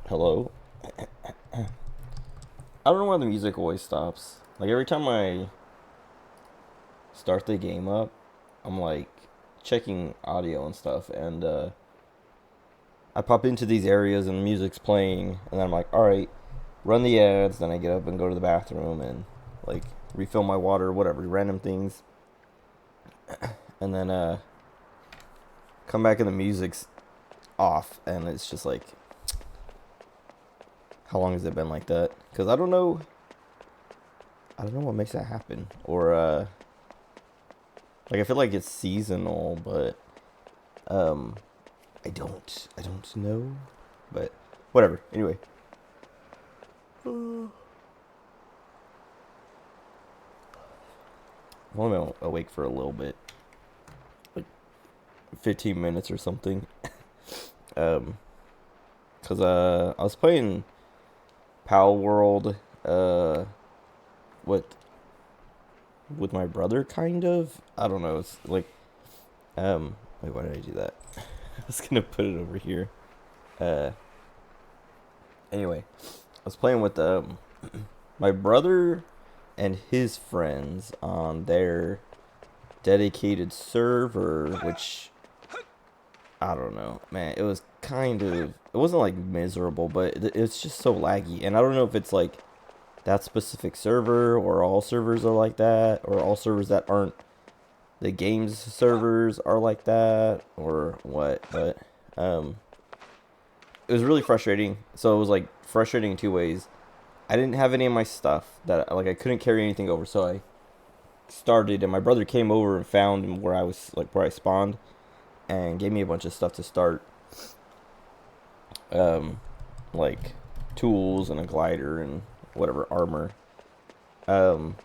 Hello? I don't know why the music always stops. Like every time I start the game up, I'm like checking audio and stuff, and I pop into these areas and the music's playing, and then I'm like, all right, run the ads. Then I get up and go to the bathroom and like refill my water, whatever, random things, and then come back and the music's off, and it's just like, how long has it been like that? Because I don't know what makes that happen, or like I feel like it's seasonal, but um, I don't know, but whatever. Anyway, I've only been awake for a little bit, like 15 minutes or something. Um, cause I was playing Pal World with my brother, kind of. I don't know. It's like wait, why did I do that? I was gonna put it over here. Uh, anyway, I was playing with my brother and his friends on their dedicated server, which I don't know, man. It was kind of, it wasn't like miserable, but it's just so laggy, and I don't know if it's like that specific server or all servers are like that, or all servers that aren't the games servers are like that, or what. But it was really frustrating. So it was like frustrating in two ways. I didn't have any of my stuff that like I couldn't carry anything over, so I started, and my brother came over and found where I was, like where I spawned, and gave me a bunch of stuff to start, um, like tools and a glider and whatever armor, um,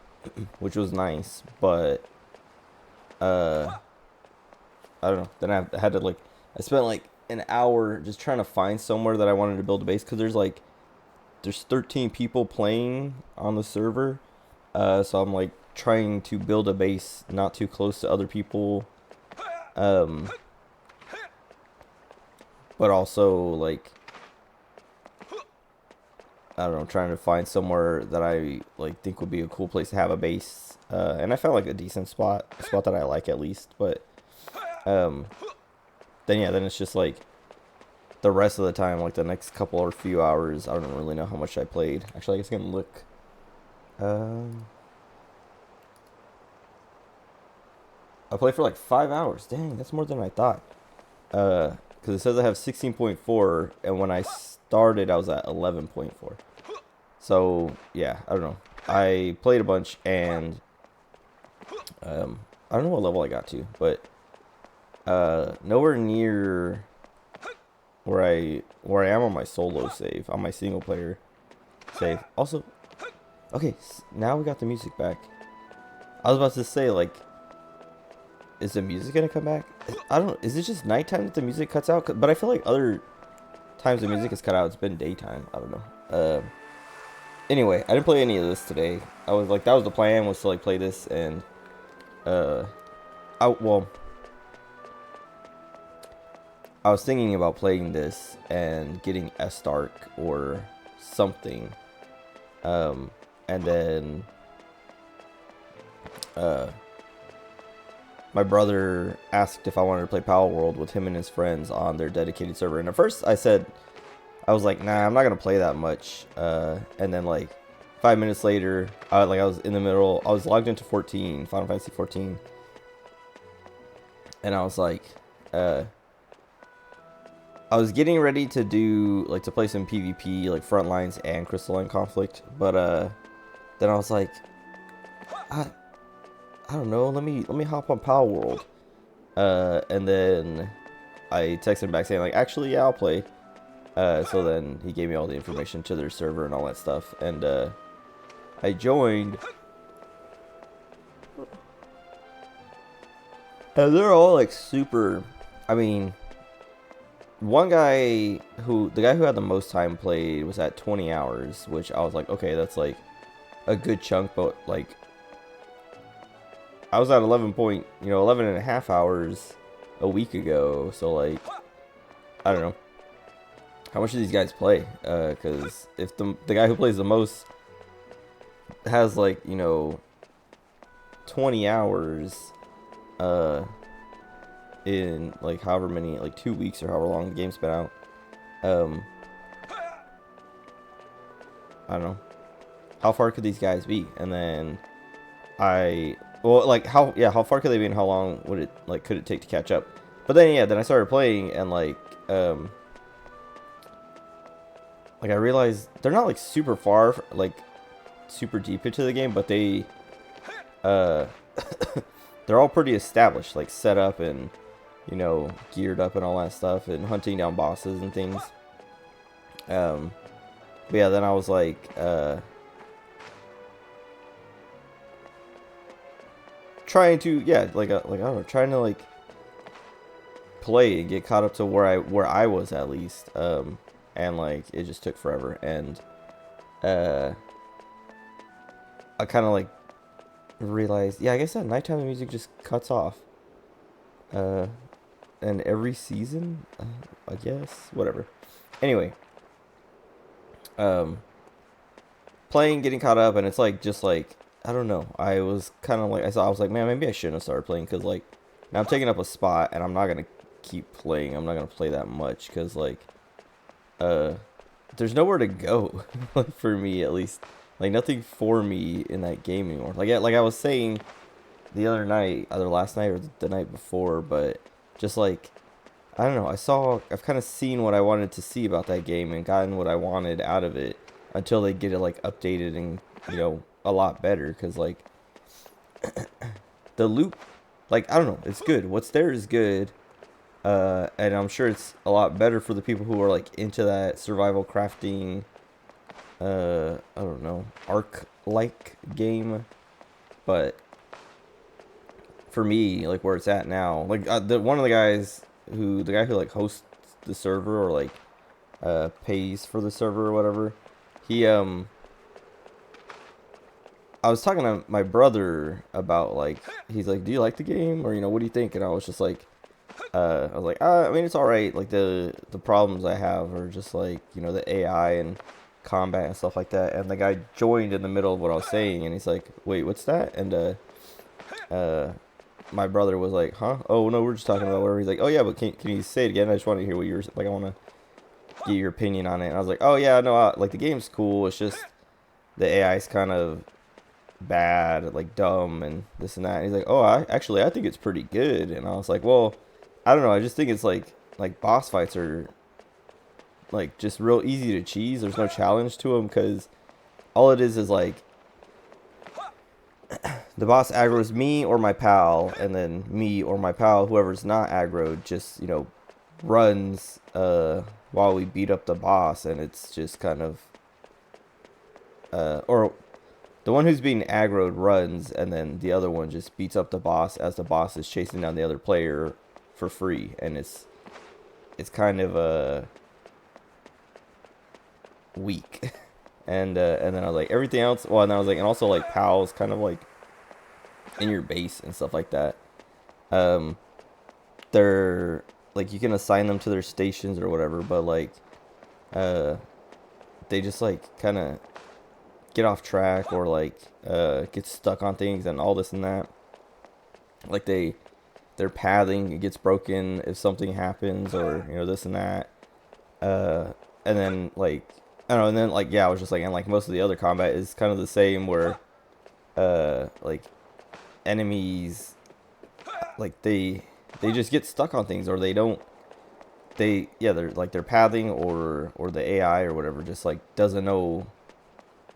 which was nice. But uh, I don't know. Then I had to like I spent like an hour just trying to find somewhere that I wanted to build a base, because there's 13 people playing on the server, so I'm like trying to build a base not too close to other people, um, but also like I don't know, trying to find somewhere that I like think would be a cool place to have a base. And I found like a decent spot, a spot that I like at least. But um, then yeah, then it's just like the rest of the time, like the next couple or few hours, I don't really know how much I played. Actually, I guess I can look. Um, I played for like 5 hours. Dang, that's more than I thought. Because it says I have 16.4, and when I started, I was at 11.4. So yeah, I don't know. I played a bunch, and I don't know what level I got to, but nowhere near where I am on my solo save, on my single player save. Also, okay, now we got the music back. I was about to say, like, is the music gonna come back? I don't. Is it just nighttime that the music cuts out? But I feel like other times the music is cut out, it's been daytime. I don't know. Anyway, I didn't play any of this today. I was like, that was the plan, was to like play this, and uh, well, I was thinking about playing this and getting Stark or something, and then uh, my brother asked if I wanted to play Power World with him and his friends on their dedicated server. And at first, I was like, nah, I'm not gonna play that much. And then like 5 minutes later, I was in the middle. I was logged into 14, Final Fantasy 14, and I was like, I was getting ready to do like to play some PvP, like Frontlines and Crystalline Conflict, but then I was like, I I don't know, let me hop on Power World. And then I texted him back saying like, actually, yeah, I'll play. So then he gave me all the information to their server and all that stuff, and I joined, and they're all like super. I mean, the guy who had the most time played was at 20 hours, which I was like, okay, that's like a good chunk, but like I was at 11 and a half hours a week ago, so like I don't know. how much do these guys play? Because if the guy who plays the most has like, you know, 20 hours in like however many, like 2 weeks or however long the game's been out, I don't know, how far could these guys be? And then well, like how far could they be and how long would it, like, could it take to catch up? But then yeah, then I started playing and like I realized they're not like super far, like super deep into the game, but they they're all pretty established, like set up and, you know, geared up and all that stuff, and hunting down bosses and things. But yeah, then I was like trying to, yeah, like I don't know, trying to like play and get caught up to where I was at least, and like it just took forever, and I kind of like realized, yeah, I guess at nighttime the music just cuts off, and every season, I guess, whatever. Anyway, playing, getting caught up, and it's like, just like, I don't know, I was kind of like, I was like, man, maybe I shouldn't have started playing, because like now I'm taking up a spot and I'm not gonna keep playing. I'm not gonna play that much because like there's nowhere to go like, for me at least, like nothing for me in that game anymore. Like I was saying the other night, either last night or the night before, but just like, I don't know, I've kind of seen what I wanted to see about that game and gotten what I wanted out of it until they get it like updated and, you know, a lot better, because like the loop, like, I don't know, it's good. What's there is good. And I'm sure it's a lot better for the people who are like into that survival crafting, I don't know, Ark-like game. But for me, like where it's at now, like one of the guy who like hosts the server, or like pays for the server or whatever, he I was talking to my brother about, like, he's like, do you like the game, or, you know, what do you think? And I was just like, I was like, I mean, it's all right. Like the problems I have are just like, you know, the AI and combat and stuff like that. And the guy joined in the middle of what I was saying, and he's like, wait, what's that? And my brother was like, huh? Oh no, we're just talking about whatever. He's like, oh yeah, but can you say it again? I just want to hear what you're like. I want to get your opinion on it. And I was like, oh yeah, no, like the game's cool. It's just the AI's kind of bad, like dumb and this and that. And he's like, oh, I think it's pretty good. And I was like, well, I don't know, I just think it's like boss fights are like just real easy to cheese. There's no challenge to them, because all it is like the boss aggroes me or my pal, and then me or my pal, whoever's not aggroed, just, you know, runs while we beat up the boss. And it's just kind of or the one who's being aggroed runs, and then the other one just beats up the boss as the boss is chasing down the other player for free. And it's kind of weak. And then I was like, everything else, well, and I was like, and also like pals kind of like in your base and stuff like that, they're like, you can assign them to their stations or whatever, but like they just like kind of get off track, or like get stuck on things and all this and that. Like their pathing gets broken if something happens, or, you know, this and that. And then like, I don't know, and then like, yeah, I was just like, and like most of the other combat is kind of the same, where like enemies, like they just get stuck on things, or they're like, their pathing or the AI or whatever just like doesn't know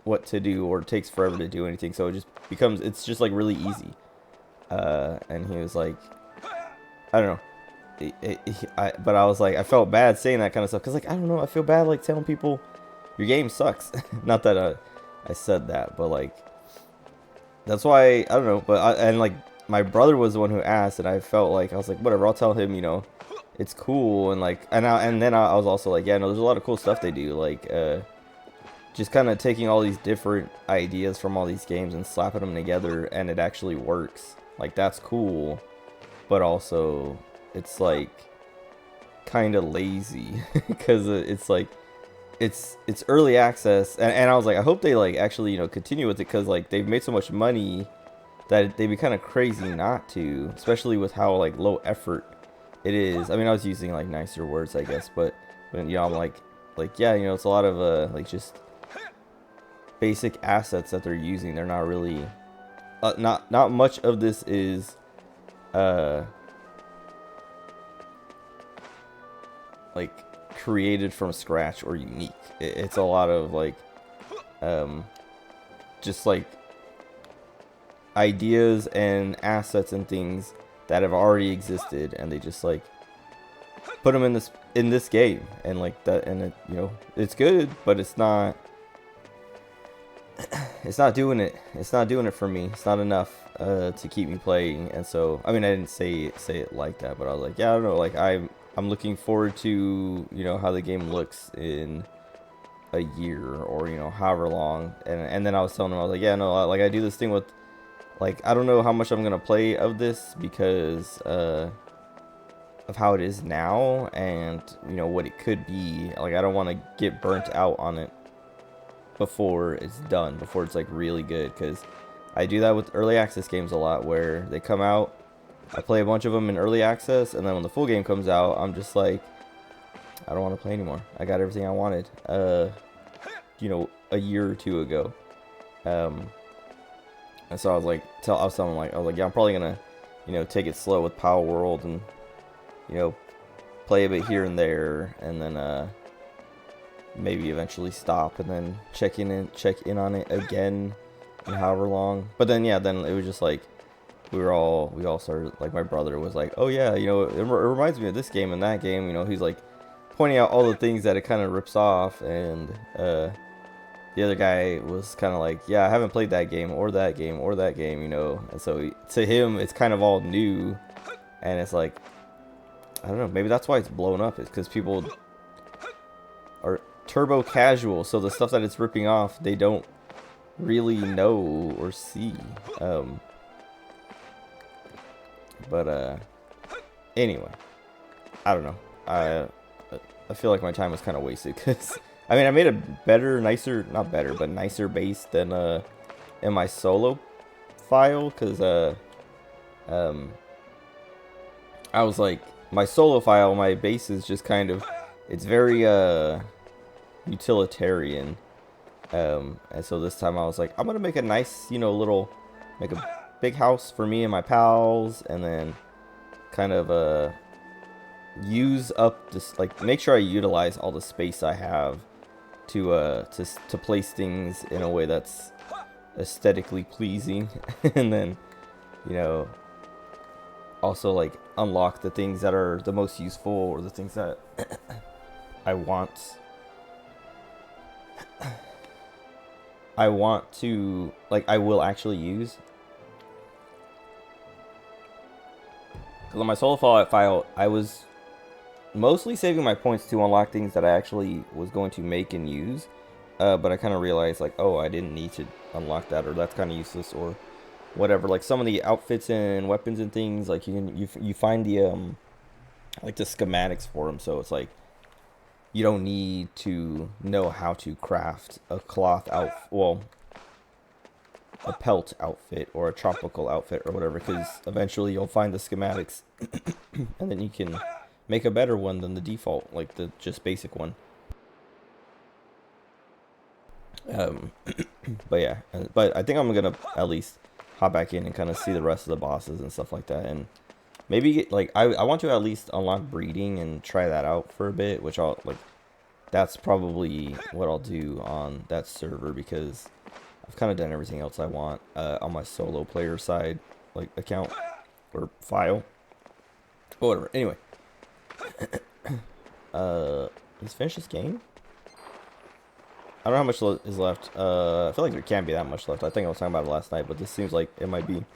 what to do, or it takes forever to do anything, so it just becomes, it's just like really easy. And he was like, I don't know, but I was like, I felt bad saying that kind of stuff, because like, I don't know, I feel bad like telling people your game sucks. Not that I said that, but like, that's why, I don't know, but and like my brother was the one who asked, and I felt like, I was like, whatever, I'll tell him, you know, it's cool. And like, and then I was also like, yeah, no, there's a lot of cool stuff they do, like just kind of taking all these different ideas from all these games and slapping them together, and it actually works. Like, that's cool, but also it's like kind of lazy because it's like it's early access, and I was like, I hope they like actually continue with it, because like they've made so much money that they'd be kind of crazy not to, especially with how like low effort it is. I mean, I was using like nicer words, I guess, but I'm like yeah, it's a lot of like just basic assets that they're using. They're not really not much of this is like created from scratch or unique. It's a lot of like just like ideas and assets and things that have already existed, and they just like put them in this game, and like that, and it, it's good, but it's not doing it. It's not doing it for me. It's not enough to keep me playing. And so, I mean, I didn't say it like that, but I was like, yeah, I don't know, like I'm looking forward to how the game looks in a year, or however long. And then I was telling him, I was like, yeah, no, like I do this thing with, like, I don't know how much I'm gonna play of this because of how it is now, and what it could be. Like, I don't want to get burnt out on it before it's done, before it's like really good, because I do that with early access games a lot, where they come out, I play a bunch of them in early access, and then when the full game comes out, I'm just like, I don't want to play anymore. I got everything I wanted a year or two ago. And so I was like, I was telling him, like, I was like, yeah, I'm probably gonna take it slow with Power World, and play a bit here and there, and then maybe eventually stop, and then check in on it again in however long. But then yeah, then it was just like we all started, like, my brother was like, oh yeah, it reminds me of this game and that game. He's like pointing out all the things that it kind of rips off, and the other guy was kind of like, yeah, I haven't played that game or that game or that game, and so to him it's kind of all new, and it's like, I don't know, maybe that's why it's blown up, is because people are turbo casual, so the stuff that it's ripping off, they don't really know or see. But anyway, I don't know. I feel like my time was kind of wasted, because I mean, I made a better, nicer, not better, but nicer base than in my solo file, because I was like, my solo file, my base is just kind of, it's very utilitarian, and so this time I was like, I'm gonna make a nice, make a big house for me and my pals, and then kind of use up this, like, make sure I utilize all the space I have to place things in a way that's aesthetically pleasing, and then also like unlock the things that are the most useful, or the things that I want to, like, I will actually use. Because on my solo file, I was mostly saving my points to unlock things that I actually was going to make and use, but I kind of realized, like, oh, I didn't need to unlock that, or that's kind of useless, or whatever. Like, some of the outfits and weapons and things, like, you find the like the schematics for them, so it's like you don't need to know how to craft a cloth well, a pelt outfit or a tropical outfit or whatever, because eventually you'll find the schematics and then you can make a better one than the default, like the just basic one. But yeah, but I think I'm gonna at least hop back in and kind of see the rest of the bosses and stuff like that, and maybe get, like, I want to at least unlock breeding and try that out for a bit, which I'll, like, that's probably what I'll do on that server, because I've kind of done everything else I want on my solo player side, like, account or file, but whatever. Anyway, let's finish this game. I don't know how much is left. I feel like there can't be that much left. I think I was talking about it last night, but this seems like it might be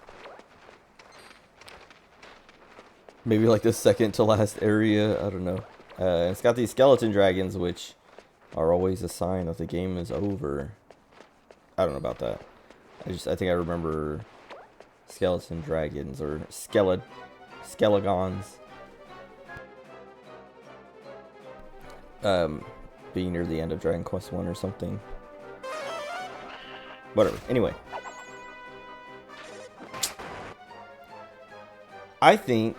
maybe like the second to last area. I don't know. It's got these skeleton dragons, which are always a sign that the game is over. I don't know about that. I think I remember skeleton dragons, or skelegons. Being near the end of Dragon Quest 1 or something. Whatever. Anyway. I think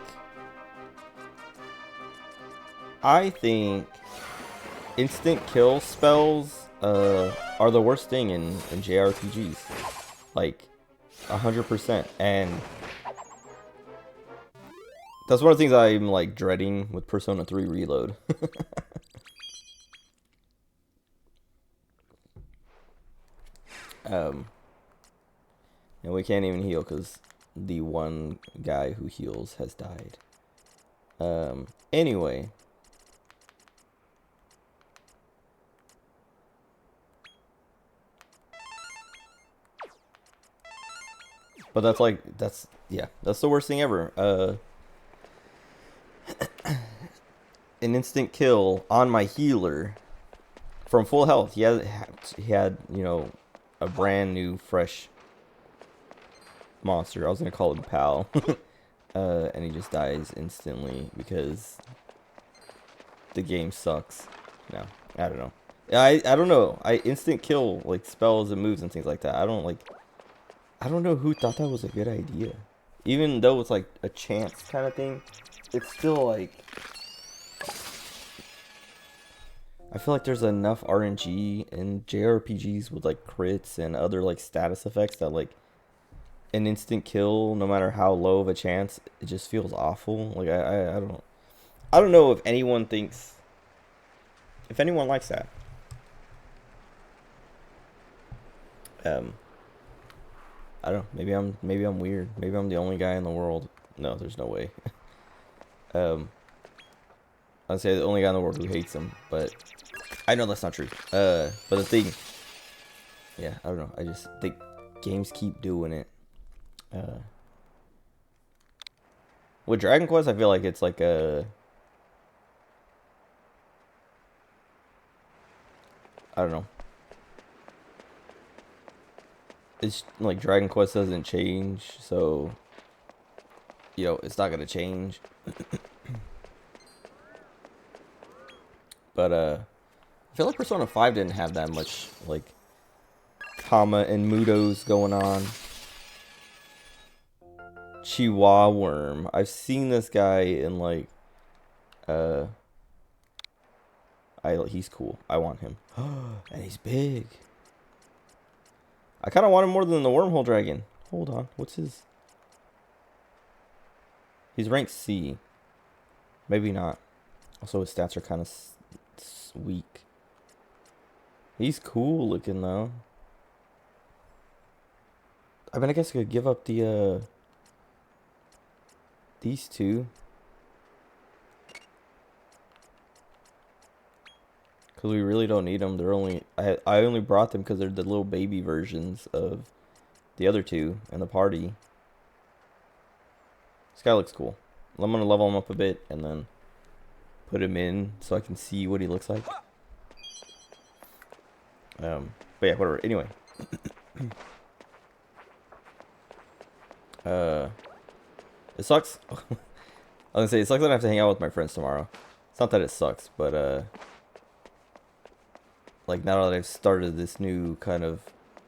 instant kill spells are the worst thing in JRPGs. Like 100%. And that's one of the things I'm like dreading with Persona 3 Reload. And we can't even heal because the one guy who heals has died. Anyway. But that's like, that's the worst thing ever. An instant kill on my healer from full health. He had, you know, a brand new, fresh monster. I was gonna call him Pal. And he just dies instantly because the game sucks. No, I don't know. I don't know. I instant kill like spells and moves and things like that. I don't know who thought that was a good idea. Even though it's like a chance kind of thing, it's still like, I feel like there's enough RNG in JRPGs with like crits and other like status effects that like an instant kill, no matter how low of a chance, it just feels awful. Like I don't know if anyone likes that. I don't know. Maybe I'm weird. Maybe I'm the only guy in the world. No, there's no way. I'd say the only guy in the world who hates him, but I know that's not true. But the thing, yeah, I don't know. I just think games keep doing it. With Dragon Quest, I feel like it's like a, I don't know. It's like Dragon Quest doesn't change, so, you know, it's not gonna change. But I feel like Persona 5 didn't have that much like Kama and Mudos going on. Chihuahua Worm. I've seen this guy in like he's cool. I want him. And he's big. I kind of want him more than the Wormhole Dragon. Hold on. What's his? He's ranked C. Maybe not. Also, his stats are kind of weak. He's cool looking though. I mean, I guess I could give up the these two, because we really don't need them. They're only, I only brought them because they're the little baby versions of the other two in the party. This guy looks cool. I'm gonna level him up a bit and then put him in so I can see what he looks like. But yeah, whatever. Anyway. It sucks. I was gonna say, it sucks that I have to hang out with my friends tomorrow. It's not that it sucks, but like now that I've started this new kind of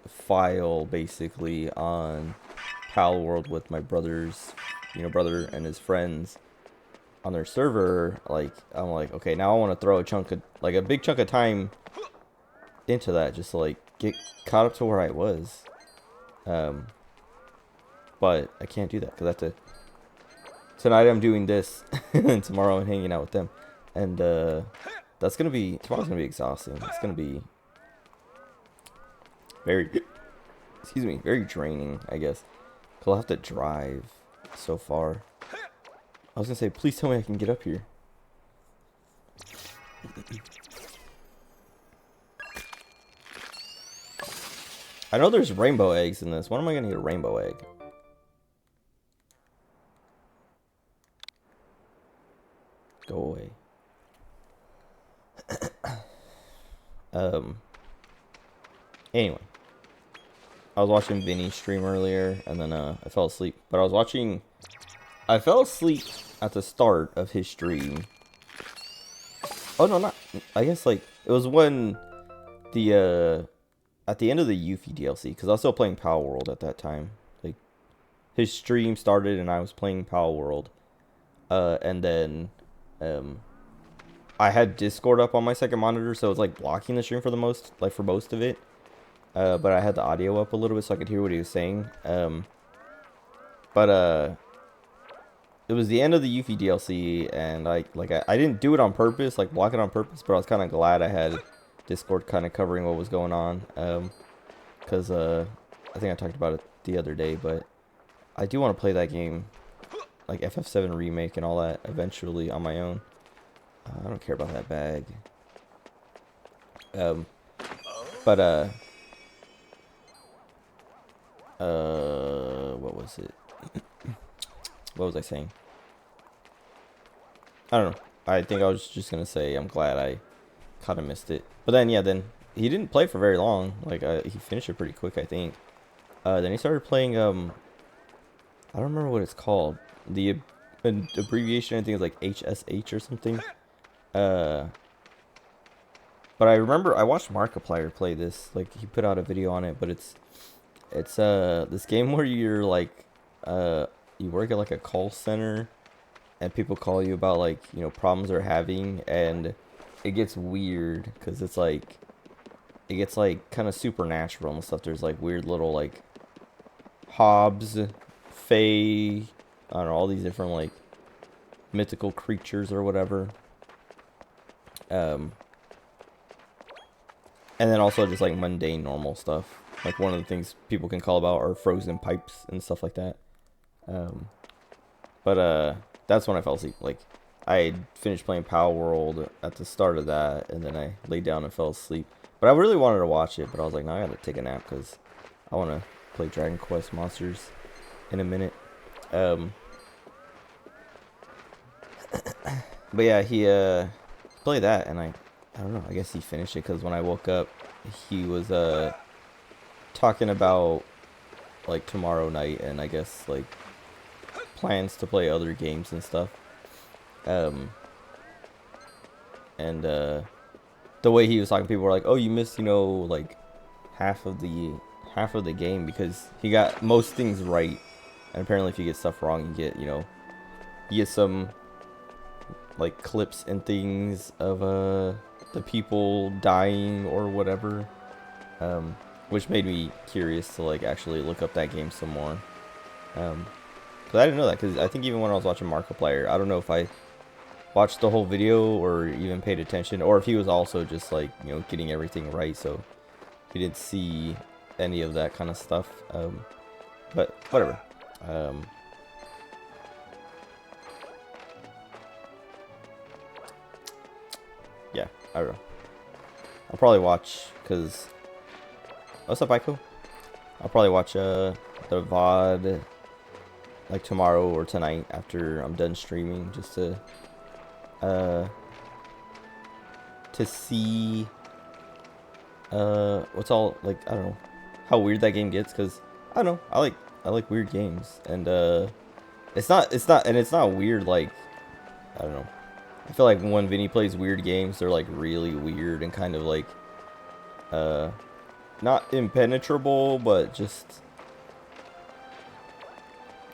file basically on Pal World with my brother's, you know, brother and his friends on their server, like I'm like, okay, now I want to throw a chunk of, like a big chunk of time into that just to like get caught up to where I was. But I can't do that because I have to. Tonight I'm doing this, and tomorrow I'm hanging out with them, and that's gonna be, tomorrow's gonna be exhausting. It's gonna be very, excuse me, very draining, I guess. Cause I'll have to drive so far. I was gonna say, please tell me I can get up here. I know there's rainbow eggs in this. When am I gonna get a rainbow egg? Go away. Anyway, I was watching Vinny stream earlier, and then I fell asleep. But I fell asleep at the start of his stream, Oh no, not. I guess like it was when the at the end of the Yuffie DLC because I was still playing Power World at that time. Like his stream started and I was playing Power World, and then um I had Discord up on my second monitor, so it was like blocking the stream for the most, like for most of it. But I had the audio up a little bit so I could hear what he was saying. But it was the end of the Yuffie DLC, and I didn't do it on purpose, like block it on purpose, but I was kind of glad I had Discord kind of covering what was going on. Because I think I talked about it the other day, but I do want to play that game, like FF7 Remake and all that, eventually on my own. I don't care about that bag. But what was it? What was I saying? I don't know. I think I was just gonna say I'm glad I kind of missed it. But then yeah, then he didn't play for very long. Like he finished it pretty quick, I think. Then he started playing I don't remember what it's called. The abbreviation I think is like HSH or something. But I remember I watched Markiplier play this. Like he put out a video on it, but it's this game where you're like you work at like a call center and people call you about like, you know, problems they're having, and it gets weird because it's like it gets like kind of supernatural and stuff. There's like weird little like Hobbs, Fae, I don't know, all these different like mythical creatures or whatever. And then also just like mundane normal stuff. Like one of the things people can call about are frozen pipes and stuff like that. But that's when I fell asleep. Like I finished playing Power World at the start of that, and then I laid down and fell asleep. But I really wanted to watch it, but I was like, no, I gotta take a nap because I want to play Dragon Quest Monsters in a minute. But yeah, he played that, and I don't know. I guess he finished it because when I woke up, he was talking about like tomorrow night, and I guess like plans to play other games and stuff. And the way he was talking, people were like, "Oh, you missed, you know, like half of the game because he got most things right, and apparently if you get stuff wrong, you get some like clips and things of the people dying or whatever, which made me curious to like actually look up that game some more. Cause I didn't know that, because I think even when I was watching Markiplier, I don't know if I watched the whole video or even paid attention, or if he was also just like, you know, getting everything right, so he didn't see any of that kind of stuff. But whatever. Yeah, I don't know. I'll probably watch, cause what's up, Aiko? I'll probably watch the VOD like tomorrow or tonight after I'm done streaming, just to see what's all like, I don't know, how weird that game gets, cause I don't know, I like weird games, and it's not weird like, I don't know. I feel like when Vinny plays weird games, they're like really weird and kind of like not impenetrable, but just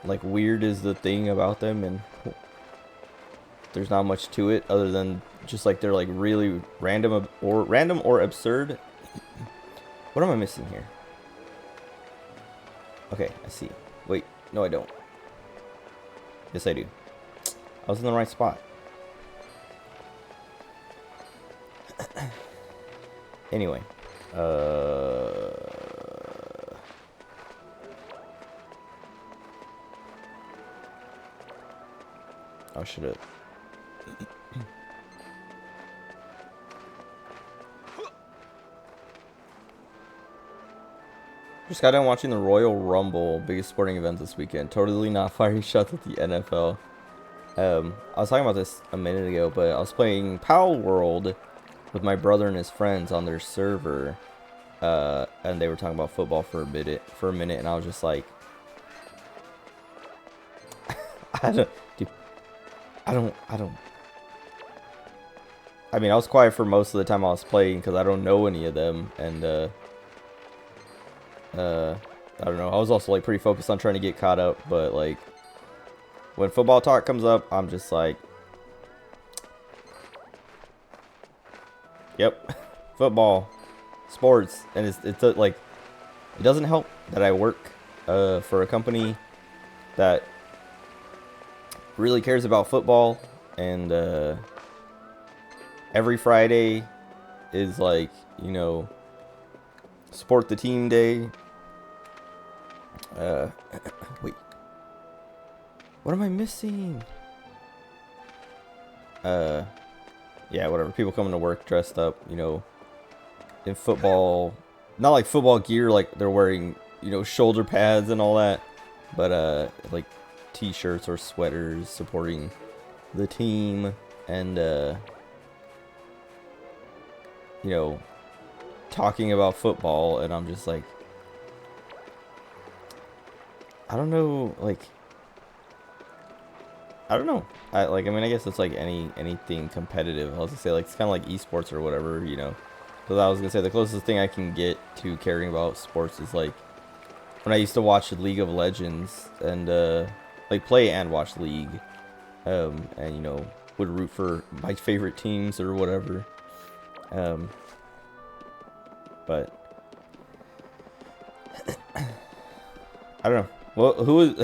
like weird is the thing about them, and there's not much to it other than just like they're like really random or absurd. What am I missing here? Okay, I see. Wait, no I don't. Yes I do. I was in the right spot. Anyway, I should have. Just got done watching the Royal Rumble, biggest sporting event this weekend. Totally not firing shots at the NFL. I was talking about this a minute ago, but I was playing Power World with my brother and his friends on their server, and they were talking about football for a minute, and I was just like, I don't I mean, I was quiet for most of the time I was playing because I don't know any of them, and I don't know. I was also like pretty focused on trying to get caught up, but like when football talk comes up, I'm just like, yep, football, sports, and it's like it doesn't help that I work for a company that really cares about football, and every Friday is like, you know, support the team day. Wait, what am I missing? Yeah, whatever. People coming to work dressed up, you know, in football, not like football gear, like they're wearing, you know, shoulder pads and all that, but like t-shirts or sweaters supporting the team, and you know, talking about football, and I'm just like, I don't know, like, I don't know. I mean, I guess it's like anything competitive. I was gonna say, like, it's kind of like esports or whatever, you know. Because I was gonna say the closest thing I can get to caring about sports is like when I used to watch League of Legends, and like play and watch League, and you know, would root for my favorite teams or whatever. But I don't know. Well, who is?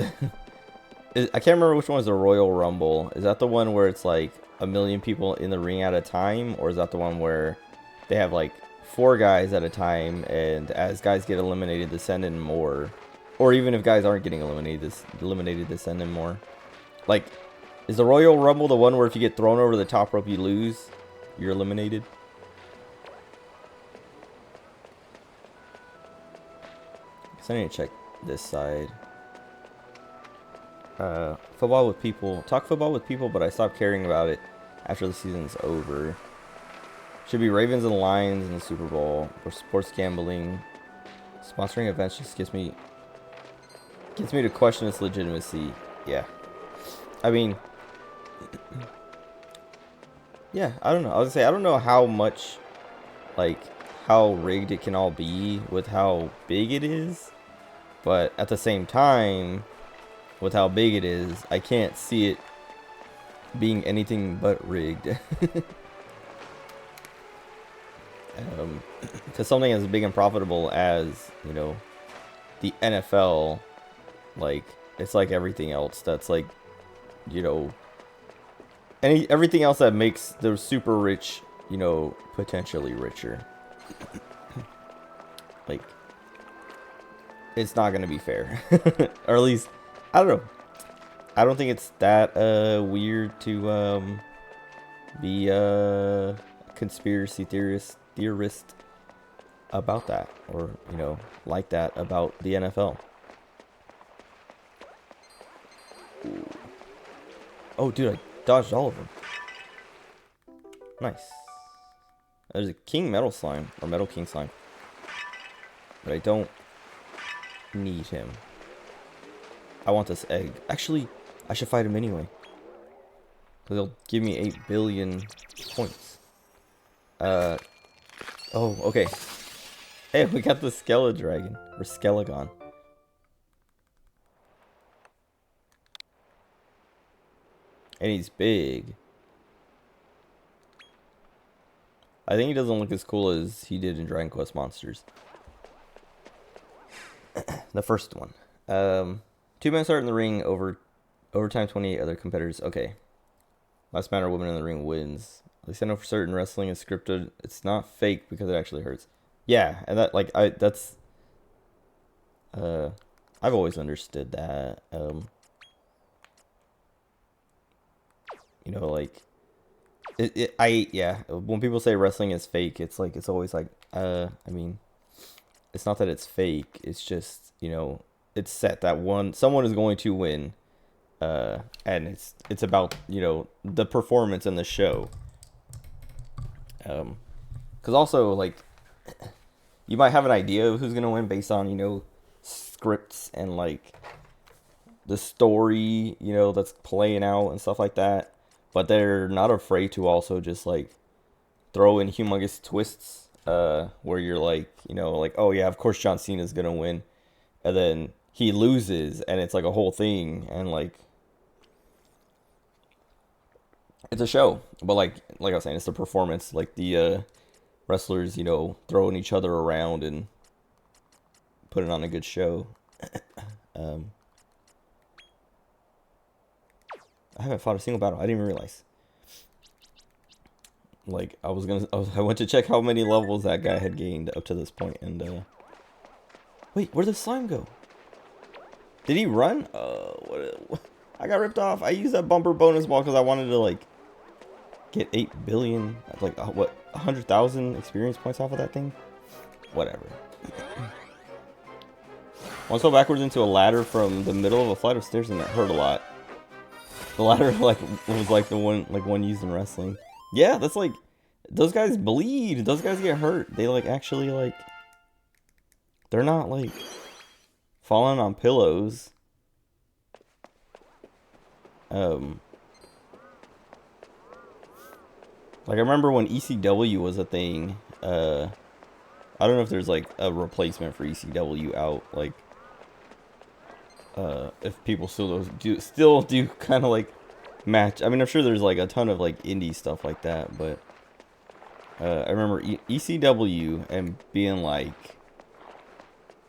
I can't remember which one was the Royal Rumble. Is that the one where it's like a million people in the ring at a time, or is that the one where they have like 4 guys at a time, and as guys get eliminated, they send in more, or even if guys aren't getting eliminated, they send in more? Like, is the Royal Rumble the one where if you get thrown over the top rope, you lose, you're eliminated? So I need to check this side. Football with people. Talk football with people, but I stopped caring about it after the season's over. Should be Ravens and Lions in the Super Bowl. Or sports gambling. Sponsoring events just gets me to question its legitimacy. Yeah. I mean, yeah, I don't know. I was gonna say, I don't know how much, like, how rigged it can all be with how big it is. But at the same time, with how big it is, I can't see it being anything but rigged. Because something as big and profitable as, you know, the NFL, like, it's like everything else that's like, you know, everything else that makes the super rich, you know, potentially richer. Like, it's not gonna be fair. Or at least, I don't know. I don't think it's that weird to be a conspiracy theorist about that, or, you know, like that about the NFL. Ooh. Oh, dude, I dodged all of them. Nice. There's a King Metal Slime, or Metal King Slime, but I don't need him. I want this egg. Actually, I should fight him anyway. They'll give me 8 billion points. Oh, okay. Hey, we got the Skeledragon, or Skelegon. And he's big. I think he doesn't look as cool as he did in Dragon Quest Monsters. The first one. 2 men start in the ring, overtime 28 other competitors. Okay. Last man or woman in the ring wins. At least I know for certain wrestling is scripted. It's not fake because it actually hurts. Yeah, and that, like, that's I've always understood that. You know, like, yeah, when people say wrestling is fake, it's like, it's always like, I mean, it's not that it's fake, it's just, you know, it's set that someone is going to win, and it's about, you know, the performance in the show. Because also, like, you might have an idea of who's gonna win based on, you know, scripts and, like, the story, you know, that's playing out and stuff like that. But they're not afraid to also just, like, throw in humongous twists, where you're like, you know, like, oh yeah, of course John Cena's gonna win, and then he loses, and it's like a whole thing, and like it's a show, but like I was saying, it's a performance. Like the wrestlers, you know, throwing each other around and putting on a good show. um, I haven't fought a single battle. I didn't even realize. Like I went to check how many levels that guy had gained up to this point, and wait, where'd the slime go? Did he run? What? I got ripped off. I used that bumper bonus ball because I wanted to like get 8 billion, like what, 100,000 experience points off of that thing. Whatever. Once fell backwards into a ladder from the middle of a flight of stairs, and it hurt a lot. The ladder like was like the one used in wrestling. Yeah, that's like, those guys bleed. Those guys get hurt. They like actually like, they're not like falling on pillows. Like I remember when ECW was a thing. I don't know if there's like a replacement for ECW out. Like, if people still do kind of like match. I mean, I'm sure there's like a ton of like indie stuff like that, but I remember ECW and being like,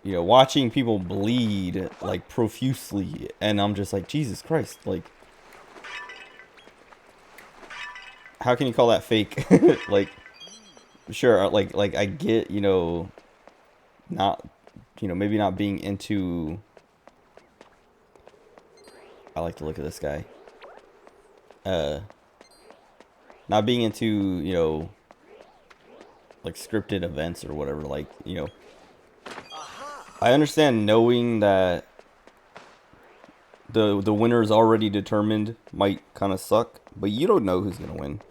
you know, watching people bleed like profusely, and I'm just like, Jesus Christ, like, how can you call that fake? Like, sure, like I get, you know, not, you know, maybe not being into. I like to look at this guy. Not being into, you know, like scripted events or whatever, like, you know, I understand knowing that the winner is already determined might kind of suck, but you don't know who's gonna win.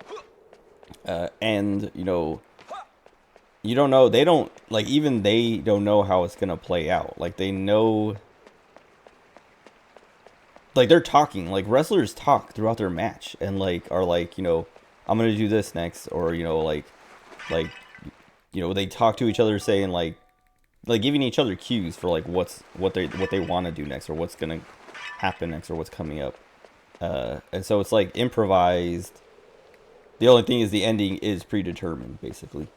And you know, you don't know, they don't, like, even they don't know how it's gonna play out. Like, they know, like, they're talking, like, wrestlers talk throughout their match and like are like, you know, I'm gonna do this next, or, you know, like you know, they talk to each other saying like giving each other cues for like what they want to do next, or what's gonna happen next, or what's coming up. And so it's like improvised. The only thing is the ending is predetermined, basically.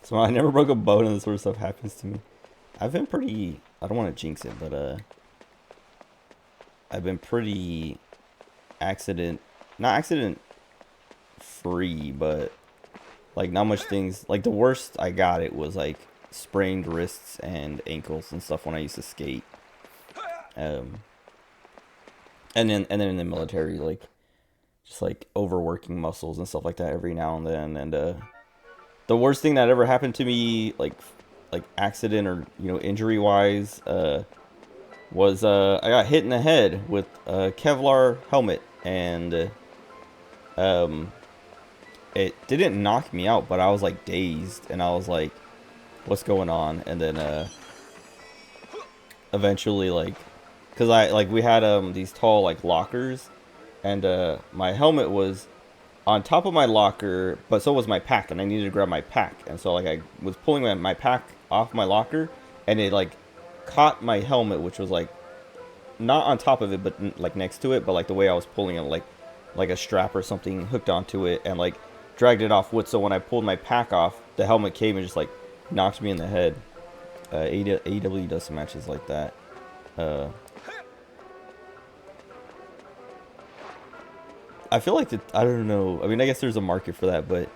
So I never broke a bone and this sort of stuff happens to me. I've been pretty, I don't want to jinx it, but I've been pretty not accident free, but like not much things. Like the worst I got it was like sprained wrists and ankles and stuff when I used to skate. And then in the military, like just like overworking muscles and stuff like that every now and then. And the worst thing that ever happened to me, like accident or, you know, injury wise, was I got hit in the head with a Kevlar helmet, and it didn't knock me out, but I was like dazed, and I was like, what's going on? And then eventually, like, because we had these tall like lockers, and my helmet was on top of my locker, but so was my pack, and I needed to grab my pack. And so like I was pulling my pack off my locker, and it like caught my helmet, which was like not on top of it, but like next to it, but like the way I was pulling it, like a strap or something hooked onto it, and like dragged it off wood. So when I pulled my pack off, the helmet came and just like knocked me in the head. AEW does some matches like that. I feel like I don't know. I mean, I guess there's a market for that, but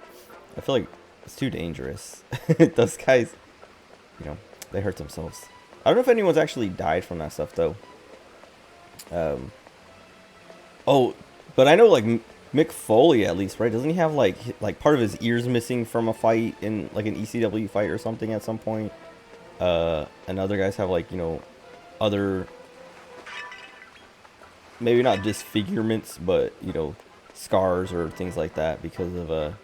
I feel like it's too dangerous. Those guys, you know, they hurt themselves. I don't know if anyone's actually died from that stuff though. Oh, but I know like Mick Foley at least, right? Doesn't he have like part of his ears missing from a fight in like an ECW fight or something at some point? And other guys have like, you know, other, maybe not disfigurements, but, you know, scars or things like that because of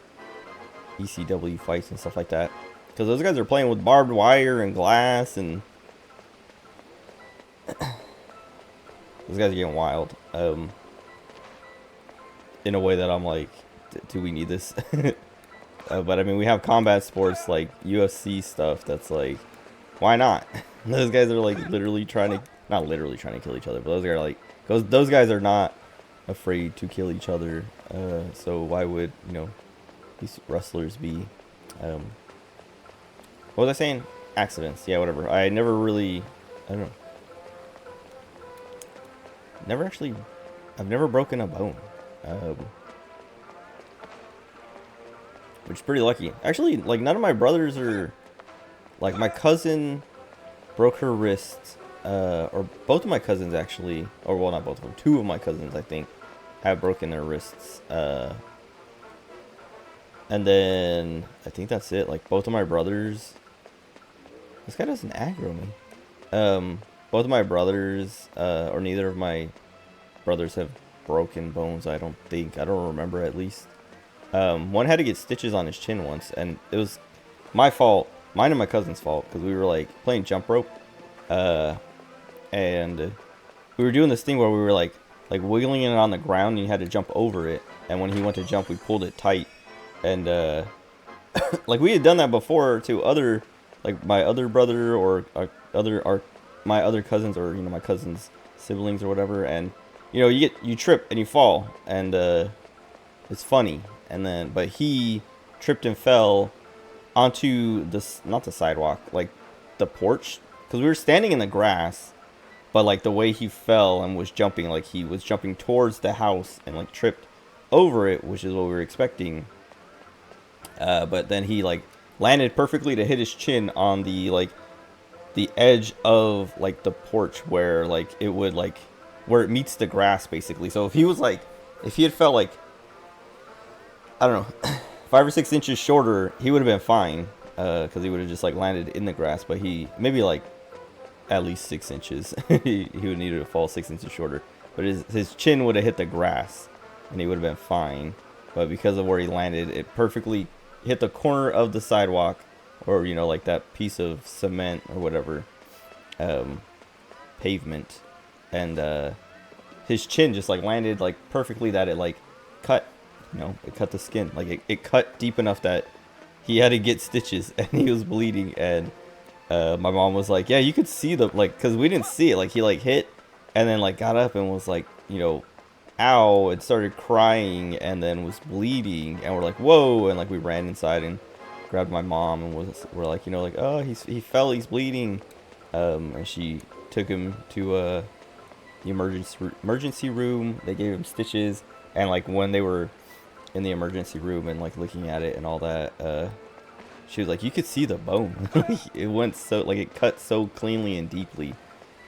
ECW fights and stuff like that. Because those guys are playing with barbed wire and glass, and those guys are getting wild. In a way that I'm like, do we need this? But I mean, we have combat sports like UFC stuff. That's like, why not? Those guys are like literally trying to, not literally trying to kill each other, but those guys are like, those guys are not afraid to kill each other. So why would, you know, these wrestlers be? What was I saying? Accidents. Yeah, whatever. I never really, I don't know. Never actually, I've never broken a bone. Which is pretty lucky. Actually, like, none of my brothers are, like, my cousin broke her wrist, or both of my cousins actually, or well, not both of them, two of my cousins, I think, have broken their wrists, and then, I think that's it. Like, both of my brothers, this guy doesn't aggro me, both of my brothers, or neither of my brothers have broken bones, I don't think, I don't remember at least. One had to get stitches on his chin once, and it was my fault, mine and my cousin's fault, because we were, like, playing jump rope, and we were doing this thing where we were, like wiggling it on the ground, and you had to jump over it, and when he went to jump, we pulled it tight, and, like, we had done that before to other, like, my other brother, or my other cousins, or, you know, my cousin's siblings, or whatever, and, you know, you trip, and you fall, and, it's funny. And then, but he tripped and fell onto this, not the sidewalk, like the porch, because we were standing in the grass, but like the way he fell and was jumping, like he was jumping towards the house and like tripped over it, which is what we were expecting. But then he like landed perfectly to hit his chin on the like the edge of like the porch where like it would like where it meets the grass basically. So if he was like, if he had fell like, I don't know, 5 or 6 inches shorter, he would have been fine, because he would have just like landed in the grass. But he maybe like at least 6 inches. he would need to fall 6 inches shorter. But his chin would have hit the grass, and he would have been fine. But because of where he landed, it perfectly hit the corner of the sidewalk, or you know, like that piece of cement or whatever, pavement, and his chin just like landed like perfectly that it like cut. You know, it cut the skin. Like, it cut deep enough that he had to get stitches, and he was bleeding, and my mom was like, yeah, you could see the, like, because we didn't see it. Like, he, like, hit, and then, like, got up and was like, you know, ow, and started crying, and then was bleeding, and we're like, whoa, and, like, we ran inside and grabbed my mom, and we're like, you know, like, oh, he fell, he's bleeding, and she took him to the emergency room. They gave him stitches, and, like, when they were in the emergency room and like looking at it and all that, she was like, you could see the bone. It went so, like, it cut so cleanly and deeply.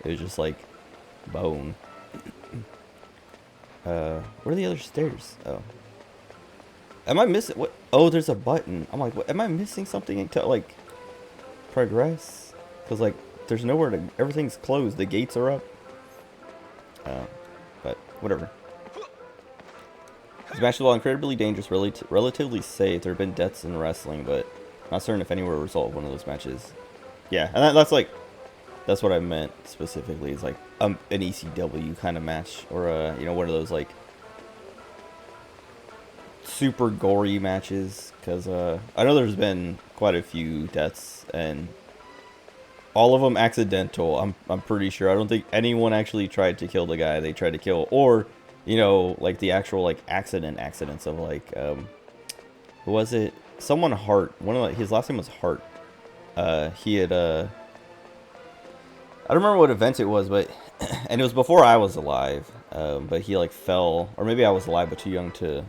It was just like bone. Where are the other stairs? Oh, am I missing what? Oh, there's a button. I'm like, what, am I missing something to like progress? Because like there's nowhere to, everything's closed, the gates are up. But whatever. This match is while incredibly dangerous, relatively safe. There have been deaths in wrestling, but not certain if any were a result of one of those matches. Yeah, and that's like, that's what I meant specifically. It's like an ECW kind of match, or you know, one of those like super gory matches. Because I know there's been quite a few deaths, and all of them accidental. I'm pretty sure. I don't think anyone actually tried to kill the guy they tried to kill, or you know, like the actual like accidents of like who was it? Someone Hart. One of his last name was Hart. He had I don't remember what event it was, but and it was before I was alive. But he like fell, or maybe I was alive but too young to,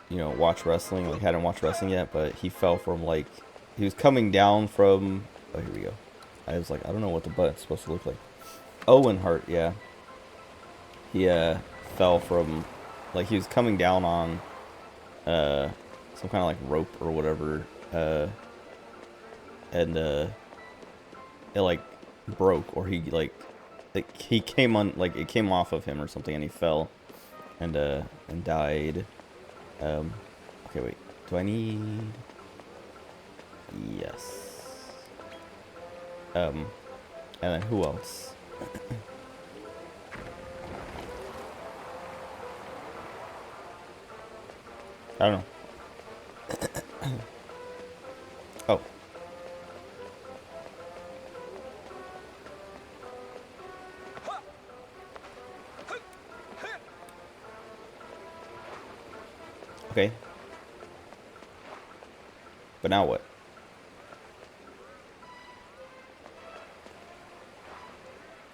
you know, watch wrestling. Like hadn't watched wrestling yet, but he fell from like, he was coming down from. Oh, here we go. I was like, I don't know what the butt's supposed to look like. Owen Hart, yeah. He fell from, like, he was coming down on some kind of like rope or whatever, and it like broke, or he like he came on, like it came off of him or something, and he fell and died. Okay, wait, do I need, yes, and then who else? I don't know. Oh. Okay. But now what?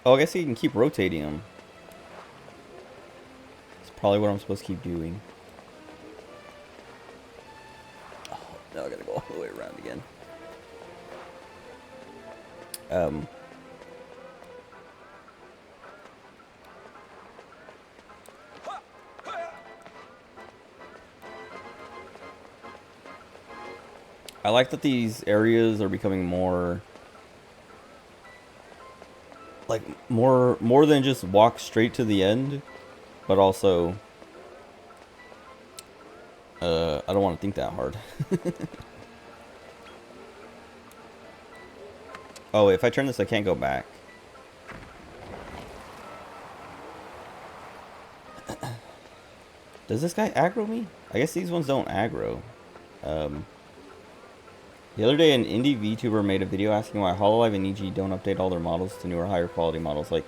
Oh, I guess you can keep rotating them. That's probably what I'm supposed to keep doing. Oh, now I gotta go all the way around again. I like that these areas are becoming more like more than just walk straight to the end, but also I don't want to think that hard. Oh, if I turn this, I can't go back. Does this guy aggro me? I guess these ones don't aggro. The other day, an indie VTuber made a video asking why Hololive and EG don't update all their models to newer, higher quality models, like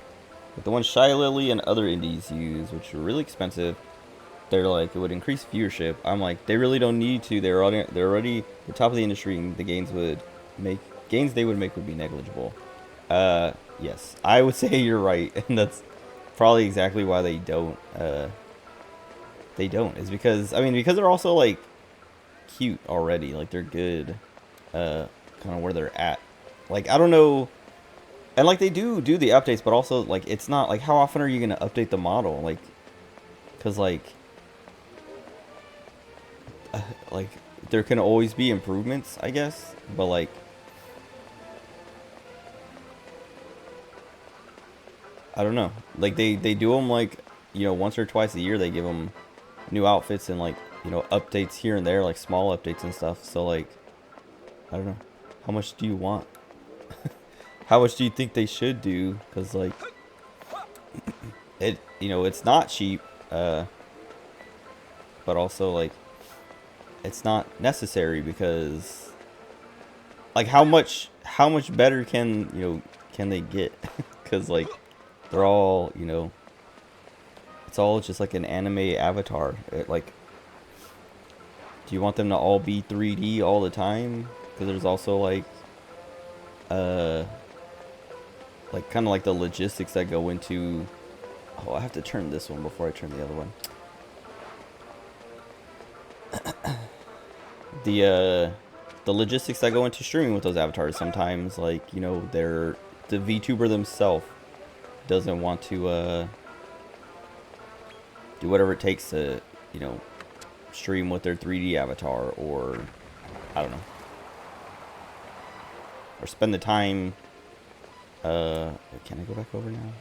the ones Shy Lily and other indies use, which are really expensive. They're like, it would increase viewership. I'm like, they really don't need to. They're already the top of the industry, and the gains they would make would be negligible. Yes, I would say you're right, and that's probably exactly why they don't. They don't is because because they're also like cute already, like they're good, kind of where they're at. Like I don't know, and like they do the updates, but also like it's not like how often are you gonna update the model, like, cause like like there can always be improvements, I guess, but like I don't know, like they do them like once or twice a year. They give them new outfits and like updates here and there, like small updates and stuff. So like I don't know, how much do you want? How much do you think they should do? Because like it's not cheap, but also like it's not necessary, because like how much better can they get? Because like they're all it's all just like an anime avatar. Like, do you want them to all be 3D all the time? Because there's also like kind of like the logistics that go into. Oh, I have to turn this one before I turn the other one. The logistics that go into streaming with those avatars. Sometimes, like the VTuber themselves doesn't want to do whatever it takes to stream with their 3D avatar, or I don't know, or spend the time. Can I go back over now?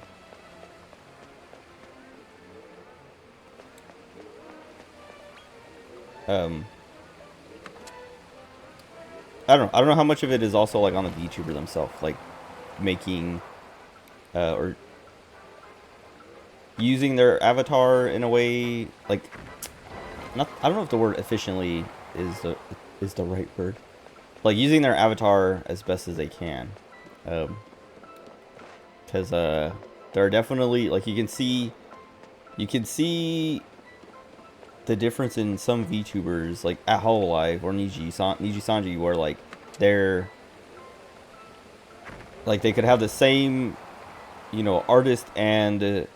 I don't know how much of it is also like on the VTuber themselves, like making or using their avatar in a way like not. I don't know if the word efficiently is the right word. Like using their avatar as best as they can, because there are definitely, like, you can see the difference in some VTubers, like at Hololive or Niji Sanji, where like they're like they could have the same artist and wait,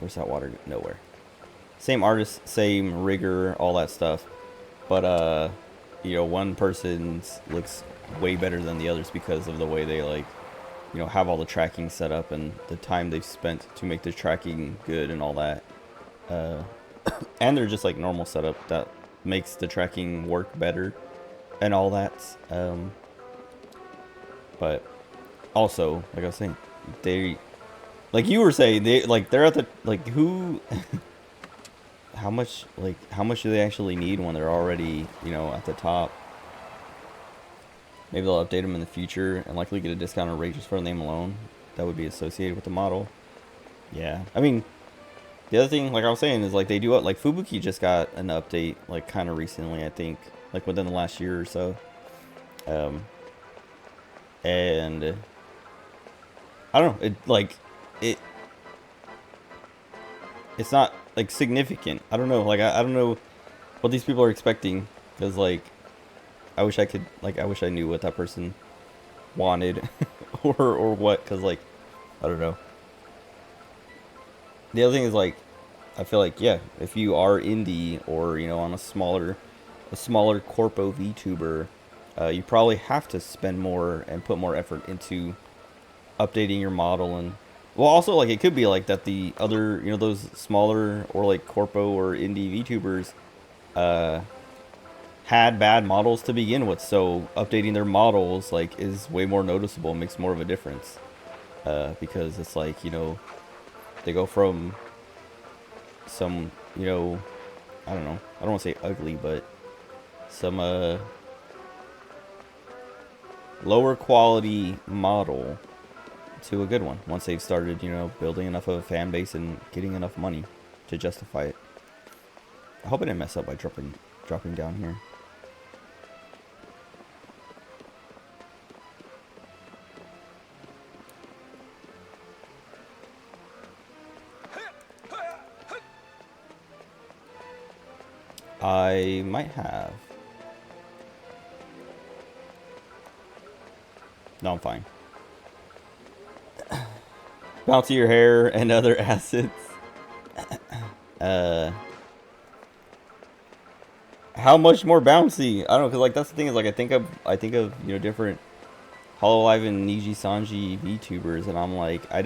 where's that water? Nowhere. Same artist, same rigger, all that stuff, but one person's looks way better than the others because of the way they like have all the tracking set up and the time they've spent to make the tracking good and all that, and they're just like normal setup that makes the tracking work better and all that, but also, like I was saying, they, like you were saying, they're at the, like, who how much do they actually need when they're already at the top? Maybe they'll update them in the future and likely get a discounted rate just for the name alone that would be associated with the model. Yeah, I mean, The other thing, like I was saying, is like they do it. Like Fubuki just got an update, like kind of recently, I think, like within the last year or so. And I don't know, it it's not like significant. I don't know, like I don't know what these people are expecting, because like I wish I knew what that person wanted or what, because like I don't know. The other thing is like I feel like, yeah, if you are indie or on a smaller corpo VTuber, you probably have to spend more and put more effort into updating your model. And well, also like it could be like that the other those smaller or like corpo or indie VTubers uh had bad models to begin with, so updating their models like is way more noticeable, makes more of a difference, because it's like they go from some I don't know, I don't want to say ugly, but some lower quality model to a good one once they've started building enough of a fan base and getting enough money to justify it. I hope I didn't mess up by dropping down here. I might have. No, I'm fine. Bounty your hair and other assets. How much more bouncy? I don't know, cause like that's the thing is like I think of different Hololive and Niji Sanji VTubers, and I'm like I've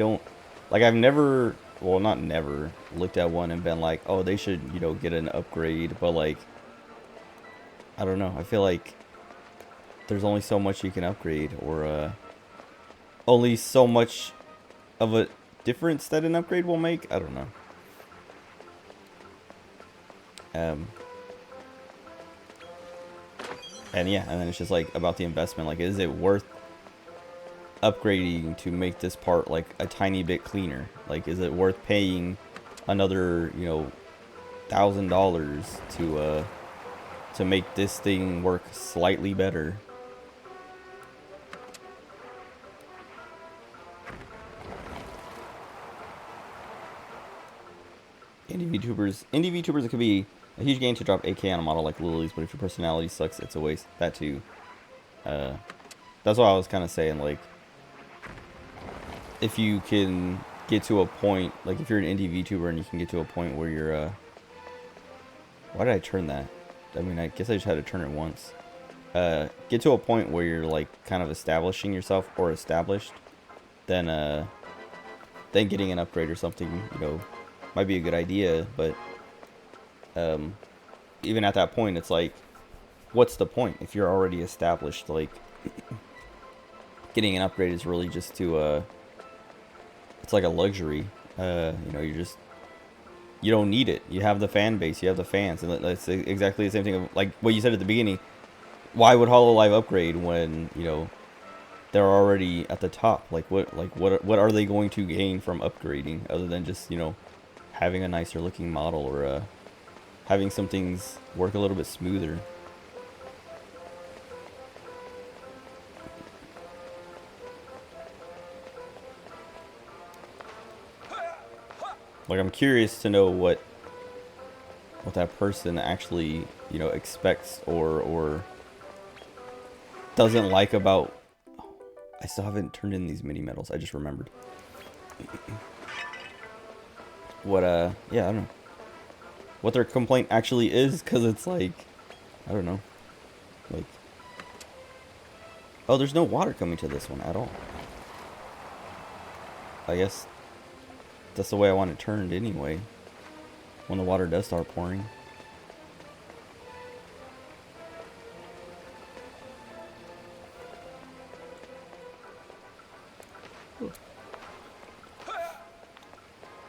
never, well, not never, looked at one and been like, oh, they should get an upgrade, but like I don't know, I feel like there's only so much you can upgrade, or only so much of a difference that an upgrade will make. I don't know. And yeah, and then it's just like about the investment. Like, is it worth upgrading to make this part like a tiny bit cleaner? Like, is it worth paying another $1,000 to make this thing work slightly better? Indie VTubers, it could be a huge gain to drop AK on a model like Lily's, but if your personality sucks, it's a waste. That too. That's what I was kind of saying. Like, if you can get to a point, like if you're an indie VTuber and you can get to a point where you're, why did I turn that? I mean, I guess I just had to turn it once. Get to a point where you're like kind of establishing yourself or established, then getting an upgrade or something, might be a good idea. But even at that point, it's like, what's the point if you're already established? Like, getting an upgrade is really just to it's like a luxury. You don't need it. You have the fan base, you have the fans, and that's exactly the same thing of, like what you said at the beginning. Why would Hololive upgrade when they're already at the top? Like what are they going to gain from upgrading other than just having a nicer looking model, or having some things work a little bit smoother? Like, I'm curious to know what that person actually expects or doesn't like about. I still haven't turned in these mini medals. I just remembered. What yeah, I don't know what their complaint actually is, because it's like, I don't know, like, oh, there's no water coming to this one at all. I guess that's the way I want it turned anyway, when the water does start pouring.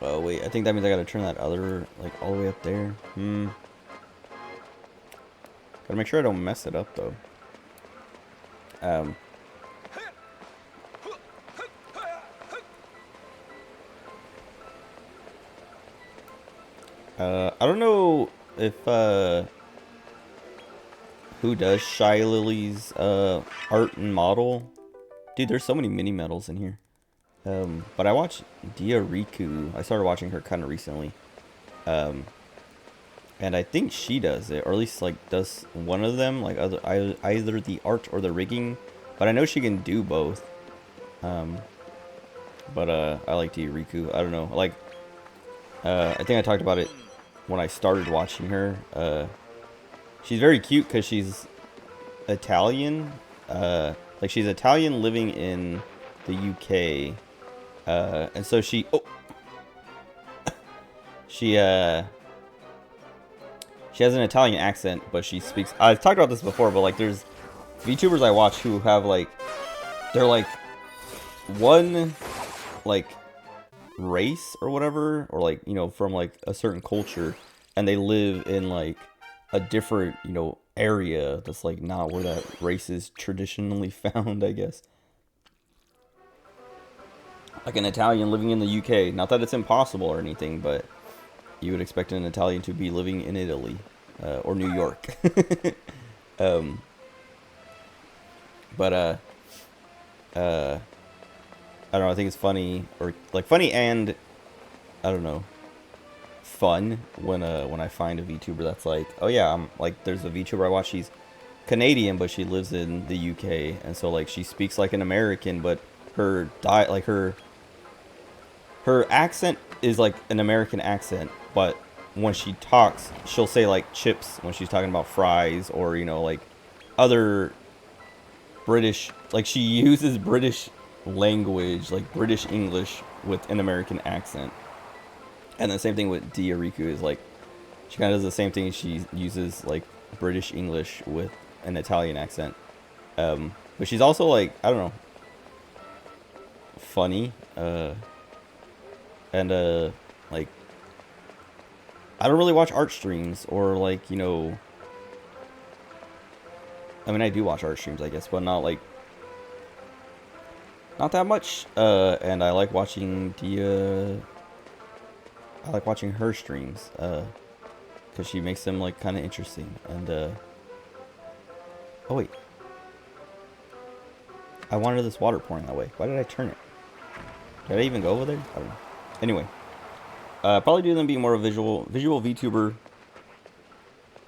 Oh wait, I think that means I gotta turn that other, like, all the way up there. Gotta make sure I don't mess it up though. I don't know if who does Shy Lily's art and model. Dude, there's so many mini medals in here. But I watched Dia Riku. I started watching her kind of recently. And I think she does it, or at least like does one of them, like either the art or the rigging. But I know she can do both. But I like Dia Riku. I don't know. Like, I think I talked about it when I started watching her. She's very cute because she's Italian. Like she's Italian living in the UK. And so she she has an Italian accent, but she speaks. I've talked about this before, but like there's VTubers I watch who have like they're like one like race or whatever, or like, you know, from like a certain culture, and they live in like a different, you know, area that's like not where that race is traditionally found, I guess. Like an Italian living in the UK. Not that it's impossible or anything, but you would expect an Italian to be living in Italy or New York. But I don't know. I think it's funny, or like funny, and I don't know, fun when I find a VTuber that's like, oh yeah, I'm like, there's a VTuber I watch. She's Canadian, but she lives in the UK, and so like she speaks like an American, but her her accent is like an American accent, but when she talks, she'll say like chips when she's talking about fries, or, you know, like other British, like she uses British language, like British English with an American accent. And the same thing with Dia Riku is like, she kind of does the same thing. She uses like British English with an Italian accent. But she's also like, I don't know, funny. And like, I don't really watch art streams, or like, you know, I mean, I do watch art streams, I guess, but not like, not that much. And I like watching Dia. I like watching her streams, because she makes them like kind of interesting. And oh wait, I wanted this water pouring that way. Why did I turn it? Did I even go over there? I don't know. Anyway, probably do them being more a visual VTuber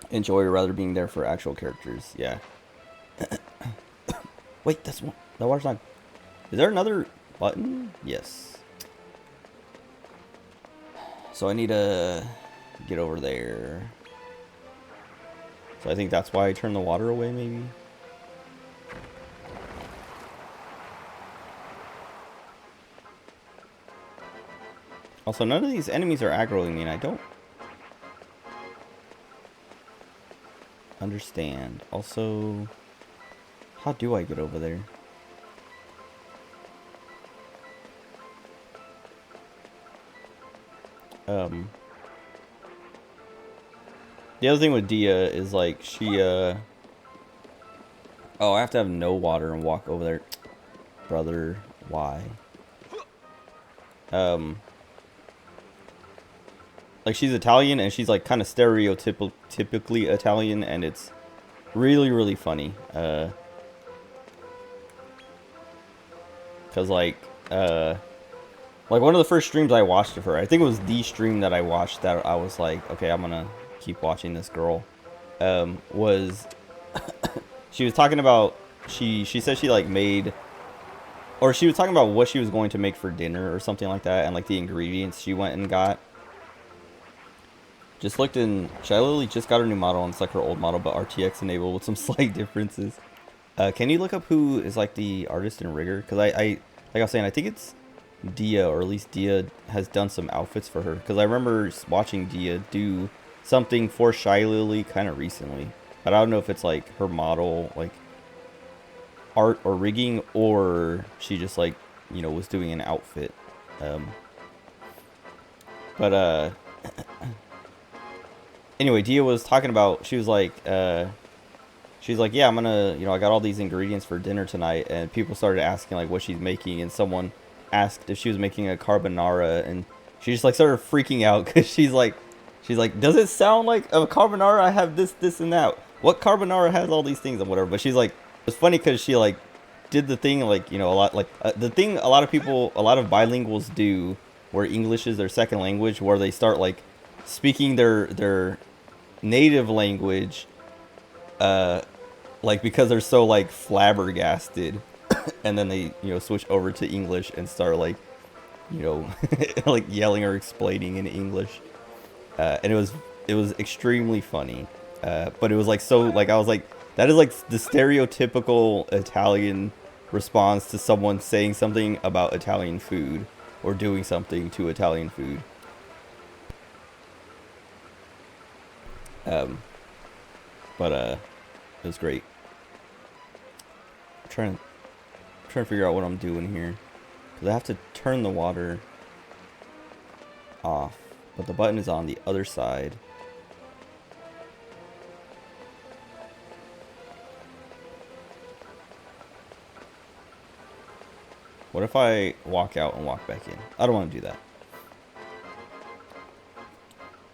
enjoyer rather being there for actual characters. Yeah. Wait, that's one. The water's not. Is there another button? Yes. So I need to get over there. So I think that's why I turned the water away, maybe. Also, none of these enemies are aggroing me, and I don't understand. Also, how do I get over there? The other thing with Dia is like she oh, I have to have no water and walk over there. Brother, why? Like she's Italian, and she's like kind of stereotypically Italian, and it's really, really funny. Cause like one of the first streams I watched of her, I think it was the stream that I watched that I was like, okay, I'm gonna keep watching this girl. Was she was talking about, she said she like made, or she was talking about what she was going to make for dinner or something like that, and like the ingredients she went and got. Just looked in, Shy Lily just got her new model, and it's like her old model, but RTX enabled with some slight differences. Can you look up who is like the artist and rigger? Because I like I was saying, I think it's Dia, or at least Dia has done some outfits for her. Because I remember watching Dia do something for Shy Lily kind of recently. But I don't know if it's like her model, like art or rigging, or she just like, you know, was doing an outfit. Anyway, Dia was talking about, she was like, yeah, I'm gonna, you know, I got all these ingredients for dinner tonight, and people started asking like what she's making, and someone asked if she was making a carbonara, and she just like started freaking out because she's like, She's like, does it sound like a carbonara? I have this, this, and that. What carbonara has all these things and whatever? But she's like, it's funny because she like did the thing like, you know, a lot like the thing a lot of people, a lot of bilinguals do, where English is their second language, where they start like speaking their native language, like because they're so like flabbergasted, and then they, you know, switch over to English and start like, you know, like yelling or explaining in English. And it was extremely funny, but it was like so like I was like, that is like the stereotypical Italian response to someone saying something about Italian food or doing something to Italian food. Um, but it was great. I'm trying to figure out what I'm doing here, because I have to turn the water off, but the button is on the other side. What if I walk out and walk back in? I don't want to do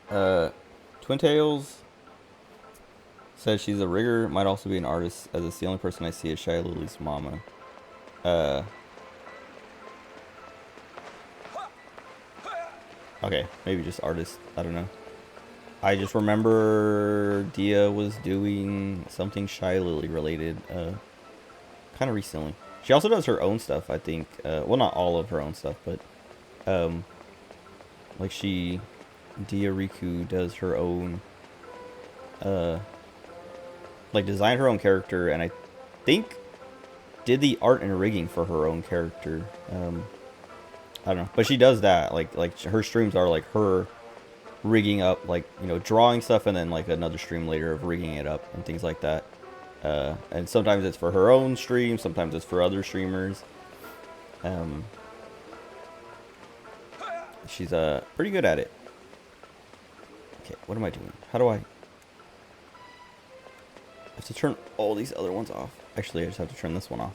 that. Twin Tails says she's a rigger, might also be an artist, as it's the only person I see as Shia Lily's mama. Okay, maybe just artist. I don't know. I just remember Dia was doing something Shia Lily related, kind of recently. She also does her own stuff, I think. Well, not all of her own stuff, but like Dia Riku does her own, like designed her own character, and I think did the art and rigging for her own character. I don't know, but she does that. Like her streams are like her rigging up, like, you know, drawing stuff, and then like another stream later of rigging it up and things like that. And sometimes it's for her own stream, sometimes it's for other streamers. She's pretty good at it. Okay, what am I doing? How do I have to turn all these other ones off? Actually, I just have to turn this one off.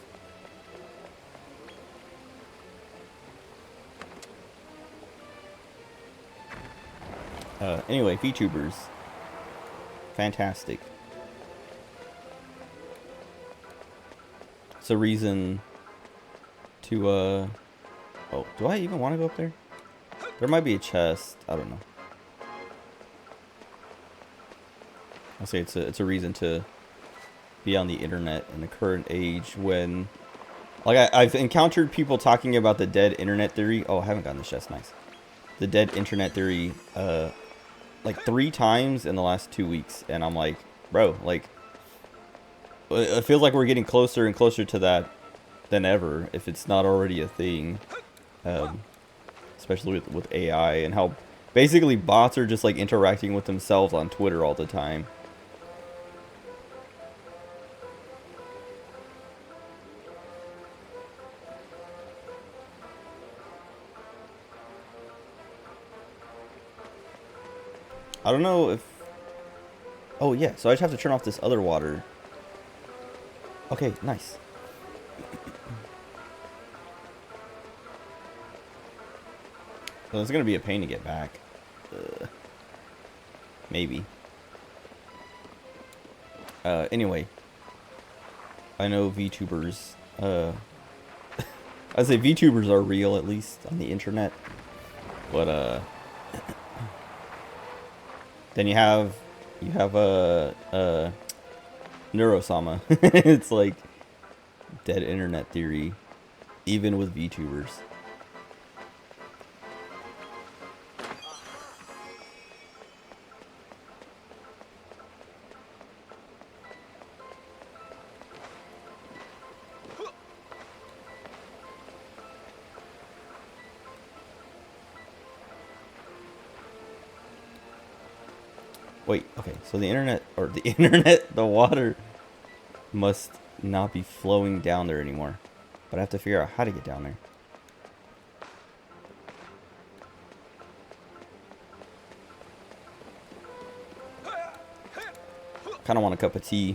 Anyway, VTubers. Fantastic. It's a reason to, oh, do I even want to go up there? There might be a chest. I don't know. I'll say it's a reason to be on the internet in the current age when, like, I've encountered people talking about the dead internet theory. Oh, I haven't gotten this chest. Nice. The dead internet theory, like 3 times in the last 2 weeks, and I'm like, bro, like, it feels like we're getting closer and closer to that than ever, if it's not already a thing. Especially with AI and how basically bots are just like interacting with themselves on Twitter all the time. I don't know if... Oh, yeah. So I just have to turn off this other water. Okay, nice. So it's going to be a pain to get back. Maybe. Anyway. I know VTubers... I'd say VTubers are real, at least, on the internet. But, then you have Neurosama. It's like dead internet theory, even with VTubers. Wait, okay, so the internet, or the internet, the water must not be flowing down there anymore. But I have to figure out how to get down there. Kind of want a cup of tea.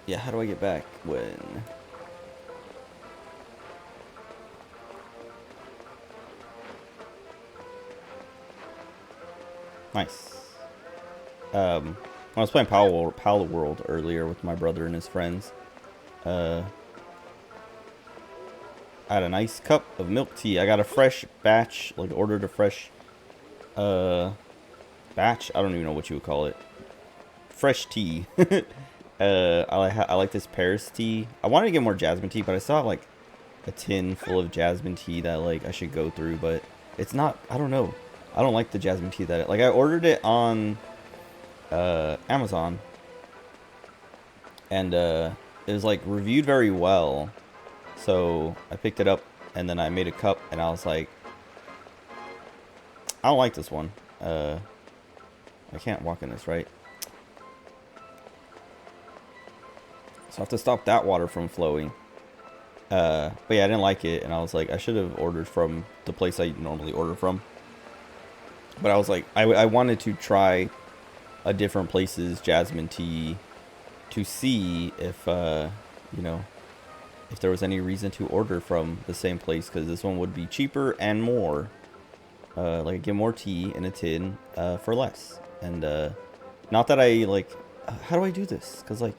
Yeah, how do I get back when... Nice. When I was playing Palo World earlier with my brother and his friends, I had a nice cup of milk tea. I got a fresh batch, like ordered a fresh batch. I don't even know what you would call it. Fresh tea. I like this Paris tea. I wanted to get more jasmine tea, but I still have like a tin full of jasmine tea that like I should go through, but it's not. I don't know. I don't like the jasmine tea that like I ordered it on Amazon, and it was like reviewed very well. So I picked it up and then I made a cup, and I was like, I don't like this one. I can't walk in this, right? So I have to stop that water from flowing. But yeah, I didn't like it, and I was like, I should have ordered from the place I normally order from. But I was like, I wanted to try a different place's jasmine tea to see if, you know, if there was any reason to order from the same place, because this one would be cheaper and more. Like, get more tea in a tin for less. And not that I, like, how do I do this? Because, like,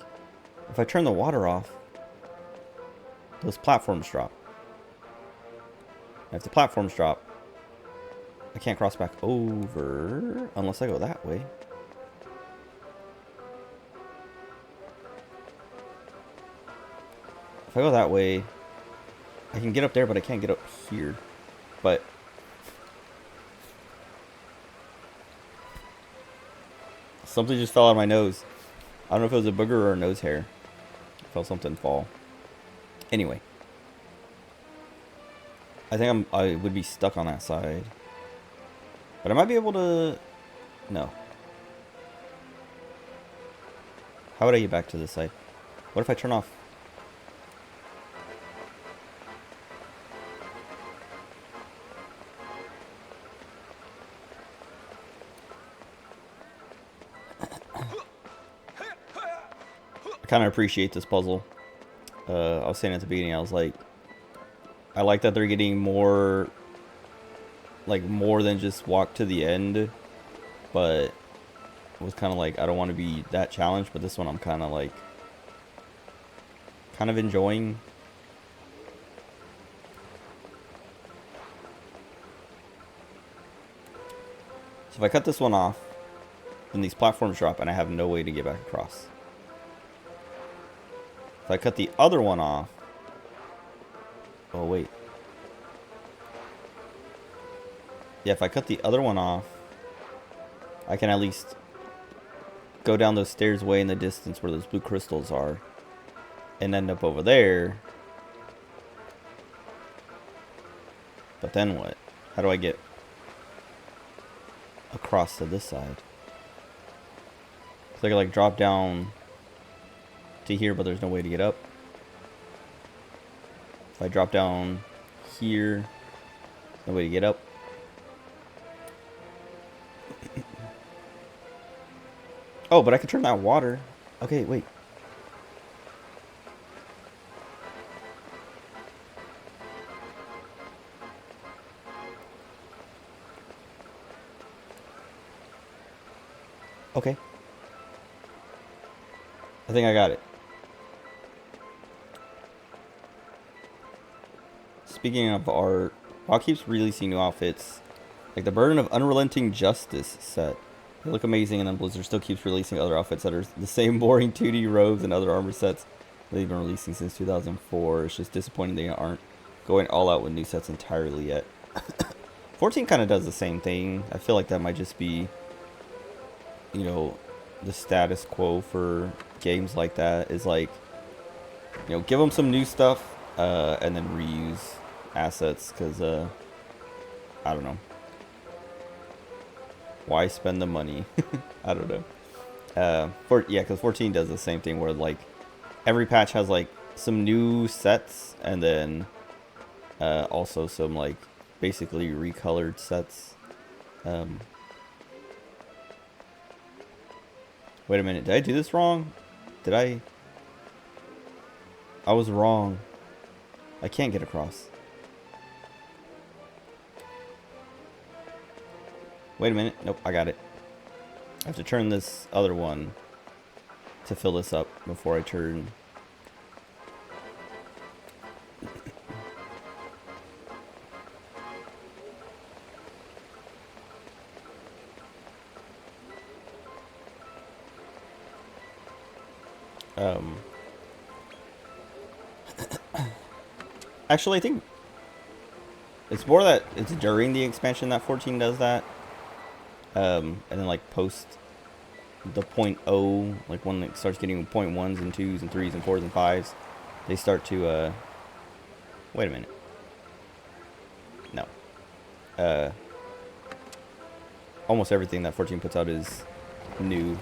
if I turn the water off, those platforms drop. And if the platforms drop, I can't cross back over unless I go that way. If I go that way, I can get up there, but I can't get up here. But something just fell out of my nose. I don't know if it was a booger or a nose hair. I felt something fall. Anyway, I think I would be stuck on that side, but I might be able to. No. How would I get back to this side? What if I turn off? I kind of appreciate this puzzle. I was saying at the beginning, I was like, I like that they're getting more, like, more than just walk to the end, but it was kind of like, I don't want to be that challenged, but this one I'm kind of like, kind of enjoying. So if I cut this one off, then these platforms drop and I have no way to get back across. If I cut the other one off, oh wait. Yeah, if I cut the other one off, I can at least go down those stairs way in the distance where those blue crystals are and end up over there. But then what? How do I get across to this side? So I can like drop down to here, but there's no way to get up. If I drop down here, no way to get up. Oh, but I can turn that water. Okay, wait. Okay. I think I got it. Speaking of art, WoW keeps releasing new outfits. Like the Burden of Unrelenting Justice set. They look amazing, and then Blizzard still keeps releasing other outfits that are the same boring 2D robes and other armor sets they've been releasing since 2004. It's just disappointing they aren't going all out with new sets entirely yet. 14 kind of does the same thing. I feel like that might just be, you know, the status quo for games like that. Is like, you know, give them some new stuff and then reuse assets, because I don't know. Why spend the money? I don't know. Yeah, because 14 does the same thing where like every patch has like some new sets and then also some like basically recolored sets. Wait a minute, did I do this wrong? Did I was wrong. I can't get across. Wait a minute. Nope, I got it. I have to turn this other one to fill this up before I turn. Actually, I think it's more that it's during the expansion that 14 does that. And then like post the .0, like when it starts getting .1s and 2s and 3s and 4s and 5s, they start to, wait a minute. No. Almost everything that 14 puts out is new.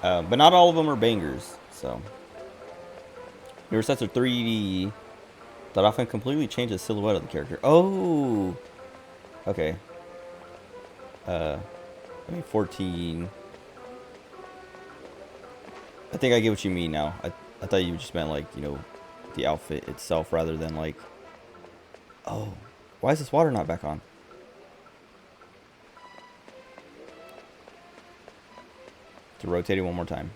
But not all of them are bangers, so. Newer sets are 3D that often completely change the silhouette of the character. Oh! Okay. I mean, 14. I think I get what you mean now. I thought you just meant, like, you know, the outfit itself rather than, like... Oh. Why is this water not back on? To rotate it one more time.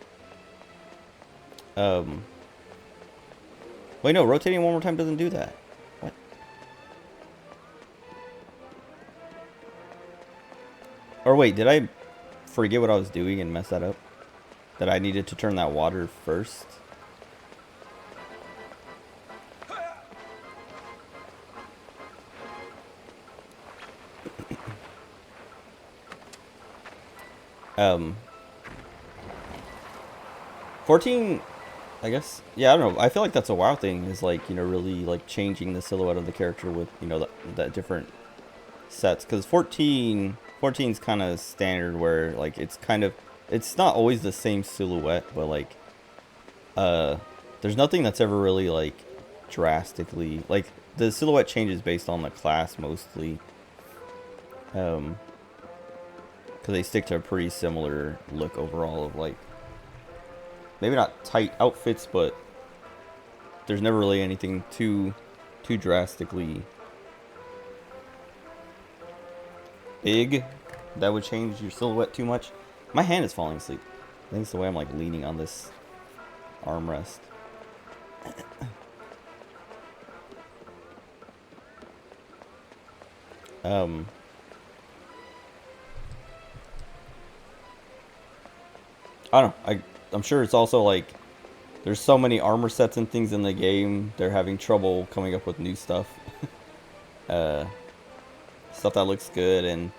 Wait, no, rotating one more time doesn't do that. What? Or wait, did I forget what I was doing and mess that up? That I needed to turn that water first? Um... 14, I guess, yeah, I don't know. I feel like that's a WoW thing, is like, you know, really like changing the silhouette of the character with, you know, that different sets. Because 14's kind of standard where like it's kind of, it's not always the same silhouette, but like, there's nothing that's ever really like drastically, like the silhouette changes based on the class mostly. Because they stick to a pretty similar look overall of like, maybe not tight outfits, but there's never really anything too drastically big that would change your silhouette too much. My hand is falling asleep. I think it's the way I'm like leaning on this armrest. I don't know. I'm sure it's also like there's so many armor sets and things in the game, they're having trouble coming up with new stuff. Stuff that looks good, and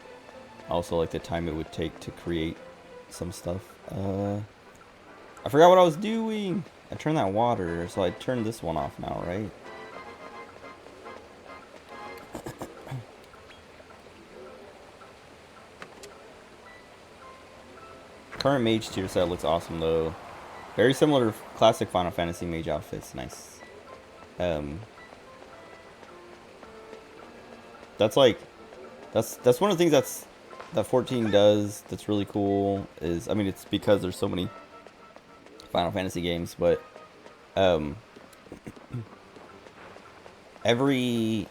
also like the time it would take to create some stuff. I forgot what I was doing. I turned that water, so I turned this one off now, right? Current mage tier set looks awesome though. Very similar to classic Final Fantasy mage outfits. Nice. That's like, that's one of the things that 14 does that's really cool. Is, I mean, it's because there's so many Final Fantasy games, but every,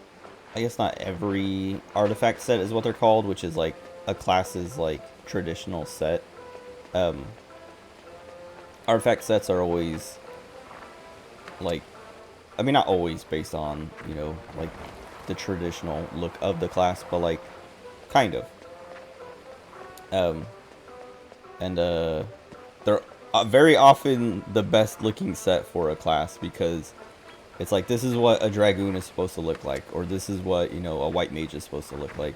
I guess not every artifact set is what they're called, which is like a class's like traditional set. Artifact sets are always like, I mean, not always based on, you know, like the traditional look of the class, but like kind of. They're very often the best looking set for a class, because it's like, this is what a dragoon is supposed to look like, or this is what, you know, a white mage is supposed to look like,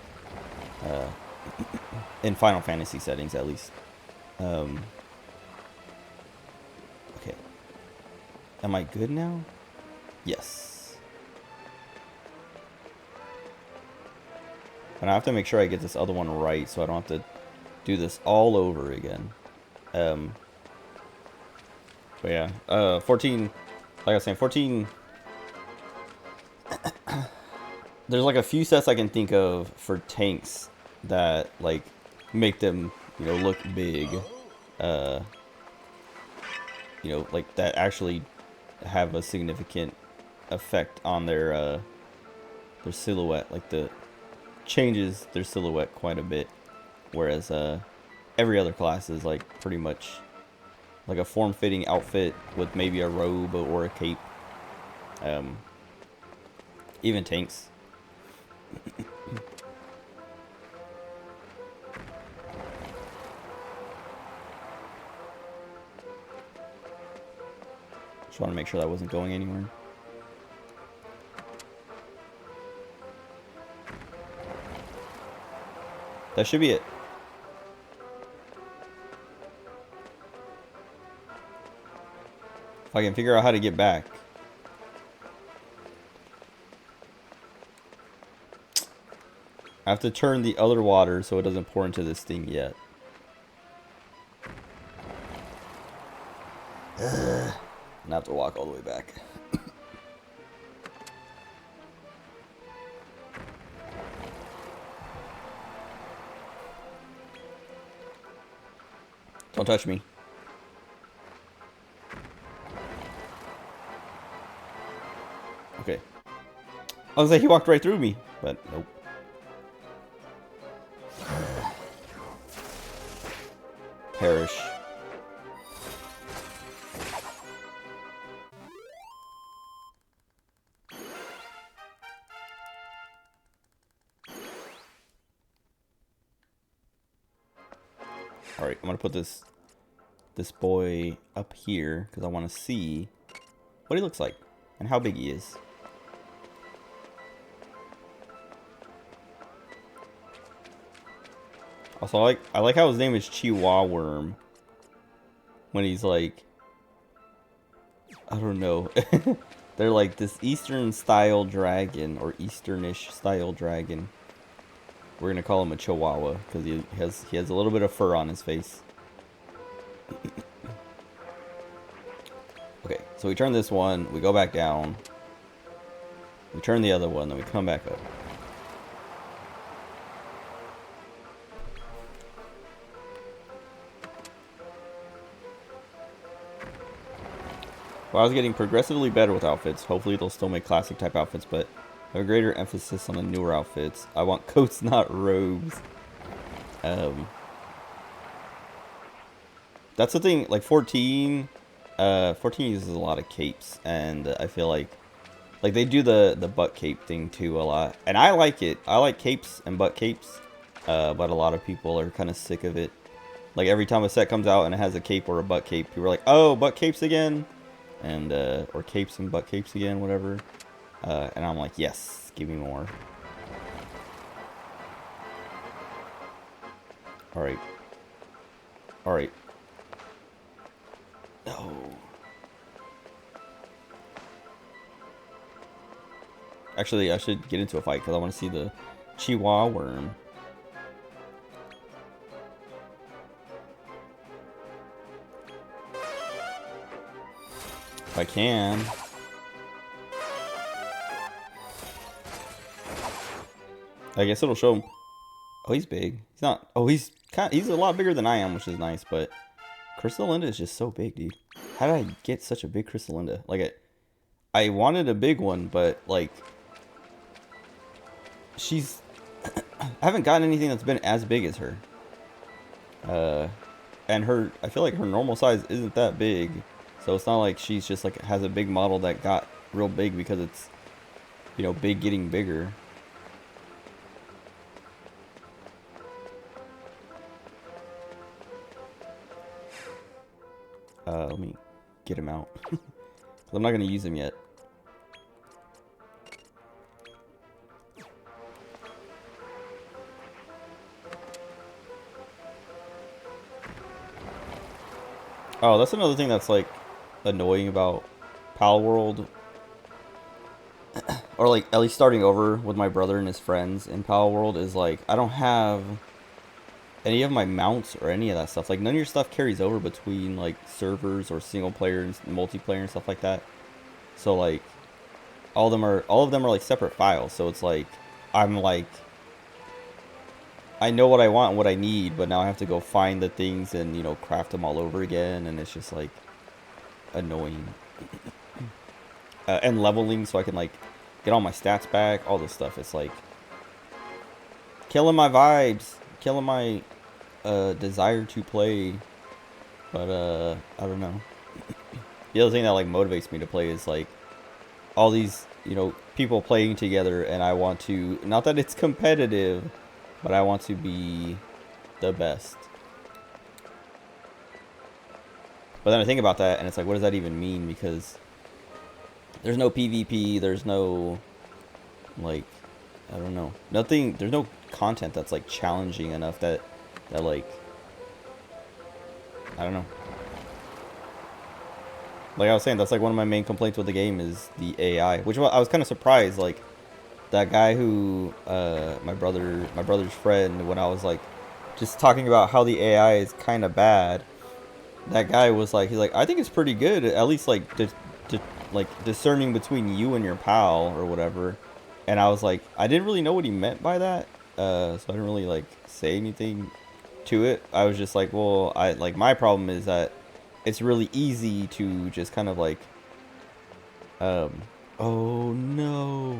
in Final Fantasy settings at least. Okay. Am I good now? Yes. And I have to make sure I get this other one right, so I don't have to do this all over again. So yeah, 14, like I was saying, 14, there's like a few sets I can think of for tanks that like make them, you know, look big, you know, like that actually have a significant effect on their silhouette, like the changes their silhouette quite a bit, whereas every other class is like pretty much like a form-fitting outfit with maybe a robe or a cape. Even tanks. Just want to make sure that wasn't going anywhere. That should be it. If I can figure out how to get back. I have to turn the other water so it doesn't pour into this thing yet. And I have to walk all the way back. Don't touch me. Okay. I was like, he walked right through me, but nope. Perish. Alright, I'm gonna put this boy up here because I want to see what he looks like and how big he is. Also, I like how his name is Chihuahua Worm. When he's like, I don't know. They're like this Eastern style dragon or Easternish style dragon. We're gonna call him a Chihuahua because he has a little bit of fur on his face. Okay, so we turn this one, we go back down. We turn the other one, then we come back up. Well, I was getting progressively better with outfits. Hopefully they'll still make classic type outfits, but a greater emphasis on the newer outfits. I want coats, not robes. That's the thing, like 14 uses a lot of capes, and I feel like they do the butt cape thing too a lot. And I like it. I like capes and butt capes, but a lot of people are kind of sick of it. Like every time a set comes out and it has a cape or a butt cape, people are like, oh, butt capes again? And or capes and butt capes again, whatever. And I'm like, yes, give me more. Alright. Alright. No. Actually, I should get into a fight because I want to see the Chihuahua Worm. If I can. I guess it'll show him. Oh, he's big. He's not. Oh, he's a lot bigger than I am, which is nice. But Crystallinda is just so big, dude. How did I get such a big Crystallinda? Like, I wanted a big one, but like, she's. I haven't gotten anything that's been as big as her. And I feel like her normal size isn't that big. So it's not like she's just like has a big model that got real big because it's, you know, big getting bigger. Let me get him out. I'm not going to use him yet. Oh, that's another thing that's like annoying about Palworld, or like at least starting over with my brother and his friends in Palworld, is like I don't have any of my mounts or any of that stuff. Like none of your stuff carries over between like servers or single player and multiplayer and stuff like that. So like all of them are like separate files. So it's like I'm like, I know what I want and what I need, but now I have to go find the things and, you know, craft them all over again, and it's just like annoying. And leveling so I can like get all my stats back, all this stuff. It's like killing my vibes, killing my a desire to play, but I don't know. The other thing that like motivates me to play is like all these, people playing together, and I want to, not that it's competitive, but I want to be the best. But then I think about that, and it's like, what does that even mean? Because there's no PvP, there's no, like, I don't know, nothing, there's no content that's like challenging enough that like, I don't know. Like I was saying, that's like one of my main complaints with the game is the AI, which I was kind of surprised. Like that guy who, my brother's friend, when I was like, just talking about how the AI is kind of bad. That guy was like, he's like, I think it's pretty good, at least like, like discerning between you and your pal or whatever. And I was like, I didn't really know what he meant by that, so I didn't really like say anything to it. I was just like, well, I like my problem is that it's really easy to just kind of like, oh no.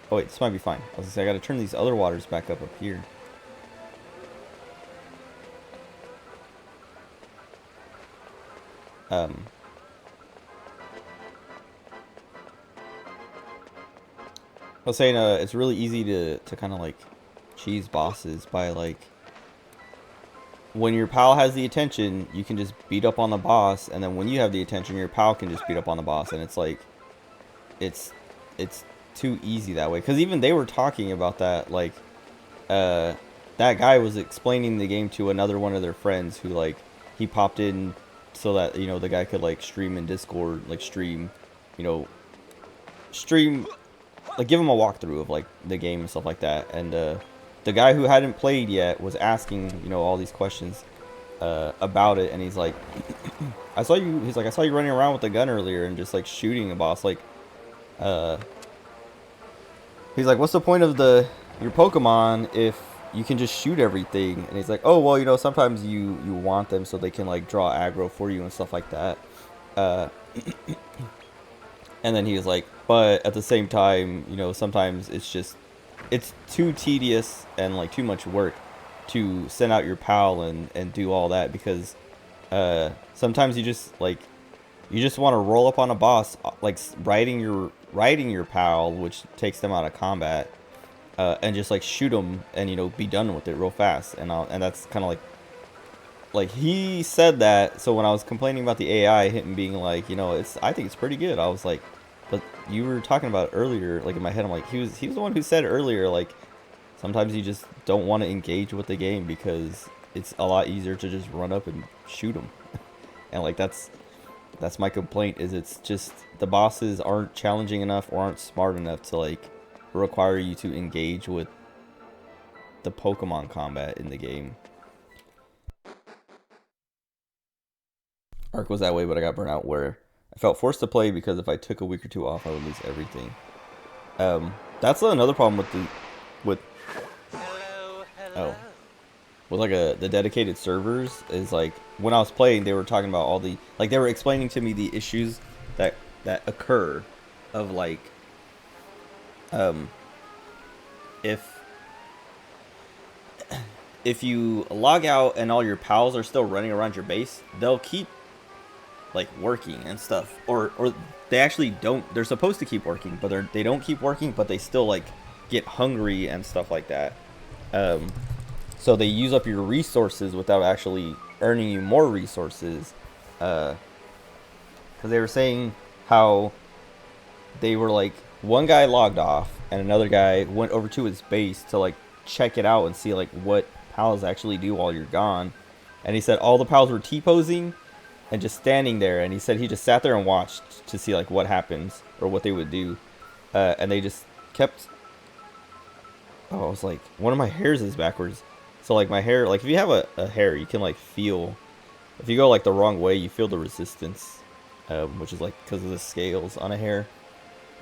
Oh wait, this might be fine. I was gonna say I gotta turn these other waters back up here. Um, I was saying, it's really easy to kind of like cheese bosses by like, when your pal has the attention, you can just beat up on the boss, and then when you have the attention, your pal can just beat up on the boss, and it's like, it's too easy that way. Because even they were talking about that, like, that guy was explaining the game to another one of their friends who like he popped in so that the guy could like stream in Discord, like you know, stream like give him a walkthrough of like the game and stuff like that. And the guy who hadn't played yet was asking all these questions about it, and he's like, he's like, I saw you running around with a gun earlier and just like shooting a boss. Like, he's like, what's the point of your Pokemon if you can just shoot everything? And he's like, oh well, sometimes you want them so they can like draw aggro for you and stuff like that. And then he was like, but at the same time, sometimes it's too tedious and like too much work to send out your pal and do all that, because sometimes you just want to roll up on a boss, like riding your pal, which takes them out of combat, and just like shoot them and be done with it real fast. And that's kind of like he said that. So when I was complaining about the AI, him being like, I think it's pretty good. I was like, but you were talking about earlier, like in my head, I'm like, he was the one who said earlier, like, sometimes you just don't want to engage with the game because it's a lot easier to just run up and shoot them. And like that's my complaint, is it's just the bosses aren't challenging enough or aren't smart enough to like require you to engage with the Pokemon combat in the game. Arc was that way, but I got burnt out where I felt forced to play because if I took a week or two off, I would lose everything. That's another problem with oh, with like the dedicated servers, is like when I was playing, they were talking about all the, like, they were explaining to me the issues that occur of like, if you log out and all your pals are still running around your base, they'll keep like working and stuff, or they actually don't. They're supposed to keep working, but they don't keep working, but they still like get hungry and stuff like that. So they use up your resources without actually earning you more resources. Because they were saying how they were like, one guy logged off and another guy went over to his base to like check it out and see like what pals actually do while you're gone. And he said all the pals were T-posing and just standing there, and he said he just sat there and watched to see like what happens or what they would do. And they just kept, I was like, one of my hairs is backwards. So like my hair, like if you have a hair, you can like feel, if you go like the wrong way, you feel the resistance, which is like because of the scales on a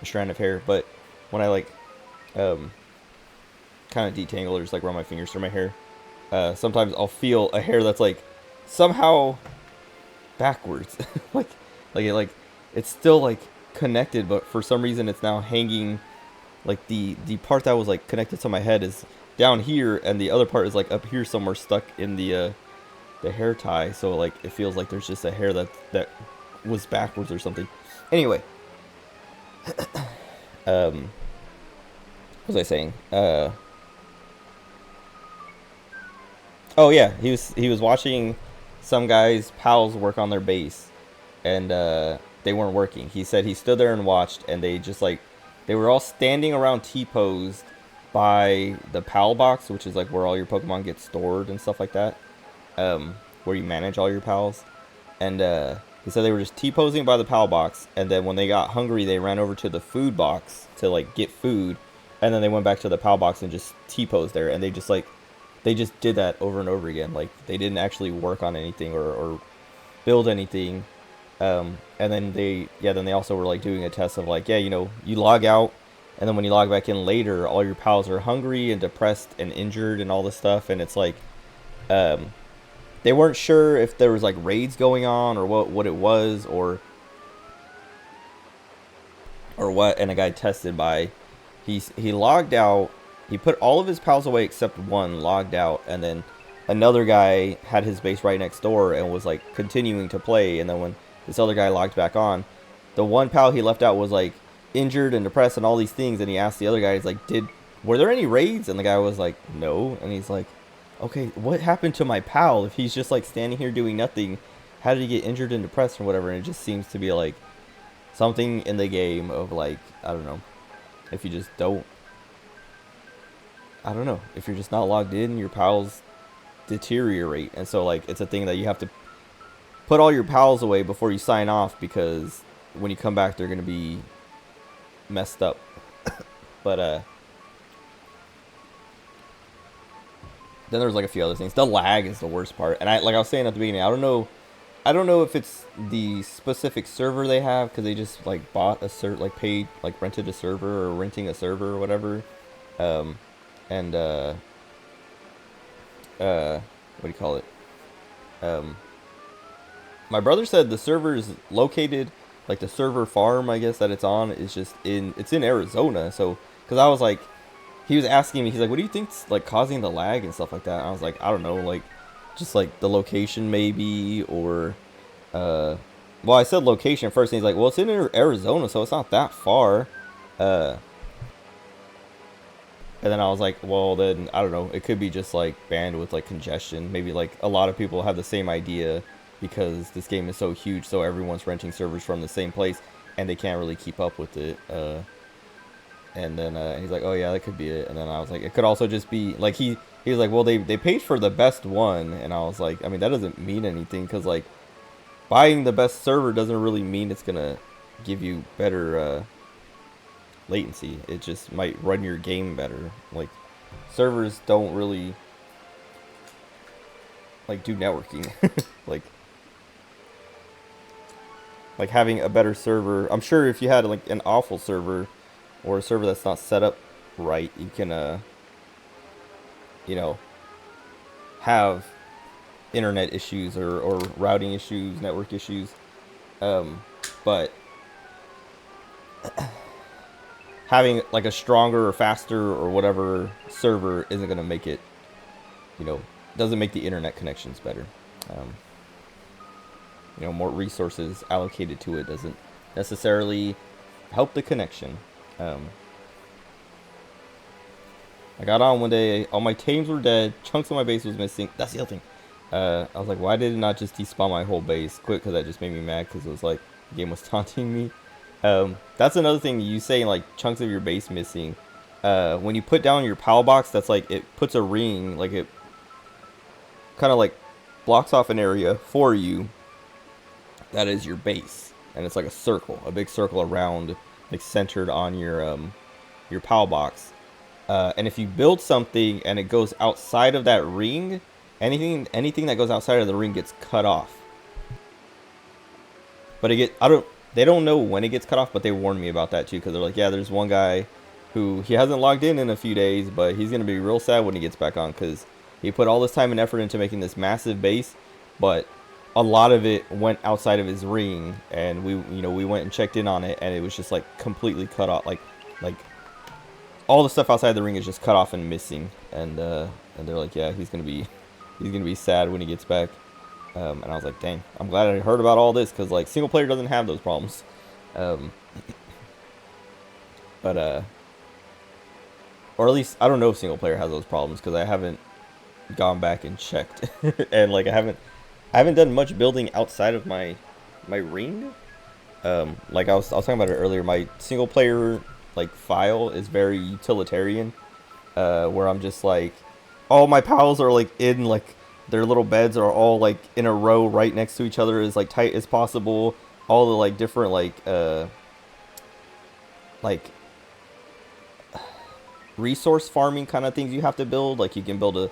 strand of hair. But when I like kind of detangle or just like run my fingers through my hair, sometimes I'll feel a hair that's like somehow backwards. like it's still like connected, but for some reason it's now hanging, like the part that was like connected to my head is down here, and the other part is like up here somewhere, stuck in the hair tie. So like it feels like there's just a hair that was backwards or something. Anyway, what was I saying? Oh yeah, he was watching some guys pals work on their base, and they weren't working. He said he stood there and watched, and they just like they were all standing around T-posed by the PAL box, which is like where all your Pokemon get stored and stuff like that, where you manage all your pals. And he said they were just T-posing by the PAL box, and then when they got hungry, they ran over to the food box to like get food, and then they went back to the PAL box and just T-posed there, and they just did that over and over again. Like they didn't actually work on anything or build anything. And then they also were like doing a test of like, yeah, you know, you log out, and then when you log back in later, all your pals are hungry and depressed and injured and all this stuff. And it's like, they weren't sure if there was like raids going on or what it was or what. And a guy tested by, he logged out. He put all of his pals away except one, logged out, and then another guy had his base right next door and was like continuing to play. And then when this other guy logged back on, the one pal he left out was like injured and depressed and all these things. And he asked the other guy, he's like, were there any raids? And the guy was like, no. And he's like, okay, what happened to my pal? If he's just like standing here doing nothing, how did he get injured and depressed or whatever? And it just seems to be like something in the game of like, I don't know, if you just don't, I don't know, if you're just not logged in, your pals deteriorate. And so like it's a thing that you have to put all your pals away before you sign off, because when you come back they're going to be messed up. But then there's like a few other things. The lag is the worst part. And I was saying at the beginning, I don't know if it's the specific server they have, because they just like bought a rented a server or renting a server or whatever. And what do you call it? My brother said the server is located, like the server farm, I guess, that it's on is just it's in Arizona. So, because I was like, he was asking me, he's like, what do you think's like causing the lag and stuff like that? And I was like, I don't know, like just like the location maybe, or well, I said location first, and he's like, well, it's in Arizona, so it's not that far. And then I was like, well, then, I don't know. It could be just, like, bandwidth, like, congestion. Maybe, like, a lot of people have the same idea because this game is so huge, so everyone's renting servers from the same place, and they can't really keep up with it. And then he's like, oh, yeah, that could be it. And then I was like, it could also just be, like, he was like, well, they paid for the best one. And I was like, I mean, that doesn't mean anything, because, like, buying the best server doesn't really mean it's going to give you better latency. It just might run your game better. Like, servers don't really like do networking. like having a better server, I'm sure if you had like an awful server or a server that's not set up right, you can you know, have internet issues or routing issues, network issues. But having like a stronger or faster or whatever server isn't going to make it, you know, doesn't make the internet connections better. You know, more resources allocated to it doesn't necessarily help the connection. I got on one day, all my tames were dead, chunks of my base was missing. That's the other thing. I was like, why did it not just despawn my whole base quick? Because that just made me mad, because it was like the game was taunting me. That's another thing, you saying like chunks of your base missing. When you put down your PAL box, that's like, it puts a ring, like it kind of like blocks off an area for you that is your base, and it's like a circle, a big circle around, like centered on your PAL box. And if you build something and it goes outside of that ring, anything that goes outside of the ring gets cut off. But they don't know when it gets cut off, but they warned me about that too, because they're like, yeah, there's one guy who he hasn't logged in a few days, but he's gonna be real sad when he gets back on, because he put all this time and effort into making this massive base, but a lot of it went outside of his ring, and we went and checked in on it, and it was just like completely cut off, like all the stuff outside the ring is just cut off and missing, and they're like, yeah, he's gonna be sad when he gets back. And I was like, dang, I'm glad I heard about all this, because like single player doesn't have those problems. But or at least I don't know if single player has those problems, because I haven't gone back and checked, and like I haven't done much building outside of my ring. Like I was talking about it earlier. My single player like file is very utilitarian, where I'm just like, all my pals are like in like their little beds are all like in a row right next to each other, as like tight as possible. All the like different like resource farming kind of things you have to build. Like you can build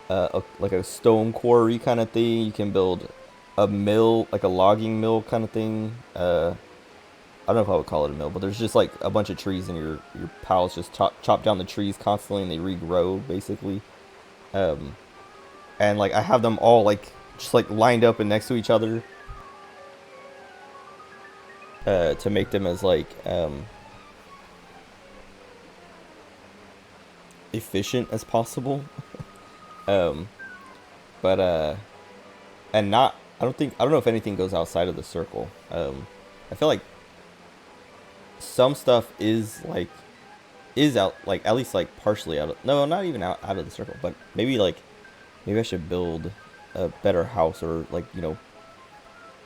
a stone quarry kind of thing. You can build a mill, like a logging mill kind of thing. I don't know if I would call it a mill, but there's just like a bunch of trees, and your pals just chop down the trees constantly, and they regrow basically. And like I have them all like just like lined up and next to each other, to make them as like efficient as possible. But and not I don't know if anything goes outside of the circle. I feel like some stuff is out, like at least like partially out of, no, not even out of the circle, but maybe I should build a better house, or like, you know,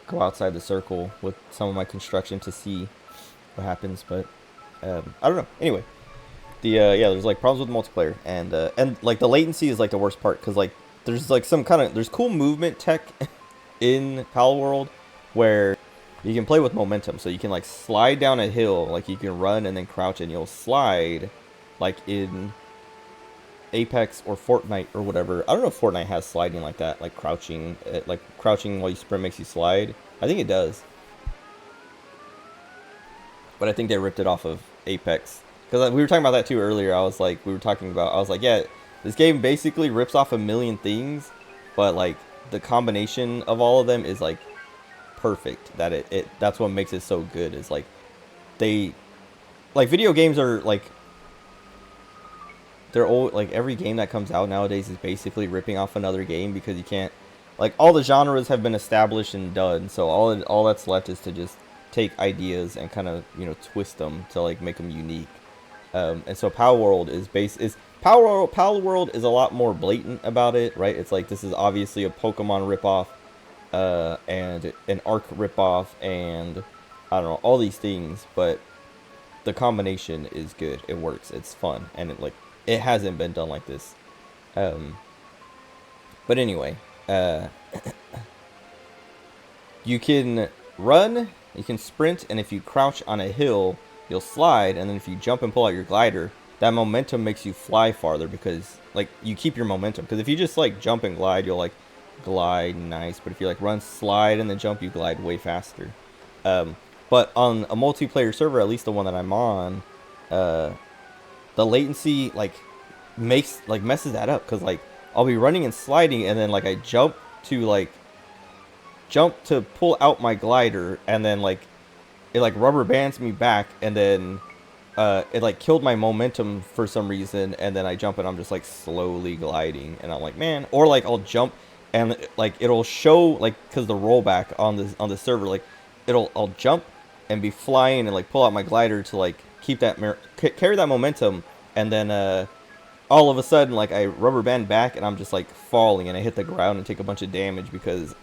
go outside the circle with some of my construction to see what happens. But I don't know. Anyway, the yeah, there's like problems with multiplayer, and like the latency is like the worst part, because like there's like there's cool movement tech in Palworld where you can play with momentum, so you can like slide down a hill, like you can run and then crouch and you'll slide, like in Apex or Fortnite or whatever. I don't know if Fortnite has sliding like that, like crouching while you sprint makes you slide. I think it does, but I think they ripped it off of Apex, because we were talking about that too earlier. I was like, yeah, this game basically rips off a million things, but like the combination of all of them is like perfect. That that's what makes it so good, is like video games are like, they're all like, every game that comes out nowadays is basically ripping off another game, because you can't, like, all the genres have been established and done, so all that's left is to just take ideas and kind of, you know, twist them to like make them unique. And so Palworld Palworld is a lot more blatant about it, right? It's like, this is obviously a Pokemon ripoff, and an Ark ripoff, and I don't know, all these things, but the combination is good. It works. It's fun, and it hasn't been done like this. But anyway, you can run, you can sprint, and if you crouch on a hill, you'll slide, and then if you jump and pull out your glider, that momentum makes you fly farther, because like you keep your momentum. Because if you just like jump and glide, you'll like glide nice, but if you like run, slide, and then jump, you glide way faster. But on a multiplayer server, at least the one that I'm on, the latency like messes that up, because like I'll be running and sliding, and then like I jump to pull out my glider, and then like it like rubber bands me back, and then it like killed my momentum for some reason, and then I jump and I'm just like slowly gliding, and I'm like, man. Or like I'll jump and like it'll show, like, because the rollback on the server, like I'll jump and be flying and like pull out my glider to like keep that carry that momentum, and then all of a sudden like I rubber band back and I'm just like falling, and I hit the ground and take a bunch of damage, because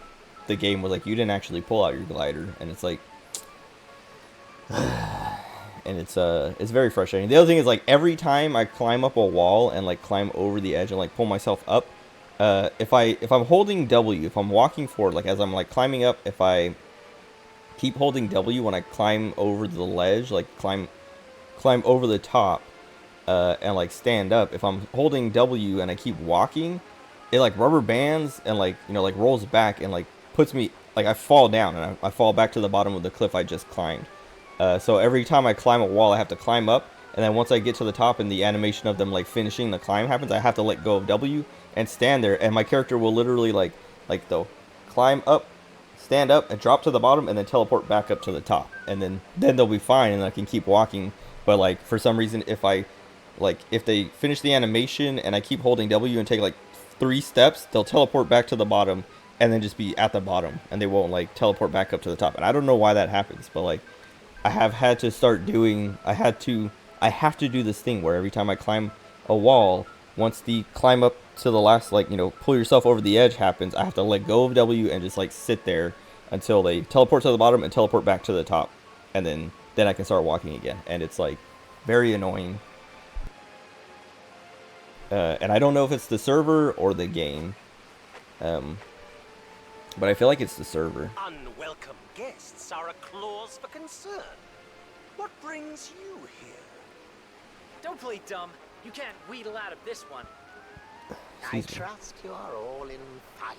the game was like, you didn't actually pull out your glider. And it's like and it's very frustrating. The other thing is, like, every time I climb up a wall and like climb over the edge and like pull myself up, if I'm holding W, if I'm walking forward, like as I'm like climbing up, if I keep holding W when I climb over the ledge, like climb over the top, and like stand up, if I'm holding W and I keep walking, it like rubber bands and like, you know, like rolls back and like puts me, like I fall down, and I fall back to the bottom of the cliff I just climbed. So every time I climb a wall, I have to climb up, and then once I get to the top and the animation of them like finishing the climb happens, I have to let go of W and stand there, and my character will literally like they'll climb up, stand up, and drop to the bottom, and then teleport back up to the top, and then they'll be fine, and I can keep walking. But like for some reason, if I like if they finish the animation and I keep holding W and take like 3 steps, they'll teleport back to the bottom and then just be at the bottom, and they won't like teleport back up to the top. And I don't know why that happens, but like I have had to start doing. I have to do this thing where every time I climb a wall, once the climb up to the last, like, pull yourself over the edge happens, I have to let go of W and just like sit there until they teleport to the bottom and teleport back to the top, and then I can start walking again. And it's like very annoying. And I don't know if it's the server or the game, but I feel like it's the server. Unwelcome guests are a cause for concern. What brings you here? Don't play dumb. You can't wheedle out of this one. I trust you are all in fine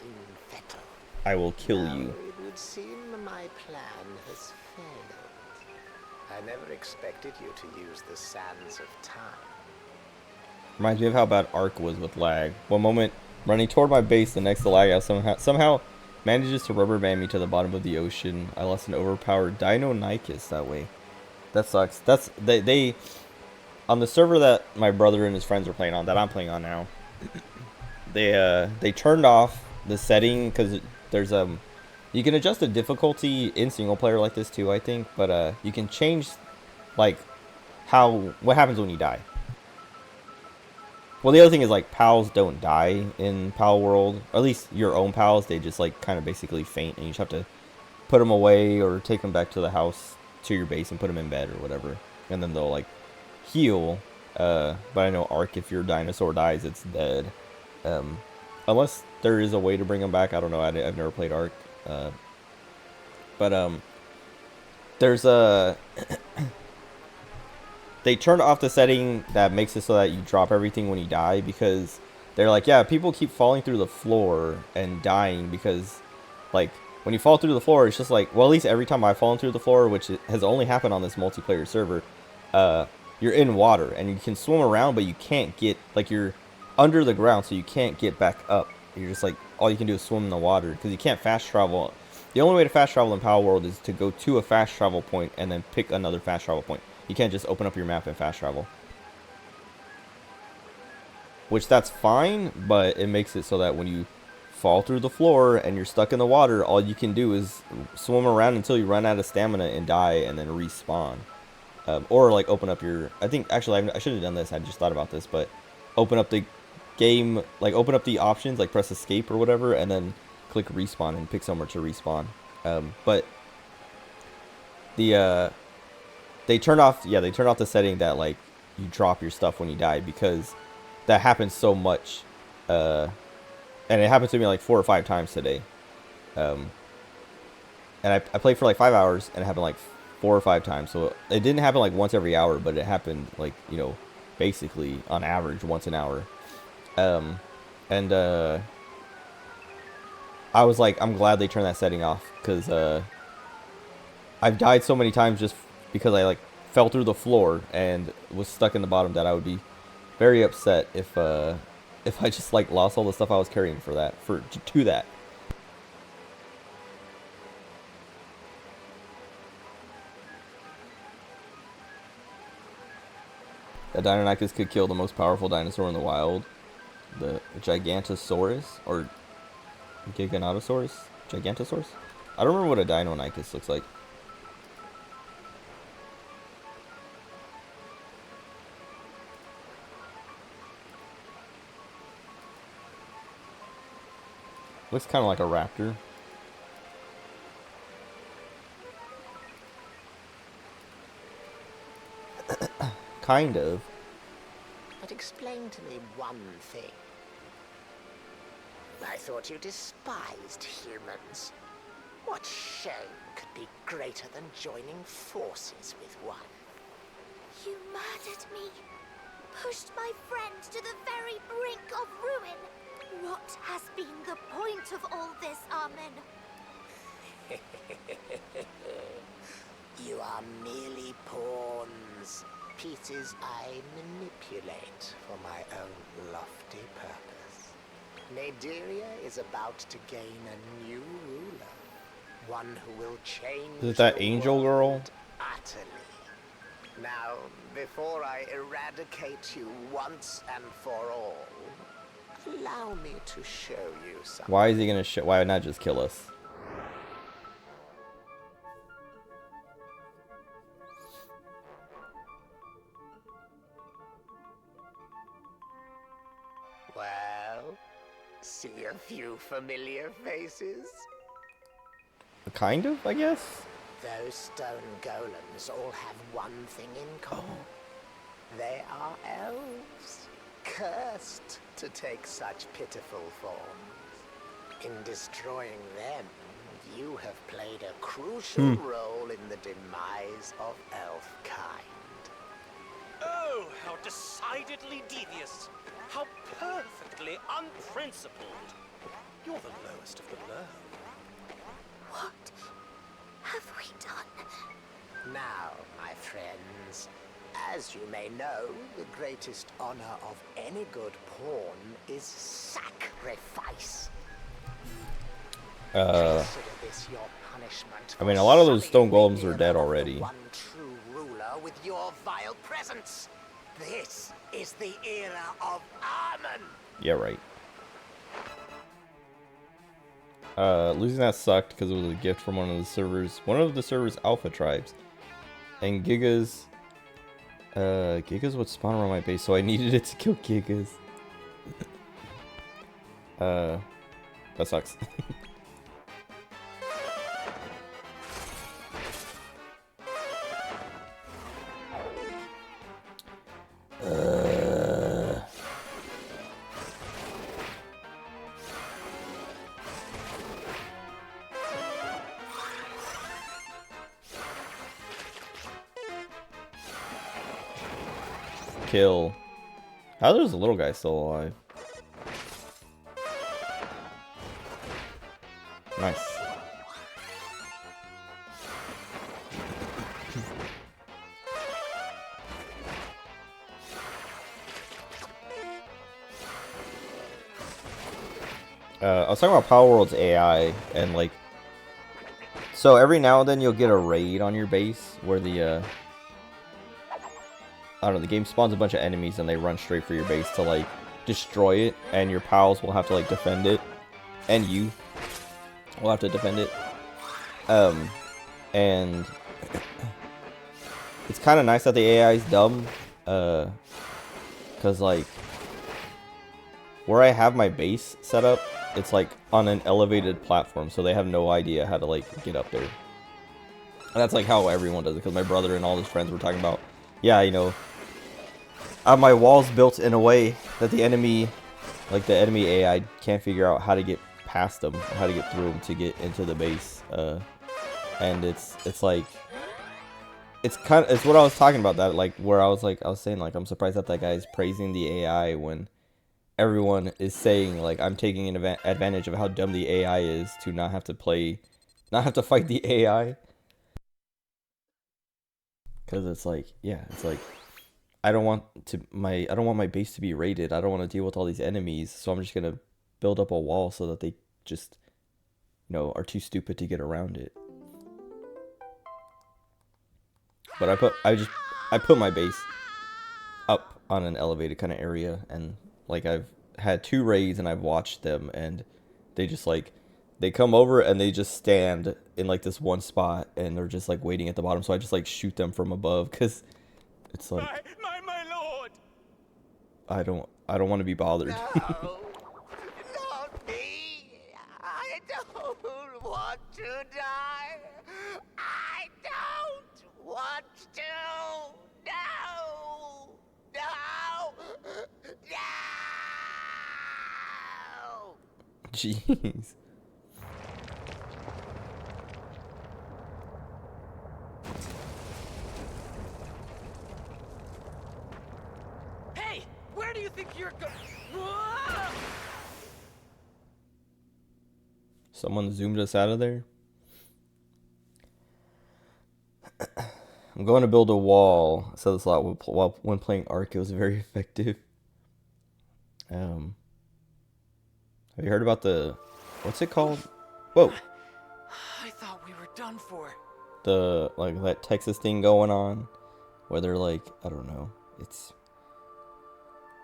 fettle. I will kill Now, you. it would seem my plan has failed. I never expected you to use the sands of time. Reminds me of how bad Ark was with lag. One moment running toward my base, the next the lag out somehow manages to rubber band me to the bottom of the ocean. I lost an overpowered Deinonychus that way. That sucks. They on the server that my brother and his friends are playing on, that I'm playing on now. They turned off the setting because there's you can adjust the difficulty in single player like this too, I think, but you can change like what happens when you die. Well, the other thing is, like, pals don't die in Pal World. Or at least your own pals, they just, like, kind of basically faint. And you just have to put them away or take them back to the house, to your base, and put them in bed or whatever. And then they'll, like, heal. But I know Ark, if your dinosaur dies, it's dead. Unless there is a way to bring them back. I don't know. I've never played Ark. But there's a... They turned off the setting that makes it so that you drop everything when you die, because they're like, yeah, people keep falling through the floor and dying because, like, when you fall through the floor, it's just like, well, at least every time I've fallen through the floor, which has only happened on this multiplayer server, you're in water and you can swim around, but you can't get, like, you're under the ground, so you can't get back up. You're just like, all you can do is swim in the water because you can't fast travel. The only way to fast travel in Power World is to go to a fast travel point and then pick another fast travel point. You can't just open up your map and fast travel. Which, that's fine, but it makes it so that when you fall through the floor and you're stuck in the water, all you can do is swim around until you run out of stamina and die and then respawn. Or, like, open up your... I think, actually, I should have done this. I just thought about this, but open up the game... Like, open up the options, like, press escape or whatever, and then click respawn and pick somewhere to respawn. But the... They turned off the setting that, like, you drop your stuff when you die, because that happens so much. And it happened to me like 4 or 5 times today. And I played for like 5 hours, and it happened like 4 or 5 times. So it didn't happen like once every hour, but it happened like, basically on average once an hour. And I was like, I'm glad they turned that setting off, because I've died so many times just because I, like, fell through the floor and was stuck in the bottom, that I would be very upset if I just, like, lost all the stuff I was carrying to that. A Deinonychus could kill the most powerful dinosaur in the wild, the Gigantosaurus, or Giganotosaurus? Gigantosaurus? I don't remember what a Deinonychus looks like. Looks kind of like a raptor. Kind of. But explain to me one thing. I thought you despised humans. What shame could be greater than joining forces with one? You murdered me. Pushed my friend to the very brink of ruin. What has been the point of all this, Armen? You are merely pawns. Pieces I manipulate for my own lofty purpose. Naderia is about to gain a new ruler. One who will change Is it that the angel girl? world utterly. Now, before I eradicate you once and for all, allow me to show you something. Why is he gonna show? Why not just kill us? Well, see a few familiar faces? Kind of, I guess. Those stone golems all have one thing in common. They are elves, cursed to take such pitiful forms. In destroying them, you have played a crucial role in the demise of elf kind. Oh, how decidedly devious. How perfectly unprincipled. You're the lowest of the low. What have we done? Now, my friends, as you may know, the greatest honor of any good pawn is sacrifice. Consider this your punishment. I mean, a lot of those stone golems are dead already. One true ruler with your vile presence. This is the era of Armen. Yeah, right. Losing that sucked because it was a gift from one of the server's alpha tribes. And Gigas would spawn around my base, so I needed it to kill Gigas. That sucks. Kill. How there's a little guy still alive? Nice. I was talking about Palworld's AI, and like, so every now and then you'll get a raid on your base where the I don't know, the game spawns a bunch of enemies and they run straight for your base to like destroy it, and your pals will have to like defend it, and you will have to defend it. And it's kind of nice that the AI is dumb, cause like where I have my base set up, it's like on an elevated platform, so they have no idea how to like get up there. And that's like how everyone does it, because my brother and all his friends were talking about, yeah, you know, my wall's built in a way that the enemy AI can't figure out how to get past them, how to get through them to get into the base. And it's like, it's what I was talking about, that like where I was saying like I'm surprised that guy is praising the AI when everyone is saying like I'm taking an advantage of how dumb the AI is to not have to fight the AI. Because it's like, yeah, it's like I don't want my base to be raided. I don't want to deal with all these enemies, so I'm just gonna build up a wall so that they just, you know, are too stupid to get around it. But I put my base up on an elevated kind of area, and like I've had 2 raids and I've watched them, and they just like, they come over and they just stand in like this one spot and they're just like waiting at the bottom, so I just like shoot them from above, because it's like My lord! I don't want to be bothered. No, not me. I don't want to die. I don't want to. No, no, no. Jeez. Hey, where do you think you're going? Someone zoomed us out of there. I'm going to build a wall. I said this a lot when playing Ark. It was very effective. Have you heard about what's it called? Whoa. I thought we were done for. Like that Texas thing going on where they're like, I don't know, it's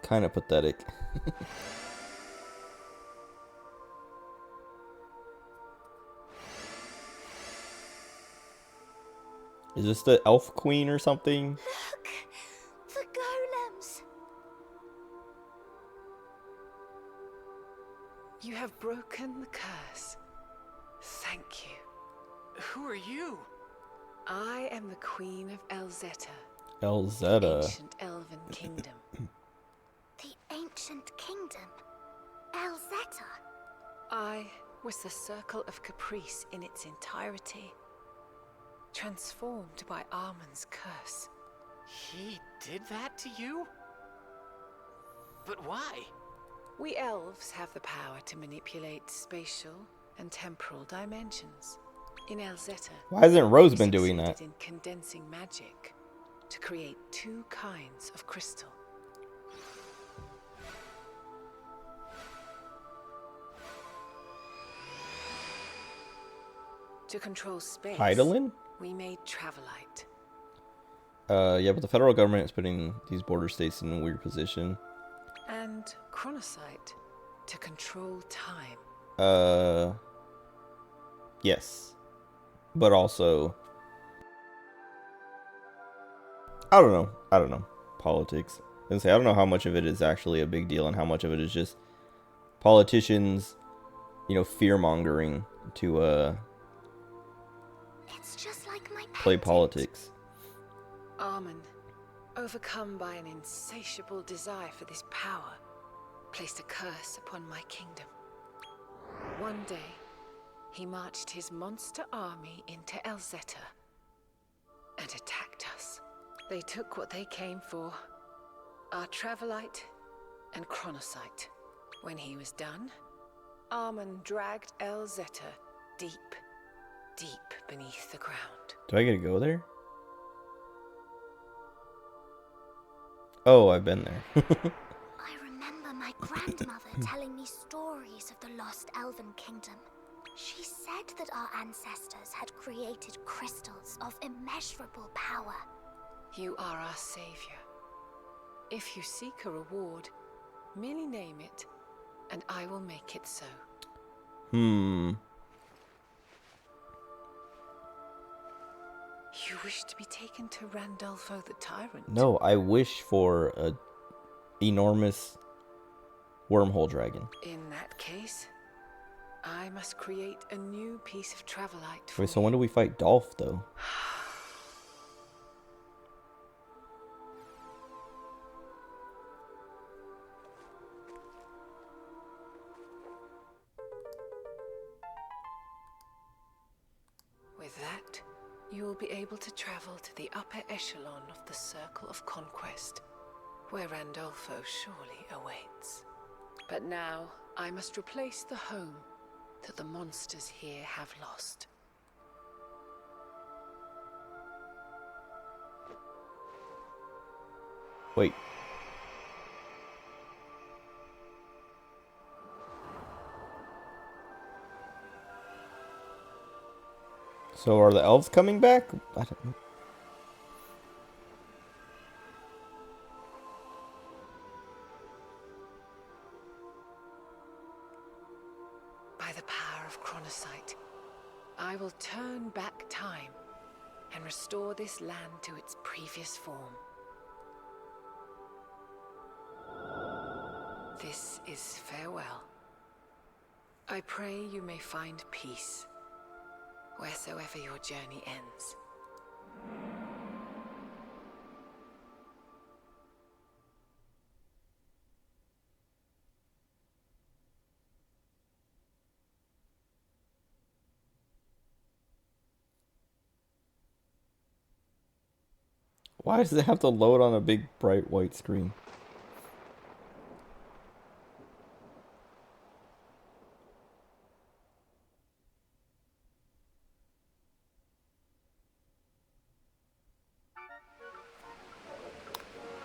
kind of pathetic. Is this the elf queen or something? Look! The golems! You have broken the curse. Thank you. Who are you? I am the Queen of Elzeta, Elzeta. ancient elven kingdom. The ancient kingdom? Elzeta? I was the Circle of Caprice in its entirety, transformed by Armin's curse. He did that to you? But why? We elves have the power to manipulate spatial and temporal dimensions. In Elzeta, Why hasn't Rose we been doing that? succeeded in condensing magic to create 2 kinds of crystal. To control space, Hydaelyn? we made Travelite. Yeah, but the federal government is putting these border states in a weird position. And Chronocyte to control time. Yes. But also, I don't know. Politics. I don't know how much of it is actually a big deal and how much of it is just politicians, fear mongering to It's just like my play pendant. politics. Armin, overcome by an insatiable desire for this power, placed a curse upon my kingdom. One day, he marched his monster army into Elzeta and attacked us. They took what they came for, our Travelite and Chronocyte. When he was done, Armin dragged Elzeta deep, deep beneath the ground. Do I get to go there? Oh, I've been there. I remember my grandmother telling me stories of the lost elven kingdom. She said that our ancestors had created crystals of immeasurable power. You are our savior. If you seek a reward, merely name it, and I will make it so. You wish to be taken to Randolfo the Tyrant? No, I wish for a enormous wormhole dragon. In that case, I must create a new piece of Travelite for Wait, so you. when do we fight Dolph, though? With that, you will be able to travel to the upper echelon of the Circle of Conquest, where Randolfo surely awaits. But now, I must replace the home that the monsters here have lost. Wait. So are the elves coming back? I don't know. By the power of Chronocyte, I will turn back time and restore this land to its previous form. This is farewell. I pray you may find peace wheresoever your journey ends. Why does it have to load on a big bright white screen?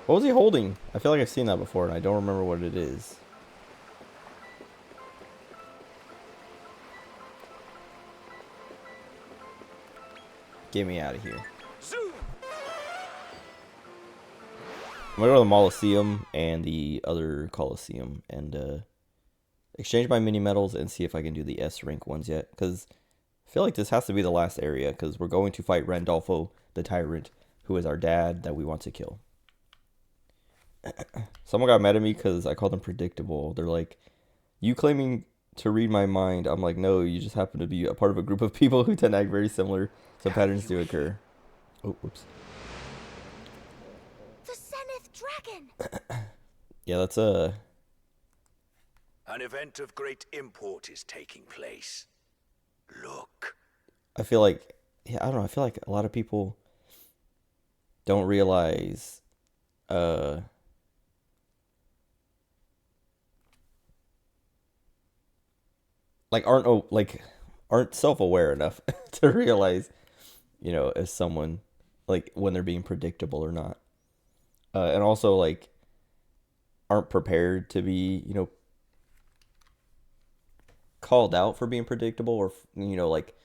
What was he holding? I feel like I've seen that before and I don't remember what it is. Get me out of here. Zoom! I'm gonna go to the Molosseum and the other Colosseum and exchange my mini medals and see if I can do the S rank ones yet. Because I feel like this has to be the last area. Because we're going to fight Randolfo the Tyrant, who is our dad that we want to kill. Someone got mad at me because I called them predictable. They're like, you claiming to read my mind. I'm like, no, you just happen to be a part of a group of people who tend to act very similar, so patterns do occur. Oh, whoops. The Zenith Dragon! Yeah, that's An event of great import is taking place. Look. I feel like, yeah, I don't know. I feel like a lot of people don't realize, like aren't self-aware enough to realize, you know, if someone, like, when they're being predictable or not, and also like aren't prepared to be, you know, called out for being predictable or, you know, like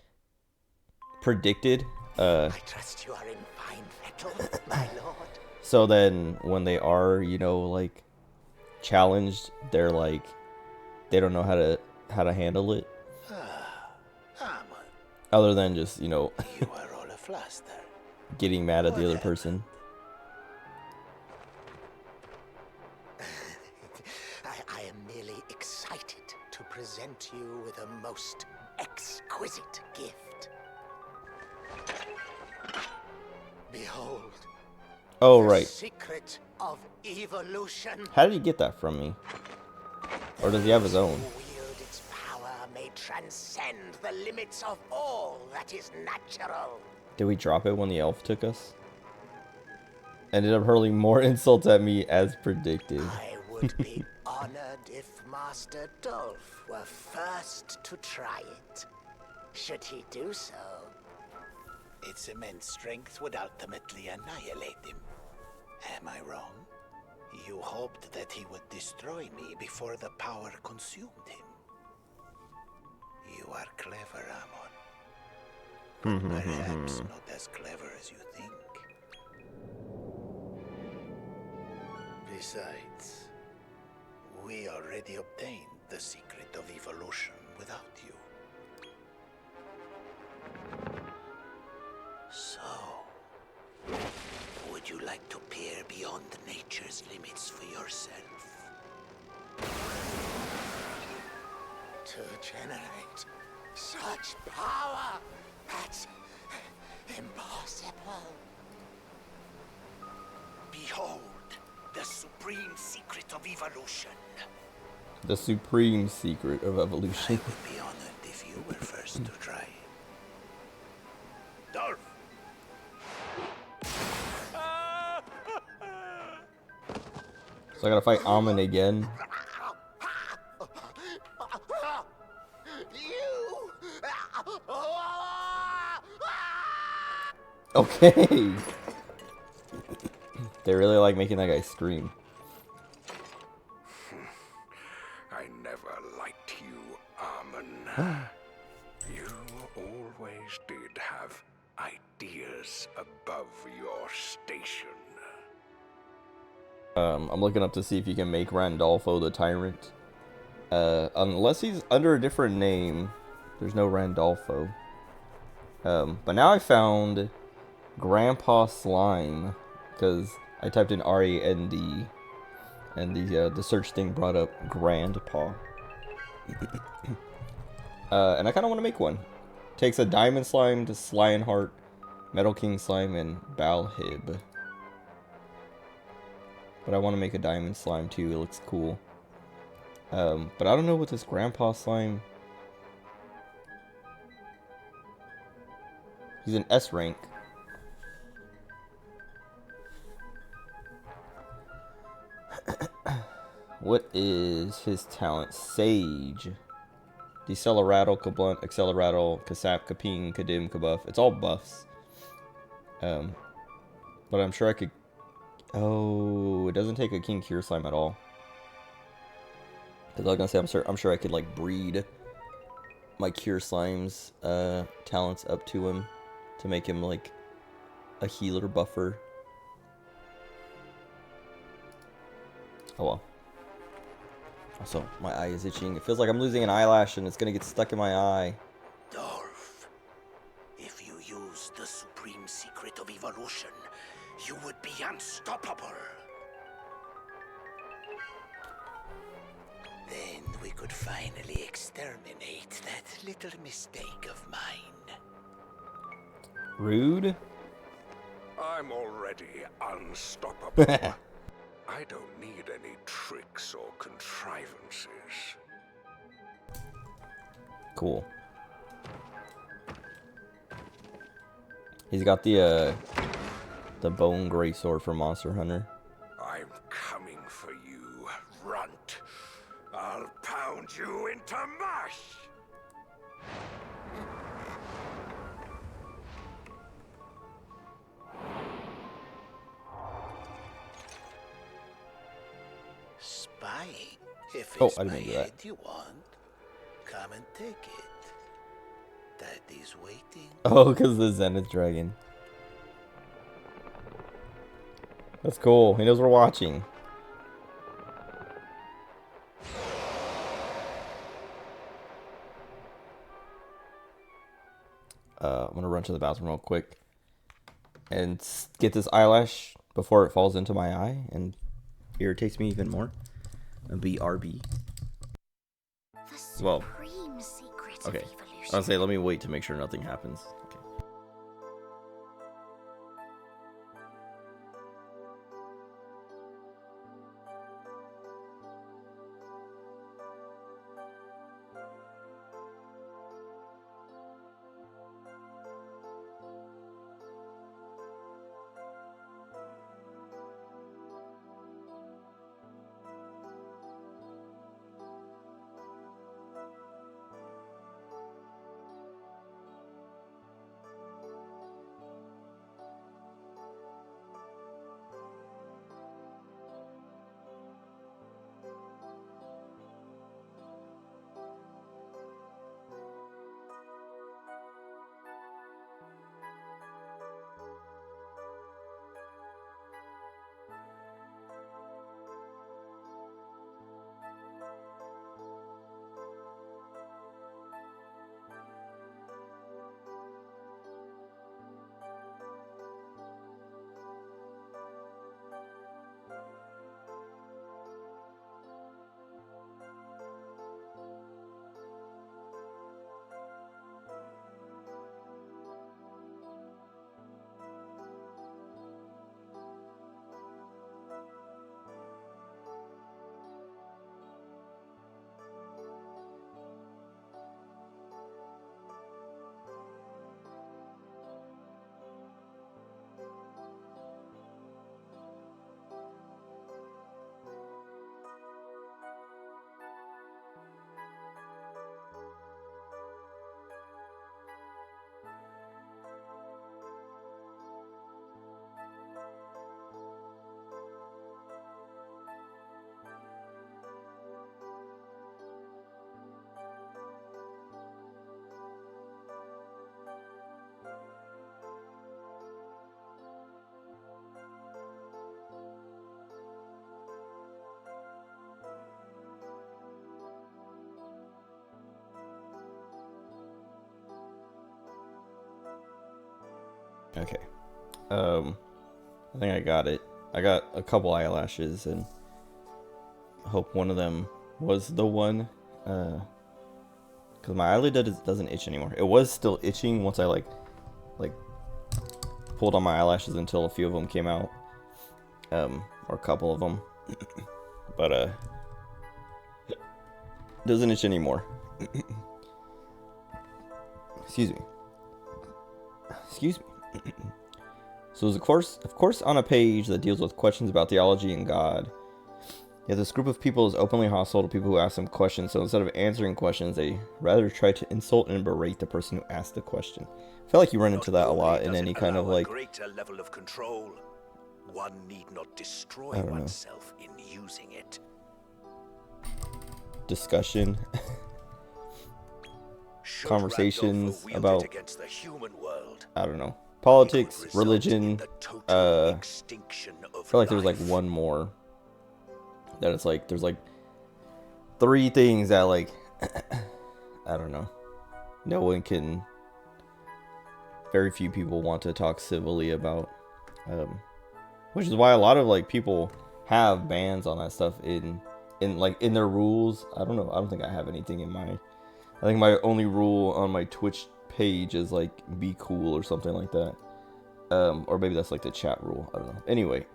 predicted. I trust you are in fine fettle, my lord. So then when they are, you know, like challenged, they're like, they don't know how to handle it. Amon, Other than just, you know, you are all afluster. getting mad at the other person. I am merely excited to present you with a most exquisite gift. Behold, Oh, the right. secret of evolution. How did he get that from me? Or does he have his own? Who wield its power may transcend the limits of all that is natural. Did we drop it when the elf took us? Ended up hurling more insults at me as predicted. I would be honored if Master Dolph were first to try it. Should he do so, its immense strength would ultimately annihilate him. Am I wrong? You hoped that he would destroy me before the power consumed him. You are clever, Amon. But perhaps not as clever as you think. Besides, we already obtained the secret of evolution without you. So, would you like to peer beyond nature's limits for yourself? To generate such power, that's impossible. Behold, the supreme secret of evolution. The supreme secret of I evolution. would be honored if you were first to try it. Dolph! So I gotta fight Amon again. You! Okay. They really like making that guy scream. I never liked you, Amon. You always did have ideas above your station. I'm looking up to see if you can make Randolfo the Tyrant. Unless he's under a different name, there's no Randolfo. But now I found Grandpa Slime, because I typed in R-A-N-D, and the search thing brought up Grandpa. And I kind of want to make one. Takes a Diamond Slime to Lionheart, Metal King Slime, and Balhib. But I want to make a Diamond Slime too, it looks cool. But I don't know what this Grandpa Slime... He's an S rank. What is his talent? Sage. Decelerado, Kablunt, Accelerado, Kasap, Kaping, Kadim, Kabuff. It's all buffs. But I'm sure I could... Oh, it doesn't take a King Cure Slime at all. Because I was gonna say, I'm sure I could like breed my Cure Slime's talents up to him to make him like a healer buffer. Oh well. Also, my eye is itching. It feels like I'm losing an eyelash and it's gonna get stuck in my eye. Dolph, if you use the supreme secret of evolution, you would be unstoppable. Then we could finally exterminate that little mistake of mine. Rude? I'm already unstoppable. I don't need any tricks or contrivances. Cool. He's got the bone gray sword from Monster Hunter. I'm coming for you, runt. I'll pound you into mush! Spying? If Oh, it's I didn't my do that. head you want, come and take it. Daddy's waiting. Oh, because the Zenith Dragon. That's cool. He knows we're watching. I'm gonna run to the bathroom real quick and get this eyelash before it falls into my eye and irritates me even more. BRB. The Well, supreme secret okay. of evolution. I'll say let me wait to make sure nothing happens. Okay. Okay. I think I got it. I got a couple eyelashes and I hope one of them was the one. Cause my eyelid doesn't itch anymore. It was still itching once I like pulled on my eyelashes until a few of them came out. Or a couple of them. But doesn't itch anymore. Excuse me. So there's of course on a page that deals with questions about theology and God. Yet this group of people is openly hostile to people who ask them questions, so instead of answering questions, they rather try to insult and berate the person who asked the question. I feel like you run into that a lot in any kind of like greater level of control. One need not destroy I don't know. oneself in using it. discussion. Should Conversations Randolph wield about it against the human world, I don't know, it politics, would result religion. in the total I extinction of feel like there was like life. one more that it's like there's like 3 things that like I don't know, no one can, very few people want to talk civilly about, which is why a lot of like people have bans on that stuff in their rules. I don't know, I don't think I have anything in my, I think my only rule on my Twitch page is like be cool or something like that, or maybe that's like the chat rule, I don't know. Anyway,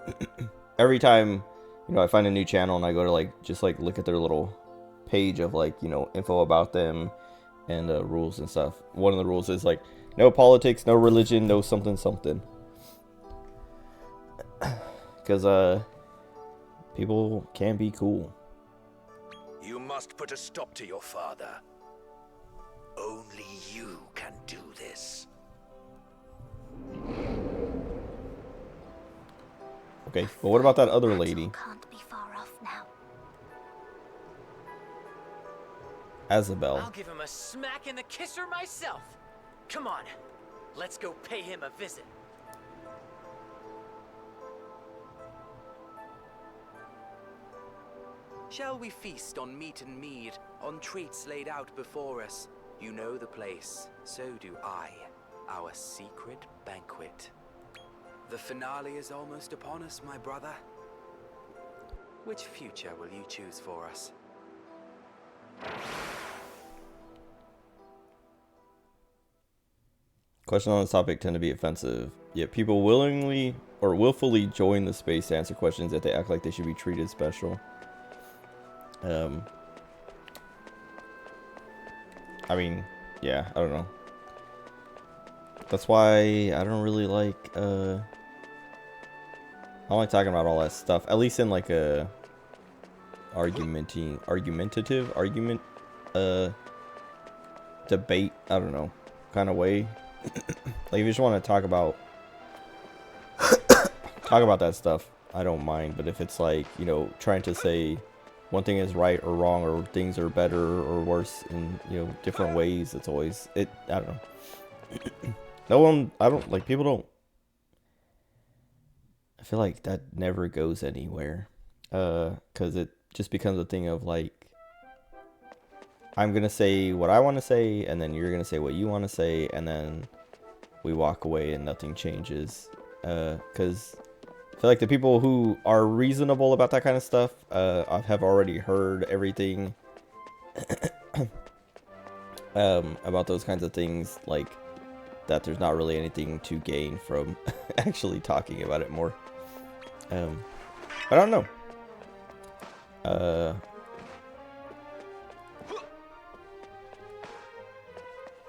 every time, you know, I find a new channel and I go to like just like look at their little page of like, you know, info about them and rules and stuff, one of the rules is like no politics, no religion, no something something, because people can be cool. You must put a stop to your father. Only you can do this. Okay, but what about that other lady? Can't be far off now. Azabel. I'll give him a smack and a kisser myself. Come on, let's go pay him a visit. Shall we feast on meat and mead, on treats laid out before us? You know the place, so do I. Our secret banquet. The finale is almost upon us, my brother. Which future will you choose for us? Questions on this topic tend to be offensive, yet people willingly or willfully join the space to answer questions that they act like they should be treated special. I mean, yeah, I don't know. That's why I don't really like, I don't like talking about all that stuff, at least in like a argumentative argument, debate, I don't know, kind of way. Like, if you just want to talk about that stuff, I don't mind. But if it's like, you know, trying to say one thing is right or wrong, or things are better or worse in, you know, different ways, it's always, I don't know. No one, I don't, like, people don't, I feel like that never goes anywhere. Because it just becomes a thing of like, I'm going to say what I want to say, and then you're going to say what you want to say, and then we walk away and nothing changes. Because I feel like the people who are reasonable about that kind of stuff have already heard everything about those kinds of things, like that there's not really anything to gain from actually talking about it more. I don't know.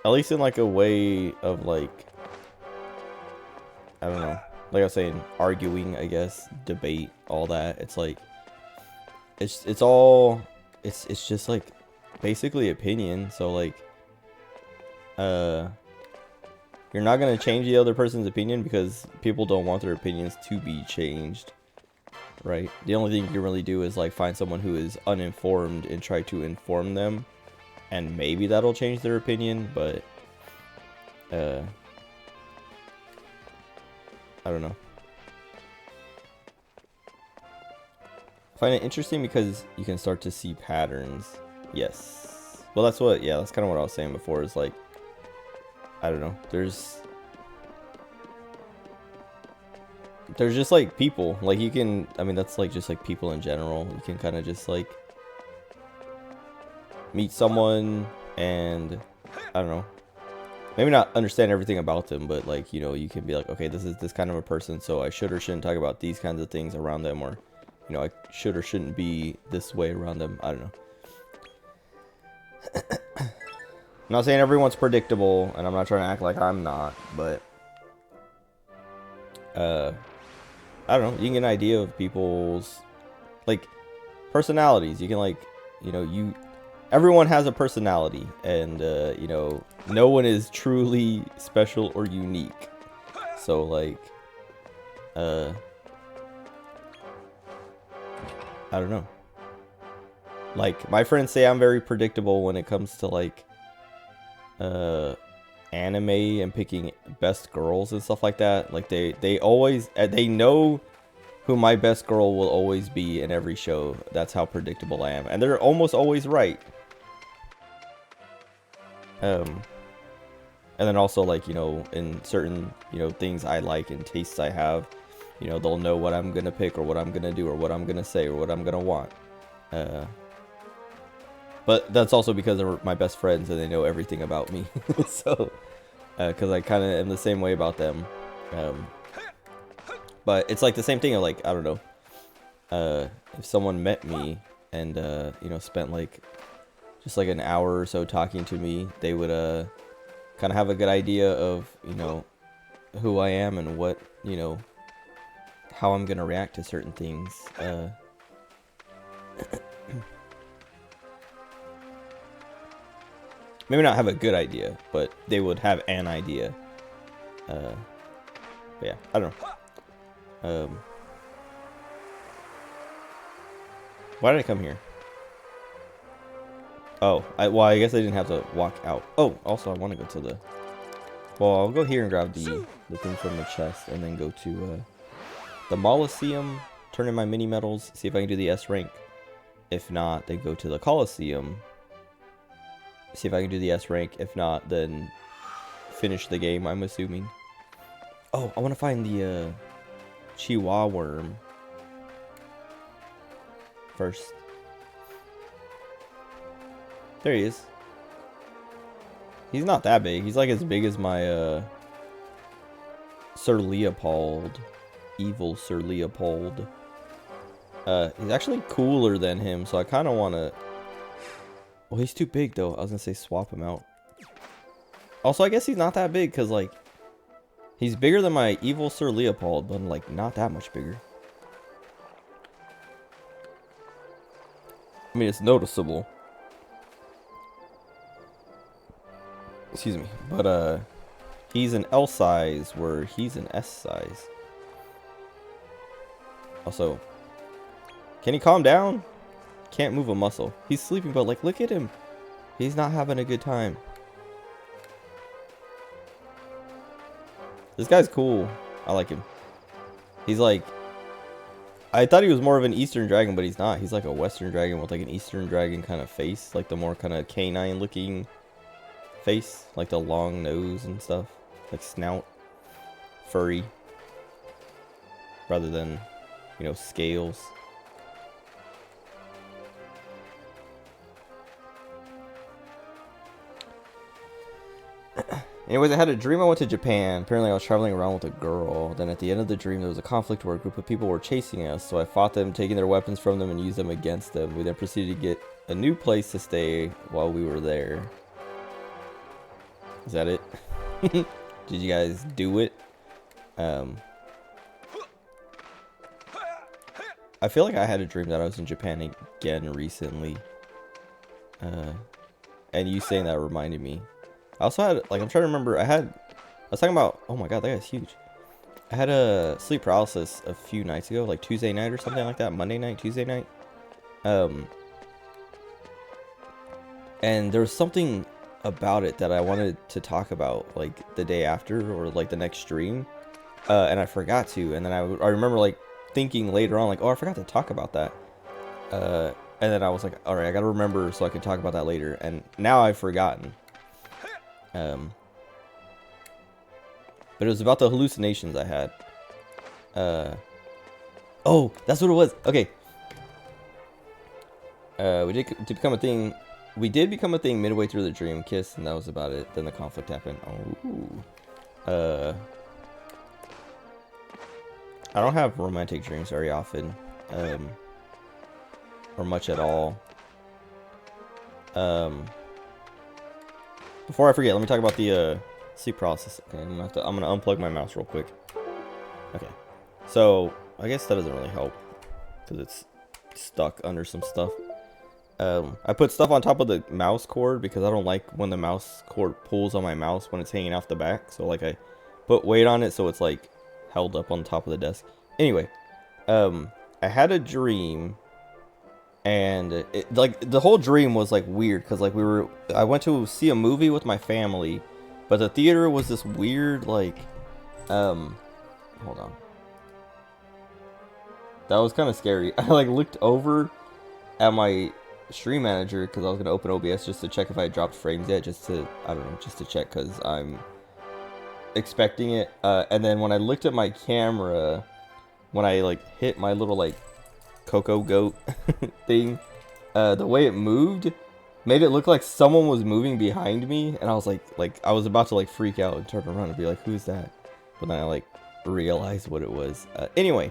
At least in like a way of like, I don't know, like I was saying, arguing, I guess, debate, all that. It's like, it's just like basically opinion. So like, you're not gonna change the other person's opinion because people don't want their opinions to be changed, right? The only thing you can really do is like find someone who is uninformed and try to inform them, and maybe that'll change their opinion. But I don't know. I find it interesting because you can start to see patterns. Yes. Well, that's what, yeah, that's kind of what I was saying before, is like, I don't know, there's just like people, like you can, I mean, that's like just like people in general. You can kind of just like meet someone and, I don't know, maybe not understand everything about them, but like, you know, you can be like, okay, this is this kind of a person, so I should or shouldn't talk about these kinds of things around them, or, you know, I should or shouldn't be this way around them. I don't know. I'm not saying everyone's predictable, and I'm not trying to act like I'm not, but I don't know, you can get an idea of people's like personalities. You can, like, you know, everyone has a personality, and you know, no one is truly special or unique. So like, I don't know. Like, my friends say I'm very predictable when it comes to like anime and picking best girls and stuff like that. Like, they always, they know who my best girl will always be in every show. That's how predictable I am. And they're almost always right. And then also, like, you know, in certain, you know, things I like and tastes I have, you know, they'll know what I'm gonna pick or what I'm gonna do or what I'm gonna say or what I'm gonna want. But that's also because they're my best friends and they know everything about me. So, because I kind of am the same way about them. But it's like the same thing of, like, I don't know. If someone met me and, you know, spent like just like an hour or so talking to me, they would kind of have a good idea of, you know, who I am and what, you know, how I'm gonna react to certain things. Maybe not have a good idea, but they would have an idea. But yeah, I don't know. Why did I come here? Oh, well, I guess I didn't have to walk out. Oh, also, I want to go to the... Well, I'll go here and grab the thing from the chest, and then go to the Molosseum, turn in my mini medals, see if I can do the S rank. If not, then go to the Colosseum, see if I can do the S rank. If not, then finish the game, I'm assuming. Oh, I want to find the Chihuahua worm first. There he is. He's not that big. He's like as big as my Sir Leopold. Evil Sir Leopold. He's actually cooler than him, so I kind of want to... Well, he's too big, though. I was going to say swap him out. Also, I guess he's not that big, because, like, he's bigger than my Evil Sir Leopold, but, like, not that much bigger. I mean, it's noticeable. Excuse me. But, he's an L size, where he's an S size. Also, can he calm down? Can't move a muscle. He's sleeping, but, like, look at him. He's not having a good time. This guy's cool. I like him. He's like... I thought he was more of an Eastern dragon, but he's not. He's like a Western dragon with, like, an Eastern dragon kind of face. Like, the more kind of canine-looking face. Like, the long nose and stuff. Like, snout. Furry. Rather than, you know, scales. Anyways, I had a dream I went to Japan. Apparently I was traveling around with a girl. Then at the end of the dream there was a conflict where a group of people were chasing us. So I fought them, taking their weapons from them and used them against them. We then proceeded to get a new place to stay while we were there. Is that it? Did you guys do it? I feel like I had a dream that I was in Japan again recently. And you saying that reminded me. I also had, like, I'm trying to remember, I was talking about, oh my god, that guy's huge. I had a sleep paralysis a few nights ago, like Tuesday night or something like that, Monday night, Tuesday night. And there was something about it that I wanted to talk about, like, the day after, or, like, the next stream. And I forgot to, and then I remember, like, thinking later on, like, oh, I forgot to talk about that. And then I was like, alright, I gotta remember so I can talk about that later. And now I've forgotten. But it was about the hallucinations I had. Oh, that's what it was. Okay. We did become a thing midway through the dream. Kiss, and that was about it. Then the conflict happened. Oh. I don't have romantic dreams very often. Or much at all. Before I forget, let me talk about the sleep paralysis. Okay, I'm gonna unplug my mouse real quick. Okay, so I guess that doesn't really help because it's stuck under some stuff. I put stuff on top of the mouse cord because I don't like when the mouse cord pulls on my mouse when it's hanging off the back. So, like, I put weight on it so it's, like, held up on top of the desk. Anyway, I had a dream. And it, like, the whole dream was, like, weird because, like, I went to see a movie with my family, but the theater was this weird, like, hold on. That was kind of scary. I like looked over at my stream manager because I was gonna open OBS just to check if I had dropped frames yet, just to, I don't know, just to check because I'm expecting it. And then when I looked at my camera, when I like hit my little like Coco Goat thing, the way it moved made it look like someone was moving behind me, and I was like I was about to like freak out and turn around and be like, who's that? But then I like realized what it was. Anyway,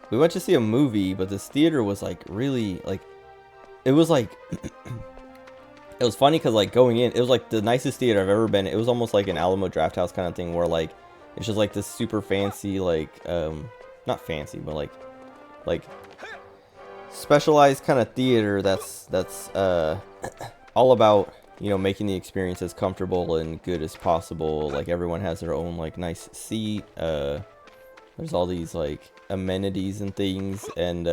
we went to see a movie, but this theater was like really like, it was like it was funny because like going in, it was like the nicest theater I've ever been. It was almost like an Alamo Drafthouse kind of thing where like it's just like this super fancy like not fancy but like specialized kind of theater that's all about, you know, making the experience as comfortable and good as possible. Like everyone has their own like nice seat. There's all these like amenities and things, and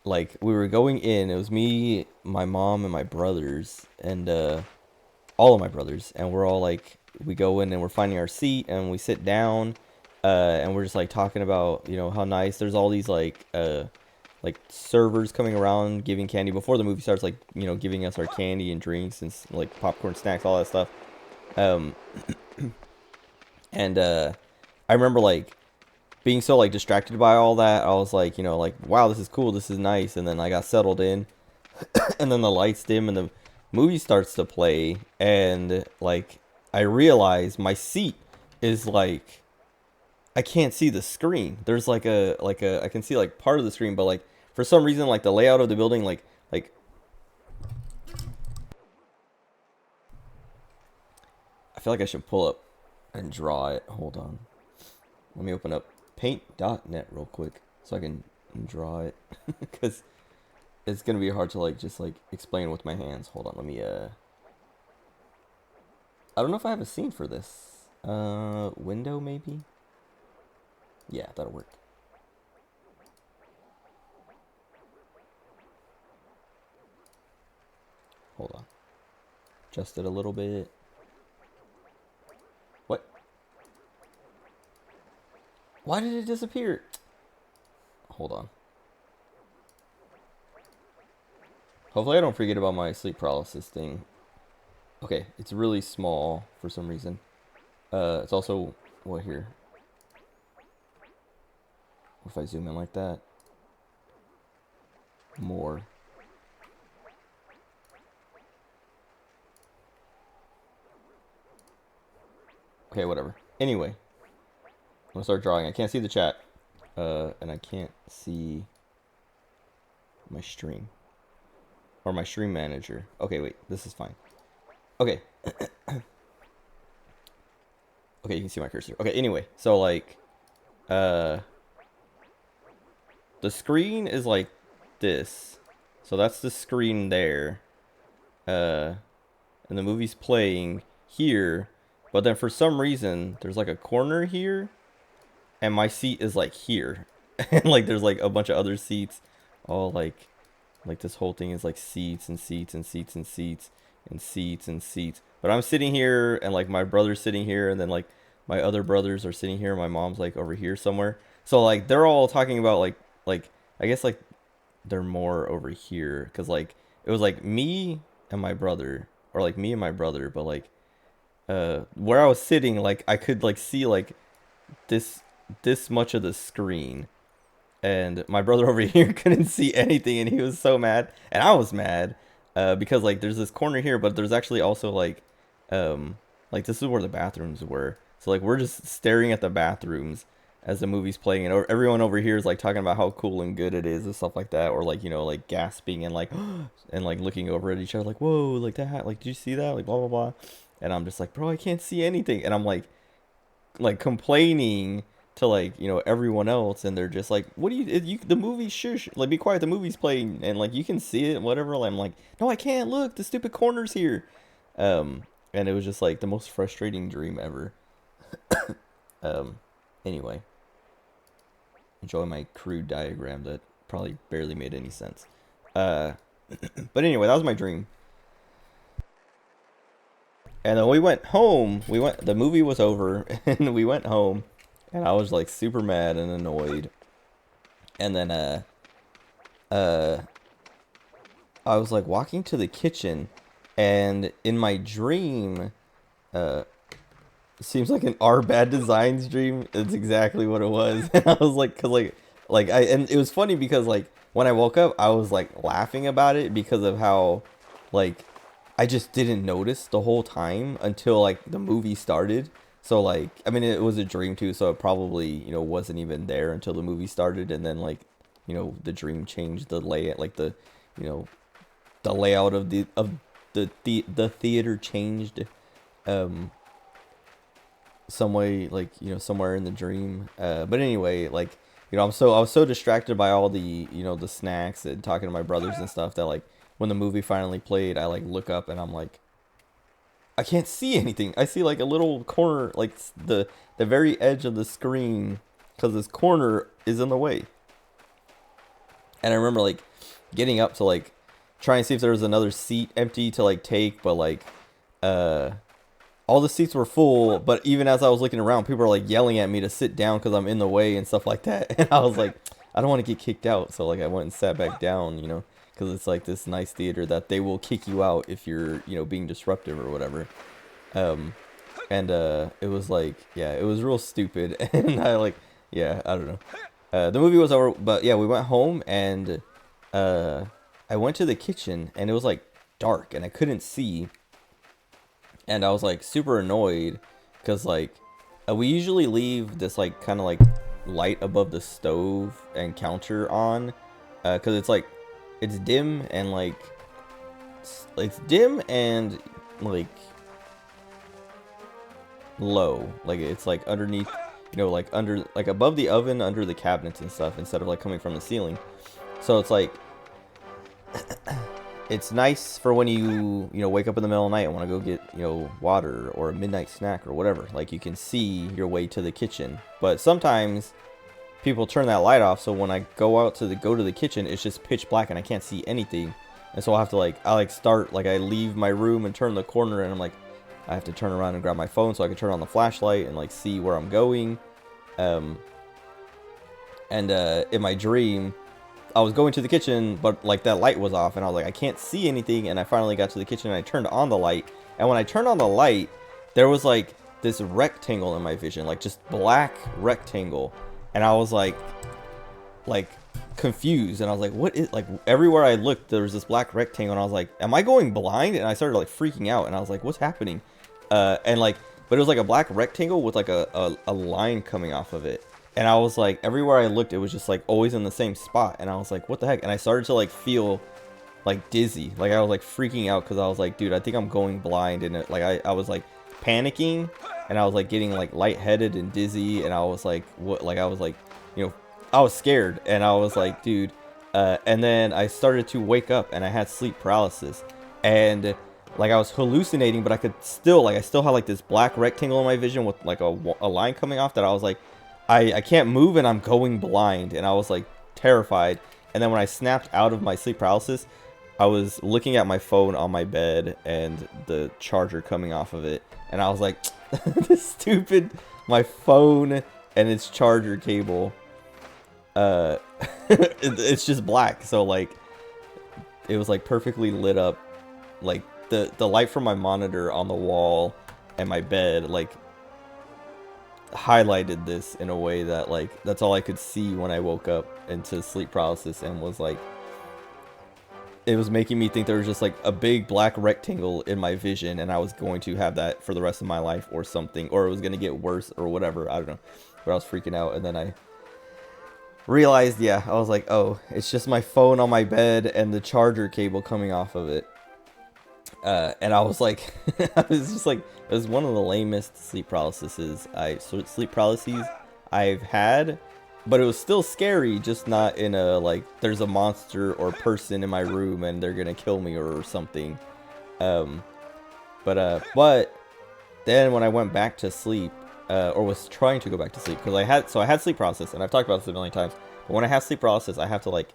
like we were going in, it was me, my mom, and my brothers, and all of my brothers, and we're all like, we go in and we're finding our seat and we sit down, and we're just like talking about, you know, how nice. There's all these like servers coming around giving candy before the movie starts, like, you know, giving us our candy and drinks and like popcorn, snacks, all that stuff. And I remember like being so like distracted by all that. I was like, you know, like, wow, this is cool, this is nice. And then I got settled in and then the lights dim and the movie starts to play, and like I realize my seat is like, I can't see the screen. There's like a I can see like part of the screen, but like for some reason like the layout of the building like I feel like I should pull up and draw it. Hold on. Let me open up paint.net real quick so I can draw it because it's gonna be hard to like just like explain with my hands. Hold on, let me I don't know if I have a scene for this. Window maybe? Yeah, that'll work. Hold on. Adjust it a little bit. What? Why did it disappear? Hold on. Hopefully I don't forget about my sleep paralysis thing. Okay, it's really small for some reason. It's also, what here? What if I zoom in like that? More. Okay, whatever. Anyway, I'm gonna start drawing. I can't see the chat, and I can't see my stream or my stream manager. Okay, wait, this is fine. Okay. Okay, you can see my cursor. Okay, anyway, so like, the screen is like this. So that's the screen there. And the movie's playing here. But then for some reason, there's like a corner here. And my seat is like here. And like there's like a bunch of other seats. All like this whole thing is like seats and seats and seats and seats and seats and seats. But I'm sitting here and like my brother's sitting here. And then like my other brothers are sitting here. My mom's like over here somewhere. So like they're all talking about like I guess like they're more over here because like it was like me and my brother, or like me and my brother, but like where I was sitting, like I could like see like this much of the screen, and my brother over here couldn't see anything, and he was so mad, and I was mad because like there's this corner here, but there's actually also like this is where the bathrooms were, so like we're just staring at the bathrooms as the movie's playing, and everyone over here is like talking about how cool and good it is and stuff like that, or like, you know, like gasping and like and like looking over at each other like, whoa, like that, like, did you see that, like blah blah blah. And I'm just like, bro, I can't see anything, and I'm like complaining to like, you know, everyone else, and they're just like, what do you the movie, shush, like be quiet, the movie's playing, and like you can see it and whatever. I'm like, no, I can't, look, the stupid corner's here. And it was just like the most frustrating dream ever. Anyway, enjoy my crude diagram that probably barely made any sense. But anyway, that was my dream. And then we went home. The movie was over, and we went home, and I was like super mad and annoyed. And then I was like walking to the kitchen, and in my dream, it seems like an R Bad Designs dream. It's exactly what it was. And I was like, and it was funny because like when I woke up, I was like laughing about it because of how like I just didn't notice the whole time until like the movie started. So like, I mean, it was a dream too, so it probably, you know, wasn't even there until the movie started, and then like, you know, the dream changed the layout, like the, you know, the layout of the theater changed, some way, like, you know, somewhere in the dream. But anyway, like, you know, I was so distracted by all the, you know, the snacks and talking to my brothers and stuff that like when the movie finally played, I like look up and I'm like, I can't see anything. I see like a little corner, like the very edge of the screen, because this corner is in the way. And I remember like getting up to like try and see if there was another seat empty to like take, but like all the seats were full. But even as I was looking around, people were like yelling at me to sit down because I'm in the way and stuff like that. And I was like, I don't want to get kicked out, so like I went and sat back down, you know, because it's like this nice theater that they will kick you out if you're, you know, being disruptive or whatever. And it was like, yeah, it was real stupid. And I like, yeah, I don't know. The movie was over, but yeah, we went home, and I went to the kitchen, and it was like dark and I couldn't see. And I was like super annoyed because like we usually leave this like kind of like light above the stove and counter on, because it's like it's dim and like like low, like it's like underneath, you know, like under, like above the oven, under the cabinets and stuff, instead of like coming from the ceiling. So it's like it's nice for when you know, wake up in the middle of the night and want to go get, you know, water or a midnight snack or whatever. Like you can see your way to the kitchen. But sometimes people turn that light off, so when I go to the kitchen, it's just pitch black and I can't see anything. And so I'll have to like, I leave my room and turn the corner, and I'm like, I have to turn around and grab my phone so I can turn on the flashlight and like see where I'm going. In my dream, I was going to the kitchen, but like that light was off, and I was like, I can't see anything. And I finally got to the kitchen and I turned on the light. And when I turned on the light, there was like this rectangle in my vision, like just black rectangle. And I was like confused, and I was like, what is, like, everywhere I looked there was this black rectangle, and I was like, am I going blind? And I started like freaking out, and I was like, what's happening? And like, but it was like a black rectangle with like a line coming off of it. And I was like, everywhere I looked, it was just like always in the same spot. And I was like, what the heck? And I started to like feel like dizzy. Like I was like freaking out because I was like, dude, I think I'm going blind. And it, like I was like panicking, and I was like getting like lightheaded and dizzy. And I was like, what? Like I was like, you know, I was scared. And I was like, dude. And then I started to wake up, and I had sleep paralysis. And like I was hallucinating, but I could still, like, I still had like this black rectangle in my vision with like a line coming off that I was like, I can't move, and I'm going blind. And I was like terrified. And then when I snapped out of my sleep paralysis, I was looking at my phone on my bed and the charger coming off of it. And I was like, this stupid, my phone and its charger cable, it's just black. So like, it was like perfectly lit up. Like the light from my monitor on the wall and my bed, like, highlighted this in a way that like that's all I could see when I woke up into sleep paralysis, and was like, it was making me think there was just like a big black rectangle in my vision, and I was going to have that for the rest of my life or something, or it was going to get worse or whatever, I don't know. But I was freaking out, and then I realized, yeah, I was like, oh, it's just my phone on my bed and the charger cable coming off of it. And I was like, I was just like, it was one of the lamest sleep paralyses I've had, but it was still scary, just not in a like, there's a monster or person in my room and they're gonna kill me or something. But then when I went back to sleep, or was trying to go back to sleep, because I had sleep paralysis, and I've talked about this a million times, but when I have sleep paralysis, I have to like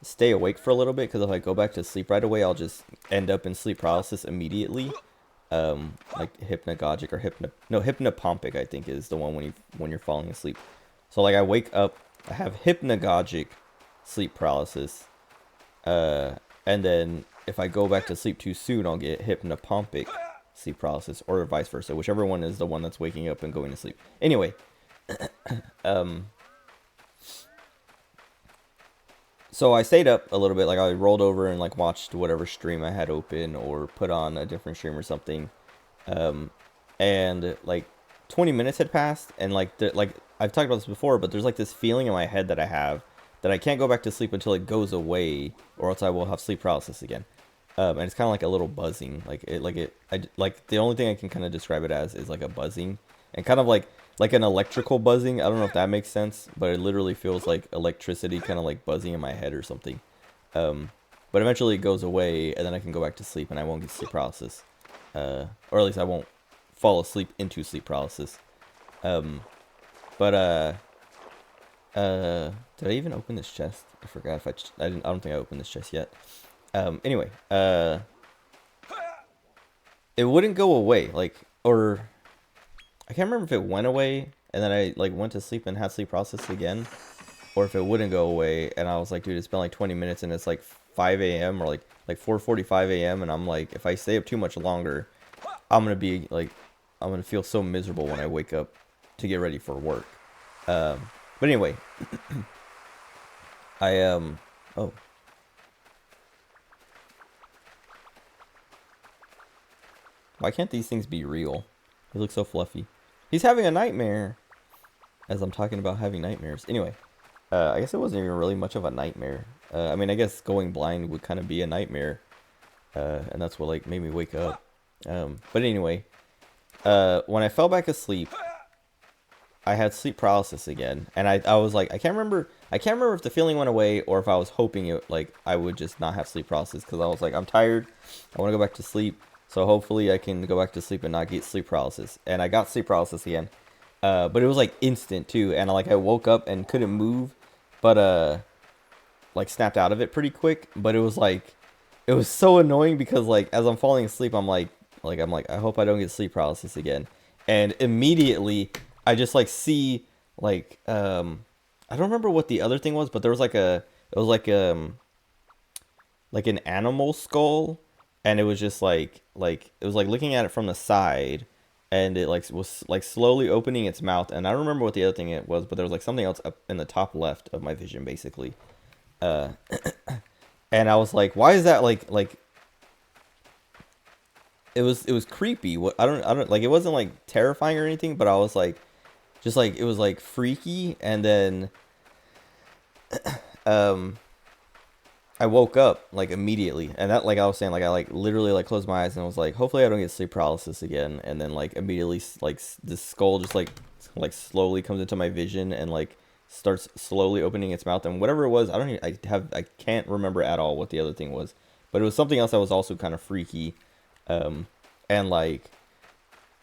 stay awake for a little bit, because if I go back to sleep right away, I'll just end up in sleep paralysis immediately. Like hypnagogic or hypnopompic, I think, is the one when you're falling asleep. So like I wake up I have hypnagogic sleep paralysis. And then if I go back to sleep too soon, I'll get hypnopompic sleep paralysis, or vice versa, whichever one is the one that's waking up and going to sleep. Anyway, so I stayed up a little bit, like I rolled over and like watched whatever stream I had open or put on a different stream or something. And like 20 minutes had passed, and like I've talked about this before, but there's like this feeling in my head that I have that I can't go back to sleep until it goes away, or else I will have sleep paralysis again. And it's kind of like a little buzzing, like the only thing I can kind of describe it as is like a buzzing, and kind of like an electrical buzzing. I don't know if that makes sense, but it literally feels like electricity kind of like buzzing in my head or something. But eventually it goes away, and then I can go back to sleep, and I won't get sleep paralysis, or at least I won't fall asleep into sleep paralysis. But did I even open this chest? I forgot if I don't think I opened this chest yet. Anyway, it wouldn't go away, like, or I can't remember if it went away and then I like went to sleep and had sleep paralysis again, or if it wouldn't go away and I was like, dude, it's been like 20 minutes and it's like 5 a.m. or like 4:45 a.m. and I'm like, if I stay up too much longer, I'm gonna feel so miserable when I wake up to get ready for work. But anyway, oh. Why can't these things be real? They look so fluffy. He's having a nightmare. As I'm talking about having nightmares. Anyway, I guess it wasn't even really much of a nightmare. I mean, I guess going blind would kind of be a nightmare. And that's what like made me wake up. But anyway, when I fell back asleep, I had sleep paralysis again. And I was like, I can't remember if the feeling went away or if I was hoping it, like, I would just not have sleep paralysis. Because I was like, I'm tired. I want to go back to sleep. So hopefully I can go back to sleep and not get sleep paralysis. And I got sleep paralysis again. But it was like instant too. And like I woke up and couldn't move. But like snapped out of it pretty quick. But it was like, it was so annoying because like as I'm falling asleep, I'm like I hope I don't get sleep paralysis again. And immediately I just like see like I don't remember what the other thing was, but there was like it was like an animal skull. And it was just like it was like looking at it from the side, and it like was like slowly opening its mouth. And I don't remember what the other thing it was, but there was like something else up in the top left of my vision, basically. And I was like, why is that like it was creepy. What I don't like, it wasn't like terrifying or anything, but I was like, just like it was like freaky. And then I woke up like immediately, and that, like I was saying, like I like literally like closed my eyes and was like, hopefully I don't get sleep paralysis again. And then like immediately like this skull just like slowly comes into my vision and like starts slowly opening its mouth. And whatever it was, I can't remember at all what the other thing was, but it was something else that was also kind of freaky. And like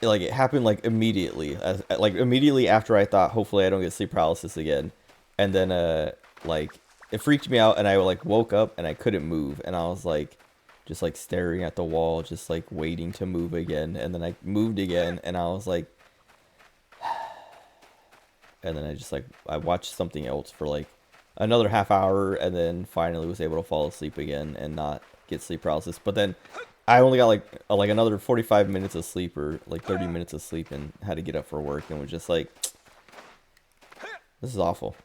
it happened like immediately, immediately after I thought hopefully I don't get sleep paralysis again. And then like it freaked me out, and I like woke up and I couldn't move, and I was like just like staring at the wall, just like waiting to move again. And then I moved again, and I was like and then I just like I watched something else for like another half hour, and then finally was able to fall asleep again and not get sleep paralysis. But then I only got like another 45 minutes of sleep, or like 30 minutes of sleep, and had to get up for work, and was just like, this is awful.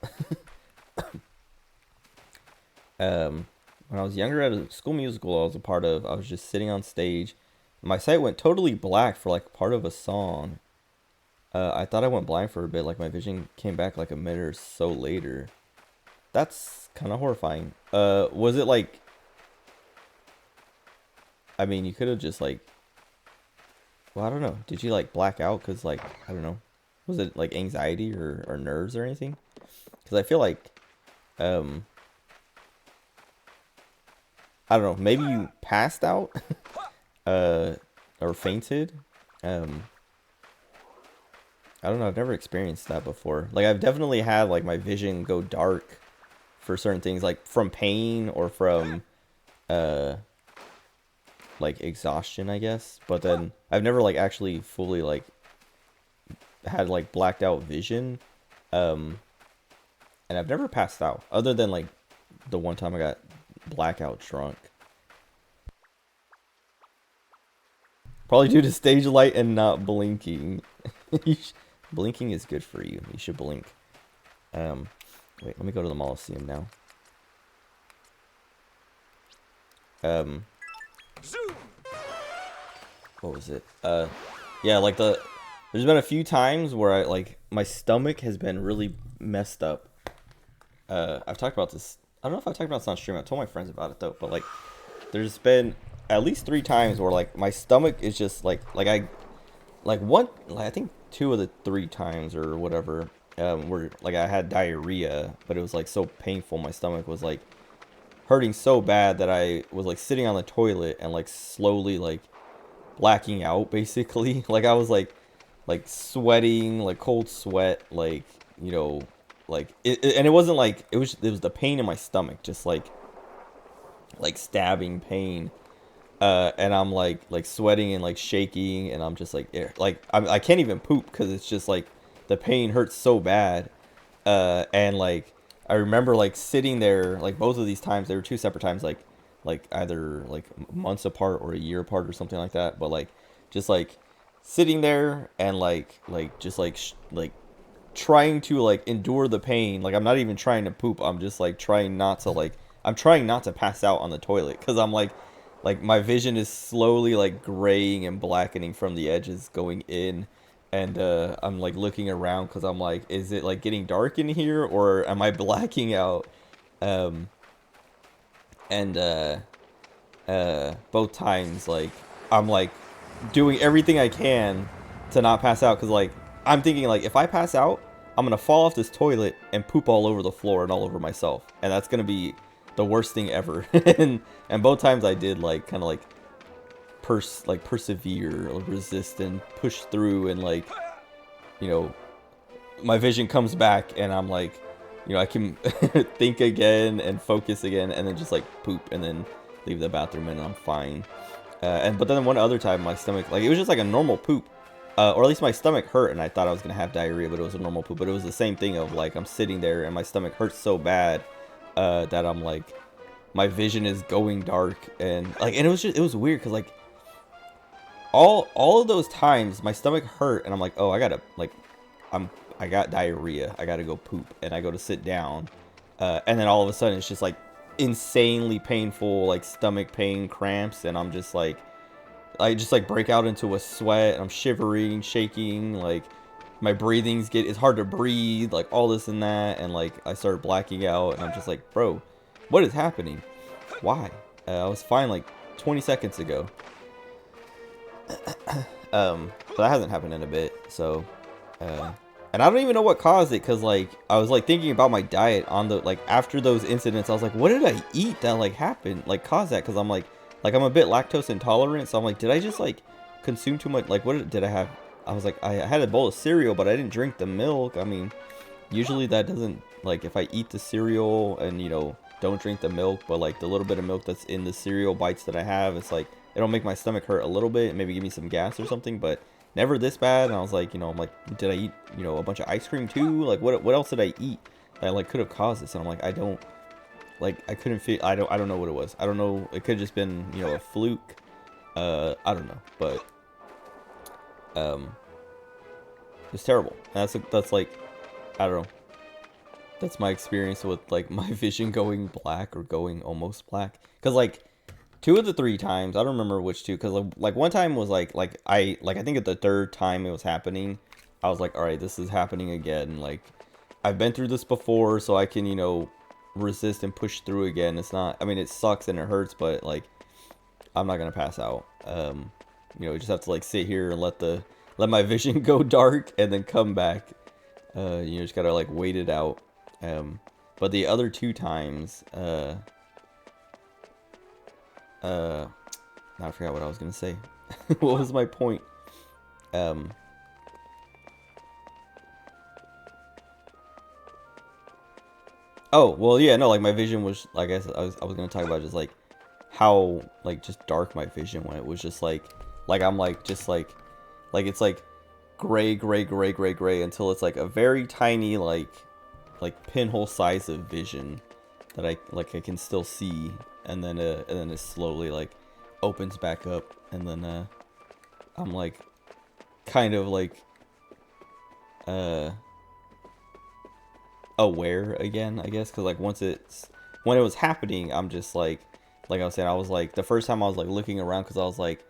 When I was younger at a school musical I was a part of, I was just sitting on stage. My sight went totally black for like part of a song. I thought I went blind for a bit, like my vision came back like a minute or so later. That's kind of horrifying. Was it like, I mean, you could have just like, well, I don't know. Did you like black out? Cause like, I don't know. Was it like anxiety or nerves or anything? Cause I feel like, I don't know, maybe you passed out, or fainted. I don't know, I've never experienced that before. Like, I've definitely had, like, my vision go dark for certain things, like, from pain or from, like, exhaustion, I guess. But then, I've never, like, actually fully, like, had, like, blacked out vision. and I've never passed out, other than like the one time I got blackout drunk. Probably due to stage light and not blinking. Blinking is good for you. You should blink. Wait, let me go to the Molosseum now. What was it? Yeah, like there's been a few times where I like my stomach has been really messed up. I've talked about this. I don't know if I've talked about this on stream. I told my friends about it though, but like there's been at least 3 times where like my stomach is just I think 2 of the 3 times or whatever where like I had diarrhea, but it was like so painful. My stomach was like hurting so bad that I was like sitting on the toilet and like slowly like blacking out basically. Like I was like sweating, like cold sweat, like, you know, like and it wasn't like it was the pain in my stomach, just like stabbing pain. And I'm like sweating and like shaking, and I'm just like I can't even poop because it's just like the pain hurts so bad. And like I remember like sitting there, like both of these times, they were 2 separate times, like either like months apart or a year apart or something like that. But like just like sitting there and like trying to like endure the pain. Like I'm not even trying to poop. I'm just like trying not to pass out on the toilet, because I'm like my vision is slowly like graying and blackening from the edges going in, and I'm like looking around because I'm like, is it like getting dark in here or am I blacking out? Both times like I'm like doing everything I can to not pass out, because like I'm thinking like if I pass out, I'm gonna fall off this toilet and poop all over the floor and all over myself, and that's gonna be the worst thing ever. and both times I did like kind of like persevere or resist and push through, and like, you know, my vision comes back and I'm like, you know, I can think again and focus again, and then just like poop and then leave the bathroom and I'm fine. But then one other time my stomach, like it was just like a normal poop, or at least my stomach hurt and I thought I was gonna have diarrhea, but it was a normal poop. But it was the same thing of like I'm sitting there and my stomach hurts so bad that I'm like, my vision is going dark, and like, and it was weird because like all of those times my stomach hurt and I'm like, oh, I got diarrhea, I gotta go poop, and I go to sit down, and then all of a sudden it's just like insanely painful, like stomach pain, cramps, and I'm just like, I just like break out into a sweat, and I'm shivering, shaking, like my it's hard to breathe, like all this and that, and like I started blacking out, and I'm just like, bro, what is happening? Why? I was fine like 20 seconds ago. But that hasn't happened in a bit, so and I don't even know what caused it, because like I was like thinking about my diet on the like after those incidents. I was like, what did I eat that like happened, like caused that? Because I'm like I'm a bit lactose intolerant, so I'm like, did I just like consume too much? Like what did I have? I was like, I had a bowl of cereal, but I didn't drink the milk. I mean, usually that doesn't, like if I eat the cereal and, you know, don't drink the milk, but like the little bit of milk that's in the cereal bites that I have, it's like it'll make my stomach hurt a little bit and maybe give me some gas or something, but never this bad. And I was like, you know, I'm like, did I eat, you know, a bunch of ice cream too? Like what else did I eat that like could have caused this? And I'm like, I couldn't feel, I don't know what it was. I don't know. It could have just been, you know, a fluke. I don't know, but it's terrible. That's like, I don't know. That's my experience with like my vision going black or going almost black. Cause like 2 of the 3 times, I don't remember which 2. Cause like one time was I think at the 3rd time it was happening, I was like, all right, this is happening again. Like I've been through this before, so I can, you know, resist and push through again. It's not, I mean, it sucks and it hurts, but like I'm not gonna pass out. You know, you just have to like sit here and let my vision go dark and then come back. You just gotta like wait it out. But the other 2 times, I forgot what I was gonna say. What was my point? Oh, well, yeah, no, like my vision was, like I said, I was gonna talk about just like how like just dark my vision went. It was just like I'm like just like it's like gray until it's like a very tiny like like pinhole size of vision that I can still see, and then it slowly like opens back up, and then I'm like kind of like aware again, I guess, because like when it was happening, I'm just like I was saying, I was like, the first time I was like looking around, because I was like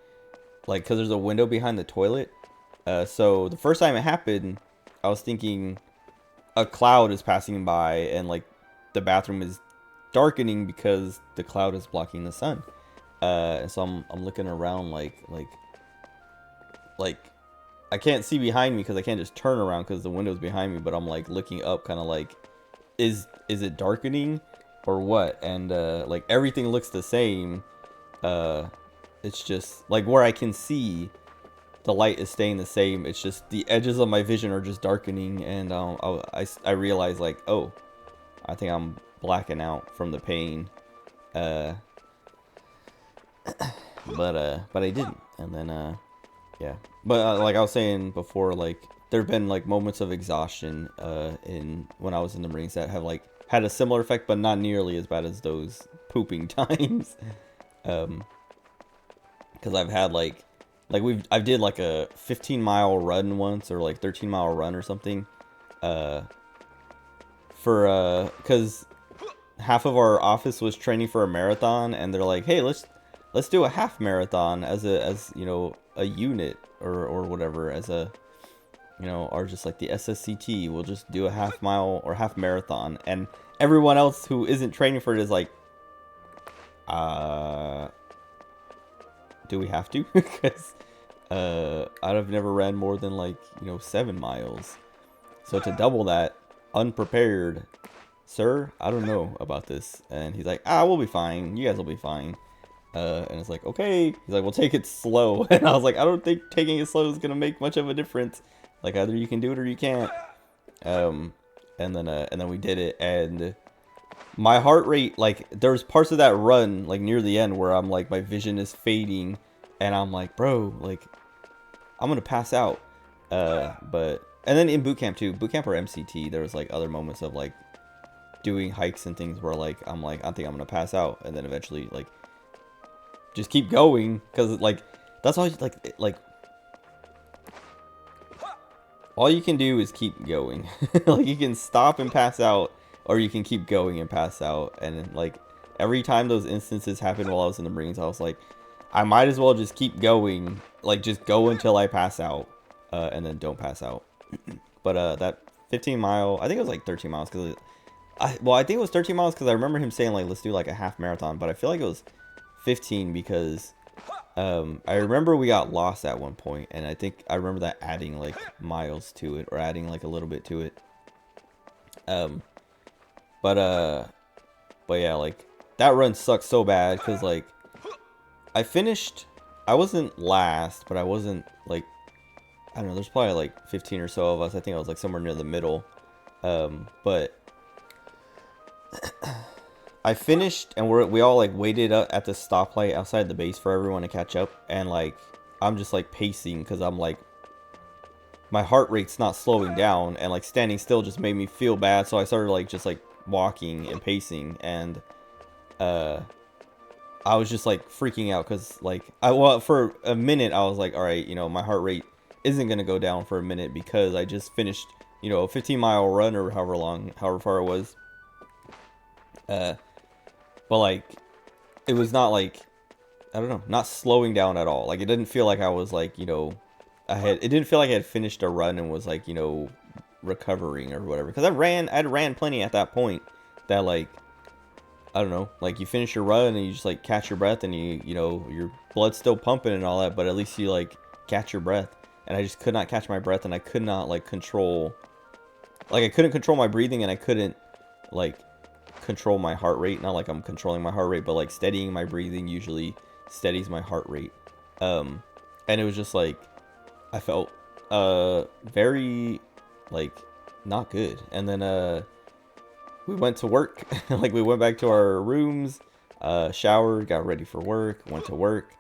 because there's a window behind the toilet, so the first time it happened, I was thinking a cloud is passing by, and like the bathroom is darkening because the cloud is blocking the sun, and so I'm looking around like I can't see behind me because I can't just turn around because the window's behind me, but I'm like looking up, kind of like, is it darkening or what? And like everything looks the same. It's just like where I can see, the light is staying the same. It's just the edges of my vision are just darkening, and I realize like, oh, I think I'm blacking out from the pain. But I didn't, and then yeah. But like I was saying before, like there have been like moments of exhaustion when I was in the Marines that have like had a similar effect, but not nearly as bad as those pooping times. Because I've had like I did like a 15-mile run once, or like 13-mile run or something, because half of our office was training for a marathon, and they're like, hey, let's do a half marathon as you know, a unit or whatever, as a, you know, or just like the SSCT, we'll just do a half mile or half marathon, and everyone else who isn't training for it is like, do we have to? Because I've never ran more than like, you know, 7 miles, so to double that unprepared, sir, I don't know about this. And he's like, we'll be fine, you guys will be fine. And it's like, okay. He's like, well, take it slow. And I was like, I don't think taking it slow is gonna make much of a difference. Like, either you can do it or you can't. And then we did it, and my heart rate, like, there was parts of that run, like near the end, where I'm like, my vision is fading, and I'm like, bro, like, I'm gonna pass out. And then in boot camp too, boot camp or MCT, there was like other moments of like doing hikes and things where like I'm like, I think I'm gonna pass out, and then eventually like just keep going, because like that's all like all you can do is keep going. Like, you can stop and pass out, or you can keep going and pass out. And like every time those instances happened while I was in the Marines, I was like, I might as well just keep going, like just go until I pass out, and then don't pass out. But that 15-mile, I think it was like 13 miles, because I think it was 13 miles because I remember him saying like, let's do like a half marathon, but I feel like it was 15 because I remember we got lost at one point, and I remember that adding like miles to it, or adding like a little bit to it. But yeah, like that run sucked so bad because like I wasn't last, but I wasn't like, I don't know, there's probably like 15 or so of us. I think I was like somewhere near the middle. But I finished, and we all like waited up at the stoplight outside the base for everyone to catch up, and like I'm just like pacing because I'm like, my heart rate's not slowing down, and like standing still just made me feel bad, so I started like just like walking and pacing, and I was just like freaking out because like for a minute I was like, all right, you know, my heart rate isn't gonna go down for a minute because I just finished, you know, a 15-mile run or however far it was. But like it was not like, I don't know, not slowing down at all. Like it didn't feel like I was like, you know, it didn't feel like I had finished a run and was like, you know, recovering or whatever. Because I'd ran plenty at that point that like, I don't know, like you finish your run and you just like catch your breath and you know, your blood's still pumping and all that, but at least you like catch your breath. And I just could not catch my breath, and I could not like control, like I couldn't control my breathing, and I couldn't like control my heart rate. Not like I'm controlling my heart rate, but like steadying my breathing usually steadies my heart rate. And it was just like, I felt very like not good. And then we went to work. Like we went back to our rooms, showered, got ready for work, went to work,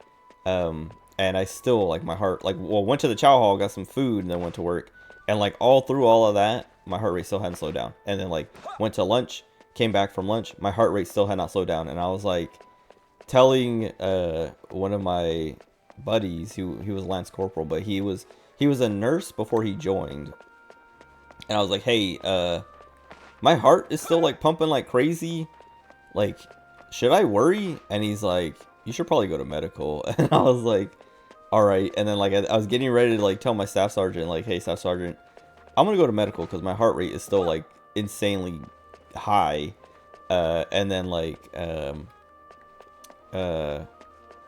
and I still like my heart, like, well, went to the chow hall, got some food, and then went to work. And like all through all of that, my heart rate still hadn't slowed down. And then like went to lunch, came back from lunch, my heart rate still had not slowed down. And I was like telling one of my buddies, he was Lance Corporal, but he was a nurse before he joined. And I was like, hey, my heart is still like pumping like crazy. Like, should I worry? And he's like, you should probably go to medical. And I was like, all right. And then like I was getting ready to like tell my staff sergeant, like, hey, staff sergeant, I'm gonna go to medical because my heart rate is still like insanely high. And then like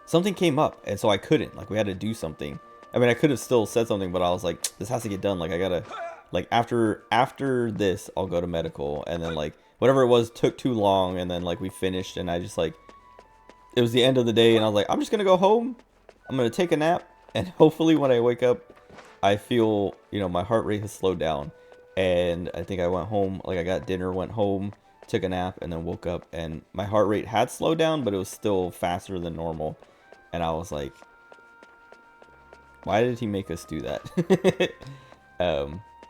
something came up, and so I couldn't. Like, we had to do something. I mean, I could have still said something, but I was like, this has to get done. Like, I gotta, like, after this, I'll go to medical. And then like whatever it was took too long, and then like we finished, and I just like, it was the end of the day, and I was like, I'm just gonna go home. I'm gonna take a nap, and hopefully when I wake up, I feel, you know, my heart rate has slowed down. And I think I went home, like I got dinner, went home, took a nap, and then woke up, and my heart rate had slowed down, but it was still faster than normal. And I was like, why did he make us do that?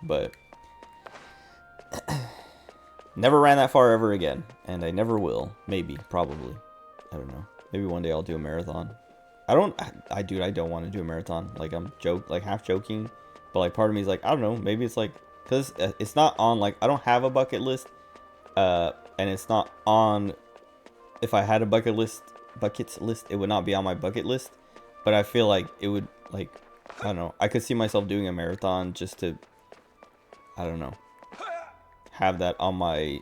But never ran that far ever again, and I never will. Maybe, probably, I don't know. Maybe one day I'll do a marathon. Dude, I don't want to do a marathon. Like, I'm half joking, but like part of me is like, I don't know, maybe it's like, because it's not on, like, I don't have a bucket list, and it's not on, if I had a bucket list, it would not be on my bucket list. But I feel like it would, like, I don't know, I could see myself doing a marathon just to, I don't know, have that on my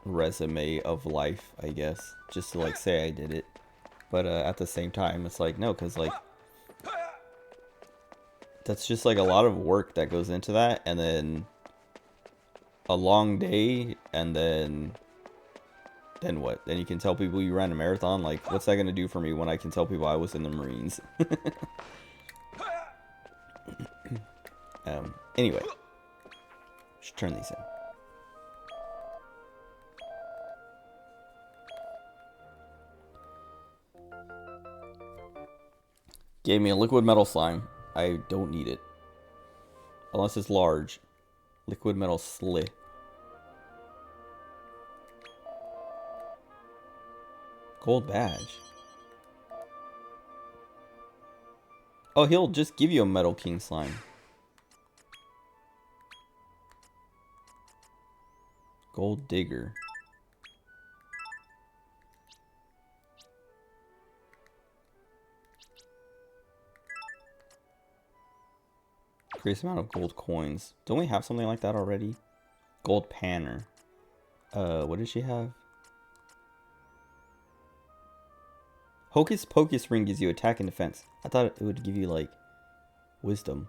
resume of life, I guess, just to like say I did it. But at the same time, it's like, no, because like, that's just like a lot of work that goes into that, and then a long day, and then what? Then you can tell people you ran a marathon. Like, what's that going to do for me when I can tell people I was in the Marines? Anyway, should turn these in. Gave me a liquid metal slime. I don't need it. Unless it's large. Liquid metal sli. Gold badge. Oh, he'll just give you a Metal King slime. Gold digger. Increased amount of gold coins. Don't we have something like that already? Gold panner. What did she have? Hocus Pocus ring gives you attack and defense. I thought it would give you, like, wisdom.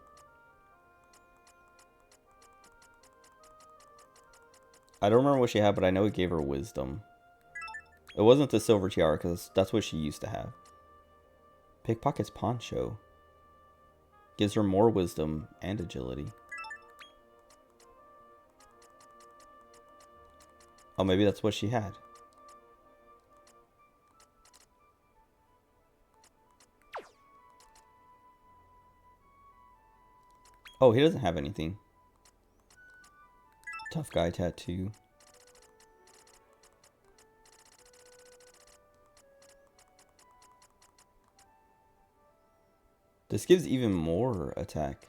I don't remember what she had, but I know it gave her wisdom. It wasn't the silver tiara, because that's what she used to have. Pickpocket's poncho. Gives her more wisdom and agility. Oh, maybe that's what she had. Oh, he doesn't have anything. Tough guy tattoo. This gives even more attack.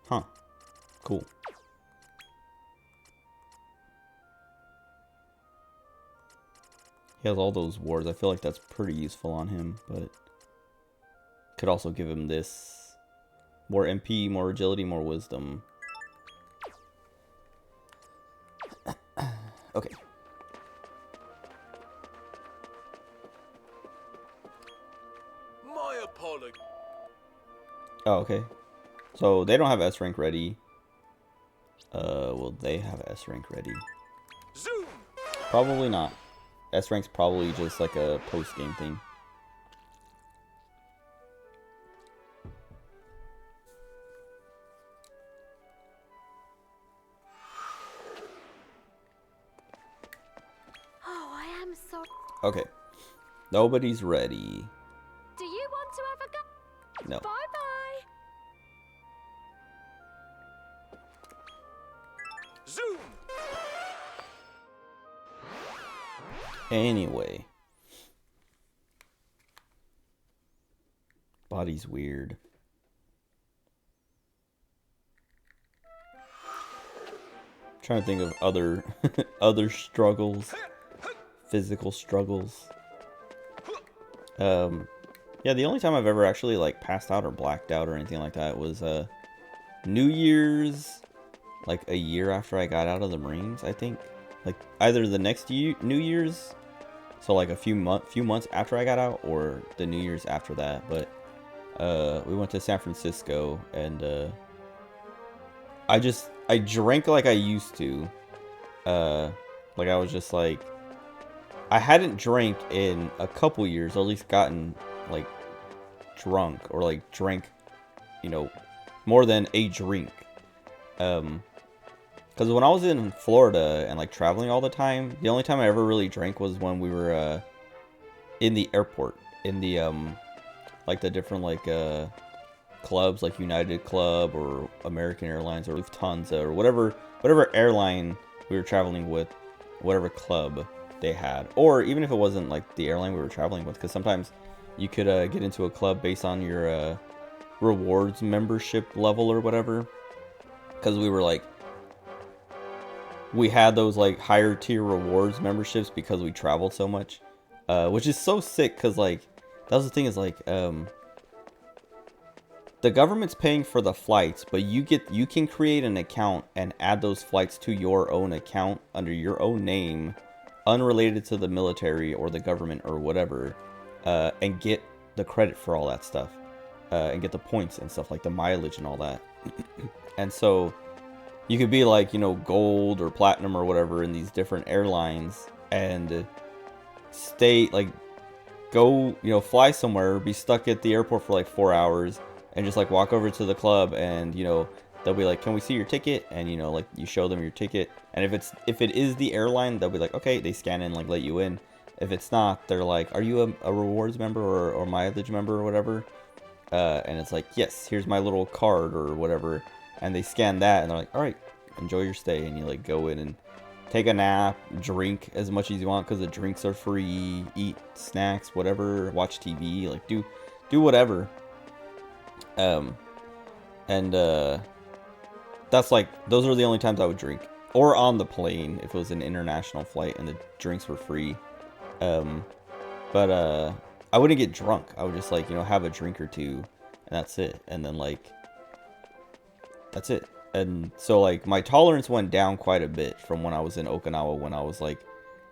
Huh. Cool. He has all those wards. I feel like that's pretty useful on him, but could also give him this. More MP, more agility, more wisdom. Okay. My apology. Oh, okay. So they don't have S rank ready. Will they have S rank ready? Zoom. Probably not. S rank's probably just like a post game thing. Oh, I am sorry. Okay. Nobody's ready. Do you want to have a go? No. Bye-bye. Anyway. Body's weird. Trying to think of other other struggles, physical struggles. Yeah, the only time I've ever actually like passed out or blacked out or anything like that was New Year's, like a year after I got out of the Marines, I think. Like either the next year, New Year's, so like a few months after I got out, or the New Year's after that. But we went to San Francisco, and I drank like I used to. Like I was just like, I hadn't drank in a couple years, or at least gotten like drunk, or like drank, you know, more than a drink. Because when I was in Florida and like traveling all the time, the only time I ever really drank was when we were in the airport, in the like the different like clubs, like United Club or American Airlines or Lufthansa or whatever airline we were traveling with, whatever club they had. Or even if it wasn't like the airline we were traveling with, because sometimes you could get into a club based on your rewards membership level or whatever. Because we had those like higher tier rewards memberships because we traveled so much, which is so sick. Because like that was the thing, is like the government's paying for the flights, but you can create an account and add those flights to your own account under your own name, unrelated to the military or the government or whatever, and get the credit for all that stuff, and get the points and stuff, like the mileage and all that. And so you could be like, you know, gold or platinum or whatever in these different airlines, and stay like, go, you know, fly somewhere, be stuck at the airport for like 4 hours, and just like walk over to the club, and you know, they'll be like, can we see your ticket? And you know, like you show them your ticket, and if it is the airline, they'll be like, okay, they scan in, like let you in. If it's not, they're like, are you a rewards member or mileage member or whatever? And it's like, yes, here's my little card or whatever. And they scan that, and they're like, all right, enjoy your stay. And you like go in and take a nap, drink as much as you want, because the drinks are free, eat snacks, whatever, watch TV, like do whatever. That's like, those are the only times I would drink. Or on the plane, if it was an international flight and the drinks were free. But I wouldn't get drunk. I would just like, you know, have a drink or two, and that's it. And then like, that's it. And so like my tolerance went down quite a bit from when I was in Okinawa, when I was like,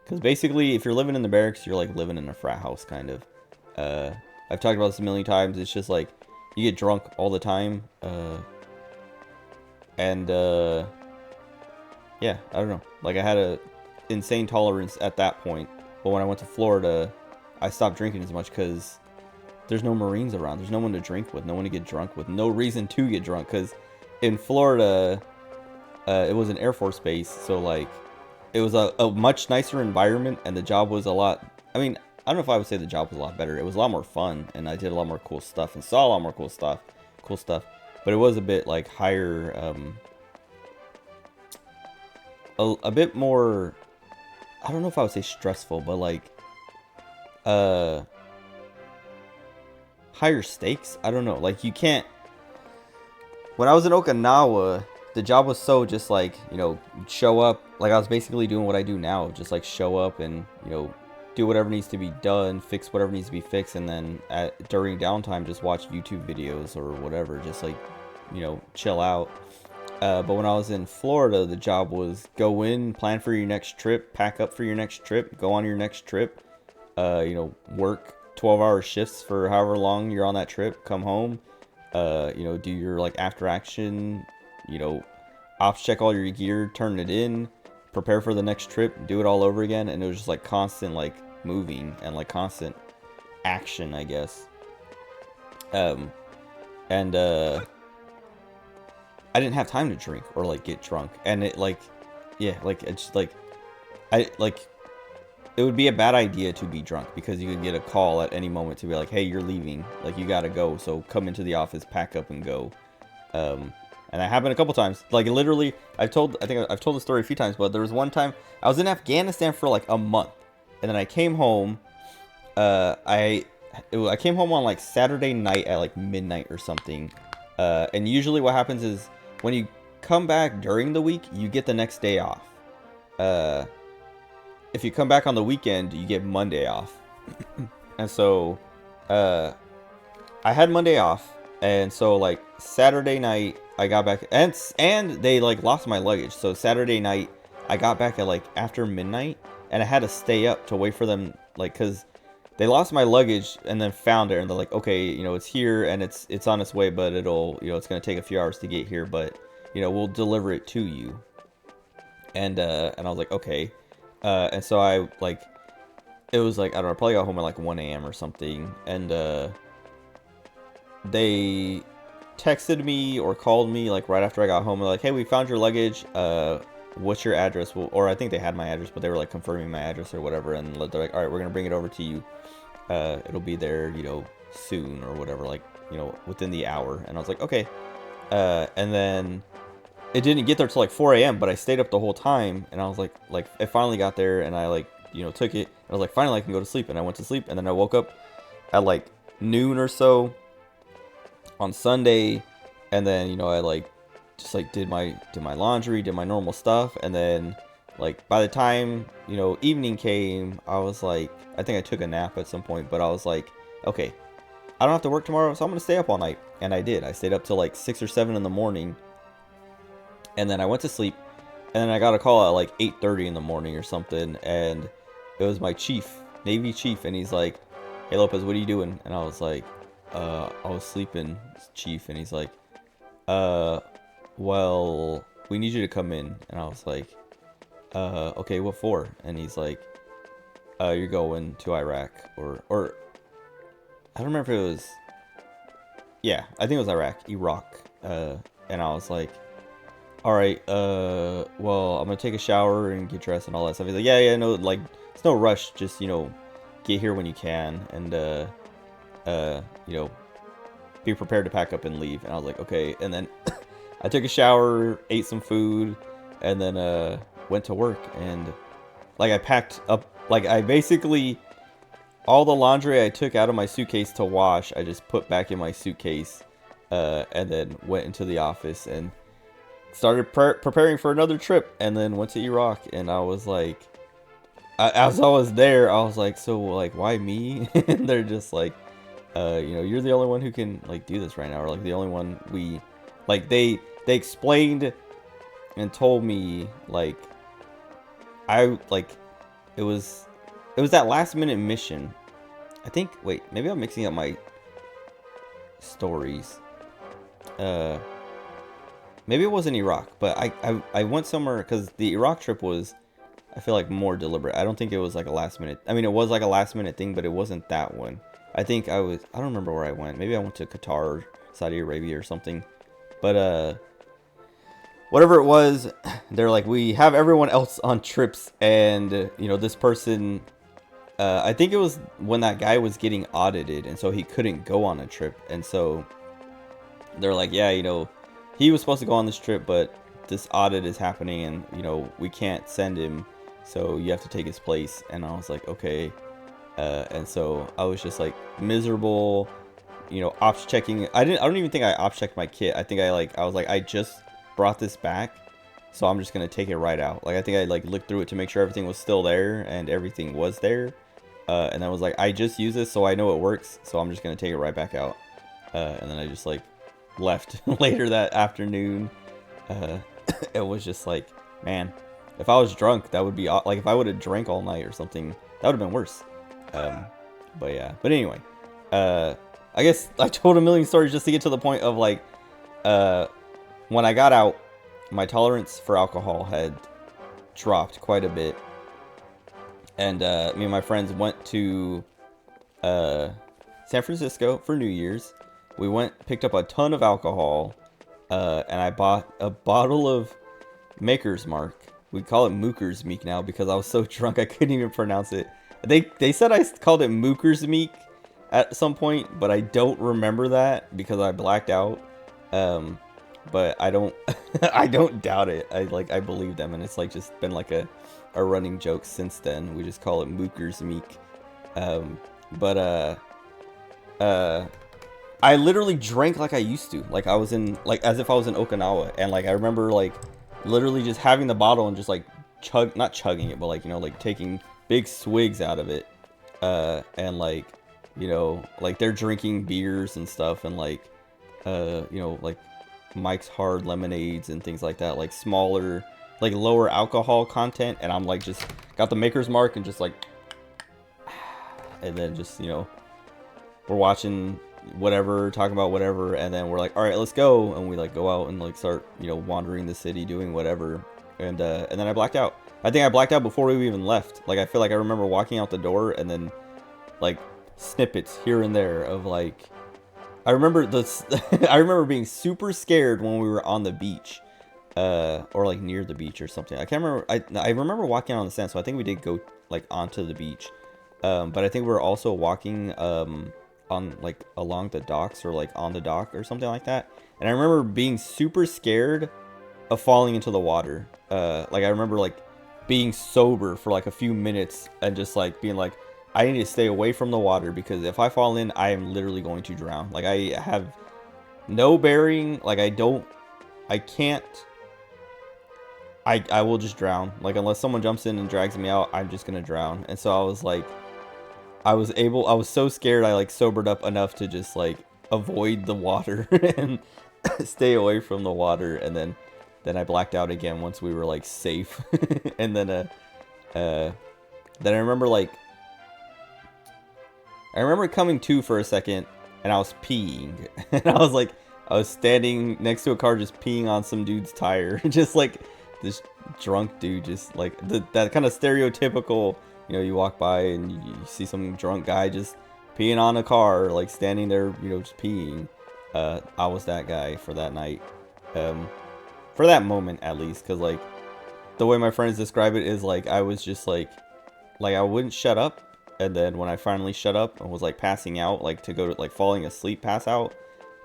because basically if you're living in the barracks, you're like living in a frat house kind of. I've talked about this a million times. It's just like, you get drunk all the time. Yeah, I don't know. Like I had a insane tolerance at that point. But when I went to Florida, I stopped drinking as much because there's no Marines around. There's no one to drink with, no one to get drunk with, no reason to get drunk. Because in Florida, it was an Air Force base, so like it was a much nicer environment, and the job was a lot, I mean, I don't know if I would say the job was a lot better. It was a lot more fun, and I did a lot more cool stuff and saw a lot more cool stuff. But it was a bit like higher, a bit more, I don't know if I would say stressful, but like higher stakes. I don't know. Like you can't. When I was in Okinawa, the job was so just like, you know, show up. Like I was basically doing what I do now, just like show up and, you know, do whatever needs to be done, fix whatever needs to be fixed, and then during downtime just watch YouTube videos or whatever, just like, you know, chill out. But when I was in Florida, the job was go in, plan for your next trip, pack up for your next trip, go on your next trip, you know, work 12-hour shifts for however long you're on that trip, come home, you know, do your like after action, you know, ops check all your gear, turn it in, prepare for the next trip, do it all over again. And it was just like constant like moving and like constant action, I guess. I didn't have time to drink or like get drunk, and it like, yeah, like it's like, it would be a bad idea to be drunk, because you could get a call at any moment to be like, hey, you're leaving, like you gotta go, so come into the office, pack up and go. And that happened a couple times. Like literally, I think I've told the story a few times, but there was one time I was in Afghanistan for like a month, and then I came home. I came home on like Saturday night at like midnight or something. And usually what happens is when you come back during the week, you get the next day off. If you come back on the weekend, you get Monday off. And so I had Monday off, and so like Saturday night I got back, and they like lost my luggage. So Saturday night I got back at like after midnight, and I had to stay up to wait for them, like, cause they lost my luggage and then found it, and they're like, okay, you know, it's here and it's on its way, but it'll, you know, it's gonna take a few hours to get here, but you know, we'll deliver it to you. And I was like, okay. And so I like, it was like, I don't know, I probably got home at like 1 a.m. or something, and they texted me or called me like right after I got home. They're like, hey, we found your luggage. What's your address? Or I think they had my address, but they were like confirming my address or whatever, and they're like, all right, we're gonna bring it over to you. It'll be there, you know, soon or whatever, like, you know, within the hour. And I was like, okay. And then it didn't get there till like 4 a.m., but I stayed up the whole time, and I was like it finally got there, and I like, you know, took it. I was like, finally I can go to sleep, and I went to sleep, and then I woke up at like noon or so on Sunday, and then, you know, I like just like did my laundry, did my normal stuff, and then like by the time, you know, evening came, I was like, I think I took a nap at some point, but I was like, okay, I don't have to work tomorrow, so I'm gonna stay up all night. And I did. I stayed up till like 6 or 7 in the morning, and then I went to sleep, and then I got a call at like 8:30 in the morning or something, and it was my chief, Navy chief, and he's like, hey Lopez, what are you doing? And I was like, I was sleeping, chief. And he's like, well, we need you to come in. And I was like, okay, what for? And he's like, you're going to Iraq, or I don't remember if it was, yeah, I think it was Iraq. And I was like, all right, well, I'm gonna take a shower and get dressed and all that stuff. He's like, yeah, no, like, it's no rush, just, you know, get here when you can, and you know, be prepared to pack up and leave. And I was like, okay. And then I took a shower, ate some food, and then went to work. And like, I packed up, like, I basically, all the laundry I took out of my suitcase to wash, I just put back in my suitcase, and then went into the office and started preparing for another trip, and then went to Iraq. And I was like, as I was there, I was like, so like, why me? And they're just like, you know, you're the only one who can like do this right now, or like the only one we, like, they explained and told me, like, I like, it was that last minute mission. I think, wait, maybe I'm mixing up my stories. Maybe it wasn't Iraq, but I went somewhere, because the Iraq trip was, I feel like, more deliberate. I don't think it was like a last minute. I mean, it was like a last minute thing, but it wasn't that one. I think I don't remember where I went. Maybe I went to Qatar or Saudi Arabia or something. But whatever it was, they're like, we have everyone else on trips, and you know, this person, I think it was when that guy was getting audited, and so he couldn't go on a trip. And so they're like, yeah, you know, he was supposed to go on this trip, but this audit is happening, and you know, we can't send him, so you have to take his place. And I was like, okay. And so I was just like miserable, you know, ops checking. I don't even think I ops checked my kit. I think I was like, I just brought this back, so I'm just gonna take it right out. Like, I think I like looked through it to make sure everything was still there, and everything was there. And I was like, I just use this, so I know it works, so I'm just gonna take it right back out. And then I just like left later that afternoon. It was just like, man, if I was drunk, that would be like, if I would have drank all night or something, that would have been worse. But yeah, but anyway, I guess I told a million stories just to get to the point of like, when I got out, my tolerance for alcohol had dropped quite a bit, and me and my friends went to San Francisco for New Year's. We picked up a ton of alcohol, and I bought a bottle of Maker's Mark. We call it Mooker's Meek now because I was so drunk I couldn't even pronounce it. They said I called it Mooker's Meek at some point, but I don't remember that because I blacked out. But I don't I don't doubt it. I believe them, and it's like just been like a our running joke since then. We just call it Mooker's Meek. I literally drank like I used to, like I was in, like as if I was in Okinawa, and like I remember like literally just having the bottle and just like not chugging it, but like, you know, like taking big swigs out of it, and like, you know, like they're drinking beers and stuff, and like, you know, like Mike's Hard lemonades and things like that, like smaller, like lower alcohol content, and I'm like just got the Maker's Mark and just like, and then just, you know, we're watching whatever, talking about whatever, and then we're like, all right, let's go, and we like go out and like start, you know, wandering the city, doing whatever, and then I blacked out. I think I blacked out before we even left. Like I feel like I remember walking out the door, and then like snippets here and there of like, I remember this. I remember being super scared when we were on the beach, or like near the beach or something. I can't remember. I remember walking on the sand, so I think we did go like onto the beach, but I think we were also walking on like along the docks or like on the dock or something like that. And I remember being super scared of falling into the water. Like I remember like being sober for like a few minutes and just like being like, I need to stay away from the water, because if I fall in, I am literally going to drown. Like I have no bearing. Like I can't. I will just drown. Like unless someone jumps in and drags me out, I'm just gonna drown. And so I was like, I was so scared, I like sobered up enough to just like avoid the water and stay away from the water, and then I blacked out again once we were like safe. And then I remember like, I remember coming to for a second, and I was peeing, and I was like, I was standing next to a car just peeing on some dude's tire, just like this drunk dude, just like that kind of stereotypical, you know, you walk by and you see some drunk guy just peeing on a car, like standing there, you know, just peeing. I was that guy for that night, for that moment at least, because like the way my friends describe it is like I was just like I wouldn't shut up. And then when I finally shut up and was like passing out, like to go to like falling asleep, pass out,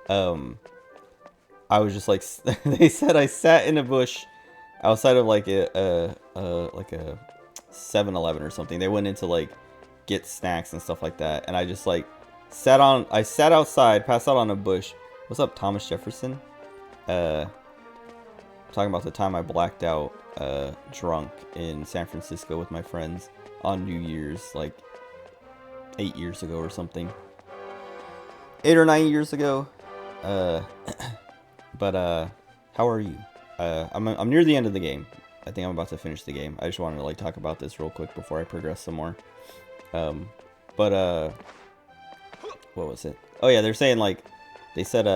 I was just like, they said I sat in a bush outside of like a 7-Eleven or something. They went in to like get snacks and stuff like that, and I just like sat outside, passed out on a bush. What's up, Thomas Jefferson? Talking about the time I blacked out drunk in San Francisco with my friends on New Year's, like 8 years ago or something. 8 or 9 years ago. But how are you? I'm near the end of the game. I think I'm about to finish the game. I just wanted to like talk about this real quick before I progress some more. What was it? Oh yeah, they're saying like, they said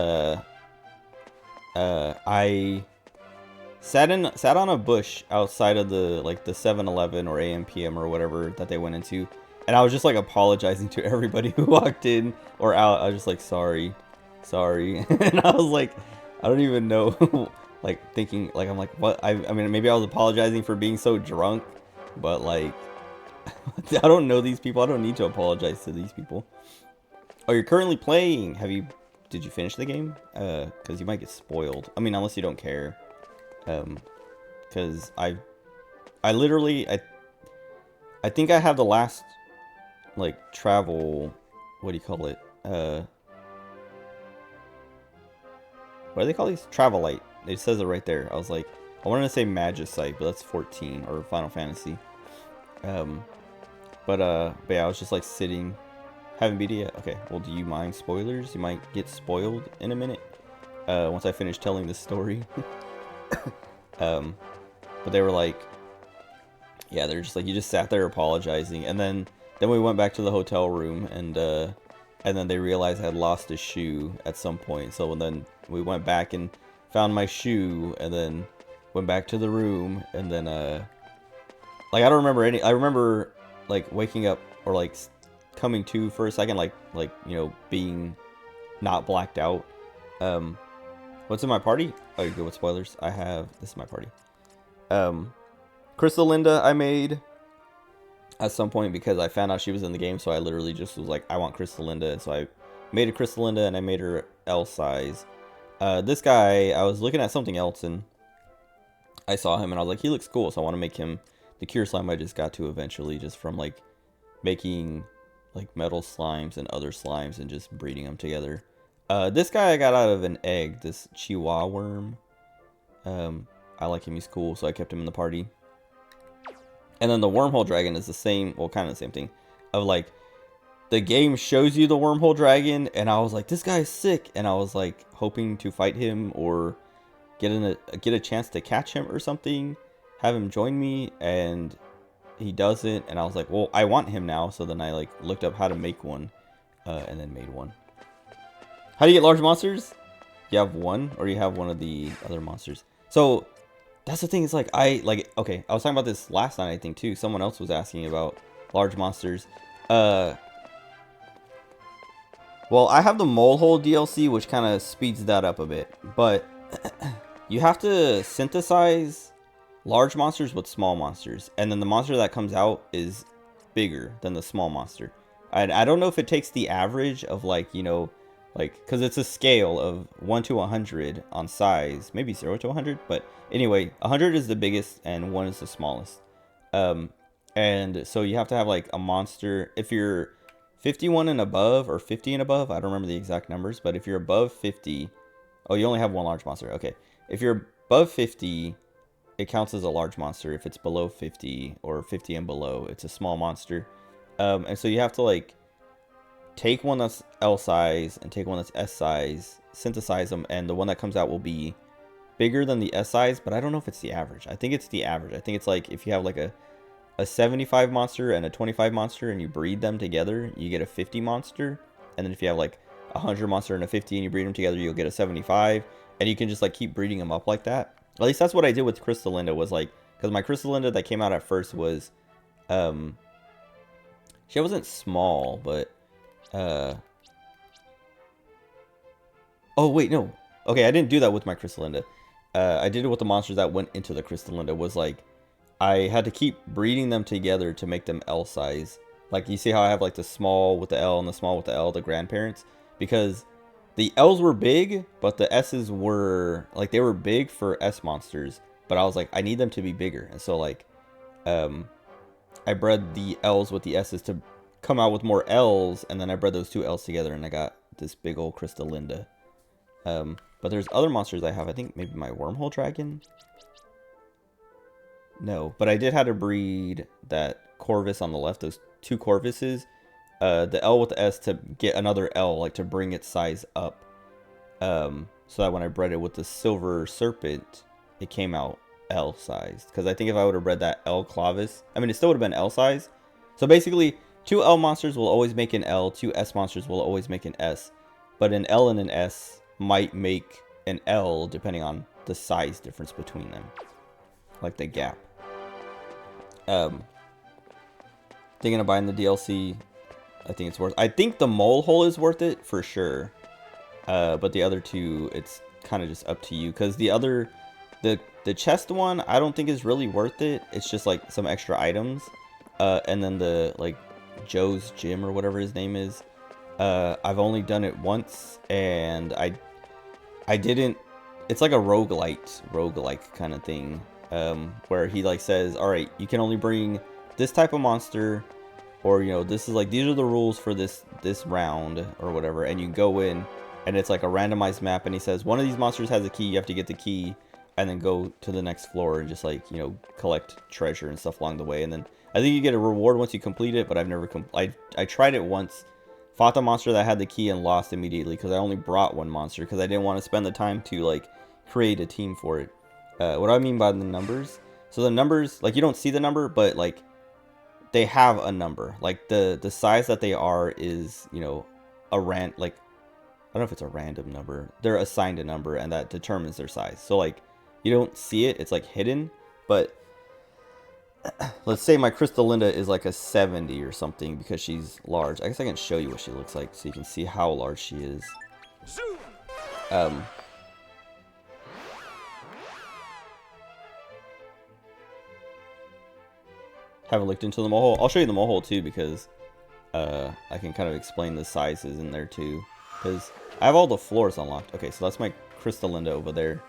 I sat on a bush outside of the 7-Eleven or AM/PM or whatever that they went into, and I was just like apologizing to everybody who walked in or out. I was just like, sorry, and I was like, I don't even know, like thinking like, I'm like, what? I mean maybe I was apologizing for being so drunk, but like I don't know these people. I don't need to apologize to these people. Oh, you're currently playing. Did you finish the game? Because you might get spoiled. I mean, unless you don't care. Because I literally, I think I have the last, like, travel, what do you call it? What do they call these? Travelite. It says it right there. I was like, I wanted to say Magicite, but that's 14, or Final Fantasy. But yeah, I was just like sitting, haven't beat it yet. Okay, well, do you mind spoilers? You might get spoiled in a minute, once I finish telling this story. But they were like, yeah, they're just like, you just sat there apologizing, and then we went back to the hotel room, and then they realized I had lost a shoe at some point. So then we went back and found my shoe, and then went back to the room, and then like I don't remember any. I remember like waking up or like coming to for a second, like you know, being not blacked out. What's in my party? Oh, you go with spoilers. This is my party. Crystal Linda I made at some point because I found out she was in the game, so I literally just was like, I want Crystal Linda, and so I made a Crystal Linda, and I made her L size. This guy, I was looking at something else, and I saw him, and I was like, he looks cool, so I want to make him The cure slime I just got to eventually, just from like making like metal slimes and other slimes and just breeding them together. This guy I got out of an egg, this Chihuahua worm. I like him, he's cool, so I kept him in the party. And then the wormhole dragon is the same, well, kind of the same thing, of like, the game shows you the wormhole dragon, and I was like, this guy's sick, and I was like, hoping to fight him, or get a chance to catch him or something, have him join me, and he doesn't, and I was like, well, I want him now, so then I like looked up how to make one, and then made one. How do you get large monsters? You have one, or you have one of the other monsters. So that's the thing, it's like, okay, I was talking about this last night, I think, too. Someone else was asking about large monsters. Well, I have the Molehole DLC, which kind of speeds that up a bit, but you have to synthesize large monsters with small monsters, and then the monster that comes out is bigger than the small monster. I don't know if it takes the average of, like, you know, like, because it's a scale of 1 to 100 on size, maybe 0 to 100, but anyway, 100 is the biggest and 1 is the smallest. And so you have to have like a monster, if you're 51 and above, or 50 and above, I don't remember the exact numbers, but if you're above 50, oh, you only have one large monster, okay. If you're above 50, it counts as a large monster. If it's below 50, or 50 and below, it's a small monster. And so you have to like take one that's L size and take one that's S size, synthesize them, and the one that comes out will be bigger than the S size, but I don't know if it's the average. I think it's the average. I think it's like if you have like a 75 monster and a 25 monster and you breed them together, you get a 50 monster. And then if you have like a 100 monster and a 50 and you breed them together, you'll get a 75. And you can just like keep breeding them up like that. At least that's what I did with Crystalinda, was like, because my Crystalinda that came out at first was, she wasn't small, but oh wait, no. Okay, I didn't do that with my Crystalinda. I did it with the monsters that went into the Crystalinda. Was like, I had to keep breeding them together to make them L size. Like, you see how I have like the small with the L and the small with the L, the grandparents? Because the L's were big, but the S's were, like, they were big for S monsters. But I was like, I need them to be bigger. And so like, I bred the L's with the S's to come out with more L's, and then I bred those two L's together, and I got this big old Crystalinda. But there's other monsters I have. I think maybe my Wormhole Dragon? No, but I did have to breed that Corvus on the left, those two Corvuses. The L with the S to get another L, like to bring its size up. So that when I bred it with the Silver Serpent, it came out L sized. Because I think if I would have bred that L Clavis, I mean, it still would have been L size. So basically, 2 L monsters will always make an L, 2 S monsters will always make an S. But an L and an S might make an L depending on the size difference between them. Like the gap. Thinking of buying the DLC. I think it's worth, I think the Molehole is worth it for sure. But the other two, it's kind of just up to you. Because the other, the chest one, I don't think is really worth it. It's just like some extra items. And then the like Joe's Gym or whatever his name is. I've only done it once, and I didn't, it's like a roguelike kind of thing. Where he like says, all right, you can only bring this type of monster, or, you know, this is like, these are the rules for this round or whatever, and you go in and it's like a randomized map, and he says one of these monsters has a key, you have to get the key and then go to the next floor and just like, you know, collect treasure and stuff along the way. And then I think you get a reward once you complete it, but I've never I tried it once, fought the monster that had the key and lost immediately because I only brought one monster because I didn't want to spend the time to like create a team for it. What I mean by the numbers, so the numbers, like, you don't see the number, but like they have a number. Like the size that they are is, you know, like, I don't know if it's a random number. They're assigned a number, and that determines their size. So like, you don't see it, it's like hidden. But let's say my Crystalinda is like a 70 or something because she's large. I guess I can show you what she looks like so you can see how large she is. Haven't looked into the Molehole. I'll show you the Molehole too, because I can kind of explain the sizes in there too, because I have all the floors unlocked. Okay, so that's my Crystalinda over there.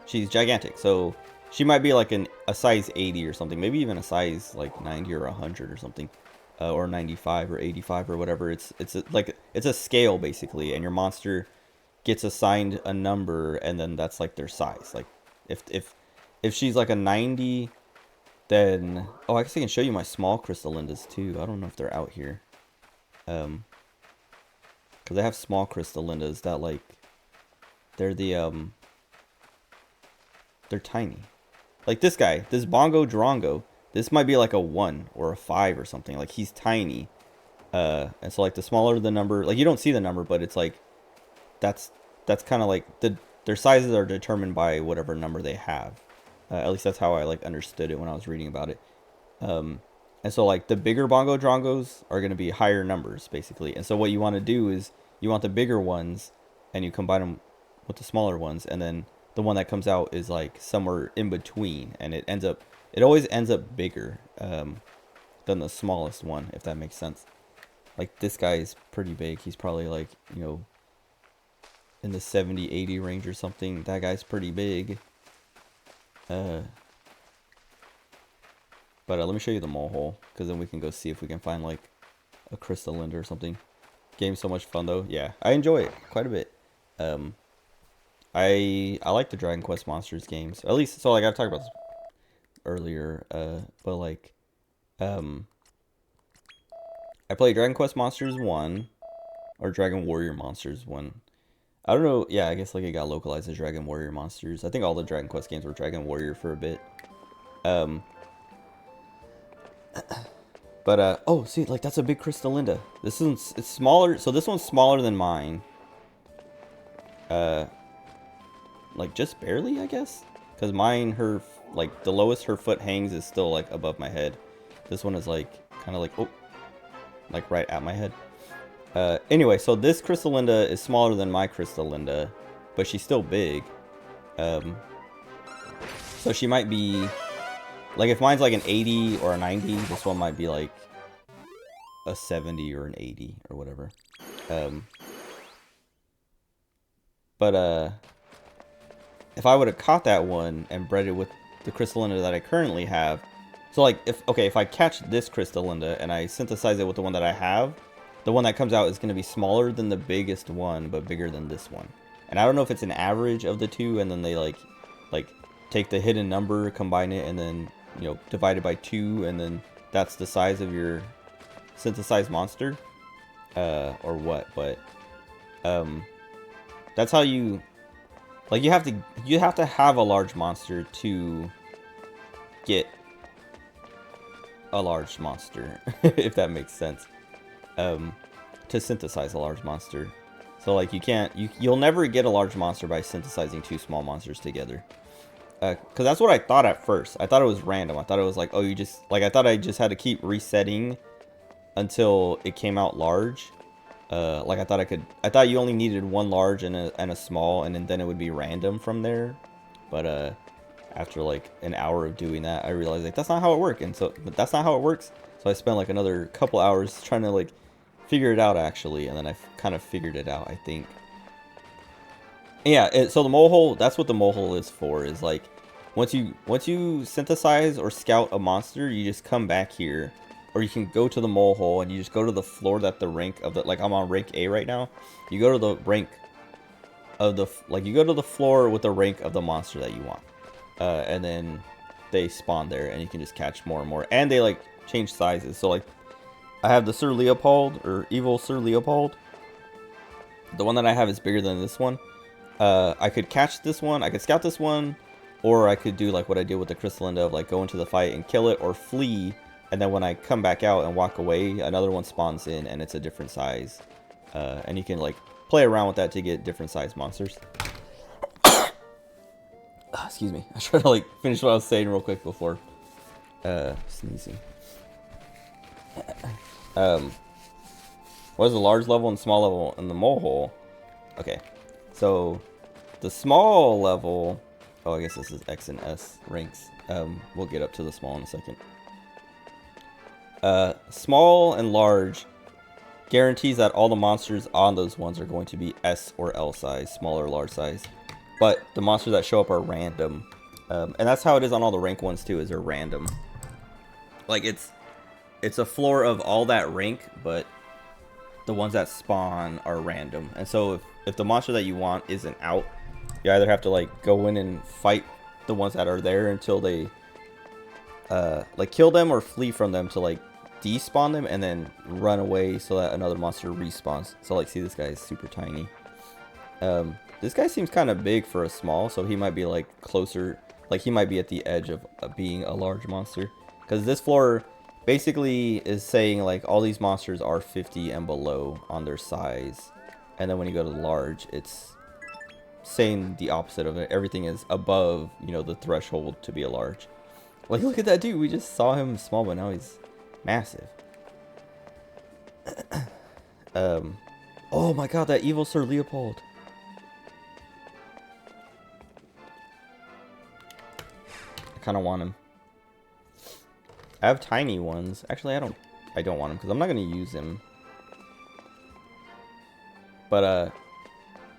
She's gigantic, so she might be like a size 80 or something, maybe even a size like 90 or 100 or something, or 95 or 85 or whatever. It's a scale basically, and your monster gets assigned a number, and then that's like their size. Like if she's like a 90, then I guess I can show you my small Crystalindas too. I don't know if they're out here, because I have small Crystalindas that like they're tiny. Like this guy, this Bongo Durango, this might be like a 1 or a 5 or something. Like he's tiny, and so like the smaller the number, like you don't see the number, but it's like that's kind of like their sizes are determined by whatever number they have. At least that's how I like understood it when I was reading about it. And so like the bigger Bongo Drongos are going to be higher numbers basically. And so what you want to do is you want the bigger ones and you combine them with the smaller ones, and then the one that comes out is like somewhere in between, and it always ends up bigger than the smallest one, if that makes sense. Like this guy is pretty big. He's probably like, you know, in the 70-80 range or something. That guy's pretty big. But let me show you the mole hole, because then we can go see if we can find like a Crystalinda or something. Game's so much fun though. Yeah, I enjoy it quite a bit. I like the Dragon Quest Monsters games. At least, so like I've talked about this earlier, but like I played Dragon Quest Monsters 1 or Dragon Warrior Monsters 1. I don't know. Yeah, I guess like it got localized as Dragon Warrior Monsters. I think all the Dragon Quest games were Dragon Warrior for a bit. But oh, see, like that's a big Crystalinda. This one's, it's smaller. So this one's smaller than mine. Like just barely, I guess. Because mine, her, like the lowest her foot hangs is still like above my head. This one is like kind of like, oh, like right at my head. Anyway, so this Crystalinda is smaller than my Crystalinda, but she's still big. So she might be, like if mine's like an 80 or a 90, this one might be like a 70 or an 80 or whatever. But if I would have caught that one and bred it with the Crystalinda that I currently have, so like if I catch this Crystalinda and I synthesize it with the one that I have, the one that comes out is going to be smaller than the biggest one, but bigger than this one. And I don't know if it's an average of the two, and then they like take the hidden number, combine it, and then, you know, divide it by 2, and then that's the size of your synthesized monster, or what. But that's how you, like, you have to have a large monster to get a large monster, if that makes sense. To synthesize a large monster. So like you'll never get a large monster by synthesizing 2 small monsters together. Cause that's what I thought at first. I thought it was random. I thought it was like, oh, you just, like, I thought I just had to keep resetting until it came out large. Like I thought you only needed 1 large and a small, and then it would be random from there. But after like an hour of doing that, I realized like that's not how it works. But that's not how it works. So I spent like another couple hours trying to like figure it out actually, and then I kind of figured it out, I think. Yeah, so the mole hole, that's what the mole hole is for, is like once you synthesize or scout a monster, you just come back here, or you can go to the mole hole and you just go to the floor that the rank of the, like I'm on rank A right now. You go to the rank of the, like you go to the floor with the rank of the monster that you want, and then they spawn there, and you can just catch more and more, and they like change sizes. So like I have the Sir Leopold, or Evil Sir Leopold. The one that I have is bigger than this one. I could catch this one, I could scout this one, or I could do like what I did with the Crystalinda of like go into the fight and kill it or flee, and then when I come back out and walk away, another one spawns in and it's a different size. And you can like play around with that to get different size monsters. Excuse me. I tried to like finish what I was saying real quick before sneezing. What is the large level and small level in the mole hole? Okay, so the small level, oh, I guess this is X and S ranks. We'll get up to the small in a second. Small and large guarantees that all the monsters on those ones are going to be S or L size, small or large size. But the monsters that show up are random. And that's how it is on all the rank ones too, is they're random. Like it's a floor of all that rank, but the ones that spawn are random. And so if the monster that you want isn't out, you either have to like go in and fight the ones that are there until they like kill them or flee from them to like despawn them and then run away so that another monster respawns. So like, see, this guy is super tiny. This guy seems kind of big for a small, so he might be like closer, like he might be at the edge of being a large monster, because this floor basically is saying like all these monsters are 50 and below on their size, and then when you go to large, it's saying the opposite of it. Everything is above, you know, the threshold to be a large. Like, look at that dude, we just saw him small, but now he's massive. Oh my god, that evil Sir Leopold. I kind of want him. I have tiny ones. Actually, I don't want him because I'm not going to use him. But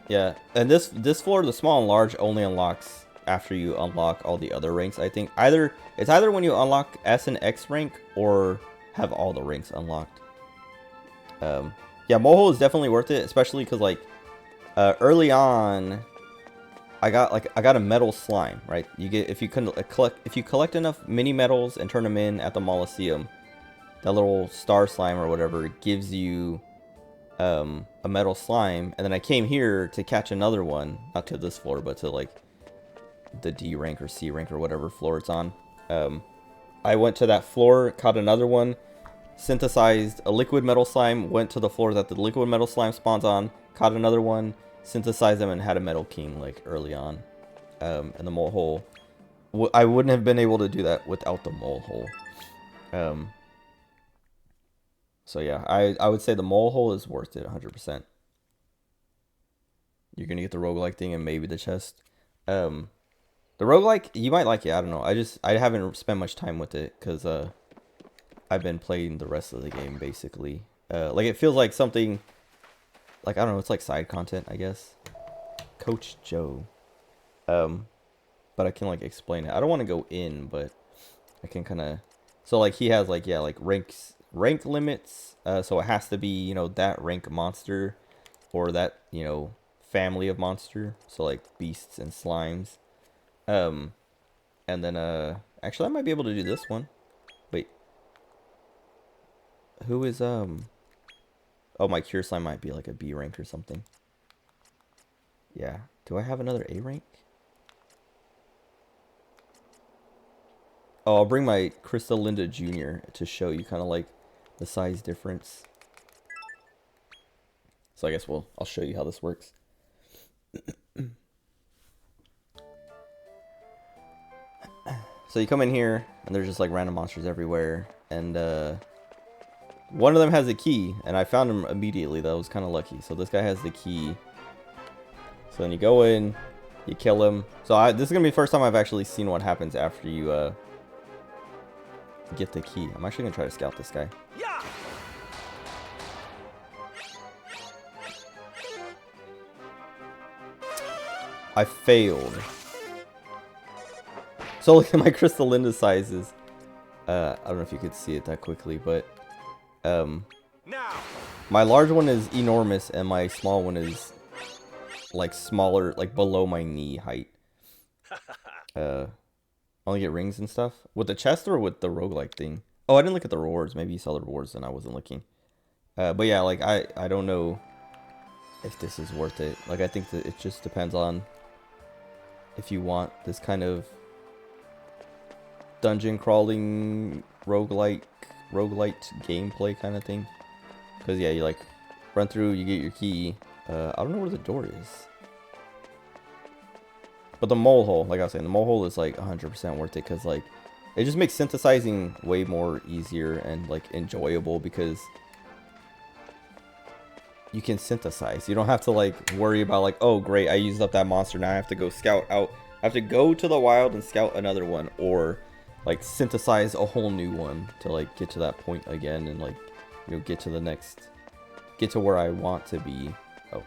yeah, and this floor, the small and large, only unlocks after you unlock all the other ranks. I think it's either when you unlock S and X rank or have all the ranks unlocked. Yeah, Molehole is definitely worth it, especially because like early on, I got a metal slime, right? You get if you collect enough mini metals and turn them in at the Molosseum, that little star slime or whatever gives you a metal slime. And then I came here to catch another one, not to this floor, but to like the D rank or C rank or whatever floor it's on. I went to that floor, caught another one, synthesized a liquid metal slime, went to the floor that the liquid metal slime spawns on, caught another one, synthesized them, and had a Metal King like early on. And the Molehole, I wouldn't have been able to do that without the Molehole. So yeah, I would say the Molehole is worth it 100%. You're gonna get the roguelike thing and maybe the chest. The roguelike, you might like it, I don't know. I haven't spent much time with it because I've been playing the rest of the game basically. Like it feels like something, like I don't know, it's like side content, I guess. Coach Joe. But I can like explain it. I don't want to go in, but I can kind of. So like he has like, yeah, like rank limits. So it has to be, you know, that rank monster or that, you know, family of monster. So like beasts and slimes. And then actually I might be able to do this one. Wait. Who is oh, my Cure Slime might be like a B rank or something. Yeah. Do I have another A rank? Oh, I'll bring my Crystalinda Jr. to show you kind of like the size difference. So I guess I'll show you how this works. So you come in here and there's just like random monsters everywhere, and one of them has a key, and I found him immediately. That was kind of lucky. So this guy has the key. So then you go in, you kill him. So this is gonna be the first time I've actually seen what happens after you get the key. I'm actually gonna try to scout this guy. Yeah. I failed. So look at my Crystalinda sizes. I don't know if you could see it that quickly, but my large one is enormous and my small one is like smaller, like below my knee height. Only get rings and stuff with the chest or with the roguelike thing. Oh, I didn't look at the rewards. Maybe you saw the rewards and I wasn't looking. But yeah, like I don't know if this is worth it. Like I think that it just depends on if you want this kind of dungeon crawling roguelite gameplay kind of thing. Because yeah, you like run through, you get your key. I don't know where the door is. But the Molehole, like I was saying, the Molehole is like 100% worth it because like it just makes synthesizing way more easier and like enjoyable because you can synthesize. You don't have to like worry about like, oh great, I used up that monster, now I have to go scout out. I have to go to the wild and scout another one, or like synthesize a whole new one to like get to that point again and like, you know, get to where I want to be. Oh.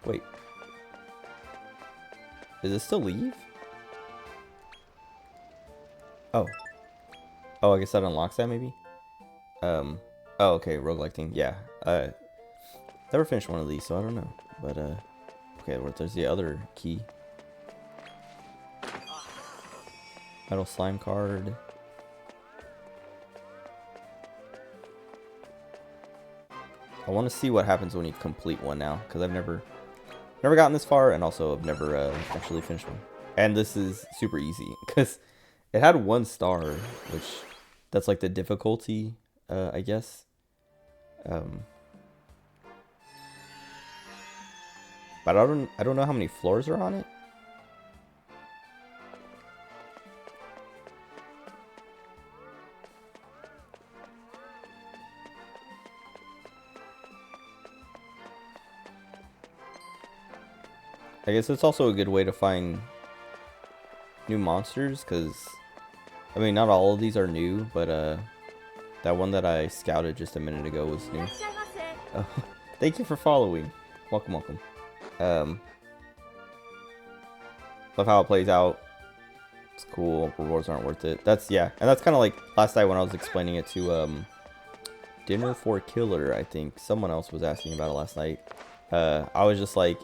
Wait. Is it still leave? Oh. Oh, I guess that unlocks that maybe? Oh, okay, roguelike thing. Yeah. Never finished one of these, so I don't know. But, okay, there's the other key. Metal slime card. I want to see what happens when you complete one now, because I've never gotten this far, and also I've never actually finished one. And this is super easy, because it had 1 star, which that's like the difficulty, I guess. But I don't know how many floors are on it. I guess it's also a good way to find new monsters, because, I mean, not all of these are new, but that one that I scouted just a minute ago was new. Oh, thank you for following. Welcome, welcome. Love how it plays out. It's cool. Rewards aren't worth it. Yeah, and that's kind of like last night when I was explaining it to Dinner for Killer. I think someone else was asking about it last night. I was just like,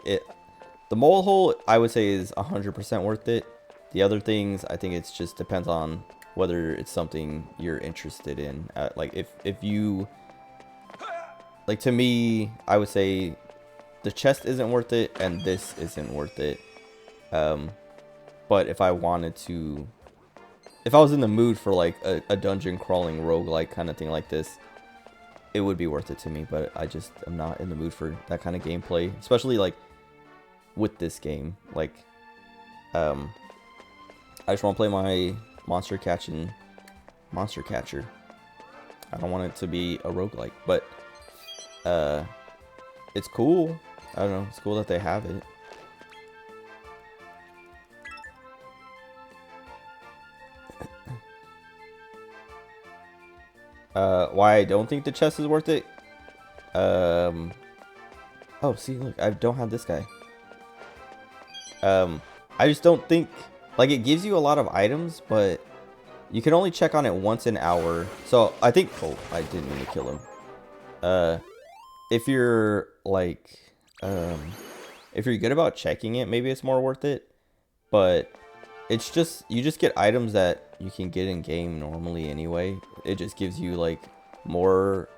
the mole hole, I would say, is 100% worth it. The other things, I think it's just depends on whether it's something you're interested in. Like, if you... Like, to me, I would say the chest isn't worth it, and this isn't worth it. But if I wanted to... If I was in the mood for, like, a dungeon crawling roguelike kind of thing like this, it would be worth it to me. But I just am not in the mood for that kind of gameplay. Especially, like, with this game. Like, I just want to play my monster catcher. I don't want it to be a roguelike, but it's cool. I don't know, it's cool that they have it. Why I don't think the chest is worth it? Oh, see, look, I don't have this guy. I just don't think, like, it gives you a lot of items, but you can only check on it once an hour. So I think, oh, I didn't mean to kill him. If you're like, if you're good about checking it, maybe it's more worth it. But it's just, you just get items that you can get in game normally anyway. It just gives you like more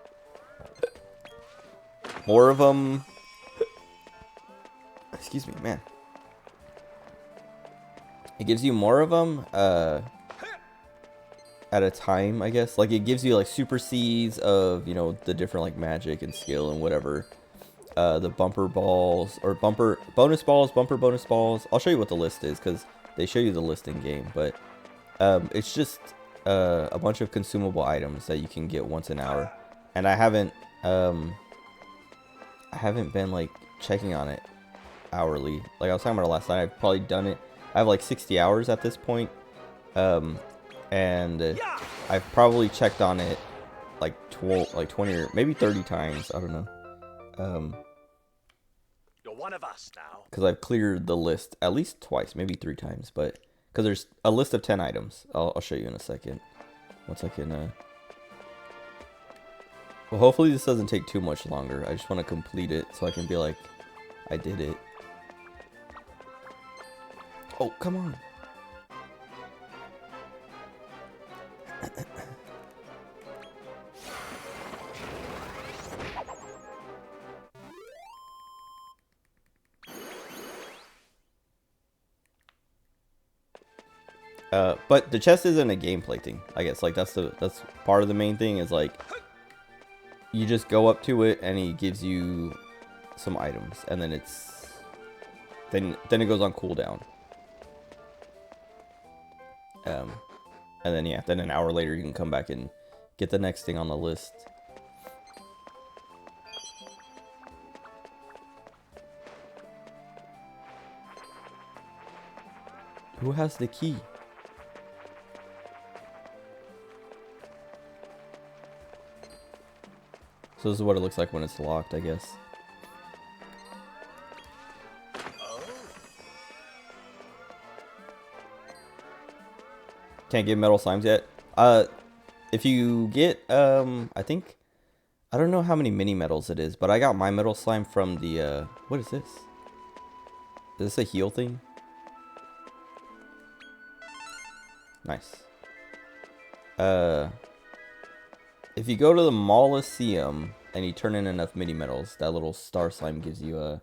of them. Excuse me, man. It gives you more of them at a time, I guess. Like, it gives you like super seeds of, you know, the different like magic and skill and whatever. The bumper balls or bumper bonus balls, bumper bonus balls. I'll show you what the list is because they show you the list in game. But it's just a bunch of consumable items that you can get once an hour. And I haven't been like checking on it hourly. Like I was talking about it last night. I've probably done it. I have like 60 hours at this point. And I've probably checked on it like 20 or maybe 30 times. I don't know. You're one of us now. Because I've cleared the list at least twice, maybe 3 times. But because there's a list of 10 items. I'll show you in a second. Once I can. Well, hopefully this doesn't take too much longer. I just want to complete it so I can be like, I did it. Oh, come on. But the chest isn't a gameplay thing, I guess. Like that's part of the main thing is like you just go up to it and he gives you some items and then then it goes on cooldown. And then yeah, then an hour later you can come back and get the next thing on the list. Who has the key? So this is what it looks like when it's locked, I guess. Can't get metal slimes yet. If you get I think, I don't know how many mini metals it is, but I got my metal slime from the what is this? Is this a heal thing? Nice. If you go to the Mollyseum and you turn in enough mini metals, that little star slime gives you a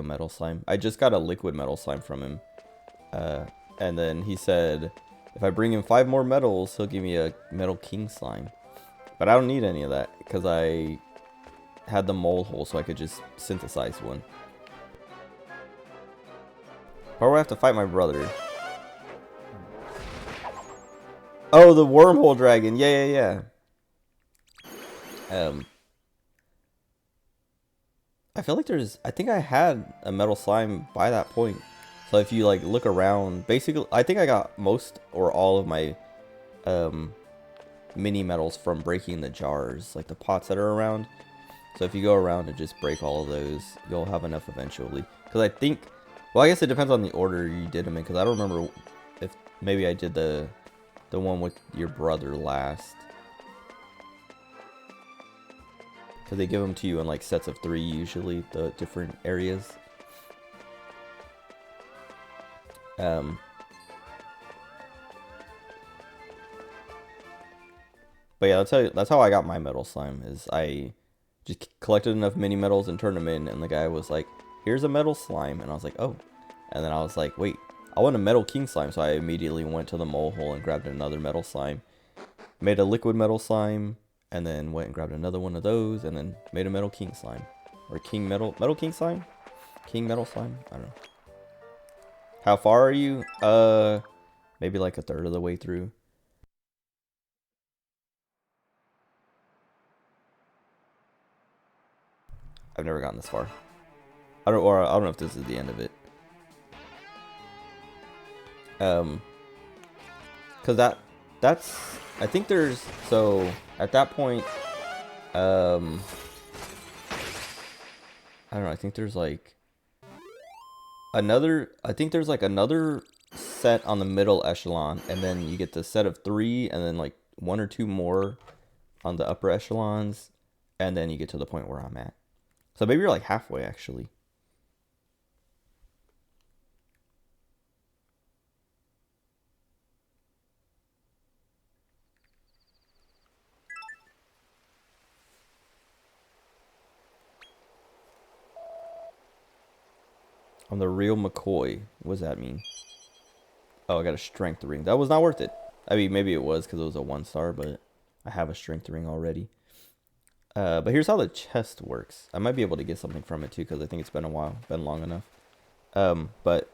metal slime. I just got a liquid metal slime from him. And then he said if I bring him 5 more metals, he'll give me a metal king slime. But I don't need any of that because I had the mole hole, so I could just synthesize one. Or do I have to fight my brother? Oh, the wormhole dragon. Yeah. I feel like I think I had a metal slime by that point. So if you like look around, basically, I think I got most or all of my mini metals from breaking the jars, like the pots that are around. So if you go around and just break all of those, you'll have enough eventually. Because I think, well, I guess it depends on the order you did them in. Because I don't remember if maybe I did the one with your brother last. Because they give them to you in like sets of 3 usually, the different areas. But yeah, that's how I got my metal slime. Is I just collected enough mini metals and turned them in, and the guy was like, "Here's a metal slime," and I was like, "Oh," and then I was like, "Wait, I want a metal king slime," so I immediately went to the mole hole and grabbed another metal slime, made a liquid metal slime, and then went and grabbed another one of those, and then made a metal king slime, or king metal king slime, king metal slime. I don't know. How far are you? Maybe like a third of the way through. I've never gotten this far. I don't know if this is the end of it. Cause that's I think there's, so at that point, I don't know, I think there's like another set on the middle echelon, and then you get the set of 3, and then like 1 or 2 more on the upper echelons, and then you get to the point where I'm at. So maybe you're like halfway actually. I'm the real McCoy. What does that mean? Oh, I got a strength ring. That was not worth it. I mean, maybe it was because it was a 1-star, but I have a strength ring already. But here's how the chest works. I might be able to get something from it too, because I think it's been a while, been long enough. But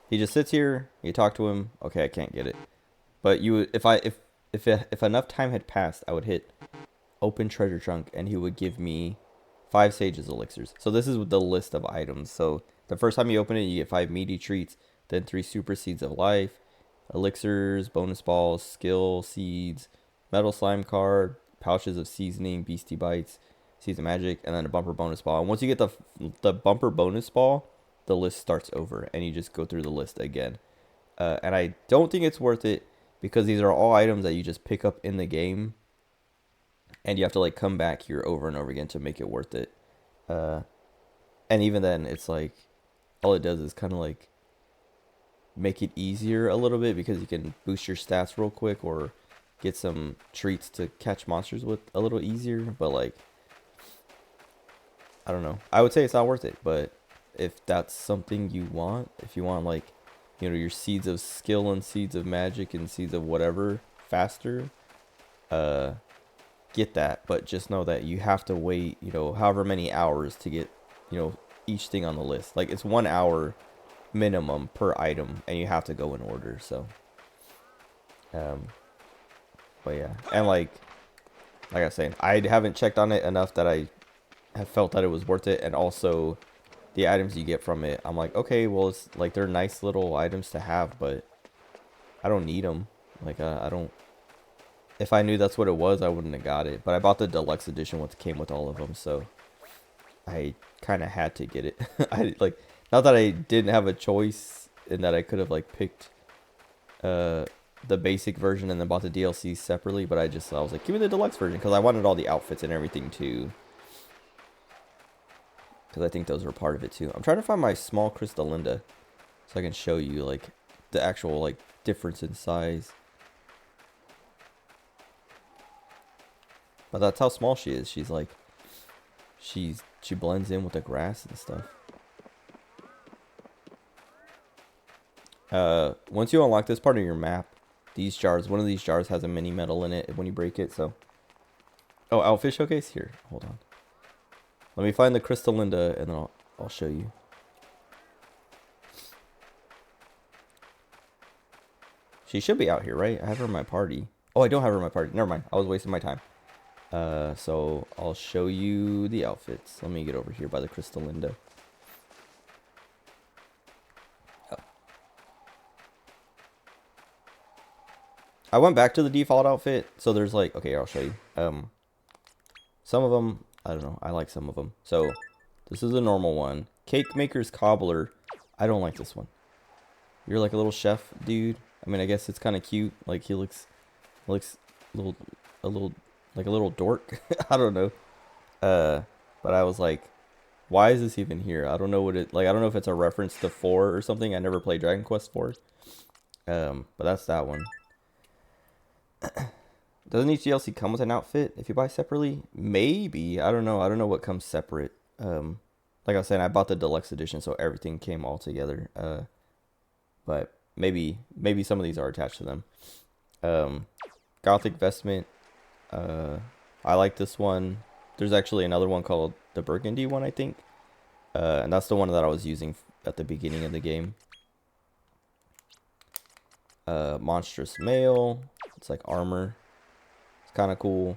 he just sits here. You talk to him. Okay, I can't get it. But if enough time had passed, I would hit open treasure trunk, and he would give me 5 sages elixirs. So this is the list of items. So the first time you open it, you get 5 meaty treats, then 3 super seeds of life, elixirs, bonus balls, skill seeds, metal slime card, pouches of seasoning, beastie bites, seeds of magic, and then a bumper bonus ball. And once you get the bumper bonus ball, the list starts over, and you just go through the list again. And I don't think it's worth it, because these are all items that you just pick up in the game, and you have to like come back here over and over again to make it worth it. And even then, it's like all it does is kind of like make it easier a little bit, because you can boost your stats real quick or get some treats to catch monsters with a little easier. But like, I don't know, I would say it's not worth it. But if that's something you want, if you want like, you know, your seeds of skill and seeds of magic and seeds of whatever faster, get that. But just know that you have to wait, you know, however many hours to get, you know, each thing on the list. Like, it's 1 hour minimum per item, and you have to go in order. So but yeah, and like I was saying, I haven't checked on it enough that I have felt that it was worth it. And also the items you get from it, I'm like, okay, well, it's like they're nice little items to have, but I don't need them. Like, I don't, if I knew that's what it was, I wouldn't have got it. But I bought the deluxe edition, which came with all of them, so I kind of had to get it. I like, not that I didn't have a choice, in that I could have like picked the basic version and then bought the DLC separately, but I was like, give me the deluxe version because I wanted all the outfits and everything too. Because I think those were part of it too. I'm trying to find my small Crystalinda so I can show you like the actual like difference in size. But that's how small she is. She's like, she blends in with the grass and stuff. Once you unlock this part of your map, these jars, one of these jars has a mini medal in it when you break it. So, oh, outfit showcase here. Hold on. Let me find the Crystalinda and then I'll show you. She should be out here, right? I have her in my party. Oh, I don't have her in my party. Never mind. I was wasting my time. So I'll show you the outfits. Let me get over here by the Crystalinda. Oh. I went back to the default outfit. So there's like, okay, I'll show you. Some of them, I don't know. I like some of them. So this is a normal one. Cake Maker's Cobbler. I don't like this one. You're like a little chef dude. I mean, I guess it's kind of cute. Like he looks a little like a little dork. I don't know. But I was like, why is this even here? I don't know what it like. I don't know if it's a reference to 4 or something. I never played Dragon Quest 4. But that's that one. Doesn't each DLC come with an outfit if you buy separately? Maybe. I don't know. I don't know what comes separate. Like I was saying, I bought the deluxe edition, so everything came all together. But maybe some of these are attached to them. Gothic Vestment. I like this one. There's actually another one called the Burgundy one, I think. And that's the one that I was using at the beginning of the game. Monstrous Mail. It's like armor. It's kind of cool.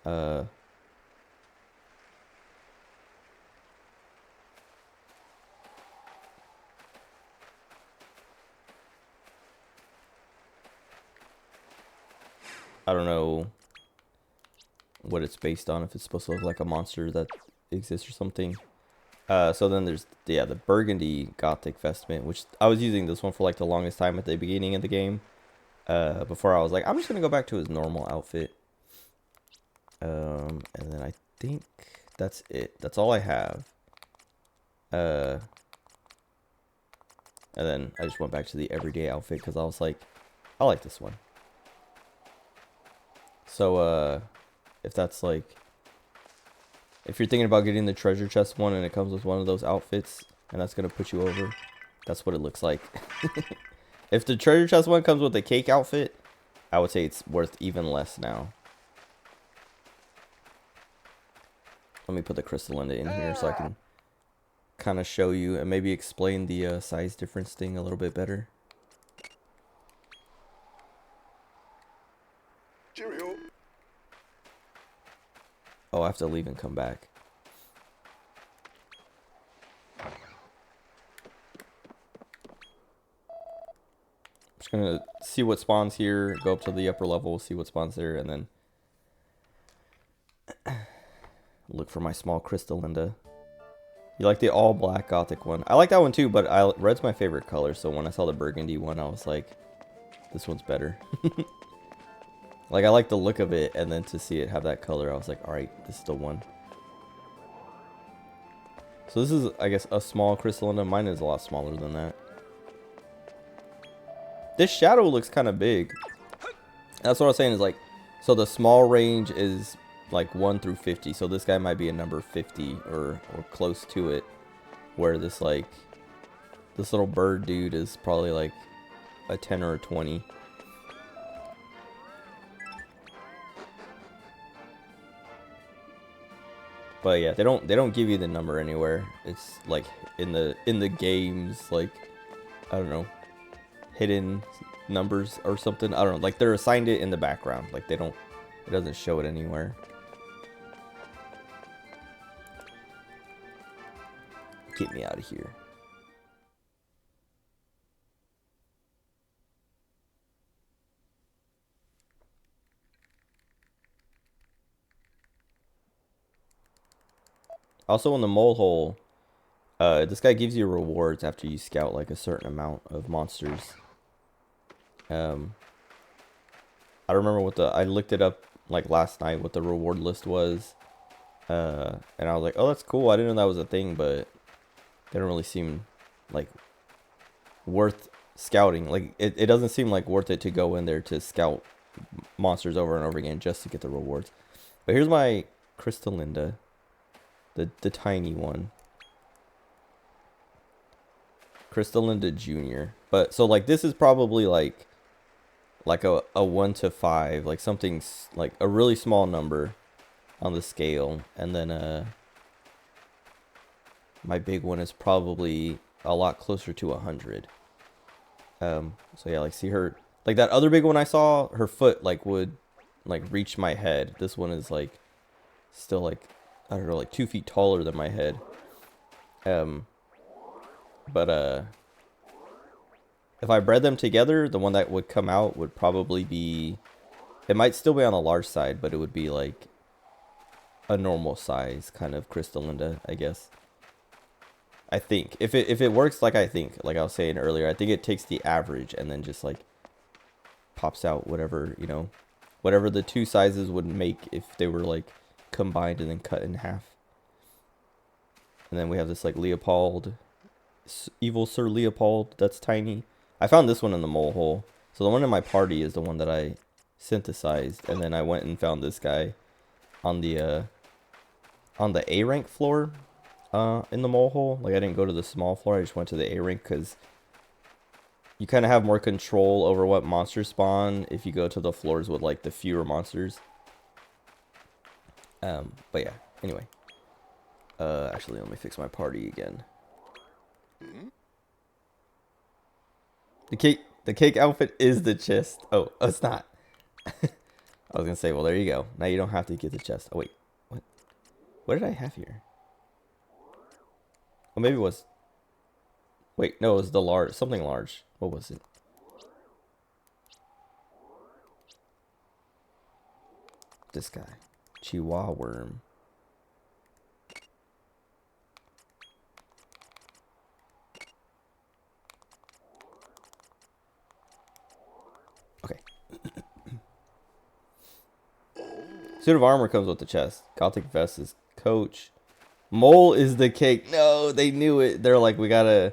I don't know what it's based on, if it's supposed to look like a monster that exists or something. So then there's, yeah, the Burgundy Gothic Vestment, which I was using this one for like the longest time at the beginning of the game. Before I was like, I'm just going to go back to his normal outfit. And then I think that's it. That's all I have. And then I just went back to the everyday outfit because I was like, I like this one. So, if that's like, if you're thinking about getting the treasure chest one and it comes with one of those outfits and that's going to put you over, that's what it looks like. If the treasure chest one comes with the cake outfit, I would say it's worth even less now. Let me put the Crystalinda in here so I can kind of show you and maybe explain the size difference thing a little bit better. Cheerio. Oh, I have to leave and come back. Just gonna see what spawns here, go up to the upper level, see what spawns there, and then look for my small Crystalinda. You like the all black Gothic one? I like that one too, but red's my favorite color, so when I saw the Burgundy one, I was like, this one's better. Like, I like the look of it, and then to see it have that color, I was like, alright, this is the one. So this is, I guess, a small Crystalinda. Mine is a lot smaller than that. This shadow looks kind of big. That's what I was saying is like, so the small range is like 1 through 50. So this guy might be a number 50 or close to it. Where this like, this little bird dude is probably like a 10 or a 20. But yeah, they don't give you the number anywhere. It's like in the games, like, I don't know, hidden numbers or something. I don't know, like they're assigned it in the background. Like it doesn't show it anywhere. Get me out of here. Also, in the mole hole, this guy gives you rewards after you scout like a certain amount of monsters. I remember what I looked it up like last night what the reward list was. And I was like, oh, that's cool. I didn't know that was a thing, but it didn't really seem like worth scouting. Like it doesn't seem like worth it to go in there to scout monsters over and over again just to get the rewards. But here's my Crystalinda, the tiny one. Crystalinda Jr. But so like this is probably like a 1 to 5, like something like a really small number on the scale, and then my big one is probably a lot closer to 100. So yeah, like see her, like that other big one I saw, her foot like would like reach my head. This one is like still like, I don't know, like 2 feet taller than my head. But if I bred them together, the one that would come out would probably be, it might still be on the large side, but it would be like a normal size kind of Crystalinda, I guess. I think if it works like I think, like I was saying earlier, I think it takes the average and then just like pops out whatever, you know, whatever the two sizes would make if they were like combined and then cut in half. And then we have this like Leopold, evil Sir Leopold, that's tiny. I found this one in the mole hole. So the one in my party is the one that I synthesized, and then I went and found this guy on the A rank floor in the mole hole. Like I didn't go to the small floor, I just went to the A rank because you kind of have more control over what monsters spawn if you go to the floors with like the fewer monsters. But yeah, anyway. Actually, let me fix my party again. The cake outfit is the chest. Oh, it's not. I was gonna say, well, there you go. Now you don't have to get the chest. Oh wait, what did I have here? Oh, maybe it was. Wait, no, it was the large, something large. What was it? This guy, Chihuahua worm. Okay. Suit of armor comes with the chest. Gothic vest is coach. Mole is the cake. No, they knew it. They're like, we gotta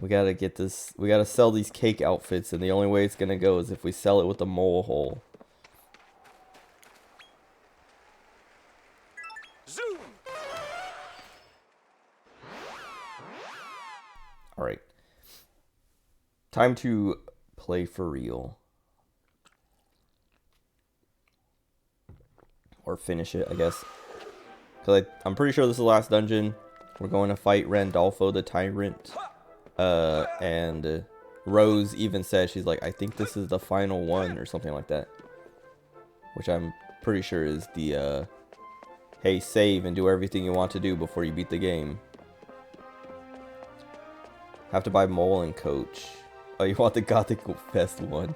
get this. We gotta sell these cake outfits, and the only way it's gonna go is if we sell it with the mole hole. Zoom. All right. Time to play for real. Or finish it, I guess. Because I'm pretty sure this is the last dungeon. We're going to fight Randolfo the Tyrant. And Rose even said, she's like, I think this is the final one or something like that. Which I'm pretty sure is the, hey, save and do everything you want to do before you beat the game. Have to buy Mole and Coach. Oh, you want the Gothic Fest one.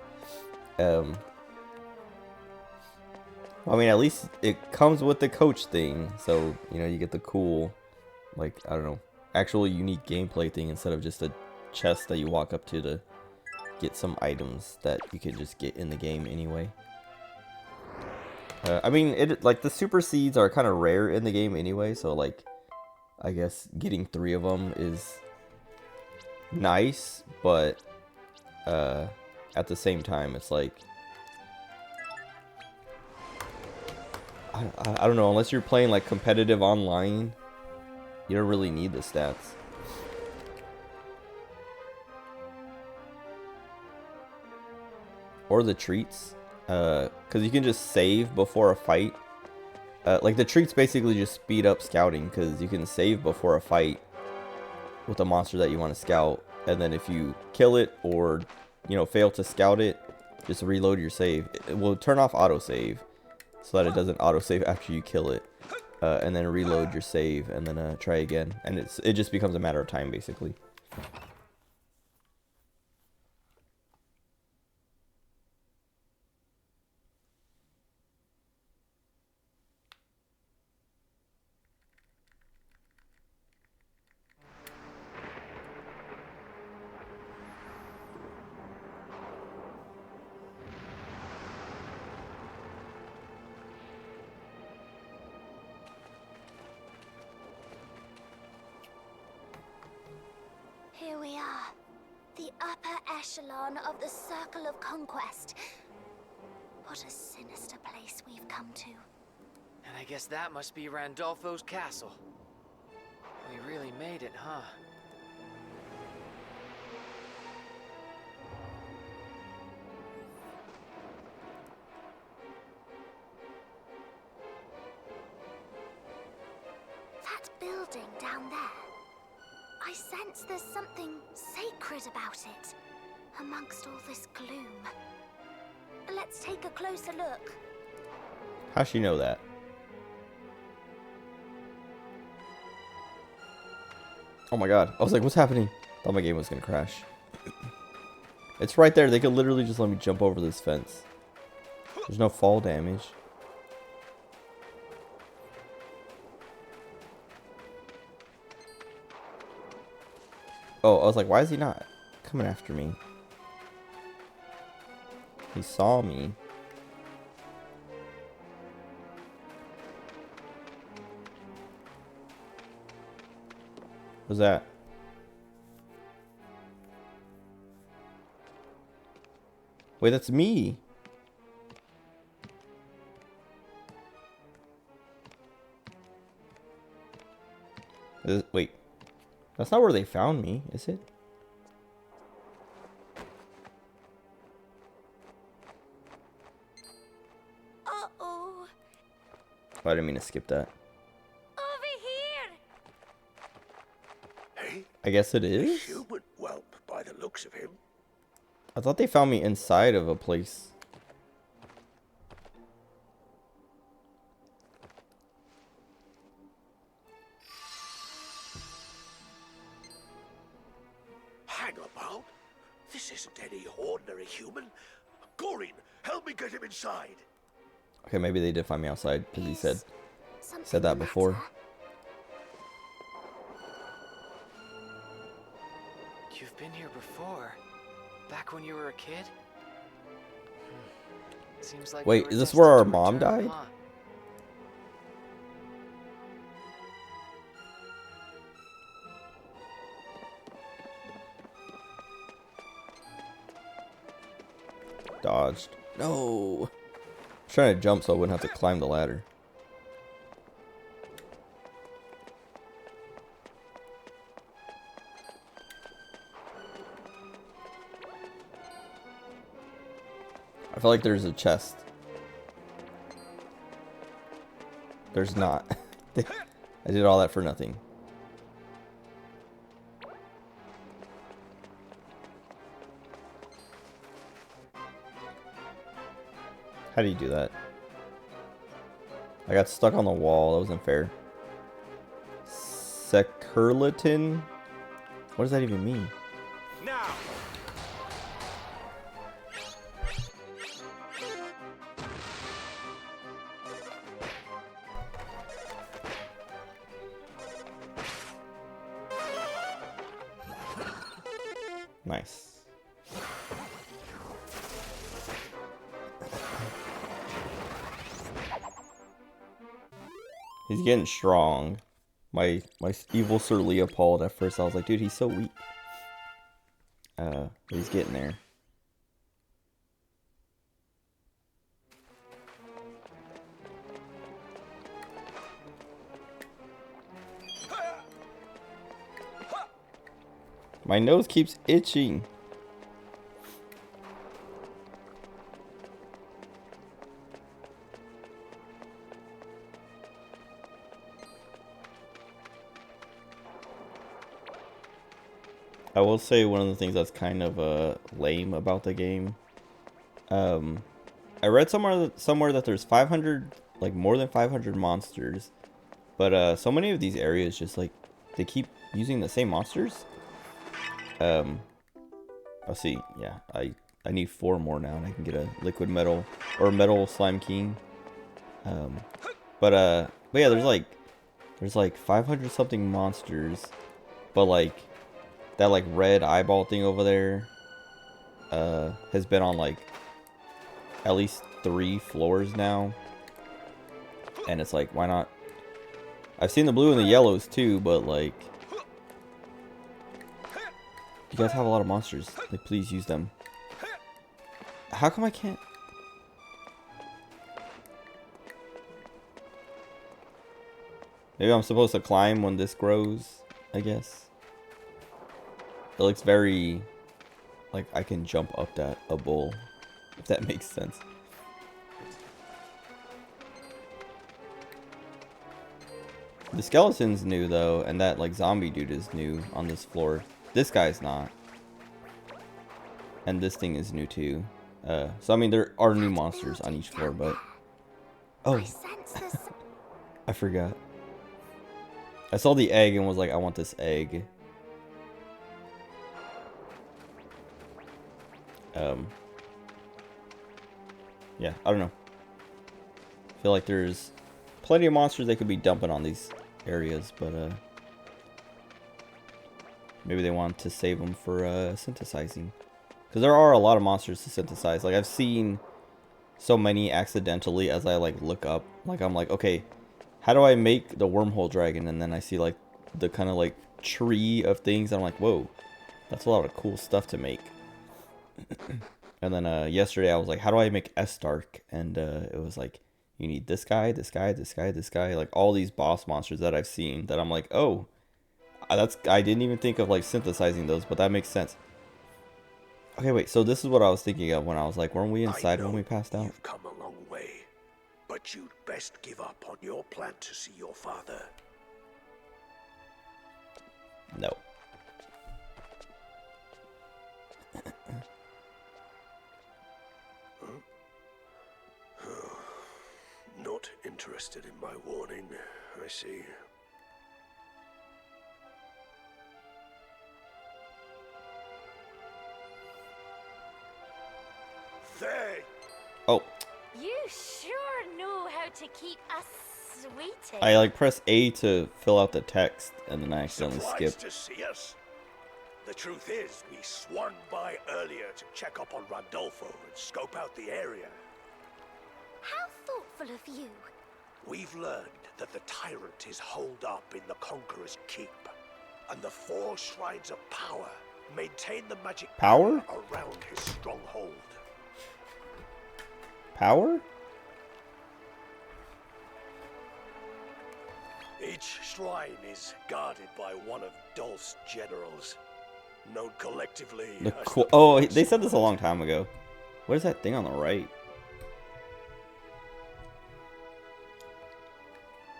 I mean, at least it comes with the coach thing, so, you know, you get the cool, like, I don't know, actual unique gameplay thing instead of just a chest that you walk up to get some items that you can just get in the game anyway. I mean, like, the super seeds are kind of rare in the game anyway, so, like, I guess getting 3 of them is nice, but, at the same time, it's like, I don't know, unless you're playing like competitive online, you don't really need the stats. Or the treats, because you can just save before a fight. Like the treats basically just speed up scouting, because you can save before a fight with a monster that you want to scout, and then if you kill it or, you know, fail to scout it, just reload your save. It will turn off autosave, so that it doesn't autosave after you kill it, and then reload your save, and then try again, and it just becomes a matter of time, basically. Here we are. The upper echelon of the Circle of Conquest. What a sinister place we've come to. And I guess that must be Randolfo's castle. We really made it, huh? That building down there. I sense there's something sacred about it, amongst all this gloom. Let's take a closer look. How'd she know that? Oh my god. I was like, what's happening? Thought my game was gonna crash. It's right there. They could literally just let me jump over this fence. There's no fall damage. Oh, I was like, why is he not coming after me? He saw me. What's that? Wait, that's me. Wait. That's not where they found me, is it? Uh-oh. Oh, I didn't mean to skip that. Over here. Hey, I guess it is? human whelp by the looks of him. I thought they found me inside of a place. Hang about. This isn't any ordinary human. Gorin, help me get him inside. Okay, maybe they did find me outside because he said Something that the before. matter? You've been here before. Back when you were a kid? Seems like Wait, we were is this destined where our to mom return, died? huh? Dodged. No. I'm trying to jump so I wouldn't have to climb the ladder. I feel like there's a chest. There's not. I did all that for nothing. How do you do that? I got stuck on the wall. That wasn't fair. Securlatin? What does that even mean? Now! Nice. He's getting strong. My evil Sir Leopold, at first I was like, dude, he's so weak. He's getting there. My nose keeps itching. I will say one of the things that's kind of lame about the game. I read somewhere that there's 500, like more than 500 monsters, but so many of these areas just like they keep using the same monsters. Let's see. Yeah, I need 4 more now, and I can get a liquid metal or metal slime king. But yeah, there's like 500 something monsters, but like that like red eyeball thing over there has been on like at least 3 floors now, and it's like, why not? I've seen the blue and the yellows too, but like You guys have a lot of monsters. Like, please use them. How come I can't? Maybe I'm supposed to climb when this grows, I guess. It looks very like I can jump up a bowl, if that makes sense. The skeleton's new though, and that like zombie dude is new on this floor. This guy's not. And this thing is new too. So I mean there are new monsters on each floor, but oh, I forgot. I saw the egg and was like, I want this egg. Yeah, I don't know. I feel like there's plenty of monsters they could be dumping on these areas, but maybe they want to save them for synthesizing. Because there are a lot of monsters to synthesize. Like, I've seen so many accidentally as I, like, look up. Like, I'm like, okay, how do I make the wormhole dragon? And then I see, like, the kind of, like, tree of things. I'm like, whoa, that's a lot of cool stuff to make. And then yesterday I was like, how do I make S-Dark? And it was like, you need this guy, this guy, this guy, this guy. Like, all these boss monsters that I've seen that I'm like, oh, I didn't even think of, like, synthesizing those, but that makes sense. Okay, wait, so this is what I was thinking of when I was like, weren't we inside when we passed out? You've come a long way, but you'd best give up on your plan to see your father. No. Not interested in my warning, I see. There! Oh. You sure know how to keep us waiting. I like press A to fill out the text and then I accidentally Surprised skip. to see us? The truth is, we swung by earlier to check up on Randolfo and scope out the area. How thoughtful of you. We've learned that the tyrant is holed up in the Conqueror's Keep, and the 4 shrines of power maintain the magic Power? around his stronghold. Power? Each shrine is guarded by one of Dolph's generals, known collectively The as cool. the Oh, they said this a long time ago. What is that thing on the right?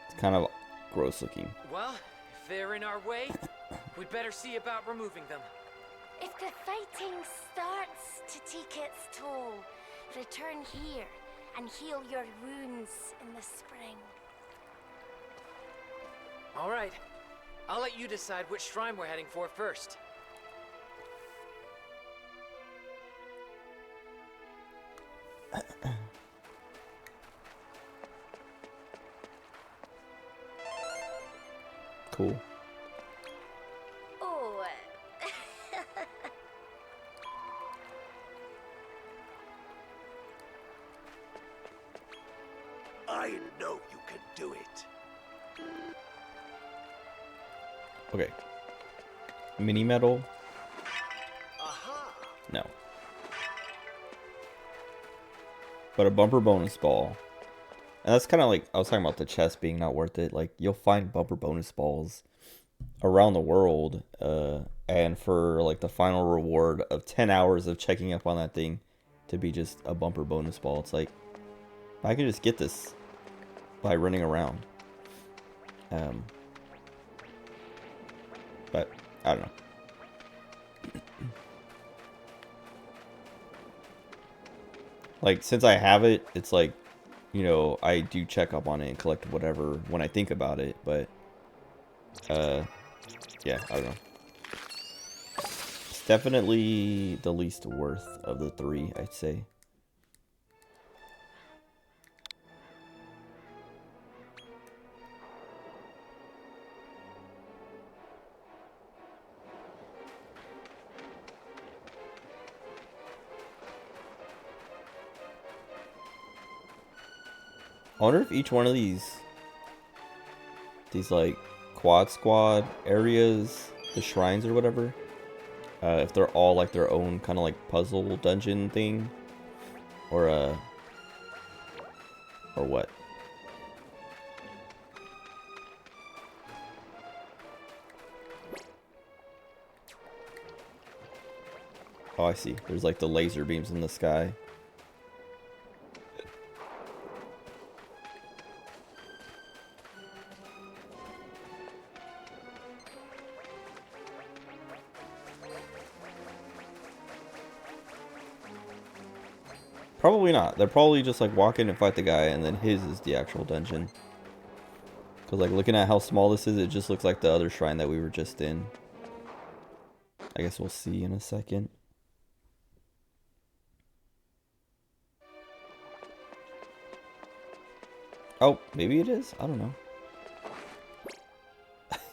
It's kind of gross looking. Well, if they're in our way, we'd better see about removing them. If the fighting starts to take its toll, return here and heal your wounds in the spring. All right. I'll let you decide which shrine we're heading for first. Cool. Oh. I know you can do it. Okay. Mini medal? Aha! No. But a bumper bonus ball. And that's kind of like, I was talking about the chest being not worth it. Like, you'll find bumper bonus balls around the world. And for, like, the final reward of 10 hours of checking up on that thing to be just a bumper bonus ball. It's like, I can just get this by running around. But, I don't know. Like, since I have it, it's like, you know, I do check up on it and collect whatever when I think about it, but, yeah, I don't know. It's definitely the least worth of the 3, I'd say. I wonder if each one of these like quad squad areas, the shrines or whatever, if they're all like their own kind of like puzzle dungeon thing, or what. Oh, I see. There's like the laser beams in the sky. Probably not. They're probably just like walk in and fight the guy, and then his is the actual dungeon. Because like looking at how small this is, it just looks like the other shrine that we were just in. I guess we'll see in a second. Oh, maybe it is? I don't know.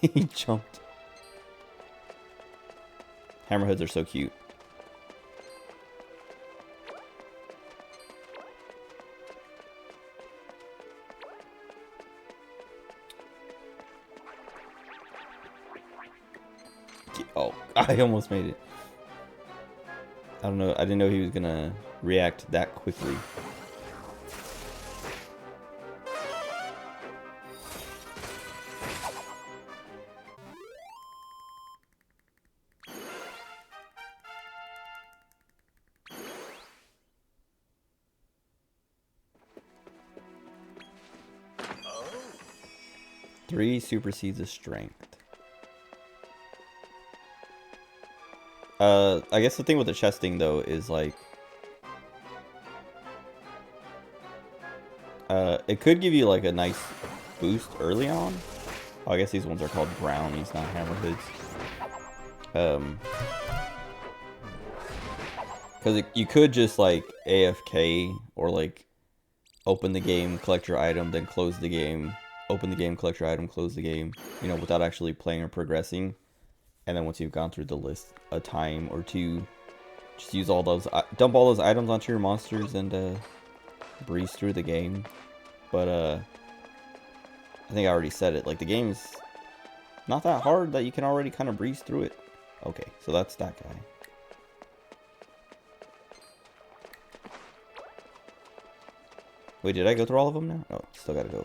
He jumped. Hammerheads are so cute. Oh, I almost made it. I don't know. I didn't know he was gonna react that quickly. Three supersedes a strength. I guess the thing with the chesting though is like, it could give you like a nice boost early on. Oh, I guess these ones are called brownies, not hammerheads. Because you could just like AFK or like open the game, collect your item, then close the game. Open the game, collect your item, close the game. You know, without actually playing or progressing. And then once you've gone through the list a time or two, just use all those, dump all those items onto your monsters and breeze through the game. But I think I already said it. Like the game's not that hard that you can already kind of breeze through it. Okay, so that's that guy. Wait, did I go through all of them now? Oh, still gotta go.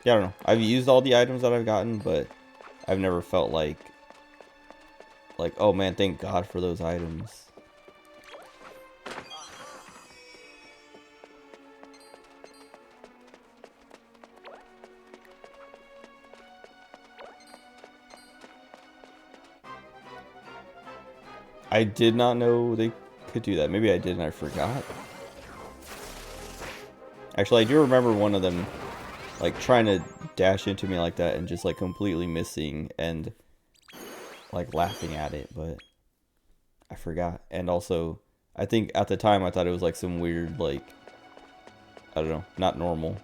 Yeah, I don't know. I've used all the items that I've gotten, but I've never felt like, oh man, thank God for those items. I did not know they could do that. Maybe I did and I forgot. Actually, I do remember one of them like trying to dash into me like that and just like completely missing and like laughing at it, but I forgot. And also, I think at the time I thought it was like some weird, like, I don't know, not normal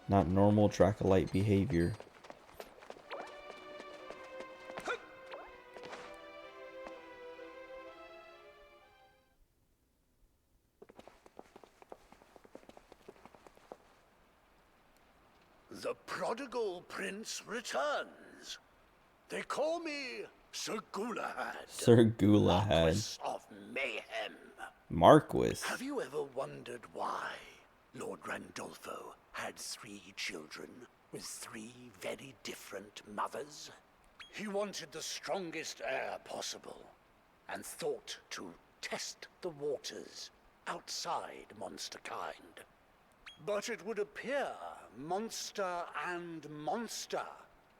Dracolite behavior. The prodigal prince returns. They call me Sir Galahad. Sir Galahad. Marquis of Mayhem. Marquis. Have you ever wondered why Lord Randolfo had 3 children with 3 very different mothers? He wanted the strongest heir possible and thought to test the waters outside monsterkind. But it would appear monster and monster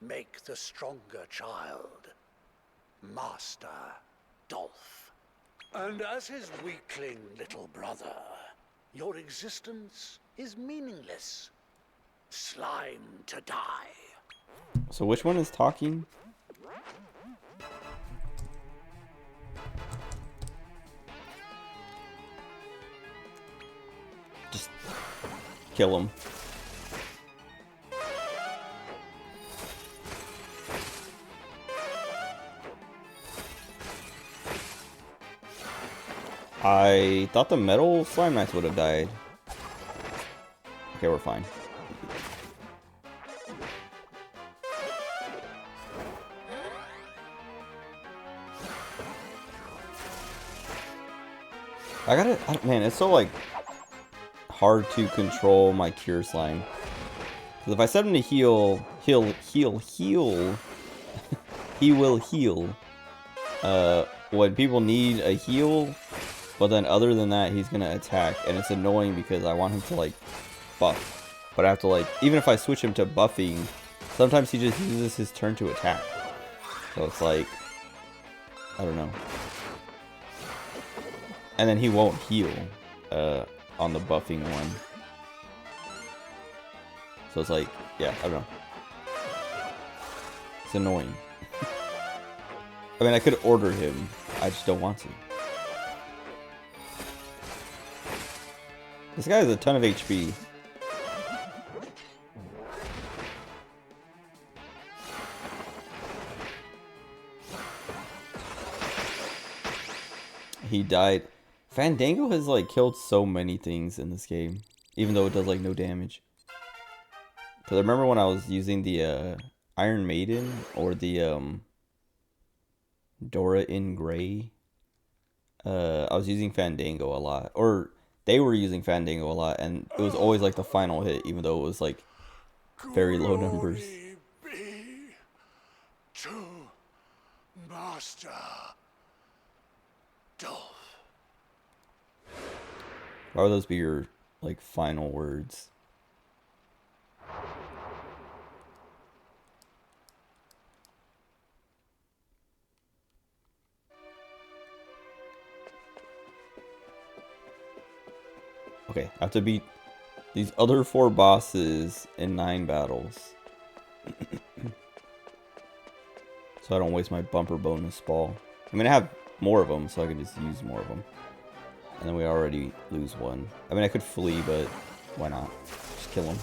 make the stronger child. Master Dolph. And as his weakling little brother, your existence is meaningless. Slime to die. So which one is talking? Just kill him. I thought the metal slime knights would have died. Okay, we're fine. Man, it's so like hard to control my cure slime. Because if I set him to heal, he will heal. When people need a heal, but then other than that, he's gonna attack, and it's annoying because I want him to like buff. But I have to like, even if I switch him to buffing, sometimes he just uses his turn to attack. So it's like, I don't know. And then he won't heal on the buffing one. So it's like, yeah, I don't know. It's annoying. I mean, I could order him. I just don't want to. This guy has a ton of HP. He died. Fandango has like killed so many things in this game, even though it does like no damage. Cause I remember when I was using the Iron Maiden or the Dora in Gray, I was using Fandango a lot, or they were using Fandango a lot, and it was always like the final hit, even though it was like very low numbers. Be to Master Dolph. Why would those be your like final words? Okay, I have to beat these other 4 bosses in 9 battles. So I don't waste my bumper bonus ball. I mean, I have more of them, so I can just use more of them. And then we already lose one. I mean, I could flee, but why not? Just kill him.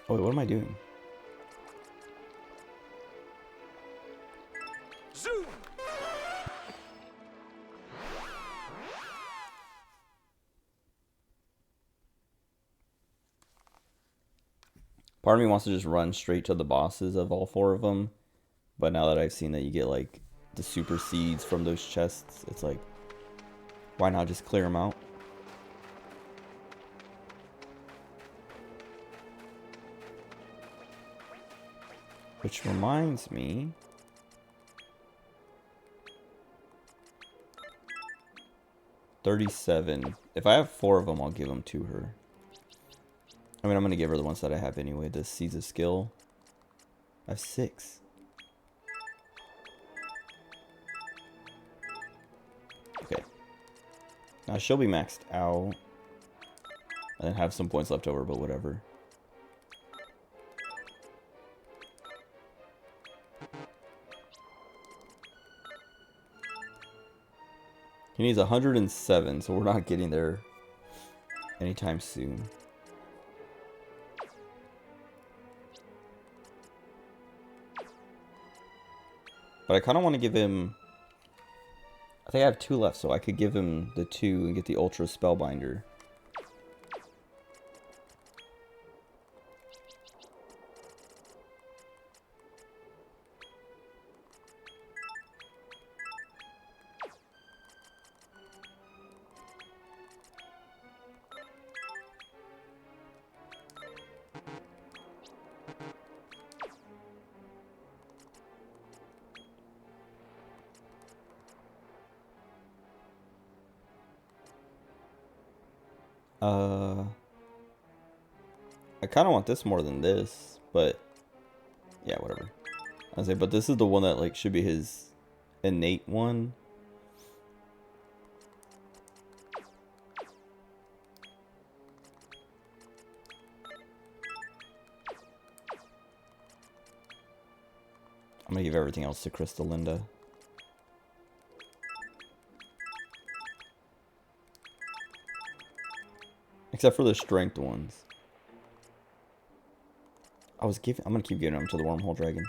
Oh, wait, what am I doing? Zoom! Part of me wants to just run straight to the bosses of all 4 of them. But now that I've seen that you get like the super seeds from those chests, it's like, why not just clear them out? Which reminds me, $37. If I have 4 of them, I'll give them to her. I mean, I'm going to give her the ones that I have anyway. The Seeds of Skill. I have 6. Okay. Now she'll be maxed out. And then have some points left over, but whatever. He needs 107, so we're not getting there anytime soon. But I kind of want to give him... I think I have 2 left, so I could give him the 2 and get the Ultra Spellbinder. I kind of want this more than this, but yeah, whatever. I say, but this is the one that like should be his innate one. I'm gonna give everything else to Crystalinda. Except for the strength ones. I'm gonna keep giving them to the wormhole dragon.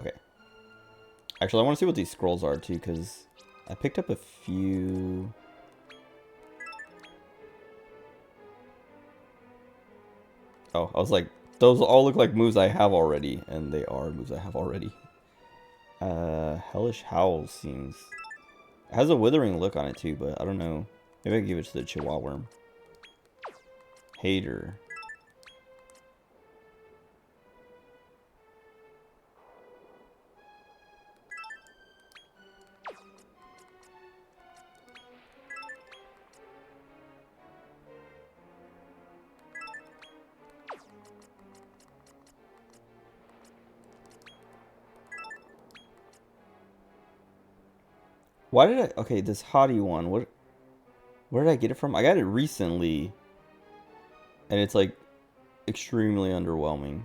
Okay. Actually, I want to see what these scrolls are too, because I picked up a few. Oh, I was like, those all look like moves I have already, and they are moves I have already. Hellish Howl seems... It has a withering look on it too, but I don't know. Maybe I can give it to the Chihuahua Worm. Hater. Why did I... Okay, this haughty one. Where did I get it from? I got it recently. And it's like extremely underwhelming.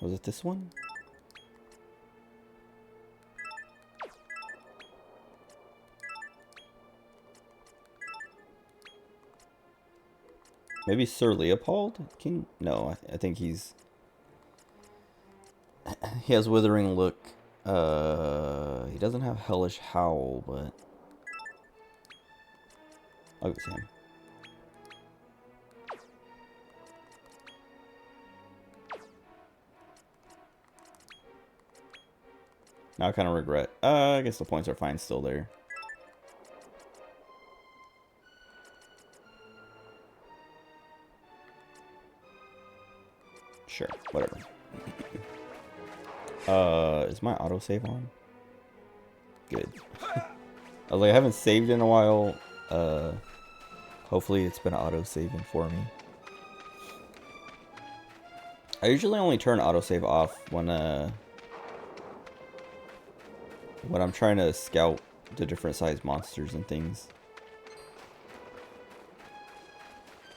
Was it this one? Maybe Sir Leopold? No, I think he's... He has Withering Look. He doesn't have Hellish Howl, but... I'll go with him. Now I kind of regret. I guess the points are fine still there. Sure, whatever. Is my autosave on? Good. I was like, I haven't saved in a while. Hopefully it's been auto-saving for me. I usually only turn autosave off when I'm trying to scout the different size monsters and things.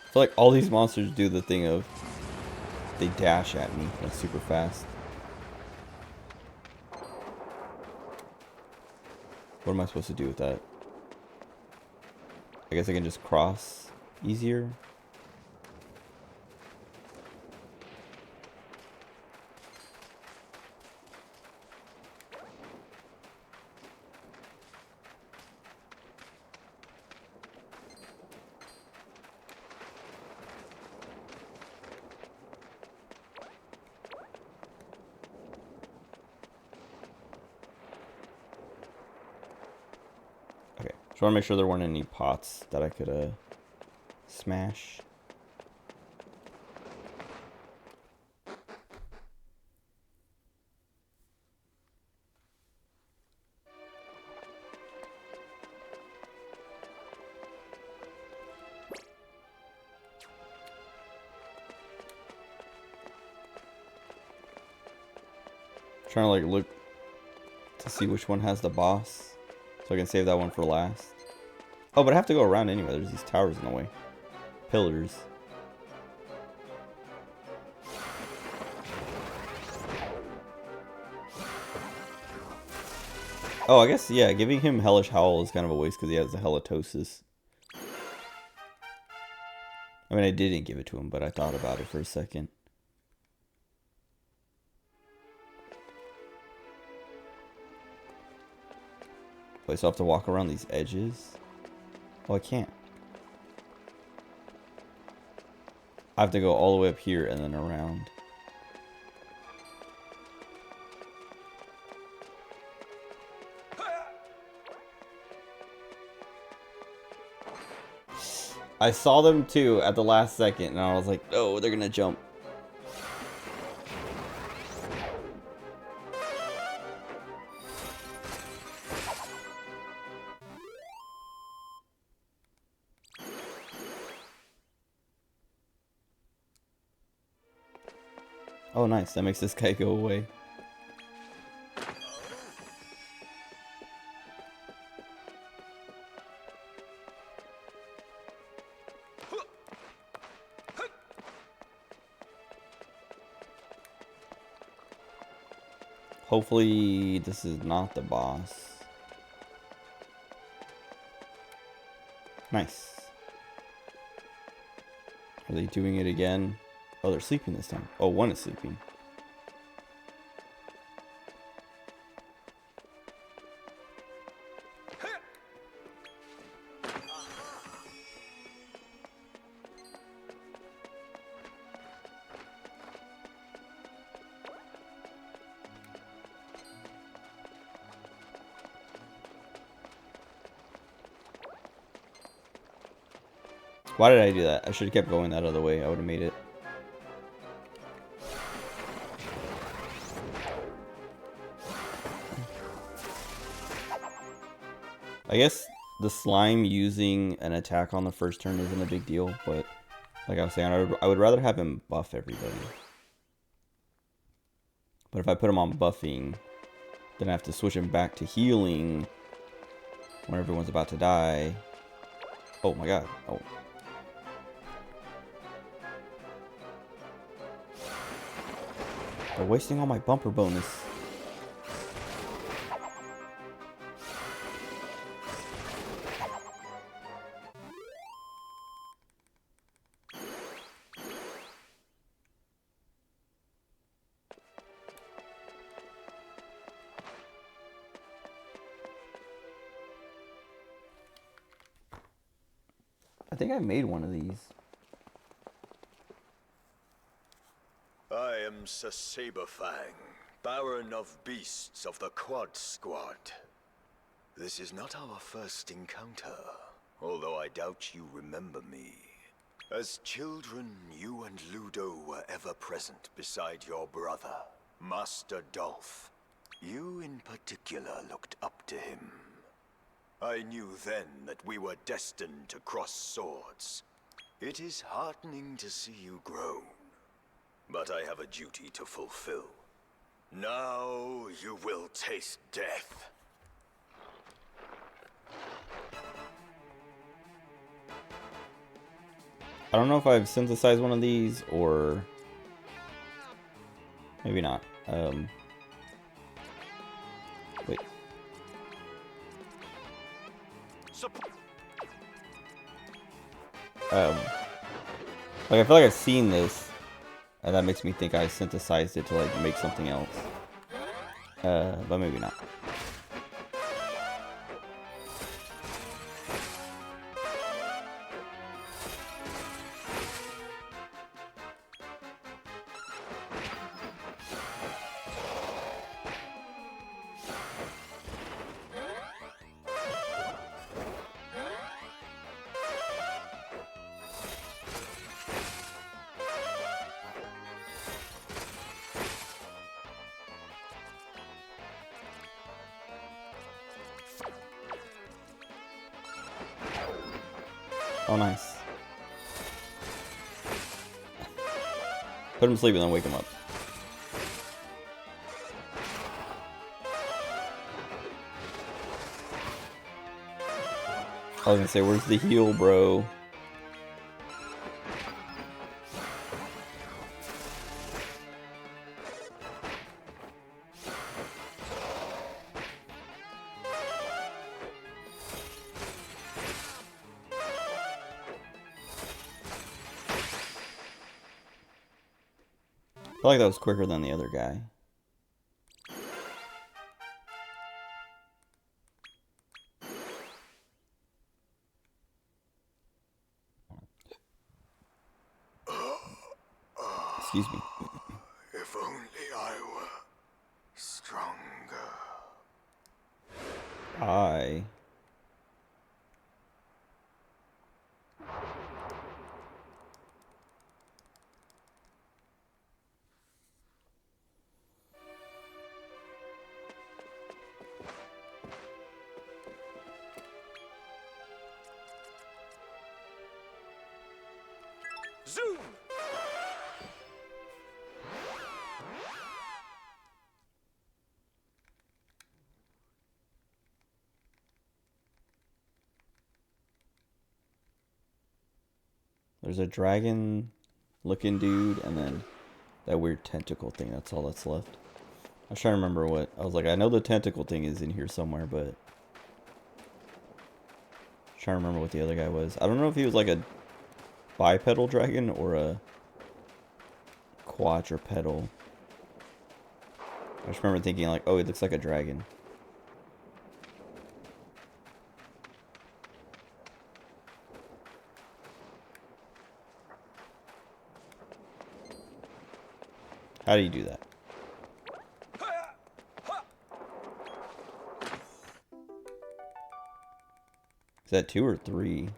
I feel like all these monsters do the thing of they dash at me like super fast. What am I supposed to do with that? I guess I can just cross easier. I want to make sure there weren't any pots that I could smash. Trying to like look to see which one has the boss. So I can save that one for last. Oh, but I have to go around anyway. There's these towers in the way. Pillars. Oh, I guess, yeah, giving him Hellish Howl is kind of a waste because he has the Halitosis. I mean, I didn't give it to him, but I thought about it for a second. Wait, so I have to walk around these edges? Oh, I can't. I have to go all the way up here and then around. I saw them too at the last second and I was like, oh, they're gonna jump. Oh, nice. That makes this guy go away. Hopefully this is not the boss. Nice. Are they doing it again? Oh, they're sleeping this time. Oh, one is sleeping. Why did I do that? I should have kept going that other way. I would have made it. I guess the slime using an attack on the first turn isn't a big deal, but like I was saying, I would rather have him buff everybody. But if I put him on buffing, then I have to switch him back to healing when everyone's about to die. Oh my god. Oh. They're wasting all my bumper bonus. I think I made one of these. I am Sir Saberfang, Baron of Beasts of the Quad Squad. This is not our first encounter, although I doubt you remember me. As children, you and Ludo were ever present beside your brother, Master Dolph. You in particular looked up to him. I knew then that we were destined to cross swords. It is heartening to see you grown, but I have a duty to fulfill. Now you will taste death. I don't know if I've synthesized one of these or maybe not. Wait. Like I feel like I've seen this, and that makes me think I synthesized it to like make something else. But maybe not. Oh, nice. Put him to sleep and then wake him up. I was gonna say, where's the heal, bro? I feel like that was quicker than the other guy. Excuse me. If only I were stronger. I... Zoom! There's a dragon looking dude and then that weird tentacle thing. That's all that's left. was trying to remember what. I was like, I know the tentacle thing is in here somewhere, but... I'm trying to remember what the other guy was. I don't know if he was like a bipedal dragon or a quadrupedal. I just remember thinking like, oh, he looks like a dragon. How do you do that? Is that 2 or 3?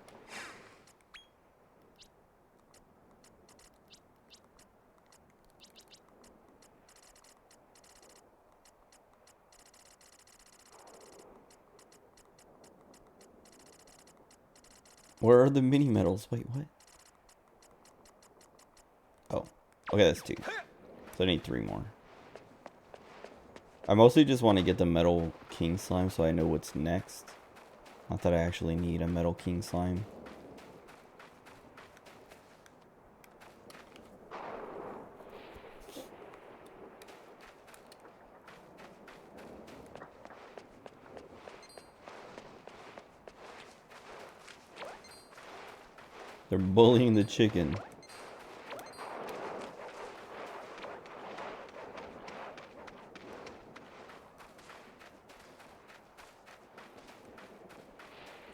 Where are the mini medals? Wait, what? Oh, okay, that's 2. So I need 3 more. I mostly just want to get the metal king slime so I know what's next. Not that I actually need a metal king slime. They're bullying the chicken.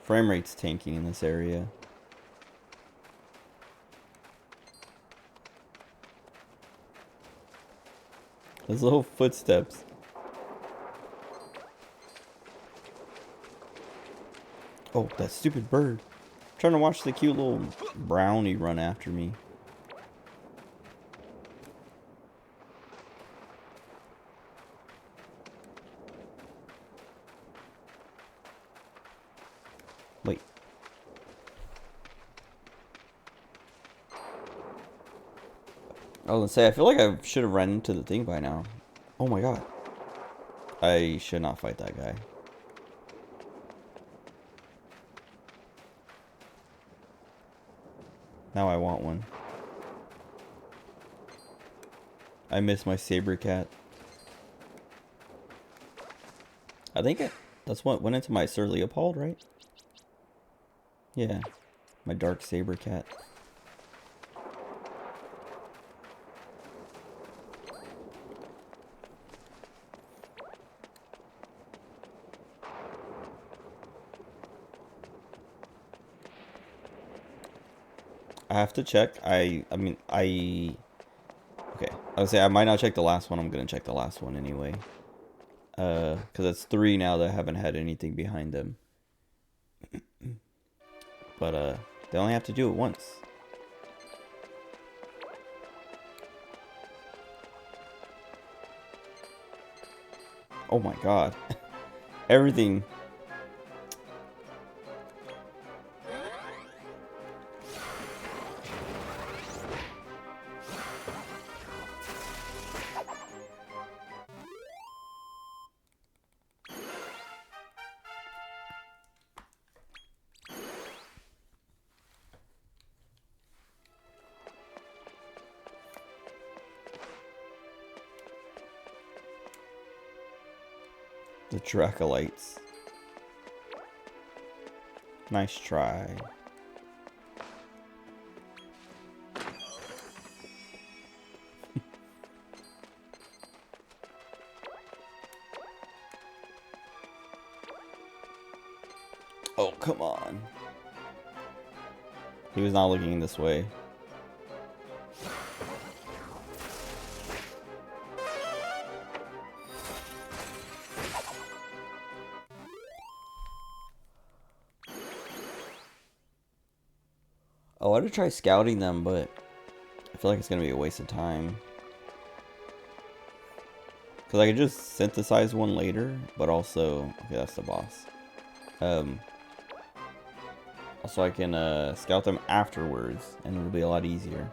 Frame rate's tanking in this area. Those little footsteps. Oh, that stupid bird. I'm trying to watch the cute little brownie run after me. Wait. I was gonna say, I feel like I should have run into the thing by now. Oh my god. I should not fight that guy. Now I want one. I miss my saber cat. I think that's what went into my Sir Leopold, right? Yeah. My dark saber cat. I have to check. Okay. I would say I might not check the last one. I'm gonna check the last one anyway. Because it's 3 now that haven't had anything behind them. But they only have to do it once. Oh my god. Everything. The Dracolites. Nice try. Oh, come on. He was not looking this way. I want to try scouting them, but I feel like it's going to be a waste of time. Because I could just synthesize one later, but also... Okay, that's the boss. Also, I can scout them afterwards, and it'll be a lot easier.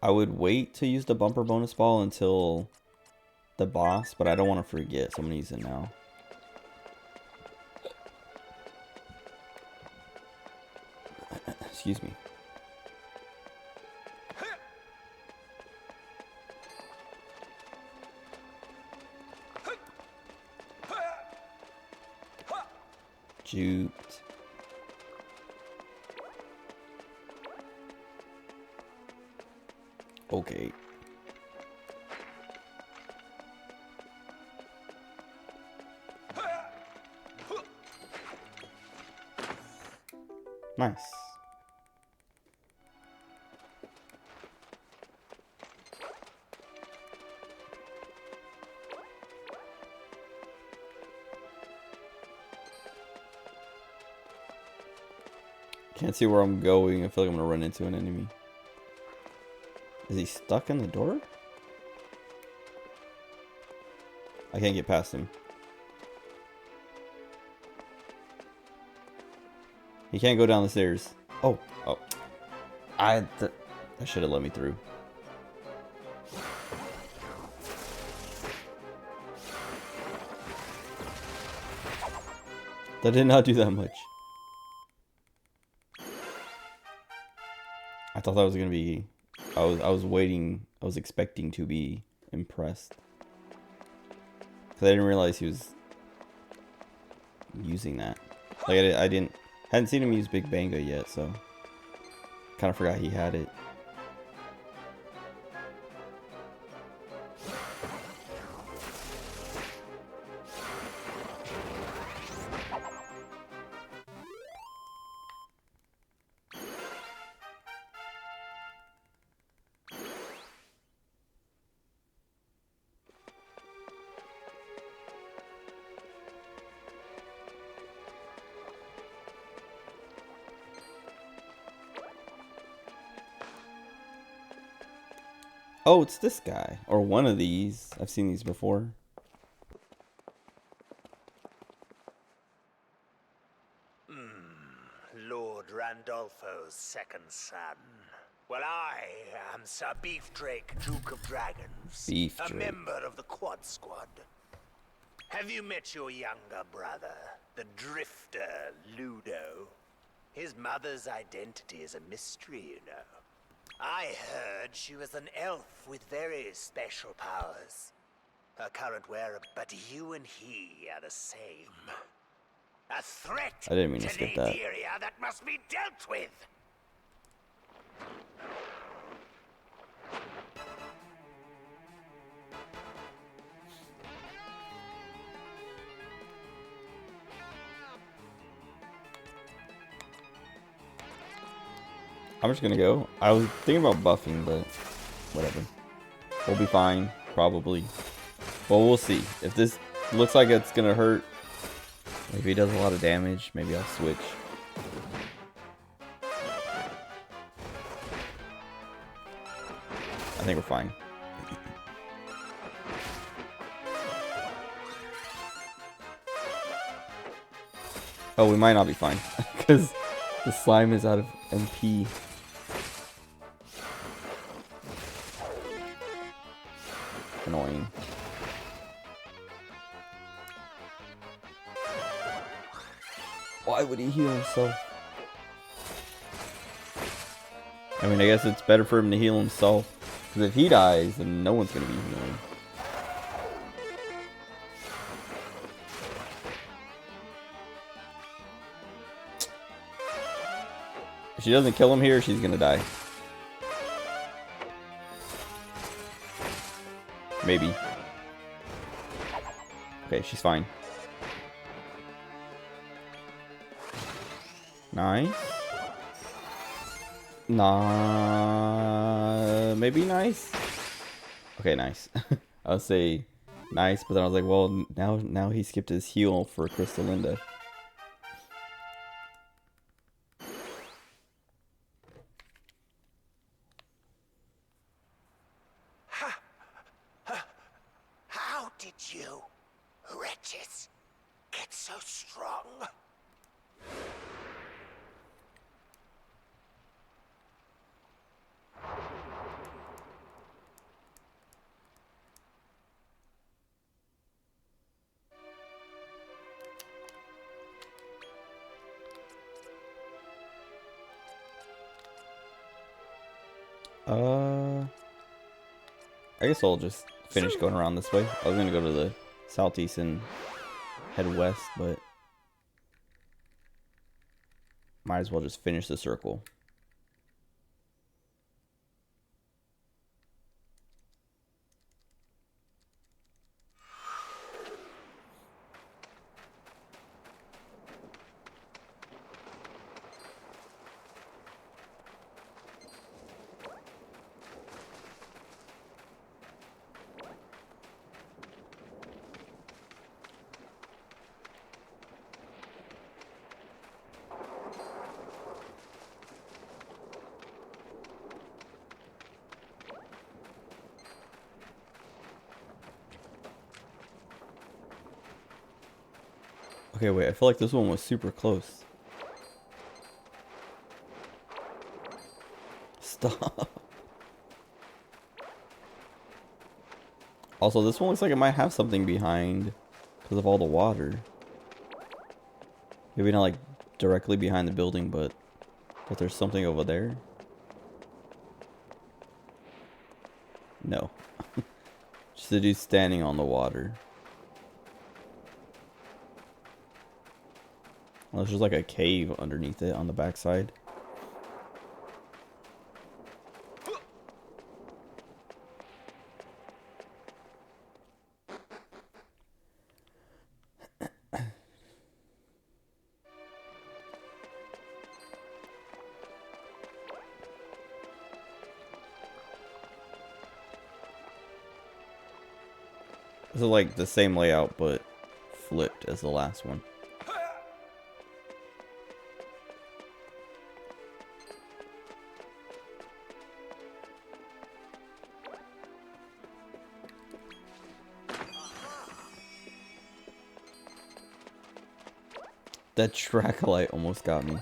I would wait to use the bumper bonus ball until the boss, but I don't want to forget, so I'm gonna use it now. Excuse me. Juked. Okay. Nice. Can't see where I'm going. I feel like I'm gonna run into an enemy. Is he stuck in the door? I can't get past him. He can't go down the stairs. Oh. I should have let me through. That did not do that much. I thought that was gonna be. I was waiting. I was expecting to be impressed. Cause I didn't realize he was using that. Like I hadn't seen him use Big Banga yet, so kind of forgot he had it. Oh, it's this guy. Or one of these. I've seen these before. Lord Randolfo's second son. Well, I am Sir Beefdrake, Duke of Dragons. Beefdrake. A member of the Quad Squad. Have you met your younger brother, the drifter, Ludo? His mother's identity is a mystery, you know. I heard she was an elf with very special powers. Her current wearer, but you and he are the same. A threat I didn't mean to skip that. Naderia that must be dealt with. I'm just gonna go. I was thinking about buffing, but whatever. We'll be fine, probably. Well, we'll see. If this looks like it's gonna hurt, maybe he does a lot of damage, maybe I'll switch. I think we're fine. Oh, we might not be fine, because the slime is out of MP. Annoying. Why would he heal himself? I mean, I guess it's better for him to heal himself. Because if he dies, then no one's going to be healing. If she doesn't kill him here, she's going to die. Maybe. Okay, she's fine. Nice. Nah, maybe nice. Okay, nice. I'll say nice, but then I was like, well, now he skipped his heal for Crystalinda. How did you, wretches, get so strong? I guess I'll just finish going around this way. I was gonna go to the southeast and head west, but might as well just finish the circle. Okay, wait, I feel like this one was super close. Stop. Also, this one looks like it might have something behind because of all the water. Maybe not like directly behind the building, but there's something over there. No. Just a dude standing on the water. Well, there's just like a cave underneath it on the backside. This is like the same layout, but flipped as the last one. That Dracolite almost got me.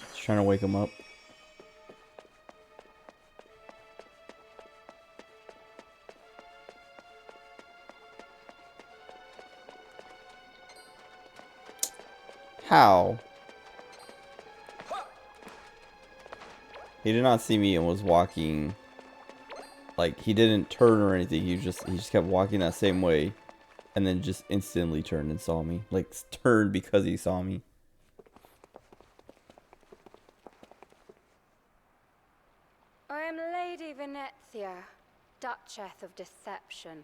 Just trying to wake him up. How? He did not see me and was walking. Like, he didn't turn or anything. He just kept walking that same way, and then just instantly turned and saw me. Like, turned because he saw me. I am Lady Venezia, Duchess of Deception.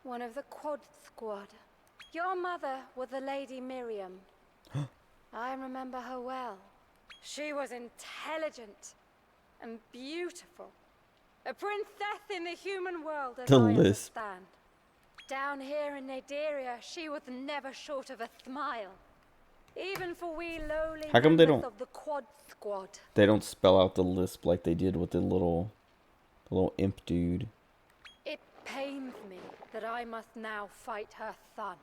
One of the Quad Squad. Your mother was the Lady Miriam. I remember her well. She was intelligent and beautiful. A princess in the human world, as I understand. Down here in Naderia, she was never short of a smile. Even for we lowly How come they members don't- of the Quad Squad. They don't spell out the lisp like they did with the little imp dude. It pains me that I must now fight her son.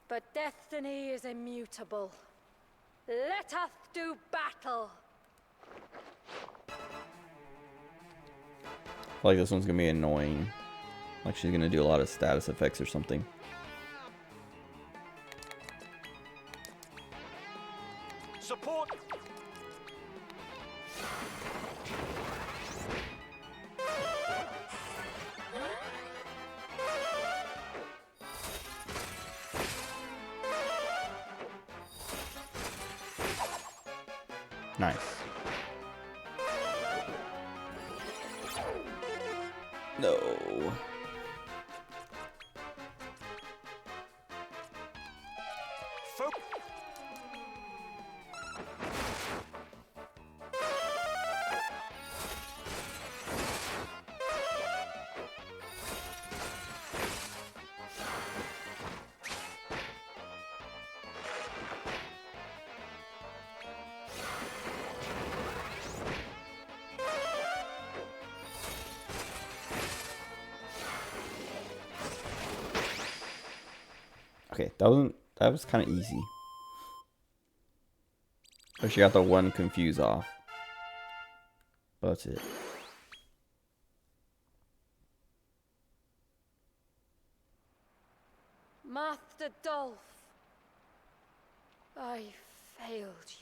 But destiny is immutable. Let us do battle. I feel like this one's gonna be annoying. Like she's gonna do a lot of status effects or something. Support. Nice. No. Okay, that was kind of easy. But she got the one confuse off. That's it. Master Dolph, I failed you.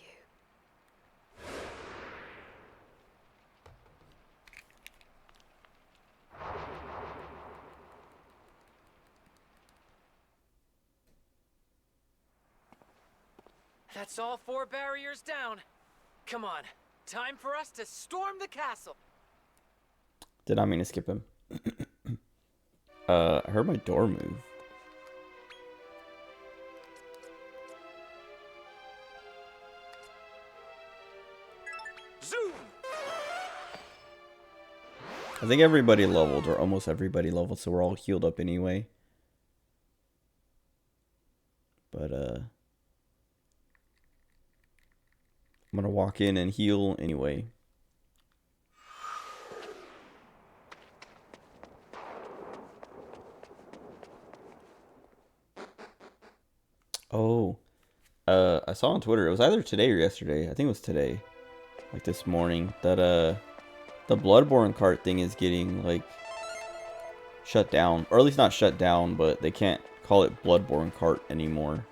That's all 4 barriers down. Come on, time for us to storm the castle. Did not mean to skip him. I heard my door move. Zoom! I think everybody leveled, or almost everybody leveled, so we're all healed up anyway. But, I'm gonna walk in and heal anyway. Oh, I saw on Twitter, it was either today or yesterday, I think it was today, like this morning, that, the Bloodborne cart thing is getting, like, shut down, or at least not shut down, but they can't call it Bloodborne cart anymore.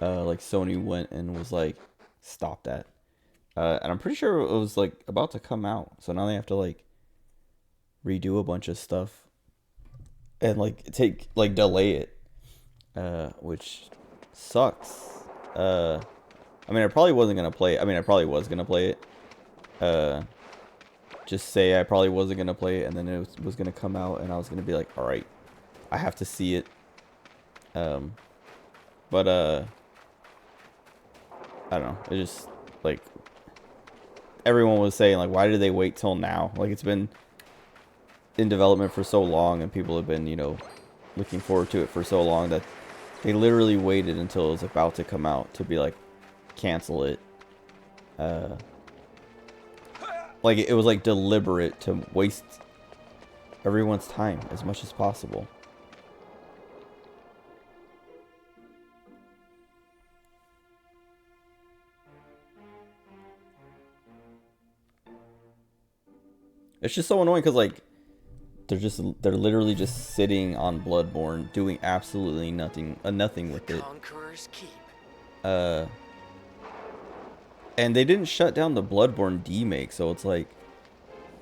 Like, Sony went and was like, stop that. And I'm pretty sure it was, like, about to come out, so now they have to, like, redo a bunch of stuff, and, like, delay it, which sucks. I mean, I probably wasn't gonna play it. I mean, I probably was gonna play it. Just say I probably wasn't gonna play it, and then it was gonna come out, and I was gonna be like, all right, I have to see it. But I don't know. It just, like, everyone was saying, like, why did they wait till now? Like, it's been in development for so long, and people have been, you know, looking forward to it for so long that they literally waited until it was about to come out to be like, cancel it. Like, it was, like, deliberate to waste everyone's time as much as possible. It's just so annoying because, like, they're literally just sitting on Bloodborne doing absolutely nothing with it. Conqueror's Keep. And they didn't shut down the Bloodborne demake, so it's like,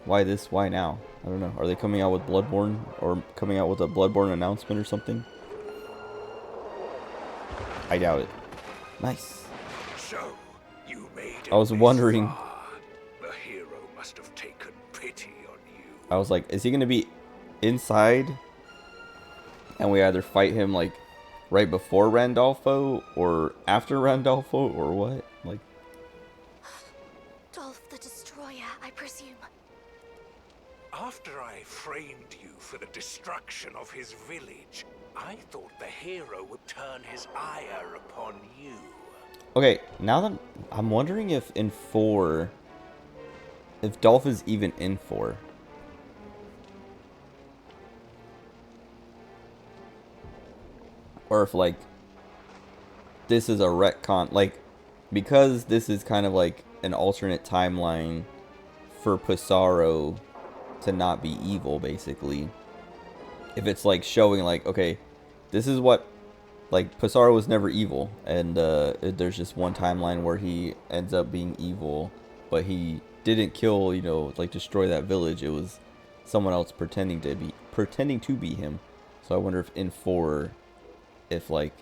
why now? I don't know. Are they coming out with Bloodborne, or coming out with a Bloodborne announcement or something? I doubt it. Nice. So, you made it I was this wondering. far. The hero must have taken pity on you. I was like, is he gonna be inside? And we either fight him, like, right before Randolfo, or after Randolfo, or what? Like, Dolph the Destroyer, I presume. After I framed you for the destruction of his village, I thought the hero would turn his ire upon you. okay, now that I'm wondering if in 4, if Dolph is even in 4. Or if, like, this is a retcon, like, because this is kind of like an alternate timeline for Pissarro to not be evil, basically. If it's, like, showing, like, okay, this is what, like, Pissarro was never evil, and there's just one timeline where he ends up being evil, but he didn't kill, you know, like, destroy that village. It was someone else pretending to be him. So I wonder if in 4, if, like,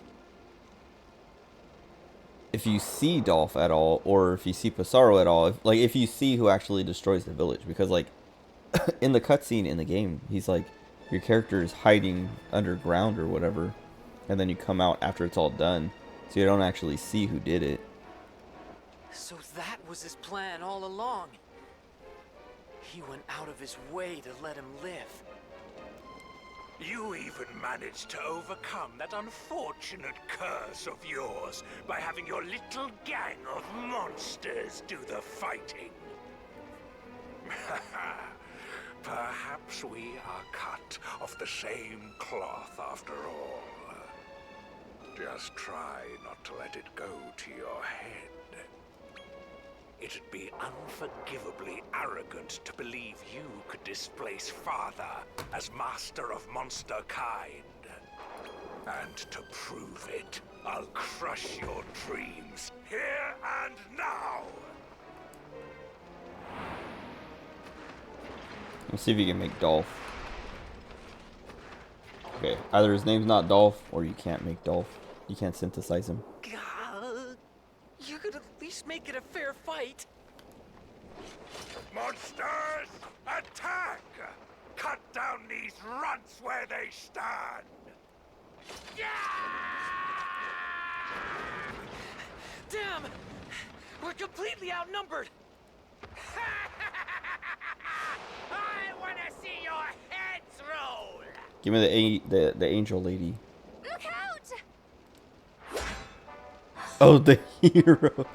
if you see Dolph at all, or if you see Pissarro at all, if you see who actually destroys the village, because, like, in the cutscene in the game, he's like, your character is hiding underground or whatever, and then you come out after it's all done, so you don't actually see who did it. So that was his plan all along. He went out of his way to let him live. You even managed to overcome that unfortunate curse of yours by having your little gang of monsters do the fighting. Perhaps we are cut of the same cloth after all. Just try not to let it go to your head. It'd be unforgivably arrogant to believe you could displace Father as master of monster kind. And to prove it, I'll crush your dreams here and now! Let's see if you can make Dolph. Okay, either his name's not Dolph, or you can't make Dolph. You can't synthesize him. God, you could at least make it a fair fight. Monsters, attack! Cut down these runts where they stand! Damn! We're completely outnumbered! I want to see your heads roll! Give me the angel lady. Look out! Oh, the hero.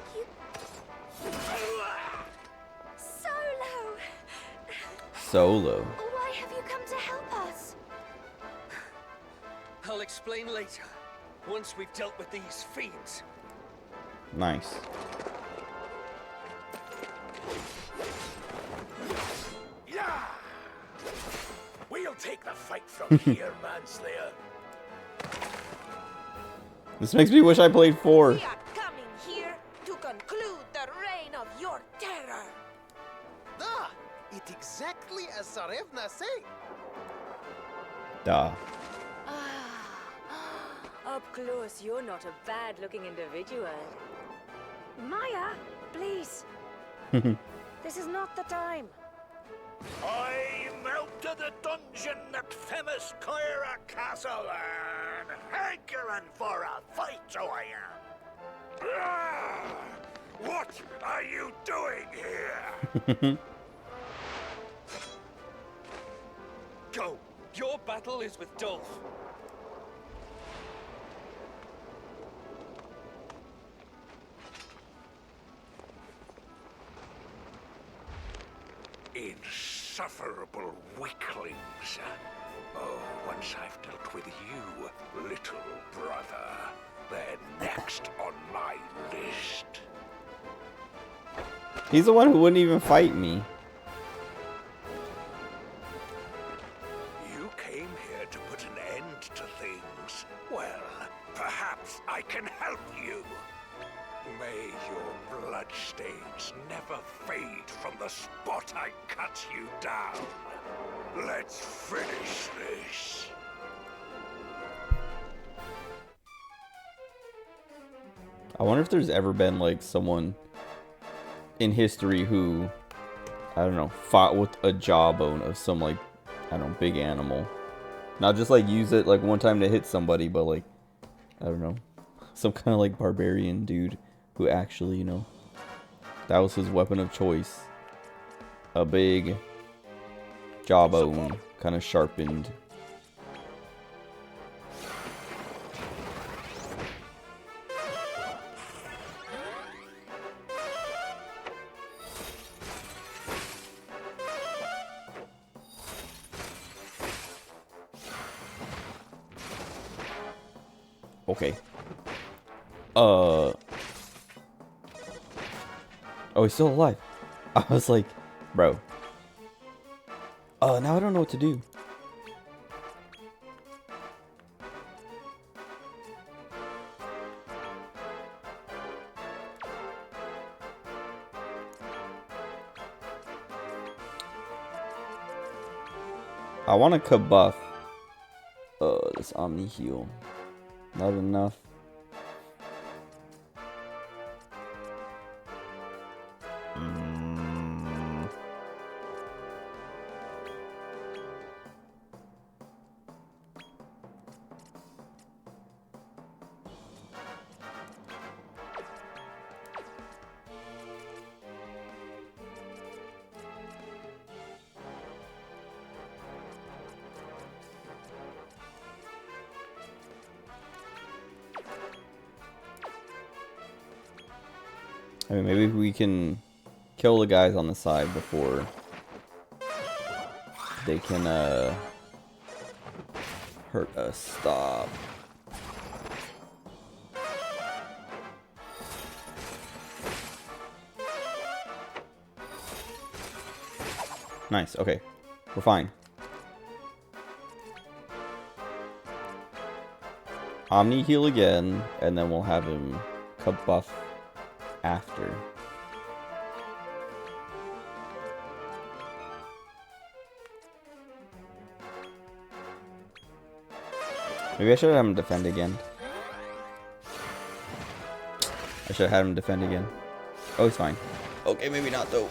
Solo! Solo. Why have you come to help us? I'll explain later, once we've dealt with these fiends. Nice. Yeah! We'll take the fight from here, Manslayer. This makes me wish I played 4. We are coming here to conclude the reign of your terror. Ah, it's exactly as Tsarevna said. Duh. Up close, you're not a bad-looking individual. Maya, please. This is not the time. I'm out to the dungeon at Themyscira Castle and hankering for a fight, so I am. Ah, what are you doing here? Go! Your battle is with Dolph. Insufferable weaklings. Oh, once I've dealt with you, little brother, they're next on my list. He's the one who wouldn't even fight me. You came here to put an end to things. Well, perhaps I can help you. May your bloodstains never fade from the spot I cut you down. Let's finish this. I wonder if there's ever been like someone in history who, I don't know, fought with a jawbone of some like, I don't know, big animal. Not just like use it like one time to hit somebody, but like, I don't know, some kind of like barbarian dude who actually, you know, that was his weapon of choice. A big jawbone, kind of sharpened. Okay. Oh, he's still alive. I was like, bro. Now I don't know what to do. I want to kabuff this Omni heal. Not enough. I mean, maybe we can kill the guys on the side before they can hurt us. Stop. Nice, okay. We're fine. Omni heal again, and then we'll have him buff after. Maybe I should have had him defend again. I should have had him defend again. Oh, he's fine. Okay, maybe not though.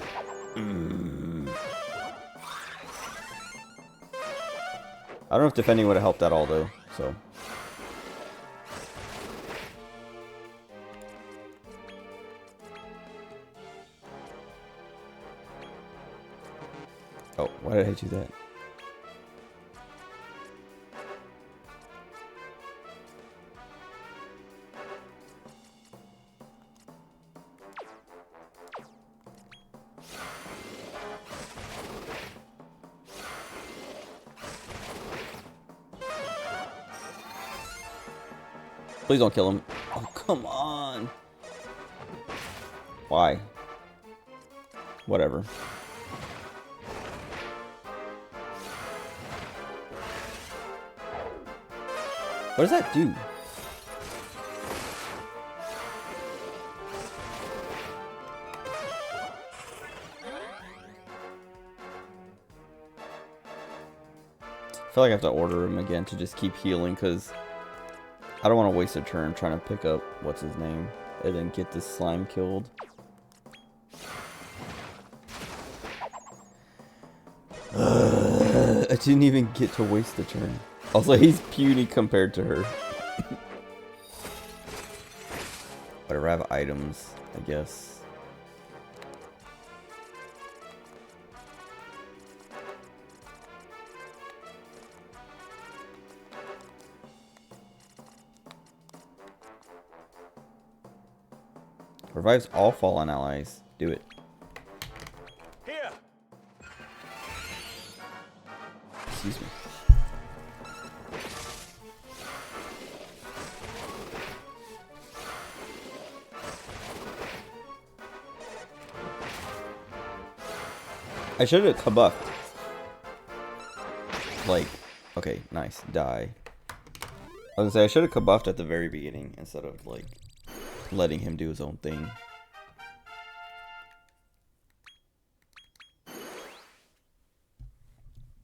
I don't know if defending would have helped at all though, so. Oh, why did I do that? Please don't kill him. Oh, come on. Why? Whatever. What does that do? I feel like I have to order him again to just keep healing because I don't want to waste a turn trying to pick up what's his name and then get this slime killed. I didn't even get to waste the turn. Also, he's puny compared to her. Whatever, I have items, I guess. Revives all fallen allies. Do it. Here. Excuse me. I should have kabuffed. Like, okay, nice. Die. I was gonna say I should have kabuffed at the very beginning instead of like letting him do his own thing.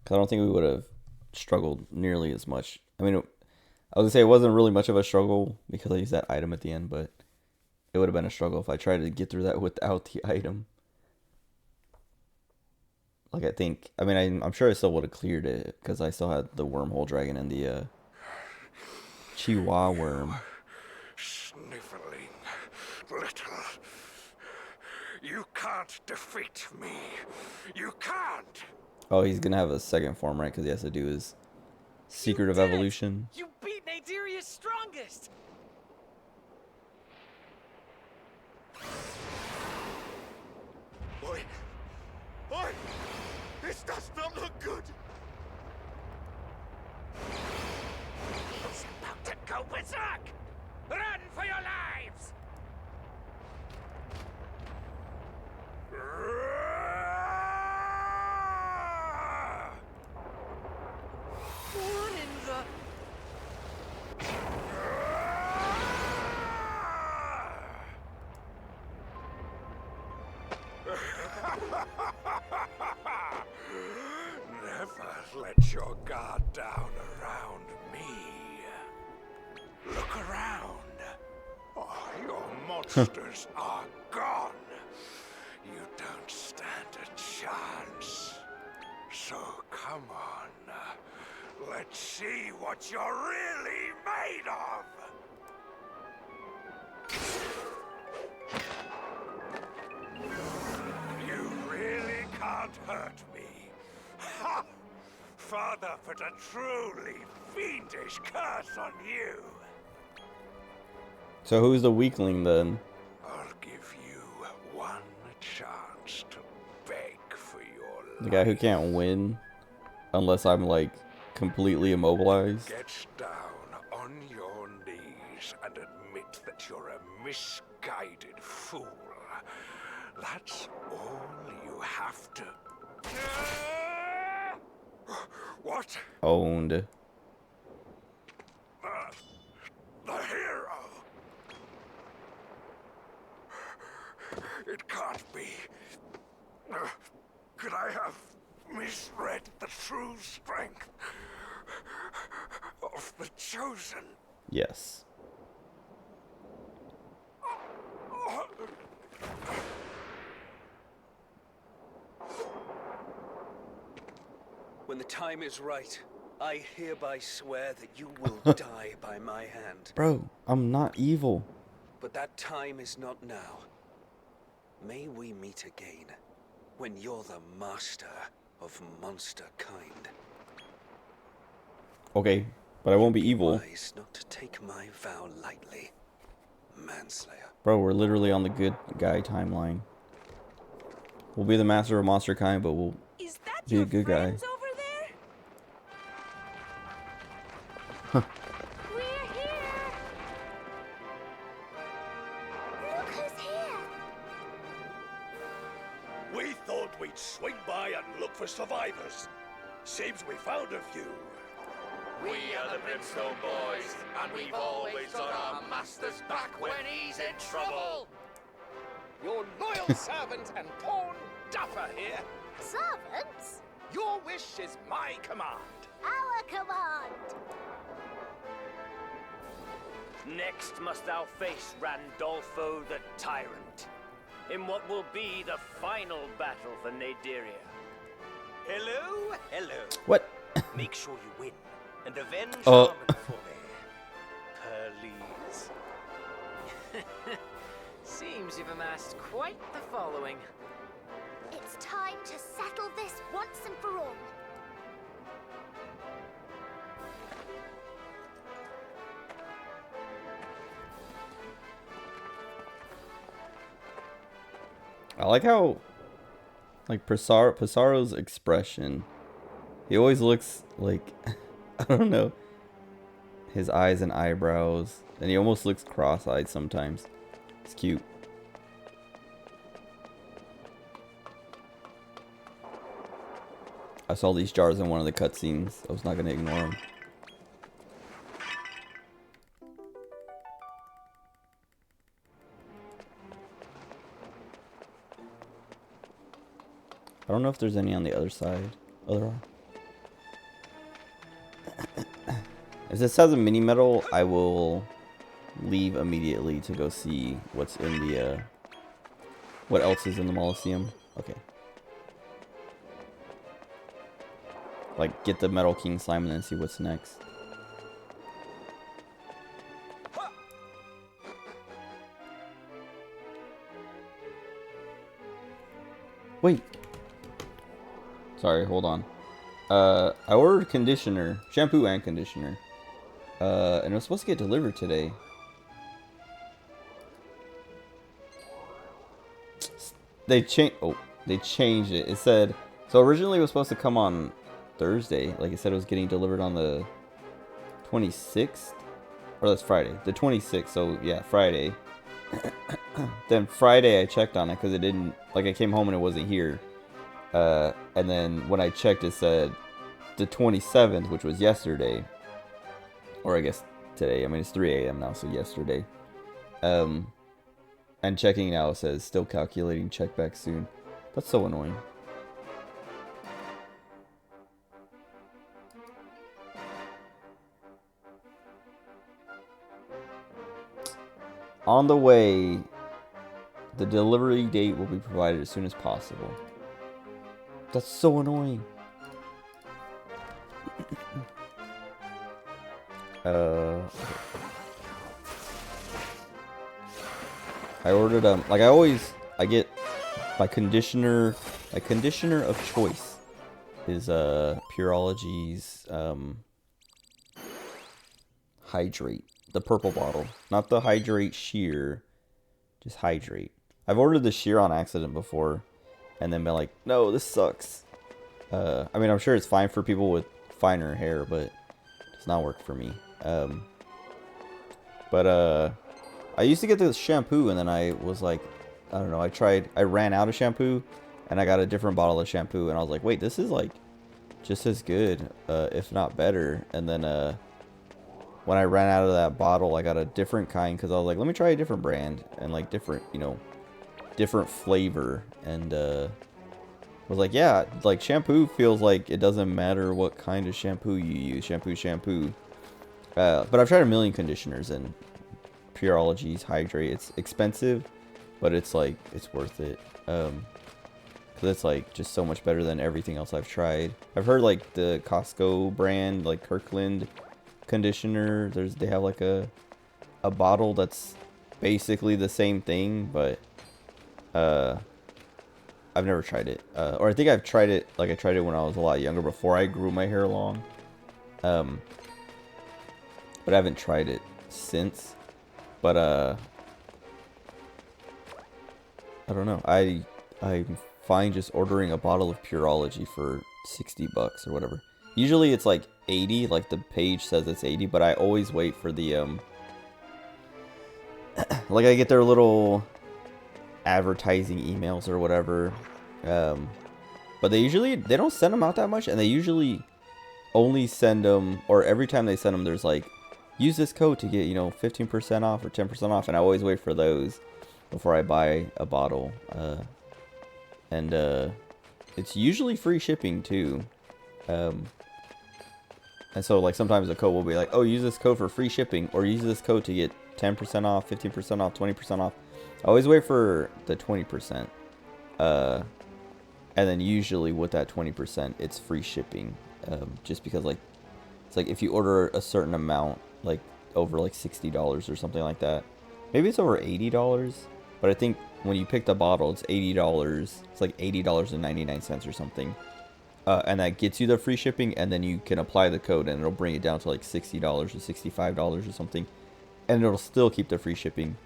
Cause I don't think we would have struggled nearly as much. I mean, I was gonna say it wasn't really much of a struggle because I used that item at the end, but it would have been a struggle if I tried to get through that without the item. Like I mean, I'm sure I still would have cleared it because I still had the wormhole dragon and the Chihuahua worm. Sniveling little. You can't defeat me. You can't. Oh, he's gonna have a second form, right? Because he has to do his secret of evolution. You beat Nadiria's strongest. Oi! Oi! This does not look good! He's about to go berserk! Run for your lives! What in the... Never let your guard down around me. Look around. Oh, your monsters are gone. You don't stand a chance. So come on. Let's see what you're really made of. You really can't hurt me. Ha! Father put a truly fiendish curse on you. So who's the weakling then? I'll give you one chance to beg for your life. The guy who can't win unless I'm like completely immobilized. Get down on your knees and admit that you're a misguided fool. That's all you have to What? Owned. The hero. It can't be. Could I have misread the true strength of the Chosen? Yes. When the time is right, I hereby swear that you will die by my hand. Bro, I'm not evil. But that time is not now. May we meet again, when you're the master of monster kind. Okay, but I won't be evil. Wise not to take my vow lightly, manslayer. Bro, we're literally on the good guy timeline. We'll be the master of monster kind, but we'll be a good guy. We're here! Look who's here! We thought we'd swing by and look for survivors. Seems we found a few. We are the Brimstone Boys, and we've always got our master's back when he's in trouble! Your loyal servant and pawn duffer here. Servants? Your wish is my command. Our command! Next must thou face Randolfo the Tyrant, in what will be the final battle for Naderia. Hello, hello. What? Make sure you win, and avenge Oh. Armin for me. Please. Seems you've amassed quite the following. It's time to settle this once and for all. I like how, like, Pisaro's expression. He always looks like, I don't know, his eyes and eyebrows. And he almost looks cross-eyed sometimes. It's cute. I saw these jars in one of the cutscenes. I was not going to ignore them. I don't know if there's any on the other side. If this has a mini medal, I will leave immediately to go see what's in the, what else is in the Molosseum. Okay. Like, get the Metal King Slime and then see what's next. Wait. Sorry, hold on. I ordered conditioner, shampoo and conditioner. And it was supposed to get delivered today. They changed it. It said, so originally it was supposed to come on Thursday. Like it said, it was getting delivered on the 26th. Or that's Friday. The 26th, so yeah, Friday. Then Friday I checked on it because it didn't, like I came home and it wasn't here. And then when I checked it said the 27th, which was yesterday. Or I guess today. I mean, it's 3 a.m. now, so yesterday. And checking now says still calculating, check back soon. That's so annoying. On the way, the delivery date will be provided as soon as possible. That's so annoying. I ordered like I get my conditioner of choice is Pureology's Hydrate, the purple bottle, not the Hydrate Sheer, just Hydrate. I've ordered the Sheer on accident before and then been like, no, this sucks. I mean, I'm sure it's fine for people with finer hair, but it does not work for me. But I used to get this shampoo and then I was like, I don't know, I ran out of shampoo and I got a different bottle of shampoo, and I was like, wait, this is like just as good, if not better. And then when I ran out of that bottle, I got a different kind because I was like, let me try a different brand and like different, you know, different flavor. And was like, yeah, like shampoo feels like it doesn't matter what kind of shampoo you use. Shampoo. But I've tried a million conditioners, and Pureology's Hydrate. It's expensive, but it's like it's worth it. Because it's like just so much better than everything else I've tried. I've heard like the Costco brand, like Kirkland conditioner, they have like a bottle that's basically the same thing, but I've never tried it. Or I think I've tried it, like I tried it when I was a lot younger, before I grew my hair long. But I haven't tried it since. But I don't know. I'm fine just ordering a bottle of Pureology for $60 or whatever. Usually it's like 80, like the page says it's 80, but I always wait for the like I get their little advertising emails or whatever. But they don't send them out that much, and they usually only send them, or every time they send them, there's like, use this code to get, you know, 15% off or 10% off, and I always wait for those before I buy a bottle. And it's usually free shipping too. And so like sometimes the code will be like, oh, use this code for free shipping, or use this code to get 10% off, 15% off, 20% off. I always wait for the 20%. And then usually with that 20%, it's free shipping. Just because like, it's like if you order a certain amount, like over like $60 or something like that. Maybe it's over $80, but I think when you pick the bottle, it's $80. It's like $80.99 or something. And that gets you the free shipping, and then you can apply the code, and it'll bring it down to like $60 or $65 or something, and it'll still keep the free shipping.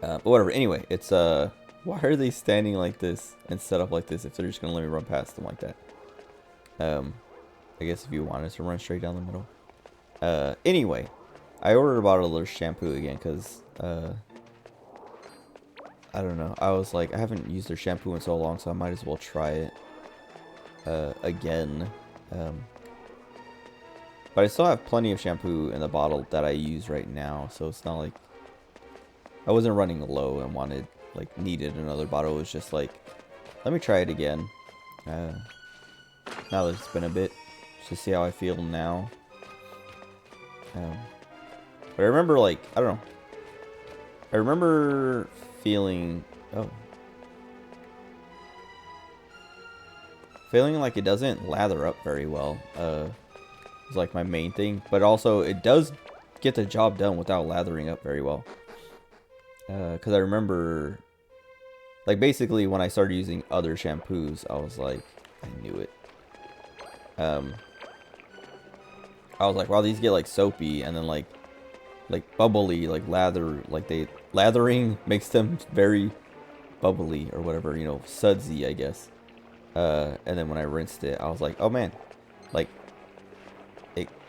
But whatever. Anyway, it's why are they standing like this and set up like this if they're just gonna let me run past them like that? I guess if you want us to run straight down the middle. Anyway, I ordered a bottle of their shampoo again because I don't know. I was like, I haven't used their shampoo in so long, so I might as well try it again. But I still have plenty of shampoo in the bottle that I use right now, so it's not like I wasn't running low and needed another bottle. It was just like, let me try it again. Now that it's been a bit, just to see how I feel now. But I remember, like, I don't know. I remember feeling, feeling like it doesn't lather up very well. It's like my main thing, but also it does get the job done without lathering up very well. Because I remember, like, basically when I started using other shampoos, I was like, I knew it. I was like, wow, these get like soapy, and then like bubbly, like lathering makes them very bubbly or whatever, you know, sudsy, I guess. And then when I rinsed it, I was like, oh man, like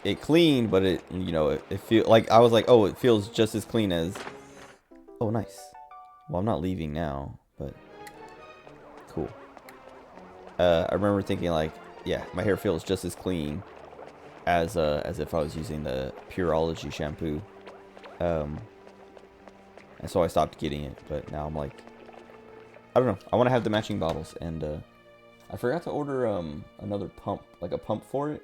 it cleaned, but it, you know, it feel like, I was like, oh, it feels just as clean as, oh nice. Well, I'm not leaving now, but cool. I remember thinking like, yeah, my hair feels just as clean as if I was using the Pureology shampoo. And so I stopped getting it, but now I'm like, I don't know, I want to have the matching bottles, and I forgot to order another pump, like a pump for it,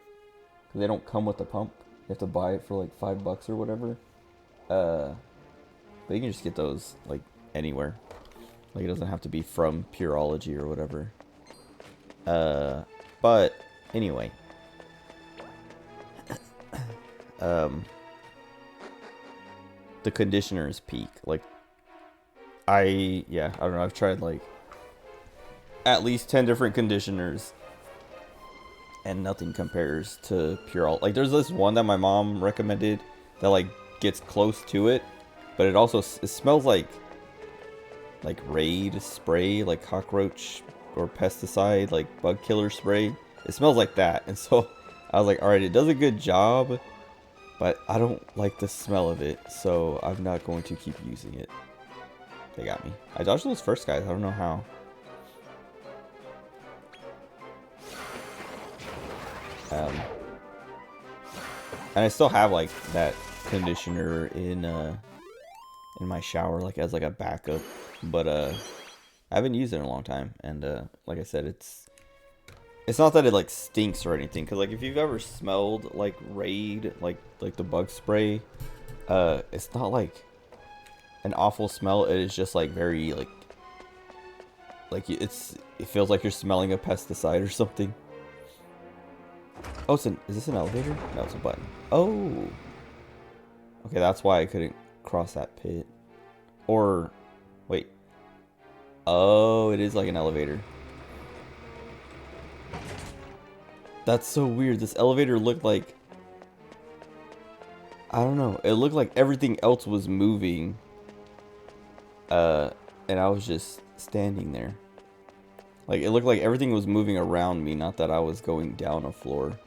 because they don't come with the pump. You have to buy it for like $5 or whatever. But you can just get those like anywhere. Like it doesn't have to be from Pureology or whatever. But anyway, the conditioners peak. Like I don't know. I've tried like at least 10 different conditioners, and nothing compares to Pureology. Like there's this one that my mom recommended that like gets close to it, but it smells like Raid spray, like cockroach or pesticide, like bug killer spray. It smells like that, and so I was like, all right, it does a good job, but I don't like the smell of it, so I'm not going to keep using it. They got me. I dodged those first guys. I don't know how. And I still have like that conditioner in my shower, like as like a backup, but I haven't used it in a long time. And like I said, it's not that it like stinks or anything, because like if you've ever smelled like Raid, like the bug spray, it's not like an awful smell. It is just like very like it feels like you're smelling a pesticide or something. Oh, is this an elevator? No, it's a button. Oh, okay, that's why I couldn't cross that pit. Or wait, oh, it is like an elevator. That's so weird. This elevator looked like, I don't know, it looked like everything else was moving, and I was just standing there. Like, it looked like everything was moving around me, not that I was going down a floor.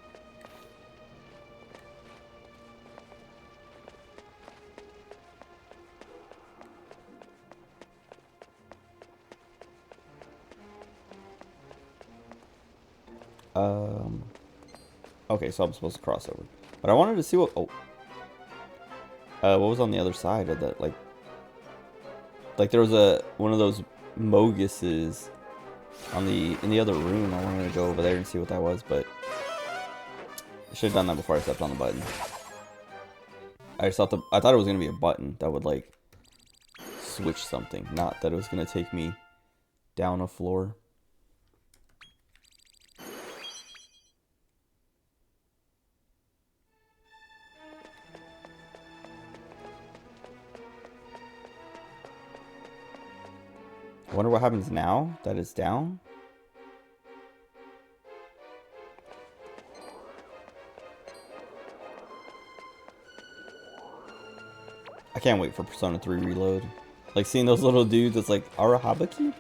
Okay, so I'm supposed to cross over. But I wanted to see what, what was on the other side of that, like there was one of those Moguses in the other room. I wanted to go over there and see what that was, but I should have done that before I stepped on the button. I thought it was gonna be a button that would like switch something, not that it was gonna take me down a floor. I wonder what happens now that it's down. I can't wait for Persona 3 Reload. Like seeing those little dudes, it's like Arahabaki?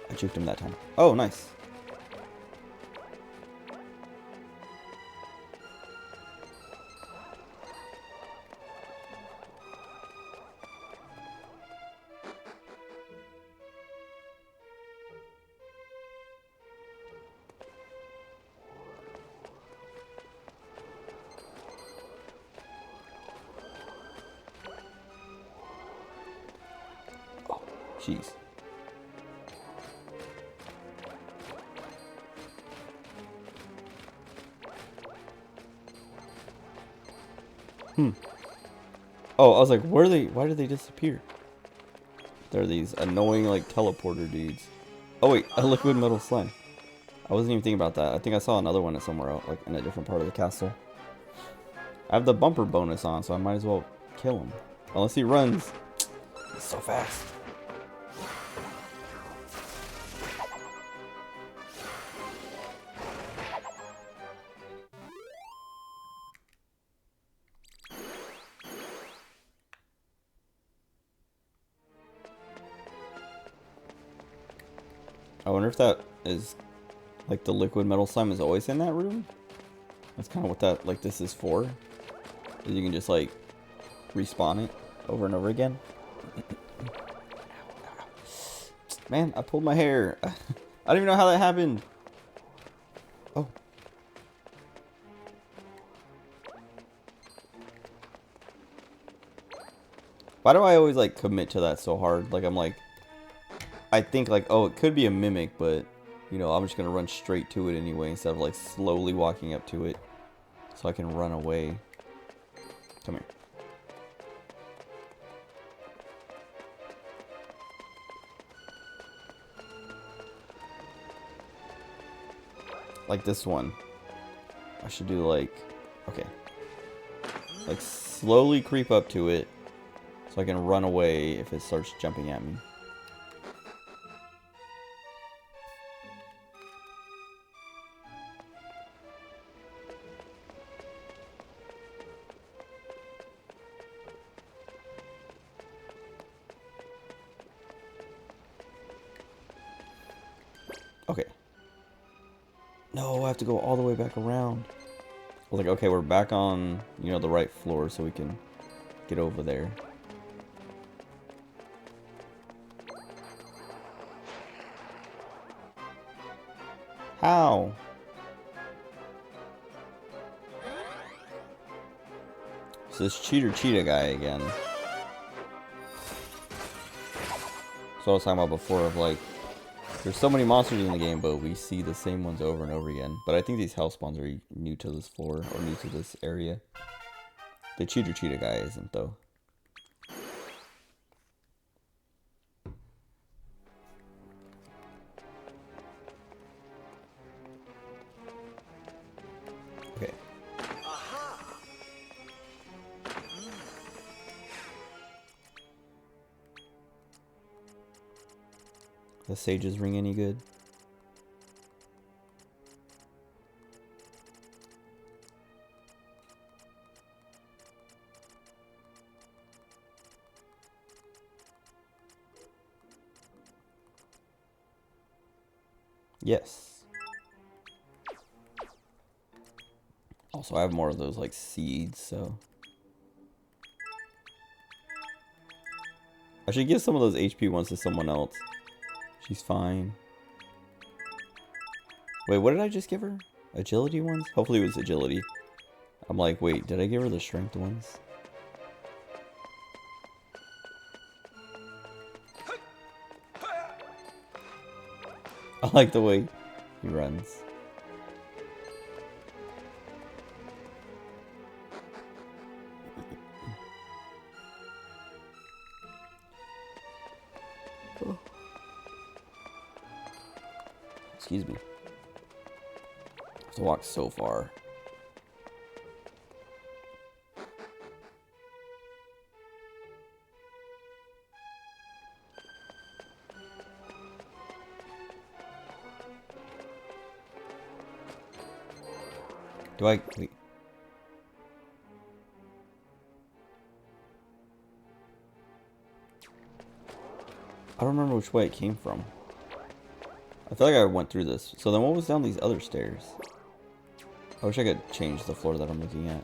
I juked him that time. Oh, nice. Jeez. Oh, I was like, where are they? Why did they disappear? They're these annoying, like, teleporter dudes. Oh, wait, a liquid metal slime. I wasn't even thinking about that. I think I saw another one somewhere else, like, in a different part of the castle. I have the bumper bonus on, so I might as well kill him. Unless he runs. He's so fast. I wonder if that is, like, the liquid metal slime is always in that room? That's kind of what that, like, this is for. Is you can just, like, respawn it over and over again. Man, I pulled my hair. I don't even know how that happened. Oh. Why do I always, like, commit to that so hard? Like, I'm like, I think like, oh, it could be a mimic, but you know, I'm just gonna run straight to it anyway instead of like slowly walking up to it so I can run away. Come here. Like this one. I should do like, okay. Like slowly creep up to it so I can run away if it starts jumping at me. Okay. No, I have to go all the way back around. I was like, okay, we're back on, you know, the right floor so we can get over there. How? So this cheater cheetah guy again. So I was talking about before of like, there's so many monsters in the game, but we see the same ones over and over again. But I think these house spawns are new to this floor, or new to this area. The cheater cheetah guy isn't though. Okay. The sages ring any good? Yes. Also, I have more of those like seeds, so I should give some of those HP ones to someone else. She's fine. Wait, what did I just give her? Agility ones? Hopefully it was agility. I'm like, wait, did I give her the strength ones? I like the way he runs. Oh. Excuse me. I have to walk so far. Do I wait? I don't remember which way it came from. I feel like I went through this. So then what was down these other stairs? I wish I could change the floor that I'm looking at.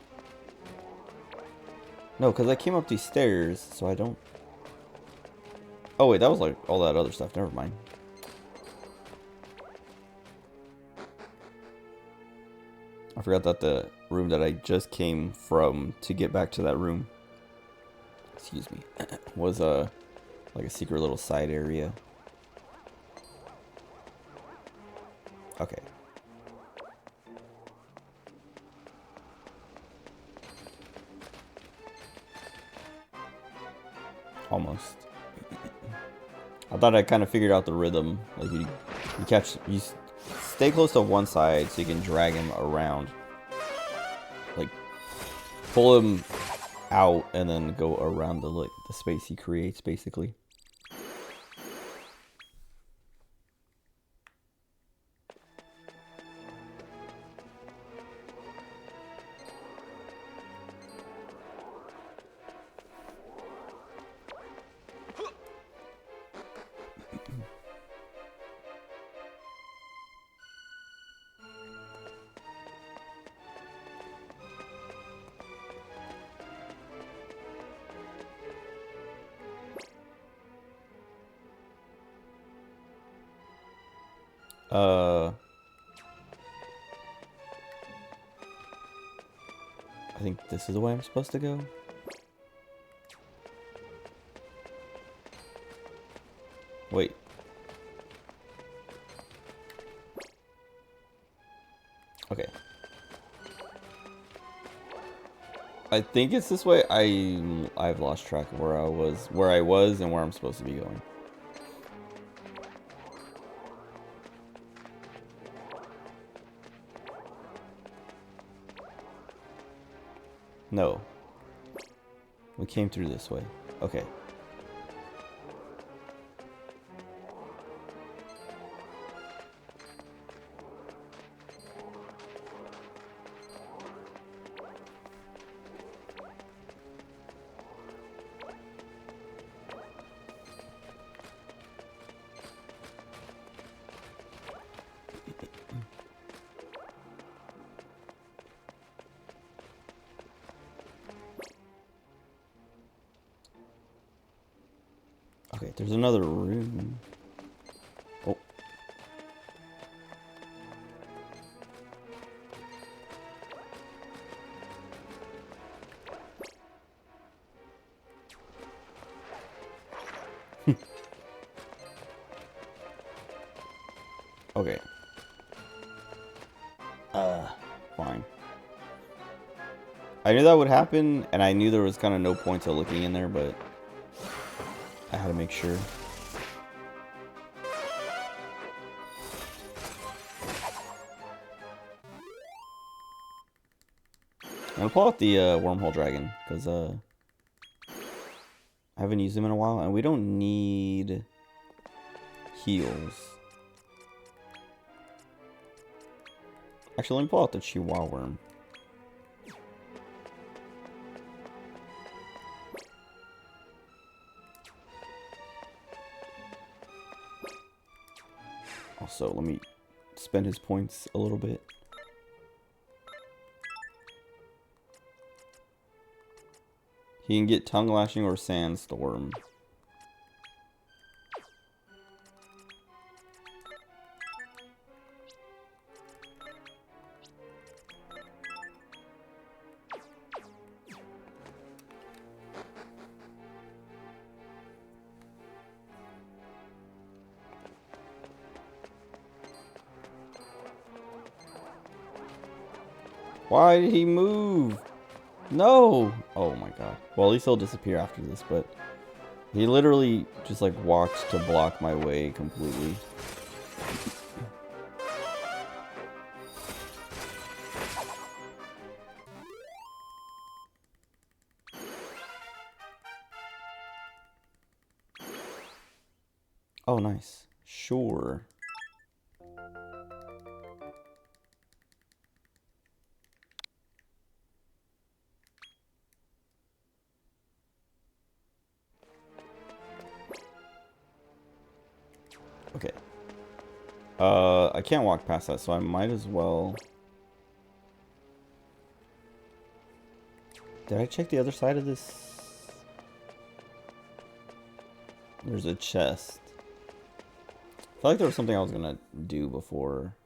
No, because I came up these stairs, so I don't... Oh wait, that was like all that other stuff. Never mind. I forgot that the room that I just came from to get back to that room, excuse me, was like a secret little side area. Okay. Almost. I thought I kind of figured out the rhythm. Like you stay close to one side so you can drag him around. Like pull him out and then go around the space he creates basically. I think this is the way I'm supposed to go. Wait. Okay. I think it's this way. I've lost track of where I was and where I'm supposed to be going. No. We came through this way. Okay. Okay, there's another room. Oh. Okay. Fine. I knew that would happen, and I knew there was kind of no point to looking in there, but I had to make sure. I'm gonna pull out the wormhole dragon, because I haven't used him in a while, and we don't need heals. Actually, let me pull out the Chihuahua worm. Also, let me spend his points a little bit. He can get tongue lashing or sandstorm. Why did he move? No! Oh my god. Well, at least he'll disappear after this, but he literally just like walked to block my way completely. Oh, nice. Sure. Okay. I can't walk past that, so I might as well... Did I check the other side of this? There's a chest. I feel like there was something I was gonna do before.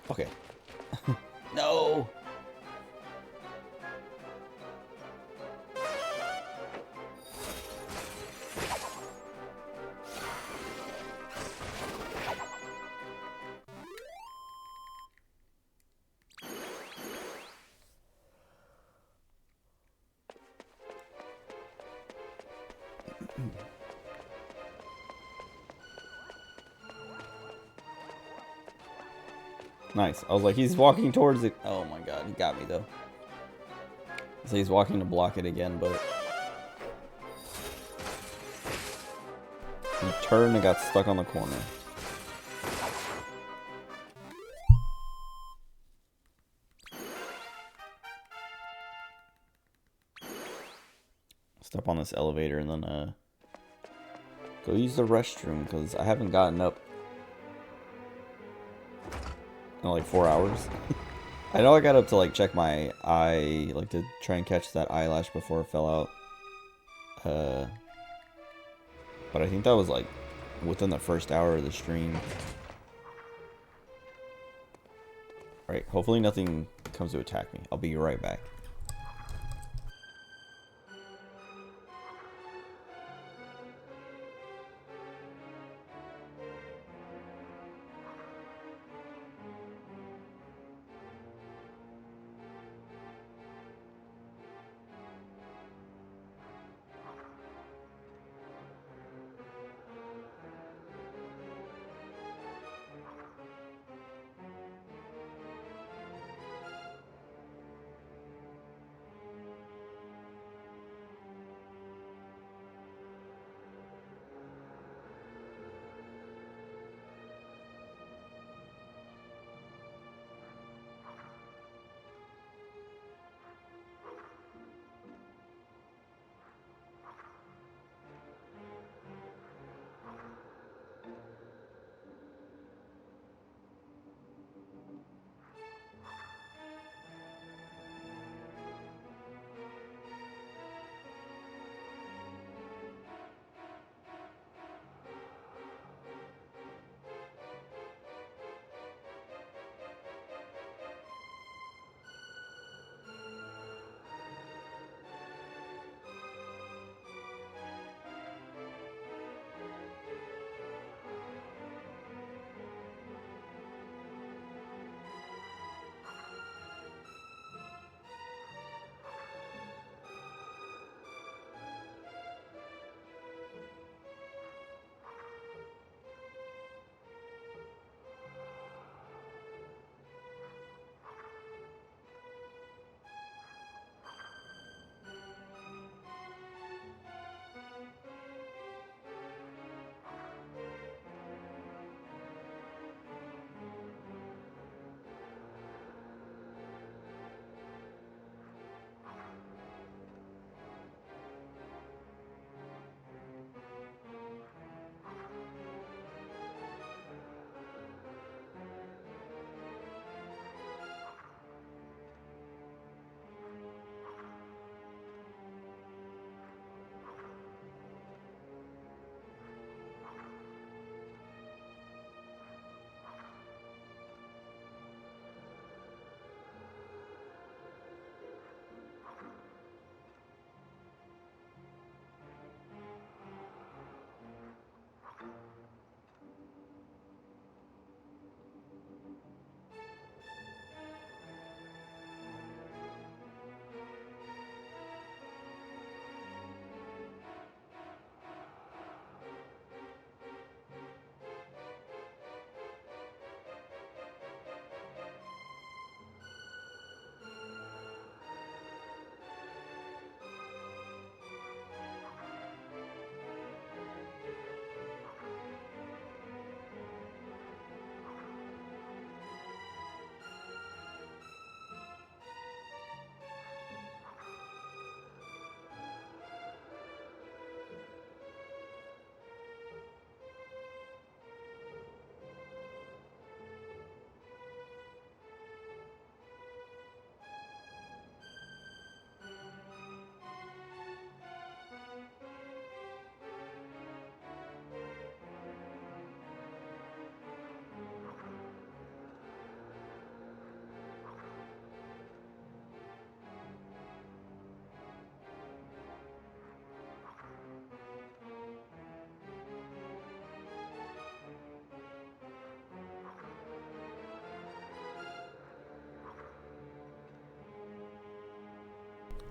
Okay. No! Nice. I was like, he's walking towards it. Oh my god, he got me though. So he's walking to block it again, but he turned and got stuck on the corner. Step on this elevator and then go use the restroom because I haven't gotten up in like 4 hours. I know I got up to like check my eye, like to try and catch that eyelash before it fell out. But I think that was like within the first hour of the stream. Alright, hopefully nothing comes to attack me. I'll be right back.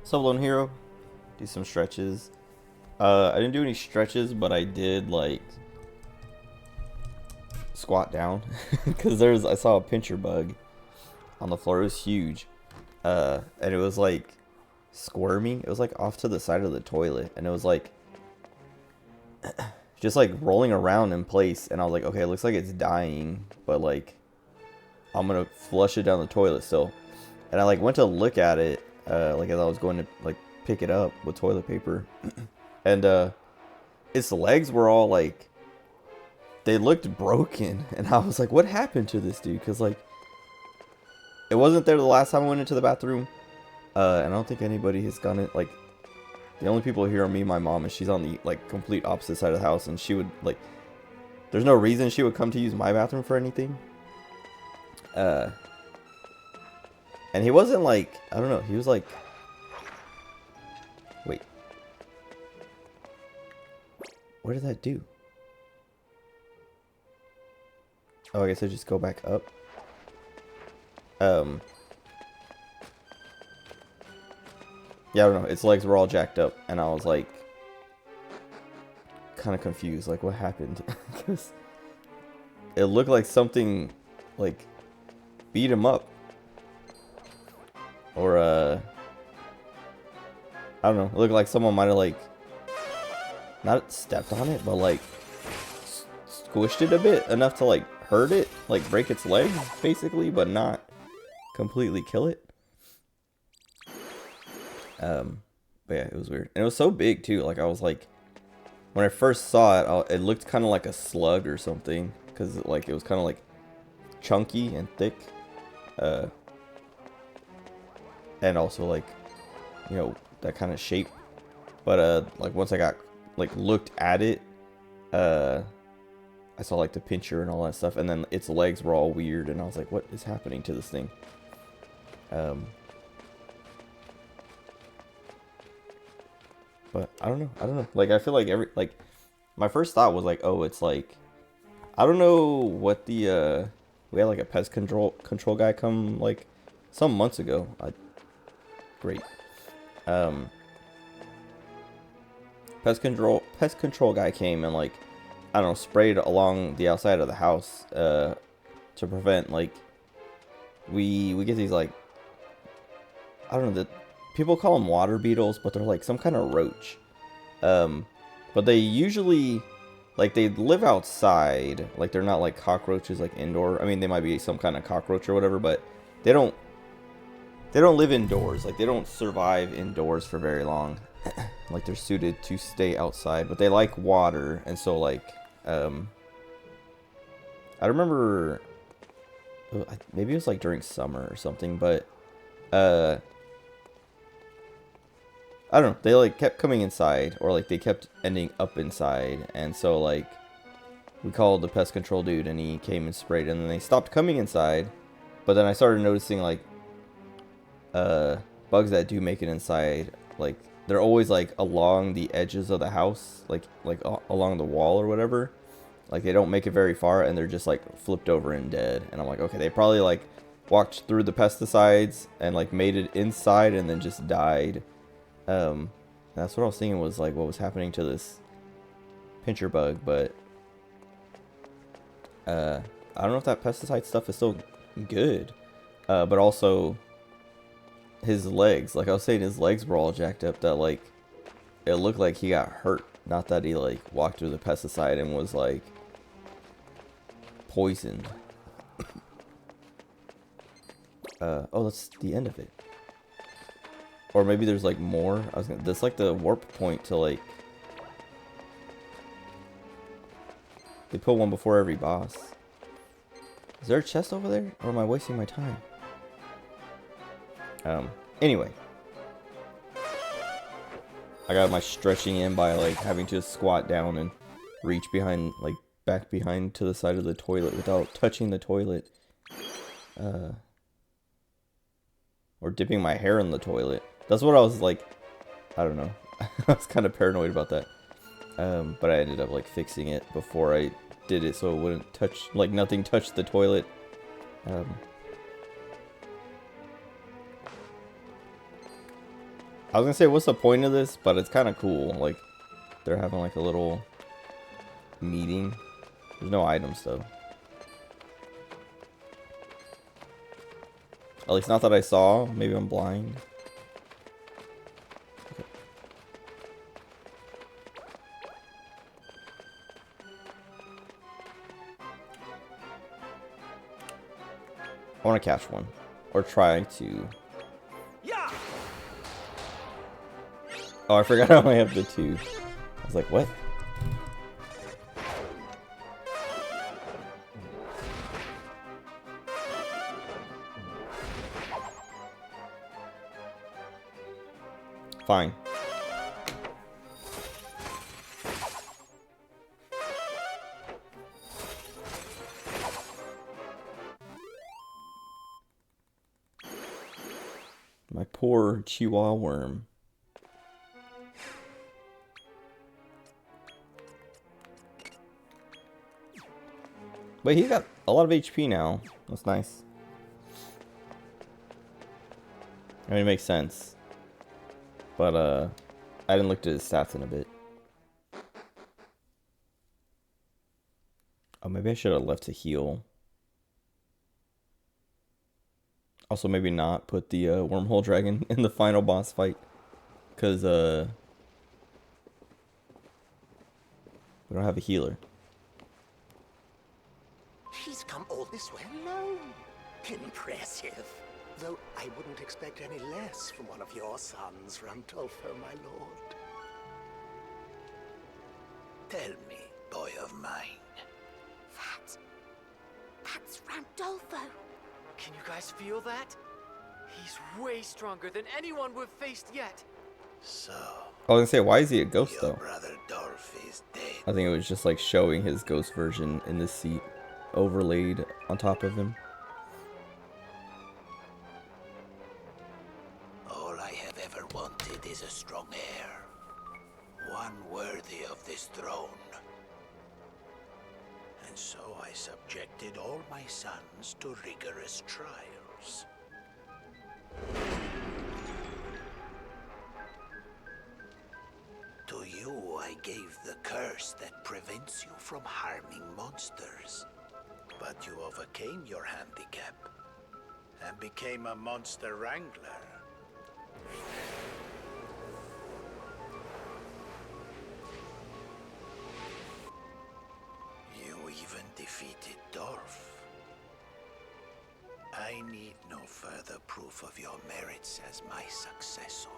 Solo Lone Hero. Do some stretches. I didn't do any stretches, but I did like squat down because I saw a pincher bug on the floor. It was huge, and it was like squirming. It was like off to the side of the toilet, and it was like just like rolling around in place. And I was like, okay, it looks like it's dying, but like I'm gonna flush it down the toilet still. And I like went to look at it, like as I was going to like pick it up with toilet paper, and its legs were all like, they looked broken, and I was like, what happened to this dude? Because like it wasn't there the last time I went into the bathroom, and I don't think anybody has done it. Like the only people here are me and my mom, and she's on the like complete opposite side of the house, and she would like, there's no reason she would come to use my bathroom for anything. And he wasn't like, I don't know, he was like, wait, what did that do? Oh, I guess I just go back up. Yeah, I don't know, its legs were all jacked up, and I was like, kind of confused, like what happened? Because it looked like something, like, beat him up. Or, I don't know, it looked like someone might have, like, not stepped on it, but, like, squished it a bit, enough to, like, hurt it, like, break its legs, basically, but not completely kill it. But yeah, it was weird. And it was so big, too, like, I was, like, when I first saw it, it looked kind of like a slug or something, because, like, it was kind of, like, chunky and thick. And also, like, you know, that kind of shape. But, like, once I got, like, looked at it, I saw, like, the pincher and all that stuff. And then its legs were all weird. And I was like, what is happening to this thing? But I don't know. Like, I feel like my first thought was, like, oh, it's, like, I don't know what the, we had, like, a pest control guy come, like, some months ago. Great. Pest control guy came and, like, I don't know, sprayed along the outside of the house to prevent, like, we get these, like, I don't know, people call them water beetles, but they're like some kind of roach. But they usually, like, they live outside, like they're not like cockroaches, like indoor. I mean, they might be some kind of cockroach or whatever, but they don't live indoors. Like, they don't survive indoors for very long. Like, they're suited to stay outside, but they like water. And so, like, I remember, maybe it was like during summer or something, but I don't know, they like kept coming inside, or like they kept ending up inside. And so, like, we called the pest control dude, and he came and sprayed, and then they stopped coming inside. But then I started noticing, like, bugs that do make it inside, like, they're always like along the edges of the house, like along the wall or whatever. Like, they don't make it very far, and they're just like flipped over and dead. And I'm like, okay, they probably like walked through the pesticides and like made it inside and then just died. That's what I was thinking was like what was happening to this pincher bug. But I don't know if that pesticide stuff is still good. But also, his legs, like I was saying, his legs were all jacked up, that like it looked like he got hurt, not that he like walked through the pesticide and was like poisoned. Oh, that's the end of it. Or maybe there's like more. That's like the warp point to, like, they put one before every boss. Is there a chest over there, or am I wasting my time? Anyway, I got my stretching in by like having to squat down and reach behind, like back behind to the side of the toilet without touching the toilet, or dipping my hair in the toilet. That's what I was like, I don't know. I was kind of paranoid about that. But I ended up like fixing it before I did it so it wouldn't touch, like nothing touched the toilet. I was gonna say, what's the point of this? But it's kind of cool. Like, they're having like a little meeting. There's no items though. At least not that I saw. Maybe I'm blind. Okay. I want to catch one. Or try to. Yeah. Oh, I forgot I only have the 2. I was like, what? Fine. My poor Chihuahua worm. But he's got a lot of HP now. That's nice. I mean, it makes sense. But, I didn't look at his stats in a bit. Oh, maybe I should have left to heal. Also, maybe not put the wormhole dragon in the final boss fight. Because, we don't have a healer. He's come all this way alone. Impressive. Though I wouldn't expect any less from one of your sons, Randolfo, my lord. Tell me, boy of mine. That's Randolfo. Can you guys feel that? He's way stronger than anyone we've faced yet. So, I was gonna say, why is he a ghost your though? brother Dolph is dead. I think it was just like showing his ghost version in this seat overlaid on top of him. All I have ever wanted is a strong heir. One worthy of this throne. And so I subjected all my sons to rigorous trials. To you I gave the curse that prevents you from harming monsters. But you overcame your handicap and became a monster wrangler. You even defeated Dolph. I need no further proof of your merits as my successor.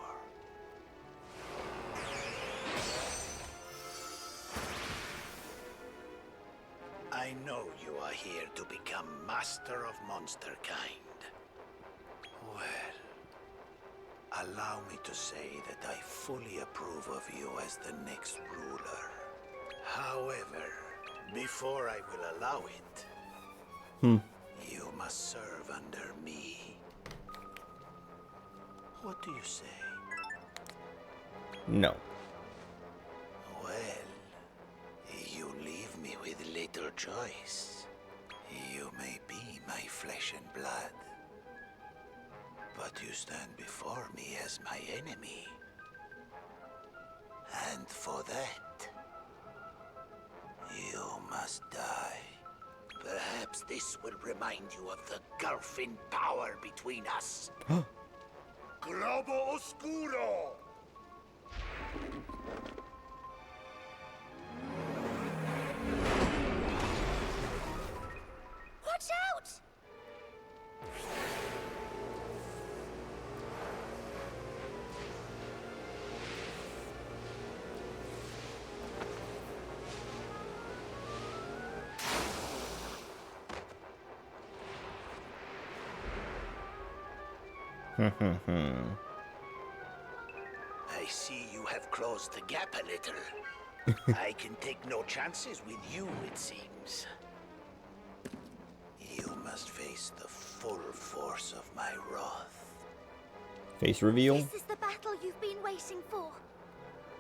I know you are here to become master of monster kind. Well, allow me to say that I fully approve of you as the next ruler. However, before I will allow it, you must serve under me. What do you say? No. Well, you leave me with little choice. You may be my flesh and blood, but you stand before me as my enemy. And for that, you must die. Perhaps this will remind you of the gulf in power between us. Globo Oscuro! Watch out! I see you have closed the gap a little. I can take no chances with you, it seems. You must face the full force of my wrath. Face reveal? This is the battle you've been waiting for.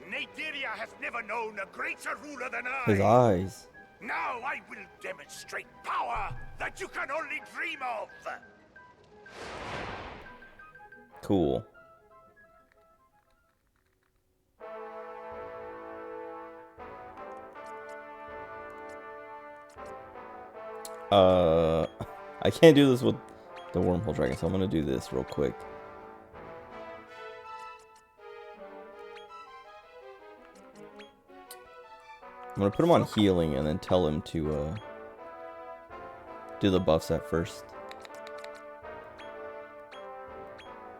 Naderia has never known a greater ruler than I. His eyes. Now I will demonstrate power that you can only dream of. Cool. I can't do this with the wormhole dragon, so I'm gonna do this real quick. I'm gonna put him on healing and then tell him to do the buffs at first.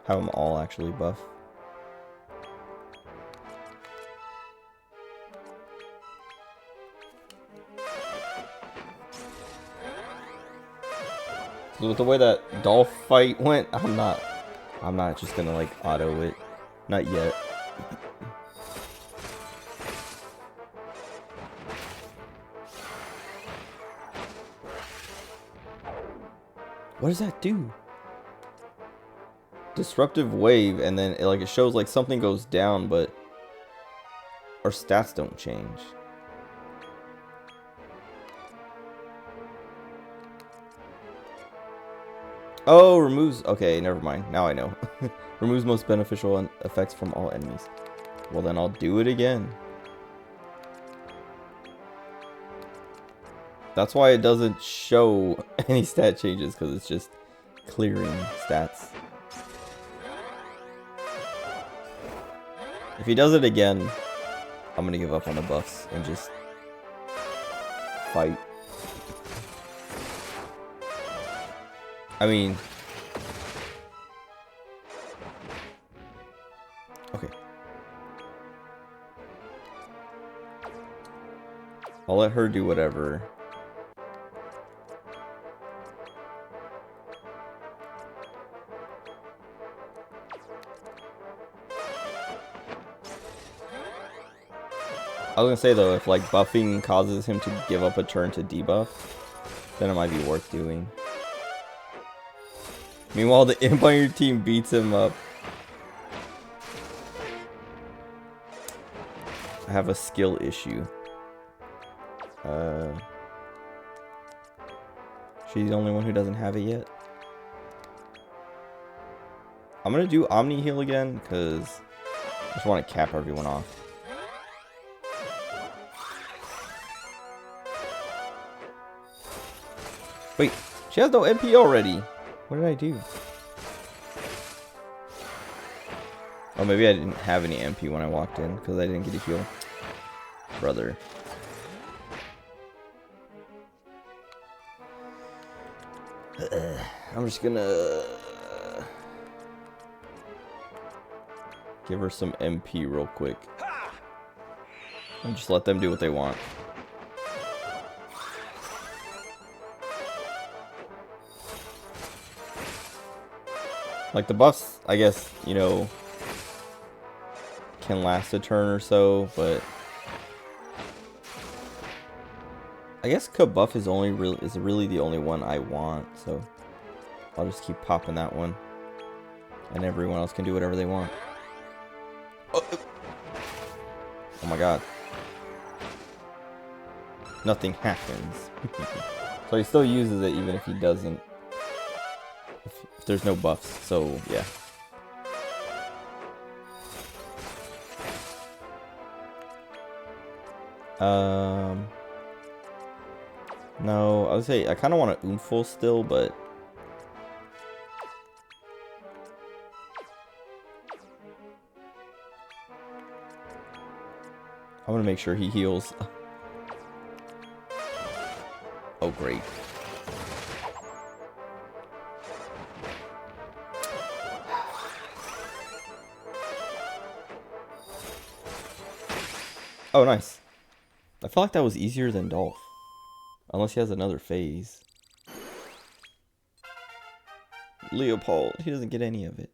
Have them all actually buff. So with the way that Dolph fight went, I'm not just gonna like auto it. Not yet. What does that do? Disruptive wave, and then it shows like something goes down, but our stats don't change. Oh, removes. Okay, never mind. Now I know. Removes most beneficial effects from all enemies. Well, then I'll do it again. That's why it doesn't show any stat changes, because it's just clearing stats. If he does it again, I'm gonna give up on the buffs and just fight. I mean, okay. I'll let her do whatever. I was gonna say though, if like buffing causes him to give up a turn to debuff, then it might be worth doing. Meanwhile, the imp on your team beats him up. I have a skill issue. She's the only one who doesn't have it yet. I'm gonna do Omni Heal again, because I just want to cap everyone off. Wait, she has no MP already. What did I do? Oh, maybe I didn't have any MP when I walked in because I didn't get a heal. Brother. I'm just gonna give her some MP real quick. And just let them do what they want. Like the buffs, I guess, you know, can last a turn or so, but I guess Kabuff is really the only one I want, so I'll just keep popping that one, and everyone else can do whatever they want. Oh my god. Nothing happens. So he still uses it even if he doesn't. If there's no buffs, so yeah. No, I would say I kind of want an Oomful still, but I'm gonna make sure he heals. Oh, great. Oh, nice. I feel like that was easier than Dolph. Unless he has another phase. Leopold, he doesn't get any of it.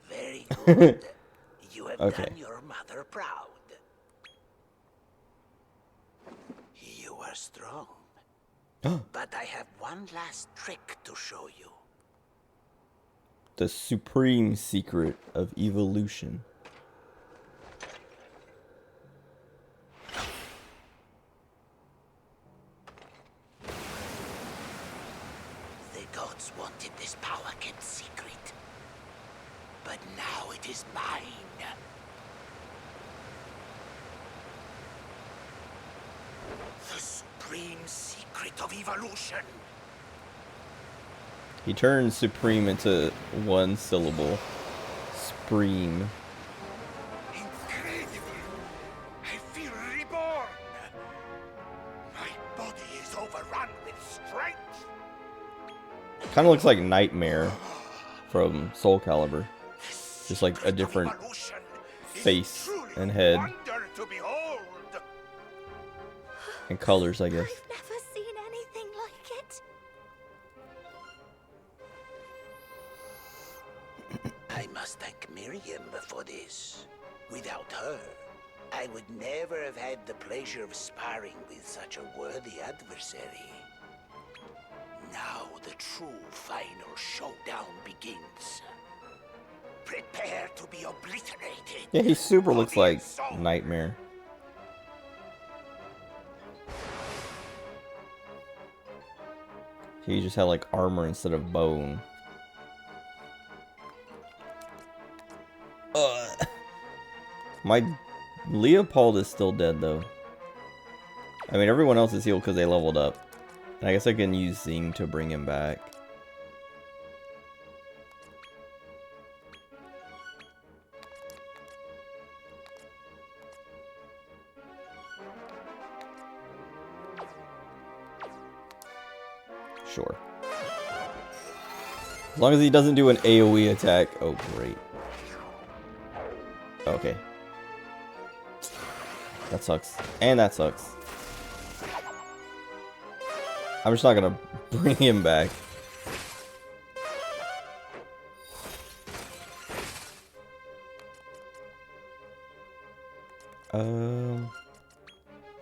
Very good. You have done your mother proud. You are strong. But I have one last trick to show you. The supreme secret of evolution. The gods wanted this power kept secret. but now it is mine. The supreme secret of evolution. He turns supreme into one syllable. Spreem. Incredible! I feel reborn! My body is overrun with strength! Kind of looks like Nightmare from Soul Calibur. Just like a different face and head. Wonder to behold! And colors, I guess. I've never seen anything like it. I must thank Miriam for this. Without her, I would never have had the pleasure of sparring with such a worthy adversary. Now the true final showdown begins. Prepare to be obliterated. Yeah, he super looks like Nightmare. He just had like armor instead of bone. My Leopold is still dead though. I mean, everyone else is healed because they leveled up. And I guess I can use Zing to bring him back. Sure. As long as he doesn't do an AoE attack. Oh, great. Okay. That sucks. And that sucks. I'm just not gonna bring him back.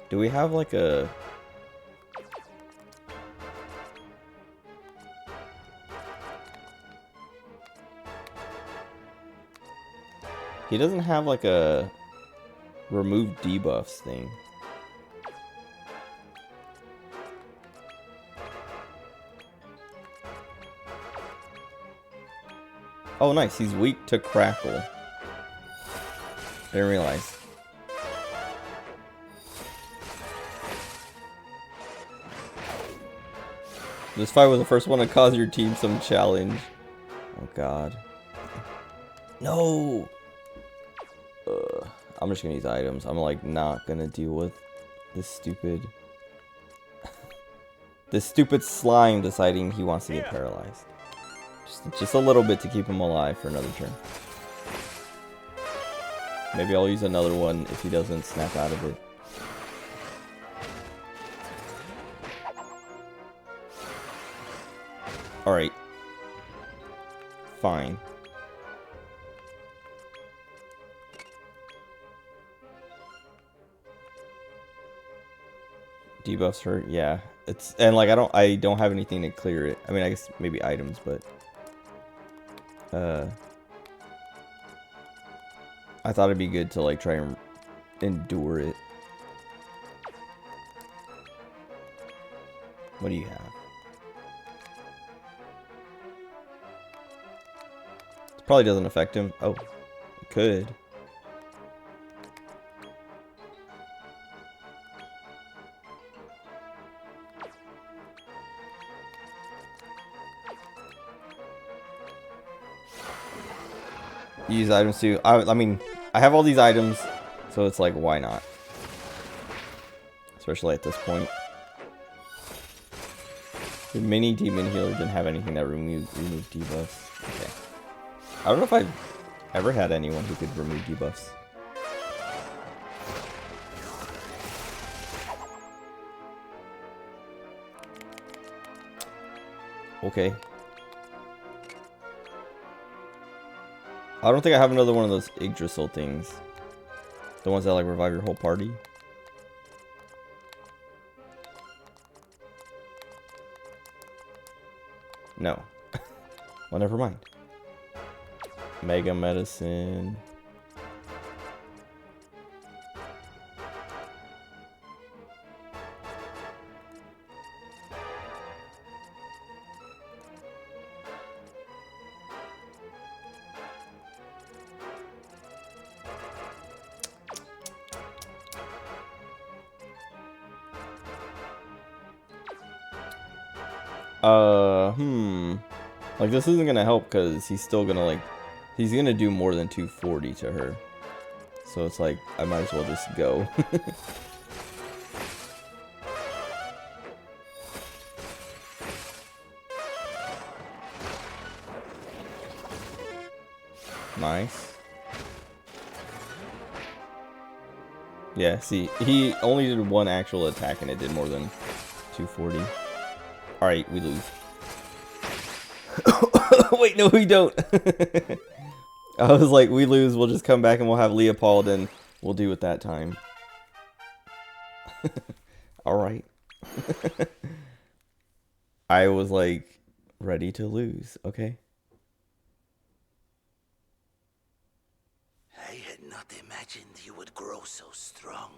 Do we have like a... He doesn't have like a remove debuffs thing. Oh nice, he's weak to crackle. Didn't realize. This fight was the first one to cause your team some challenge. Oh god. No! I'm just gonna use items. I'm like not gonna deal with this stupid... this stupid slime deciding he wants to get paralyzed. Just a little bit to keep him alive for another turn. Maybe I'll use another one if he doesn't snap out of it. Alright. Fine. Debuffs hurt, yeah. It's and like I don't have anything to clear it. I mean, I guess maybe items, but I thought it'd be good to like try and endure it. What do you have? It probably doesn't affect him. Oh, it could. Use items too. I mean, I have all these items, so it's like, why not? Especially at this point. The mini demon healer didn't have anything that removed debuffs. Okay. I don't know if I've ever had anyone who could remove debuffs. Okay. I don't think I have another one of those Yggdrasil things. The ones that like revive your whole party. No. Well, never mind. Mega medicine. Like, this isn't gonna help because he's still gonna, like, he's gonna do more than 240 to her. So it's like, I might as well just go. Nice. Yeah, see, he only did one actual attack and it did more than 240. Alright, we lose. Wait, no, we don't. I was like, we lose, we'll just come back and we'll have Leopold and we'll do it that time. Alright. I was like, ready to lose, okay? I had not imagined you would grow so strong.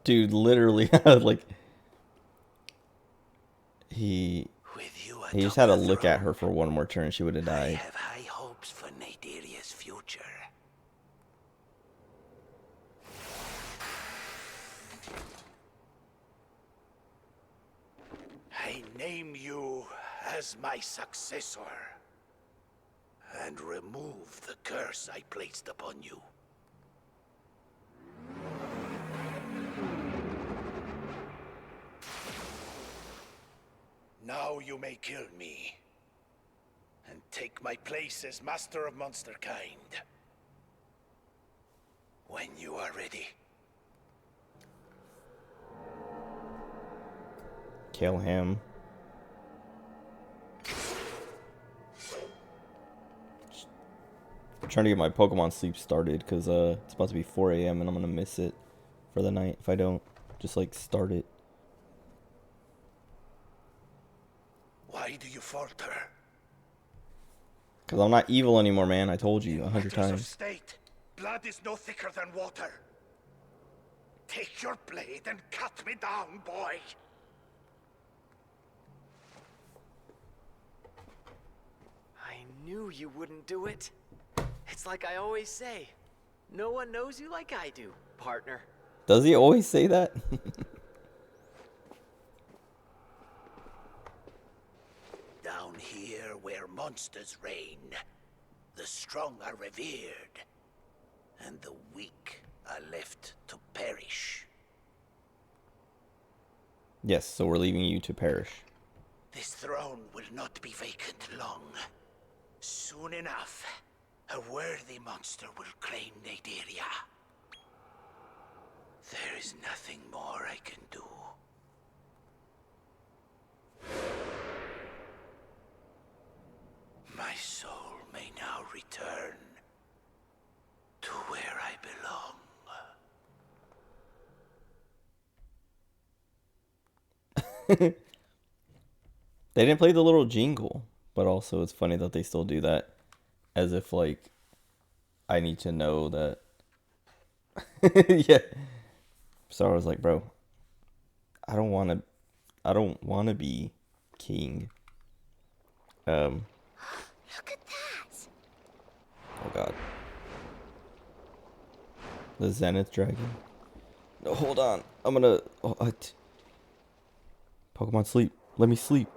Dude, literally, like, he just had to look at her for one more turn, she would have died. I have high hopes for Naderia's future. I name you as my successor, and remove the curse I placed upon you. Now you may kill me, and take my place as Master of Monsterkind. When you are ready. Kill him. I'm trying to get my Pokemon sleep started because it's about to be 4 a.m. and I'm gonna miss it for the night if I don't just like start it. Why do you falter? Because I'm not evil anymore, man. I told you 100 Matters of times. state, blood is no thicker than water. Take your blade and cut me down, boy. I knew you wouldn't do it. It's like I always say, no one knows you like I do, partner. Does he always say that? Down here where monsters reign, the strong are revered, and the weak are left to perish. Yes, so we're leaving you to perish. This throne will not be vacant long. Soon enough, a worthy monster will claim Naderia. There is nothing more I can do. My soul may now return to where I belong. They didn't play the little jingle, but also it's funny that they still do that as if like I need to know that. Yeah. So I was like, bro, I don't want to be king. Look at that. Oh god. The Zenith Dragon. No, hold on. I'm gonna Pokemon sleep. Let me sleep.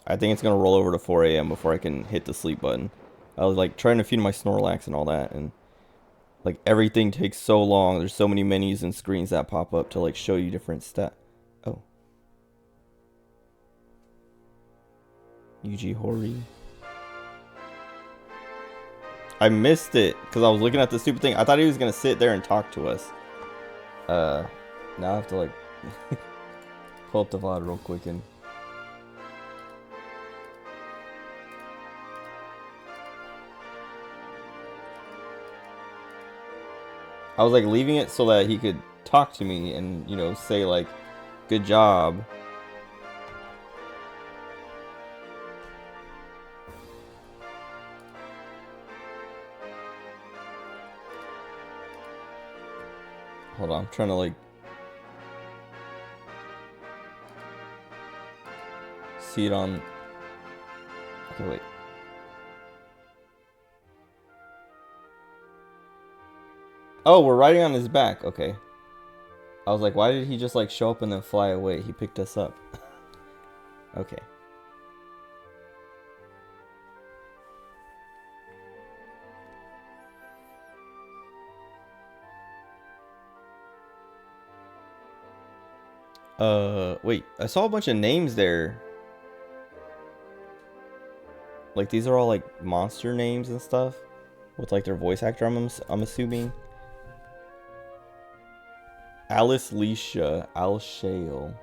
I think it's gonna roll over to 4 a.m. before I can hit the sleep button. I was like trying to feed my Snorlax and all that, and like everything takes so long. There's so many menus and screens that pop up to like show you different stats. Oh. Yuji Horii. I missed it because I was looking at the stupid thing. I thought he was gonna sit there and talk to us. Now I have to like pull up the VOD real quick and. I was like leaving it so that he could talk to me and, you know, say like, good job. Hold on, I'm trying to like see it on. Okay, wait. Oh, we're riding on his back. Okay. I was like, why did he just like show up and then fly away? He picked us up. Okay. Wait. I saw a bunch of names there. Like, these are all like monster names and stuff with like their voice actor, I'm assuming. Alice Leisha, Al Shale.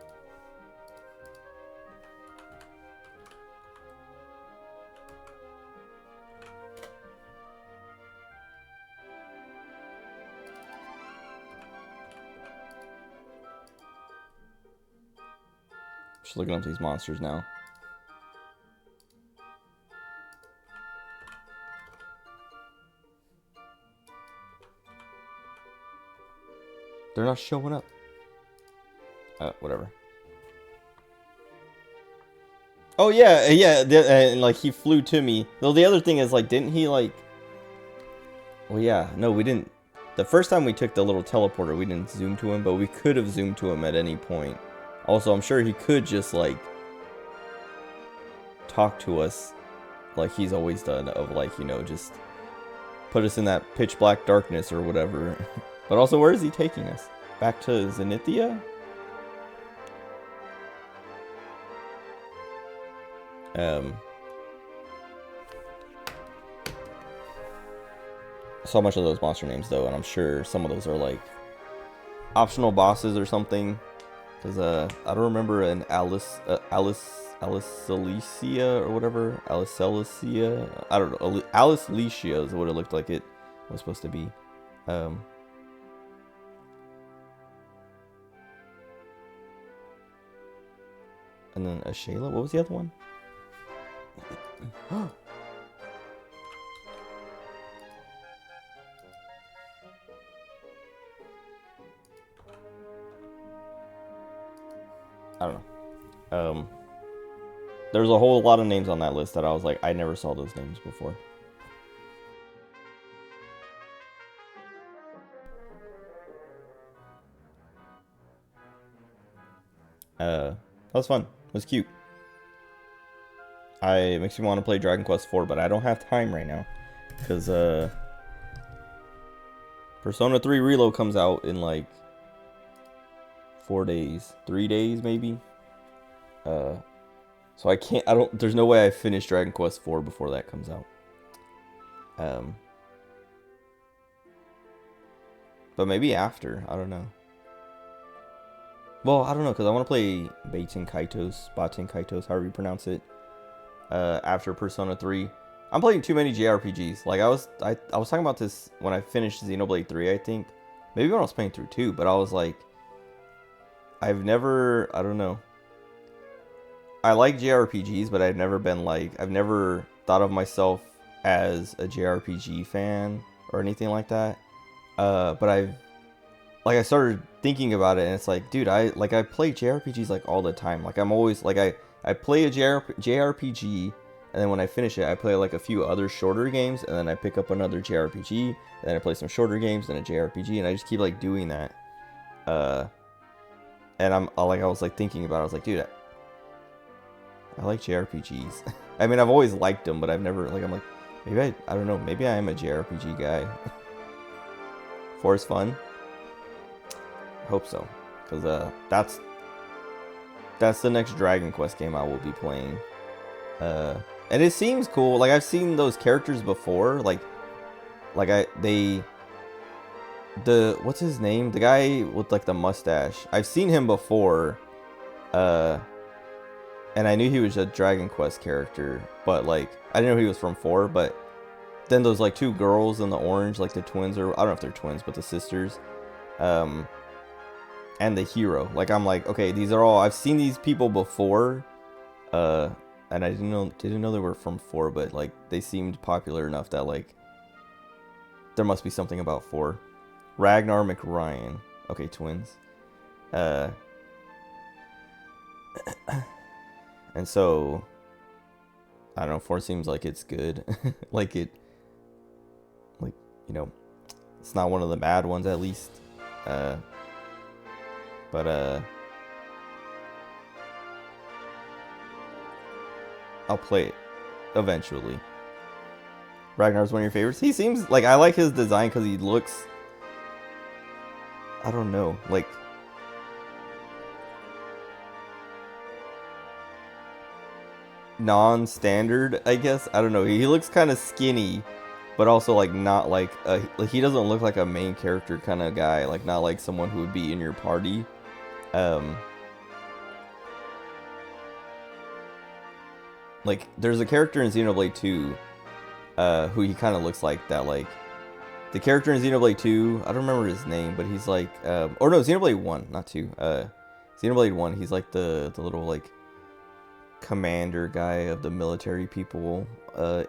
Just looking up these monsters now. They're not showing up. Whatever. Oh yeah, yeah, and like he flew to me. Though the other thing is like, didn't he like? Well, yeah, no, we didn't. The first time we took the little teleporter, we didn't zoom to him, but we could have zoomed to him at any point. Also, I'm sure he could just like talk to us, like he's always done, of like, you know, just put us in that pitch black darkness or whatever. But also, where is he taking us? Back to Zenithia? So much of those monster names though, and I'm sure some of those are like optional bosses or something. Cause I don't remember an Alice Alicia or whatever. Alice Alicia. I don't know. Alice Alicia is what it looked like it was supposed to be. And then a Shayla. What was the other one? I don't know. There's a whole lot of names on that list that I was like, I never saw those names before. That was fun. It was cute. It makes me want to play Dragon Quest IV, but I don't have time right now. Because, Persona 3 Reload comes out in like 4 days. 3 days, maybe? So I can't, there's no way I finish Dragon Quest IV before that comes out. But maybe after, I don't know. Well, I don't know, because I want to play Baten Kaitos, however you pronounce it, after Persona 3. I'm playing too many JRPGs. Like, I was talking about this when I finished Xenoblade 3, I think. Maybe when I was playing through 2, but I was like, I don't know. I like JRPGs, but I've never been like, I've never thought of myself as a JRPG fan or anything like that. But I started thinking about it, and it's like, dude, I play JRPGs like all the time. Like, I'm always like, I play a JRPG, and then when I finish it, I play like a few other shorter games, and then I pick up another JRPG, and then I play some shorter games and a JRPG, and I just keep like doing that. And I was like thinking about it, I was like, dude, I like JRPGs. I mean, I've always liked them, but I've never, like, I'm like, maybe I don't know, maybe I am a JRPG guy. 4 is fun. I hope so, because that's the next Dragon Quest game I will be playing. And it seems cool. Like, I've seen those characters before. What's his name? The guy with like the mustache. I've seen him before. And I knew he was a Dragon Quest character, but like, I didn't know he was from 4, but then those like 2 girls in the orange, like the twins, or I don't know if they're twins, but the sisters, and the hero. Like, I'm like, okay, these are all, I've seen these people before, and I didn't know they were from 4, but like, they seemed popular enough that like, there must be something about 4. Ragnar McRyan. Okay, twins. And so, I don't know, 4 seems like it's good. You know, It's not one of the bad ones, at least. But I'll play it eventually. Ragnar's one of your favorites? He seems like, I like his design because he looks, I don't know, like, non-standard, I guess. I don't know. He looks kind of skinny, but also like not like he doesn't look like a main character kind of guy, like not like someone who would be in your party. Like there's a character in Xenoblade 2 who he kind of looks like that, like the character in Xenoblade 2, I don't remember his name, but he's like or no, Xenoblade 1, not 2. Xenoblade 1, he's like the little like commander guy of the military people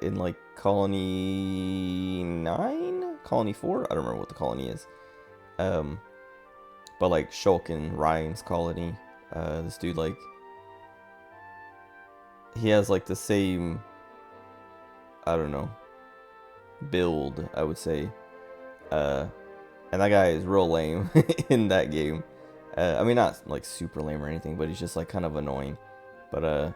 in like Colony 9? Colony 4? I don't remember what the colony is. But like Shulk and Ryan's colony. This dude, like, he has like the same, I don't know, build, I would say. And that guy is real lame in that game. I mean, not like super lame or anything, but he's just like kind of annoying. But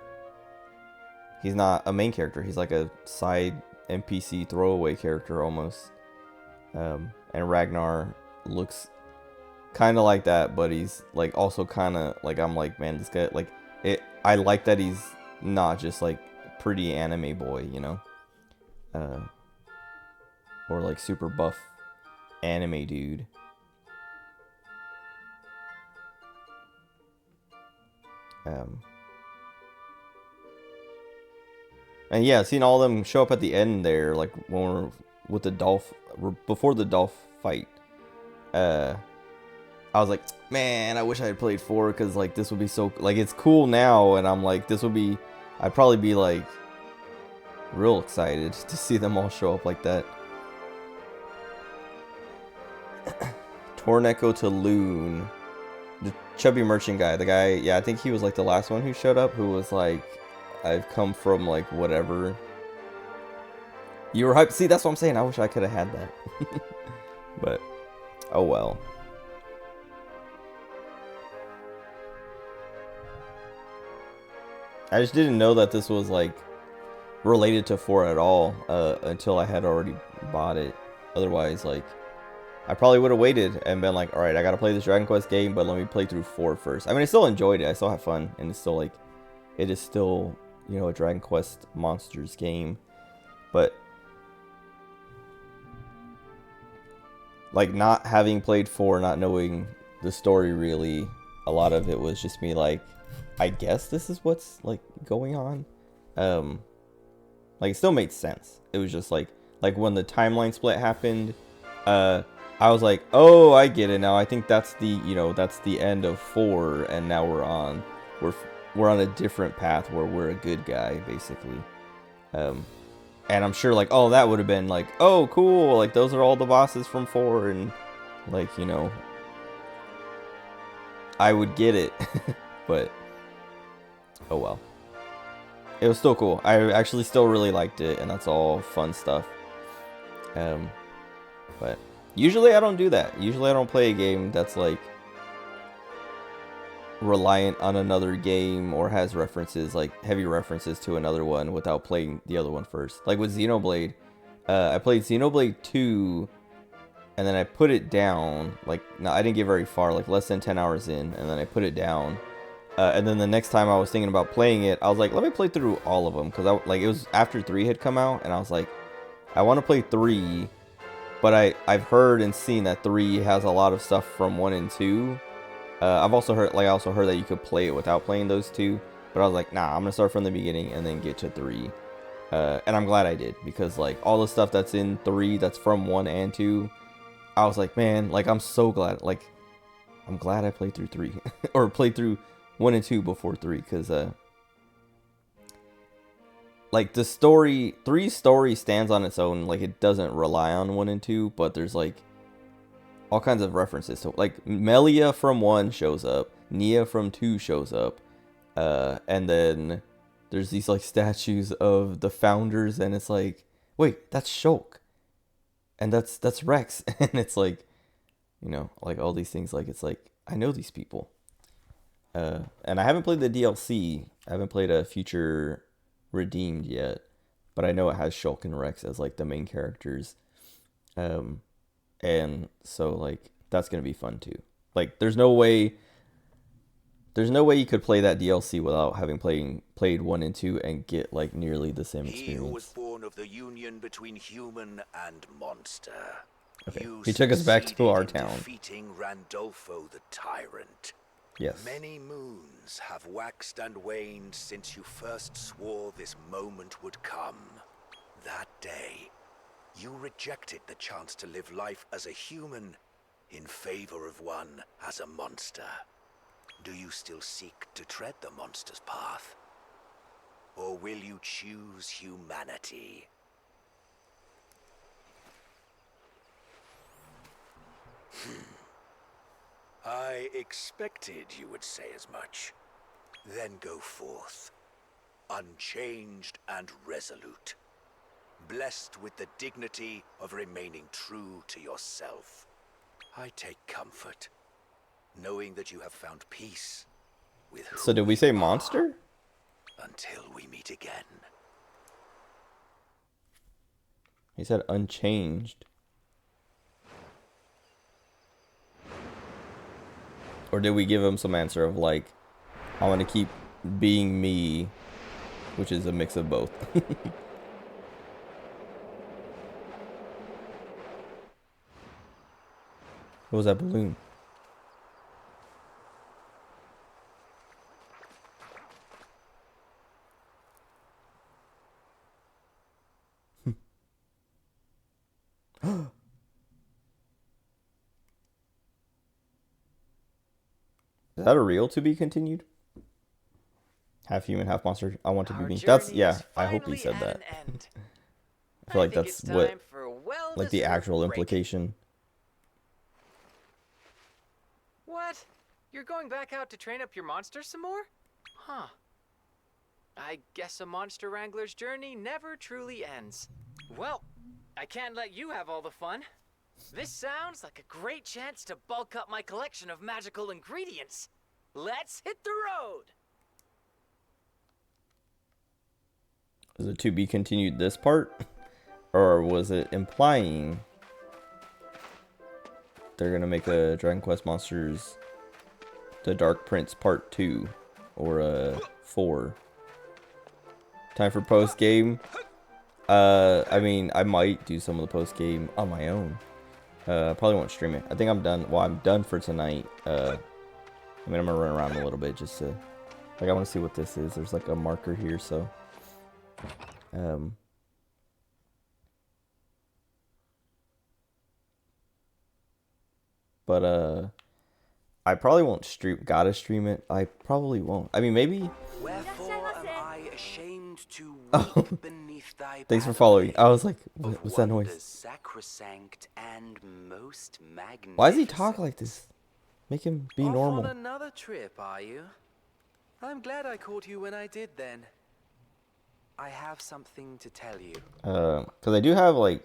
he's not a main character. He's like a side NPC throwaway character almost. And Ragnar looks kind of like that, but he's like also kind of like, I'm like, man, this guy, like, I like that he's not just like pretty anime boy, you know, or like super buff anime dude. And yeah, seeing all of them show up at the end there, like when we're with the Dolph, before the Dolph fight, I was like, man, I wish I had played 4, because like this would be so, like, it's cool now, and I'm like, this would be, I'd probably be like real excited to see them all show up like that. Torneko to Loon, the chubby merchant guy, the guy, yeah, I think he was like the last one who showed up, who was like, I've come from like whatever. You were hyped. See, that's what I'm saying. I wish I could have had that. But oh well. I just didn't know that this was like related to 4 at all until I had already bought it. Otherwise, like, I probably would have waited and been like, all right, I gotta play this Dragon Quest game, but let me play through 4 first. I mean, I still enjoyed it. I still have fun, and it's still like, it is still, you know, a Dragon Quest Monsters game. But like, not having played 4, not knowing the story really, a lot of it was just me like, I guess this is what's like going on. Like, it still made sense. It was just like when the timeline split happened, I was like, oh, I get it now. I think that's the, you know, that's the end of 4, and now we're on a different path where we're a good guy, basically. And I'm sure, like, oh, that would have been like, oh, cool, like, those are all the bosses from 4, and like, you know, I would get it. But oh well. It was still cool. I actually still really liked it, and that's all fun stuff. But usually I don't do that. Usually I don't play a game that's like reliant on another game or has references, like heavy references to another one, without playing the other one first. Like with Xenoblade, I played Xenoblade 2, and then I put it down. Like, no, I didn't get very far, like less than 10 hours in, and then I put it down. And then the next time I was thinking about playing it, I was like, let me play through all of them, because it was after 3 had come out, and I was like, I want to play 3, but I've heard and seen that 3 has a lot of stuff from 1 and 2. I've also heard, like, that you could play it without playing those 2, but I was like, nah, I'm gonna start from the beginning and then get to 3. And I'm glad I did, because like all the stuff that's in 3 that's from 1 and 2, I was like, man, like, I'm so glad, like, I'm glad I played through 3 or played through 1 and 2 before 3, because like the story, 3's story stands on its own. Like, it doesn't rely on 1 and 2, but there's like all kinds of references to, like, Melia from 1 shows up, Nia from 2 shows up, and then there's these like statues of the founders, and it's like, wait, that's Shulk. and that's Rex. And it's like, you know, like all these things, like it's like I know these people. And I haven't played the DLC. I haven't played a Future Redeemed yet, but I know it has Shulk and Rex as like the main characters. And so like that's gonna be fun too. Like there's no way you could play that DLC without having played 1 and 2 and get like nearly the same experience. He who was born of the union between human and monster. Okay. You He took us back to succeeded our in town. defeating Randolfo the Tyrant. Yes. Many moons have waxed and waned since you first swore this moment would come. That day, you rejected the chance to live life as a human in favor of one as a monster. Do you still seek to tread the monster's path? Or will you choose humanity? I expected you would say as much. Then go forth, unchanged and resolute, blessed with the dignity of remaining true to yourself. I take comfort, knowing that you have found peace with who So did we say monster? until we meet again. He said unchanged. Or did we give him some answer of like, I want to keep being me, which is a mix of both. What was that balloon? Is that a real to be continued? Half human, half monster. I want to be me. That's, yeah, I hope he said that. I feel like that's what, like the actual implication. What? You're going back out to train up your monster some more? Huh. I guess a monster wrangler's journey never truly ends. Well, I can't let you have all the fun. This sounds like a great chance to bulk up my collection of magical ingredients. Let's hit the road! Is it to be continued this part? Or was it implying they're gonna make a Dragon Quest Monsters The Dark Prince Part 2 or 4? Time for post game. I mean, I might do some of the post game on my own. Probably won't stream it. I think I'm done. Well, I'm done for tonight. I mean, I'm gonna run around a little bit just to, like, I want to see what this is. There's like a marker here, so but I probably won't gotta stream it. I probably won't. I mean, maybe. Wherefore am I ashamed to Oh. weep beneath thy Thanks for following. I was like, what's that wonders noise? sacrosanct and most magnificent. Why does he talk like this? Make him be Off normal. on another trip, are you? I'm glad I caught you when I did then. I have something to tell you. Because I do have, like,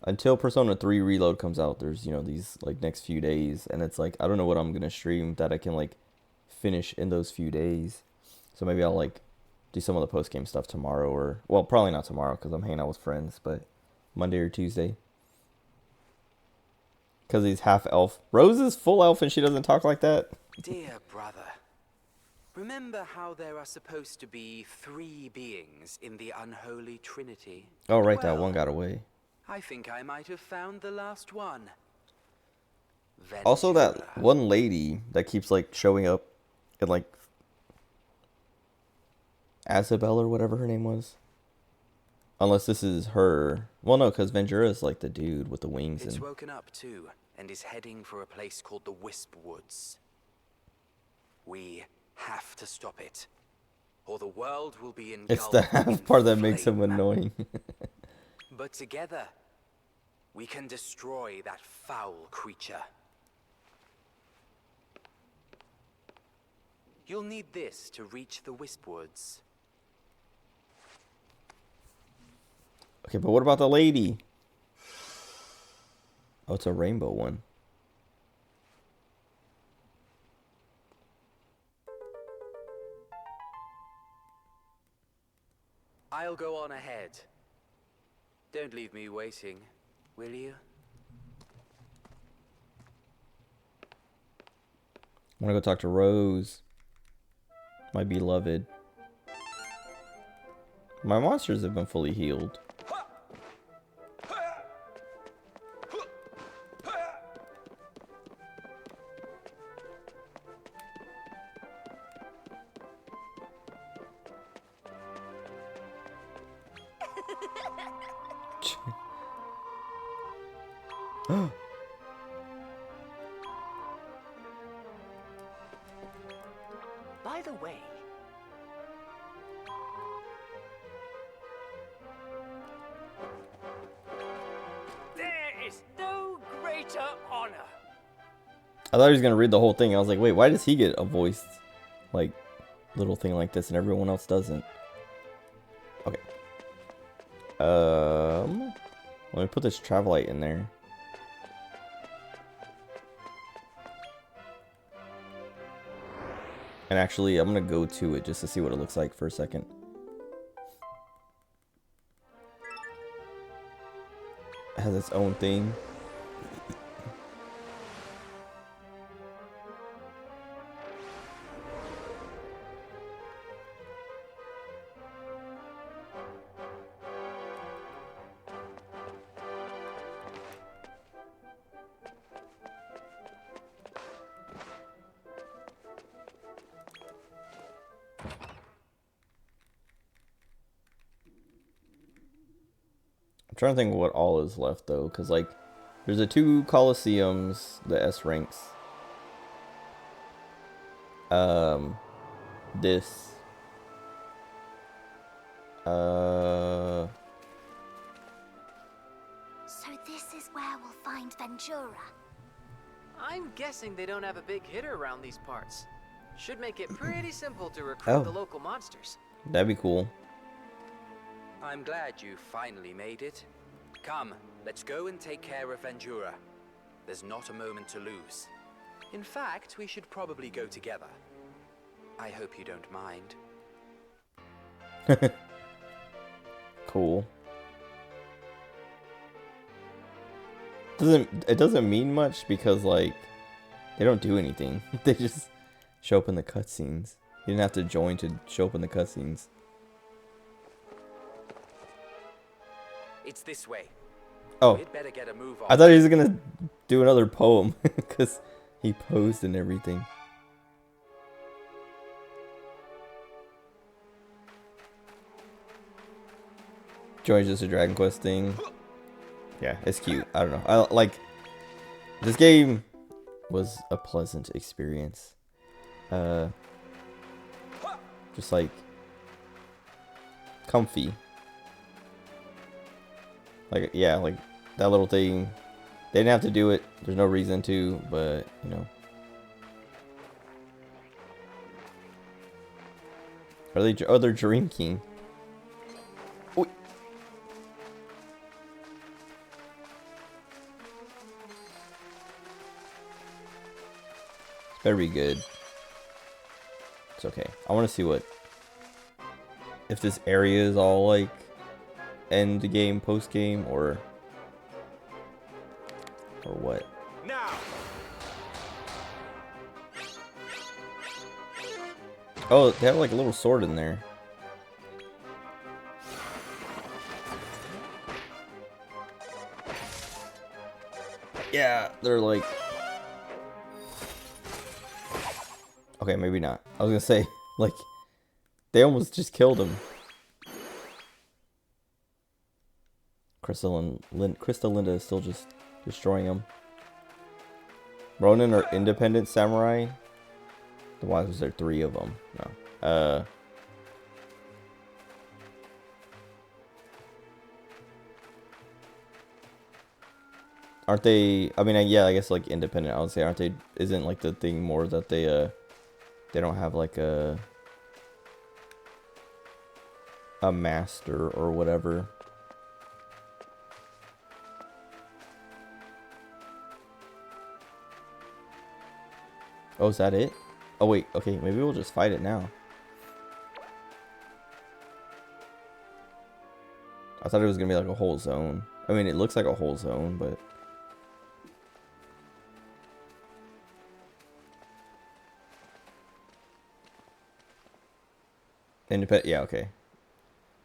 until Persona 3 Reload comes out, there's, you know, these, like, next few days. And it's like, I don't know what I'm going to stream that I can, like, finish in those few days. So maybe I'll, like, do some of the post-game stuff tomorrow. Or, well, probably not tomorrow because I'm hanging out with friends. But Monday or Tuesday. Because he's half elf. Rose is full elf and she doesn't talk like that. Dear brother, remember how there are supposed to be 3 beings in the unholy trinity? Oh, right, that Well, one got away. I think I might have found the last one. Also, that one lady that keeps, like, showing up in, like, Azabel or whatever her name was. Unless this is her. Well, no, because Ventura is, like, the dude with the wings. It's And woken up too, and is heading for a place called the Wisp Woods. We have to stop it, or the world will be engulfed. it's the half in part that makes him flame. annoying. But together, we can destroy that foul creature. You'll need this to reach the Wisp Woods. Okay, but what about the lady? Oh, it's a rainbow one. I'll go on ahead. Don't leave me waiting, will you? I want to go talk to Rose. My beloved. My monsters have been fully healed. By the way, there is no greater honor. I thought he was gonna read the whole thing. I was like, wait, why does he get a voiced, like, little thing like this and everyone else doesn't? Okay. Let me put this Travelite in there. And actually, I'm gonna go to it just to see what it looks like for a second. It has its own thing. I'm trying to think of what all is left though, because like there's the 2 Colosseums, the S ranks. This. So this is where we'll find Ventura. I'm guessing they don't have a big hitter around these parts. Should make it pretty simple to recruit the local monsters. That'd be cool. I'm glad you finally made it. Come, let's go and take care of Ventura. There's not a moment to lose. In fact, we should probably go together. I hope you don't mind. Cool. It doesn't mean much because like they don't do anything. They just show up in the cutscenes. You didn't have to join to show up in the cutscenes. It's this way. Oh, We'd better get a move on. I thought he was gonna do another poem because he posed and everything. Joins just a Dragon Quest thing. Yeah, it's cute. I don't know. I like this game was a pleasant experience. Just like comfy. Like yeah, like that little thing. They didn't have to do it. There's no reason to, but you know. Are they? Oh, they're drinking. Oy. It's better be good. It's okay. I want to see what if this area is all like end game, post game, or what? Now. Oh, they have like a little sword in there. Yeah, they're like. Okay, maybe not. I was gonna say, like, they almost just killed him. Crystalinda is still just destroying him. Ronin are independent samurai. Why was there 3 of them? No. Aren't they? I mean, yeah, I guess like independent. I would say, aren't they? Isn't like the thing more that they don't have like a master or whatever. Oh, is that it? Oh, wait. Okay, maybe we'll just fight it now. I thought it was going to be like a whole zone. I mean, it looks like a whole zone, but... Independent, yeah, okay.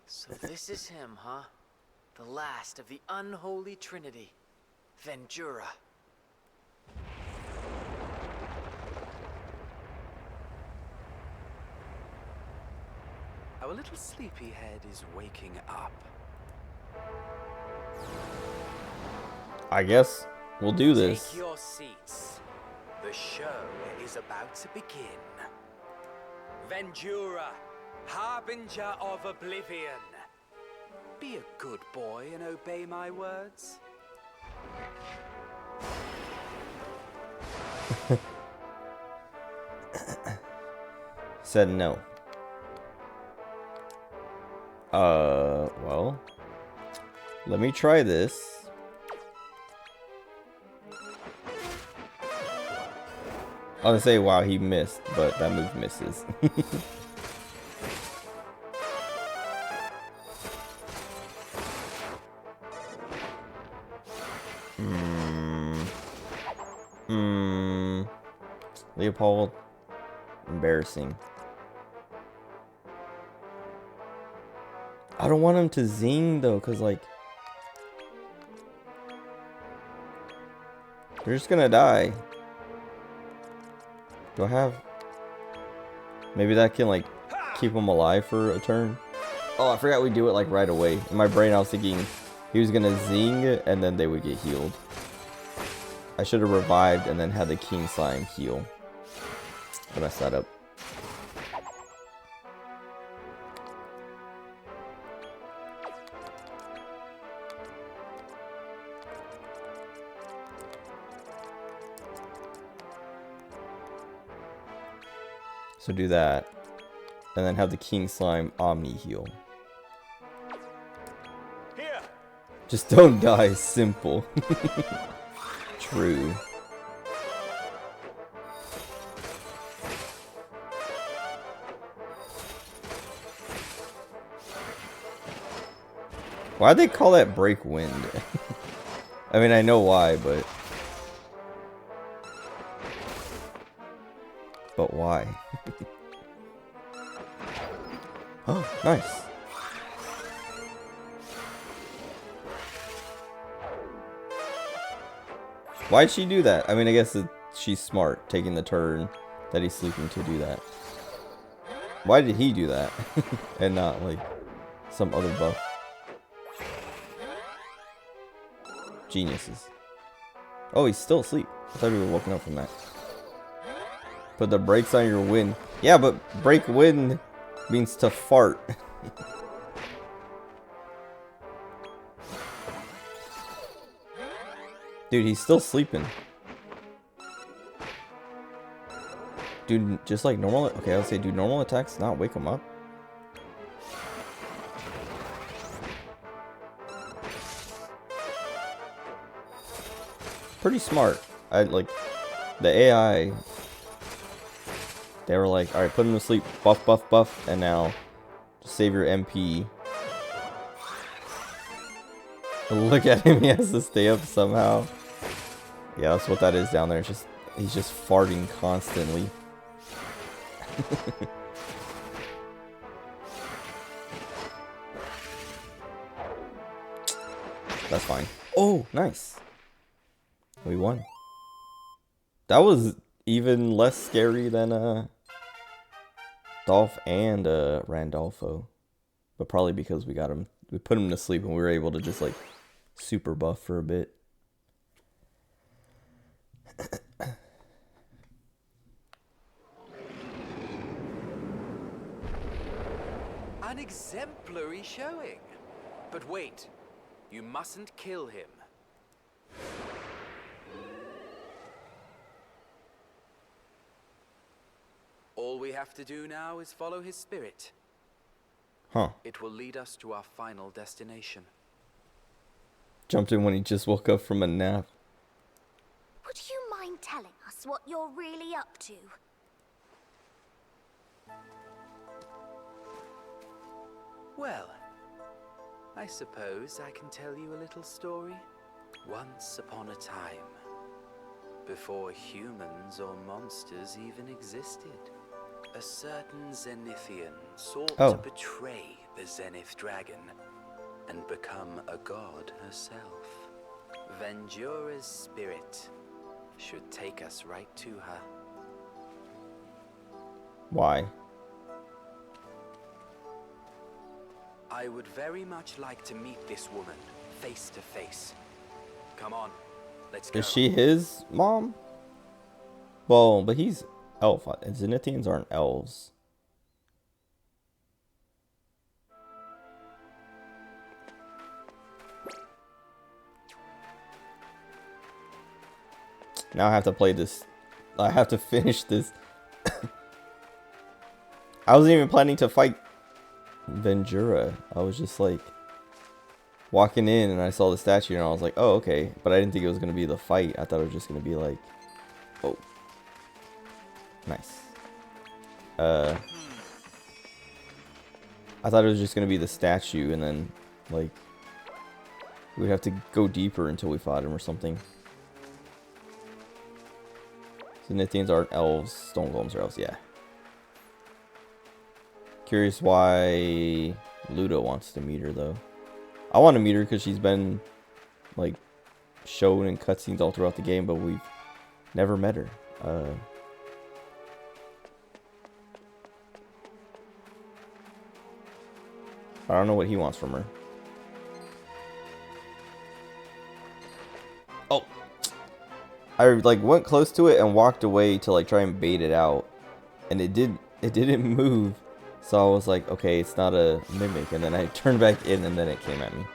So this is him, huh? The last of the unholy trinity, Venjura. Our little sleepyhead is waking up. I guess we'll do this. Take your seats. The show is about to begin. Venjura, harbinger of oblivion. Be a good boy and obey my words. Said no. Well, let me try this. I was gonna say, wow, he missed, but that move misses. Leopold, embarrassing. I don't want him to zing though, cause like they're just gonna die. Do I have? Maybe that can like keep him alive for a turn. Oh, I forgot we do it like right away. In my brain, I was thinking he was gonna zing and then they would get healed. I should have revived and then had the King Slime heal. I messed that up. So do that, and then have the King Slime Omni heal. Here. Just don't die, simple. True. Why'd they call that break wind? I mean, I know why, but why? Oh, nice. Why'd she do that? I mean, I guess she's smart, taking the turn that he's sleeping to do that. Why did he do that? And not, like, some other buff? Geniuses. Oh, he's still asleep. I thought we were woken up from that. Put the brakes on your wind. Yeah, but break wind means to fart. Dude, he's still sleeping. Dude, just like normal. Okay, I'll say, do normal attacks not wake him up? Pretty smart. I like the AI. They were like, all right, put him to sleep, buff, buff, buff, and now just save your MP. Look at him, he has to stay up somehow. Yeah, that's what that is down there. It's just he's just farting constantly. That's fine. Oh, nice. We won. That was even less scary than Dolph and Randolfo. But probably because we got him, we put him to sleep and we were able to just like super buff for a bit. An exemplary showing. But wait, you mustn't kill him. All we have to do now is follow his spirit. Huh. It will lead us to our final destination. Jumped in when he just woke up from a nap. Would Would you mind telling us what you're really up to? Well, I suppose I can tell you a little story. Once upon a time, before humans or monsters even existed, a certain Zenithian sought to betray the Zenith Dragon and become a god herself. Venjura's spirit should take us right to her. Why? I would very much like to meet this woman face to face. Come on, let's go. Is she his mom? Well, but he's elf. Zenithians aren't elves. Now I have to play this. I have to finish this. I wasn't even planning to fight Venjura. I was just like walking in and I saw the statue and I was like, oh, okay. But I didn't think it was going to be the fight. I thought it was just going to be like, oh. Nice. I thought it was just going to be the statue and then, like, we'd have to go deeper until we fought him or something. Zenithians aren't elves. Stone golems are elves, yeah. Curious why Ludo wants to meet her, though. I want to meet her because she's been, like, shown in cutscenes all throughout the game, but we've never met her. I don't know what he wants from her. Oh! I, like, went close to it and walked away to, like, try and bait it out. And it didn't move. So I was like, okay, it's not a mimic. And then I turned back in and then it came at me.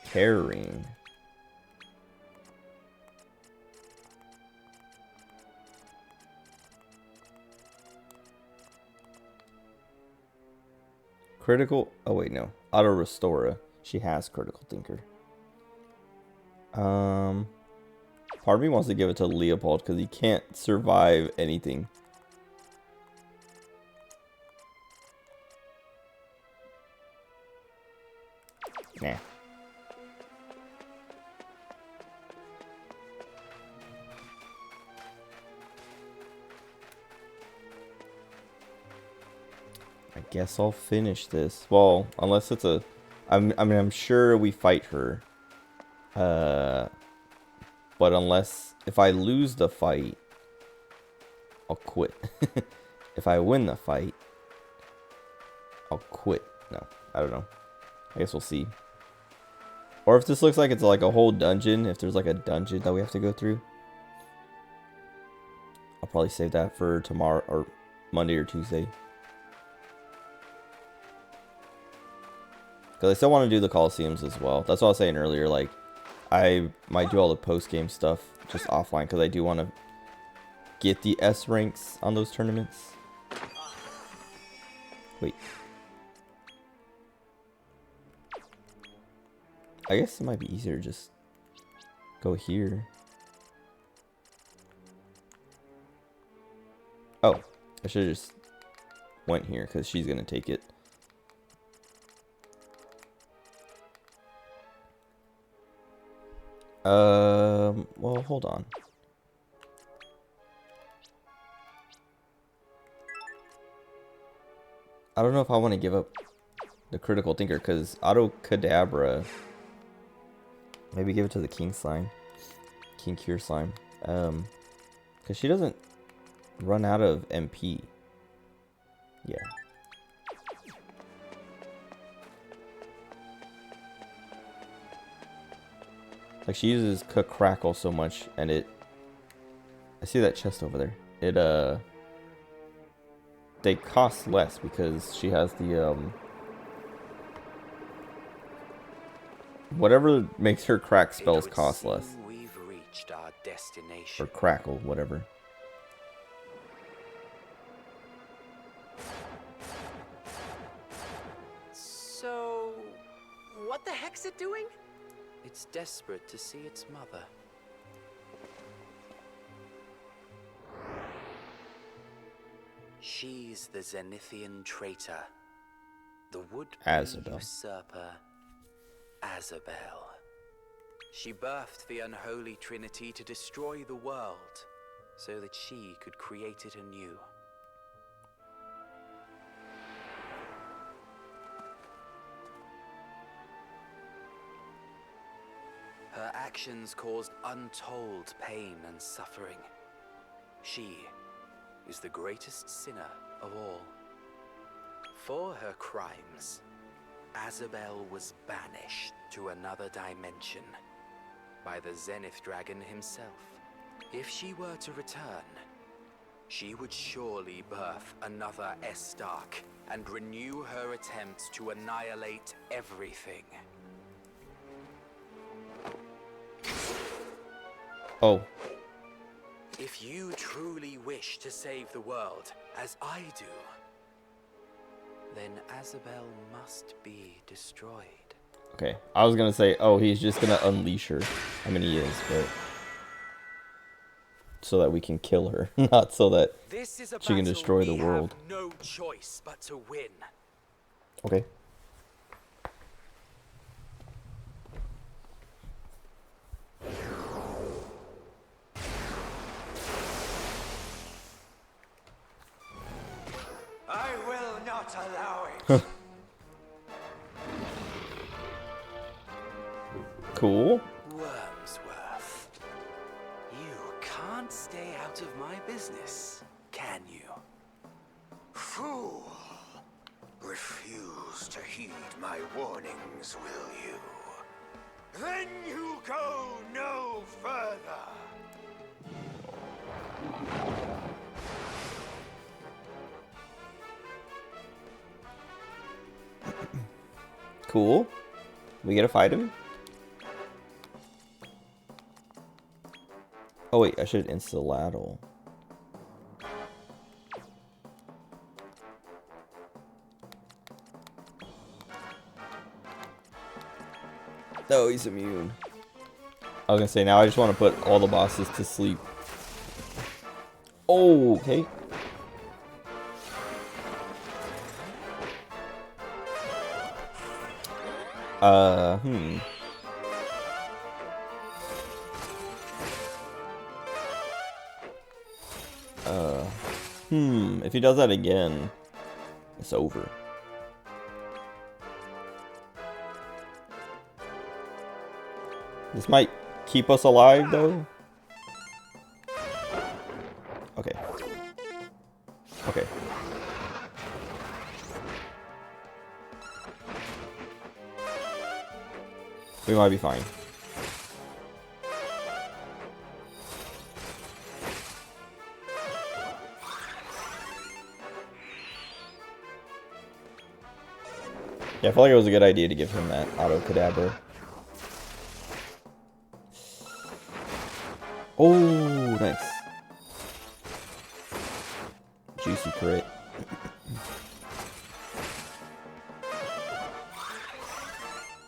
Carrying. Critical. Oh wait, no. Auto Restora. She has Critical Thinker. Part of me wants to give it to Leopold because he can't survive anything. Nah. I guess I'll finish this. Well, unless it's a... I mean, I'm sure we fight her. But unless... If I lose the fight, I'll quit. If I win the fight, I'll quit. No, I don't know. I guess we'll see. Or if this looks like it's like a whole dungeon, if there's like a dungeon that we have to go through, I'll probably save that for tomorrow or Monday or Tuesday. Because I still want to do the Colosseums as well. That's what I was saying earlier. Like, I might do all the post-game stuff just offline. Because I do want to get the S ranks on those tournaments. Wait. I guess it might be easier to just go here. Oh. I should have just went here. Because she's going to take it. Well, hold on. I don't know if I want to give up the Critical Thinker, because Auto Kadabra, maybe give it to the King Slime. King Cure Slime. Because she doesn't run out of MP. Yeah. Like, she uses Crackle so much, and it... I see that chest over there. It, they cost less because she has the whatever makes her crack spells cost less. We've reached our destination. Or crackle, whatever. So, what the heck's it doing? It's desperate to see its mother. She's the Zenithian traitor, the would-be usurper, Azabel. She birthed the unholy trinity to destroy the world, so that she could create it anew. Her actions caused untold pain and suffering. She is the greatest sinner of all. For her crimes, Azabel was banished to another dimension by the Zenith Dragon himself. If she were to return, she would surely birth another Estark and renew her attempts to annihilate everything. Oh. If you truly wish to save the world, as I do, then Azabel must be destroyed. Okay, I was gonna say, oh, he's just gonna unleash her. I mean, he is, but so that we can kill her, not so that she can destroy the world. No choice but to win. Okay. I will not allow it. Cool. Wormsworth, you can't stay out of my business, can you? Fool! Refuse to heed my warnings, will you? Then you go no further. Cool. We get to fight him? Oh wait, I should insta-laddle. No, he's immune. I was gonna say, now I just want to put all the bosses to sleep. Oh, okay. If he does that again, it's over. This might keep us alive, though. Okay. Okay. We might be fine. Yeah, I feel like it was a good idea to give him that auto cadabra. Oh, nice. Juicy crit.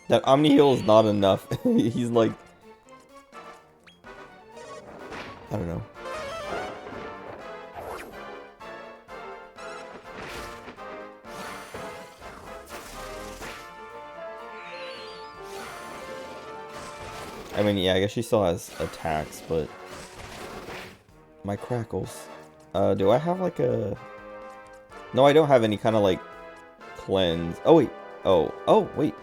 That Omni heal is not enough. He's like, I don't know. I mean, yeah, I guess she still has attacks, but my crackles. Do I have like a? No, I don't have any kind of like cleanse. Oh wait. Oh wait.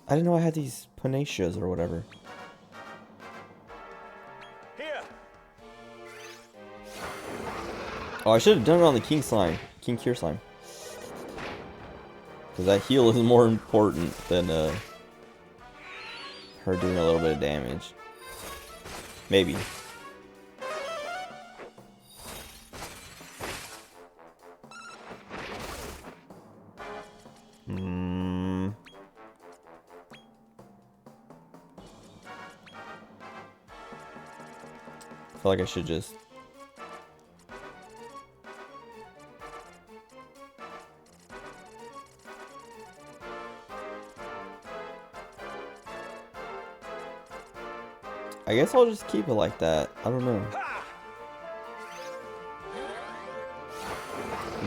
I didn't know I had these Panaccias or whatever. Here. Oh, I should have done it on the King Slime. King Cure Slime. Because that heal is more important than her doing a little bit of damage. Maybe. Hmm. I feel like I should just... I guess I'll just keep it like that. I don't know.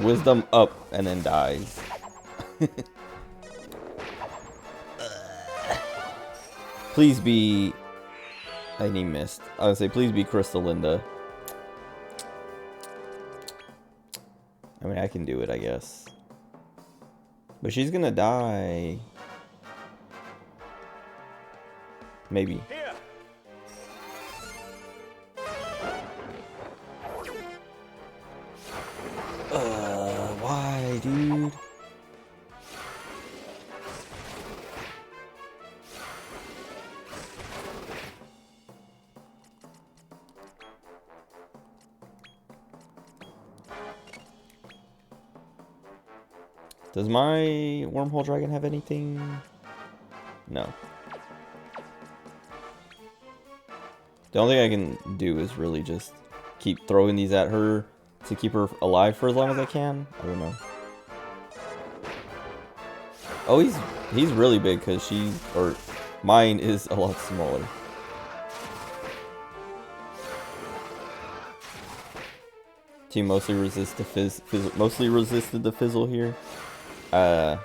Wisdom up and then dies. Please be... I need missed. I would say please be Crystal Linda. I mean, I can do it, I guess. But she's gonna die. Maybe. Here. Why, dude? Does my wormhole dragon have anything? No. The only thing I can do is really just keep throwing these at her to keep her alive for as long as I can. I don't know. Oh, he's really big because mine is a lot smaller. Team mostly resist the mostly resisted the fizzle here. It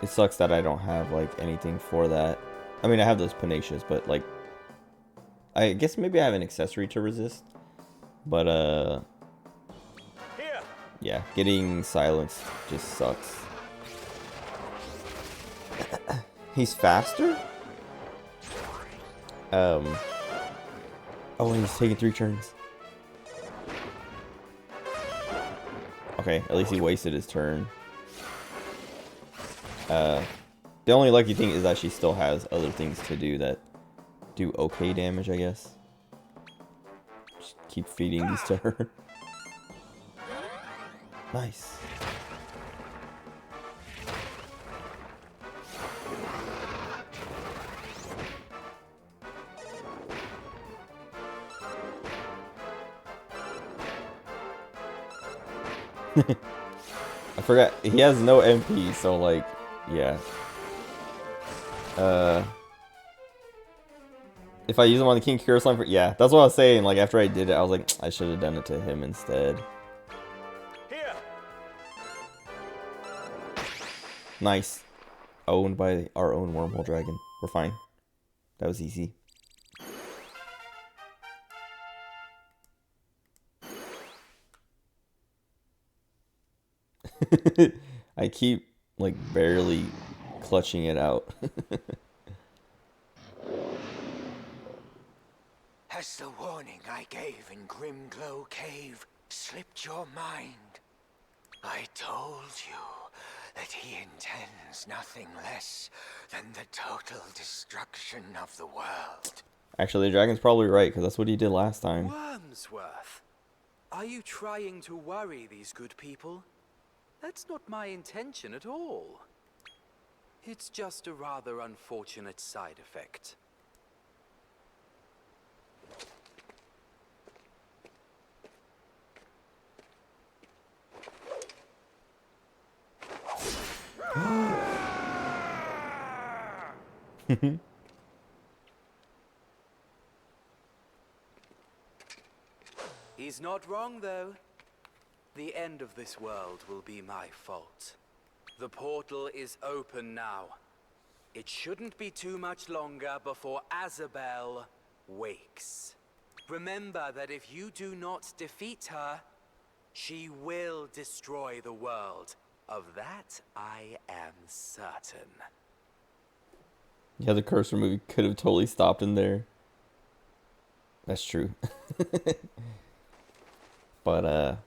sucks that I don't have like anything for that. I mean, I have those Panaceous, but like, I guess maybe I have an accessory to resist. But yeah, getting silenced just sucks. He's faster? Oh, and he's taking 3 turns. Okay, at least he wasted his turn. The only lucky thing is that she still has other things to do that do okay damage, I guess. Just keep feeding these to her. Nice. I forgot, he has no MP, so like, yeah. If I use him on the King Kira Slime for, yeah, that's what I was saying. Like after I did it, I was like, I should have done it to him instead. Here. Nice. Owned by our own wormhole dragon. We're fine. That was easy. I keep like barely clutching it out. Has the warning I gave in Grimglow Cave slipped your mind? I told you that he intends nothing less than the total destruction of the world. Actually, the dragon's probably right, because that's what he did last time. Wormsworth, are you trying to worry these good people? That's not my intention at all. It's just a rather unfortunate side effect. He's not wrong, though. The end of this world will be my fault. The portal is open now. It shouldn't be too much longer before Azabel wakes. Remember that if you do not defeat her, she will destroy the world. Of that, I am certain. Yeah, the cursor movie could have totally stopped in there. That's true. But,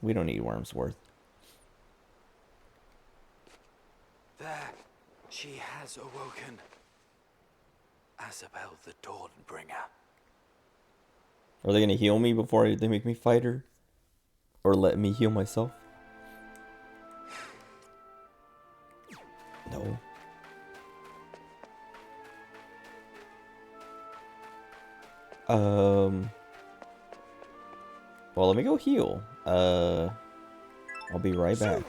we don't need Wormsworth. There, she has awoken. Azabel the Dawnbringer. Are they gonna heal me before they make me fight her? Or let me heal myself? No. Well, let me go heal. I'll be right back.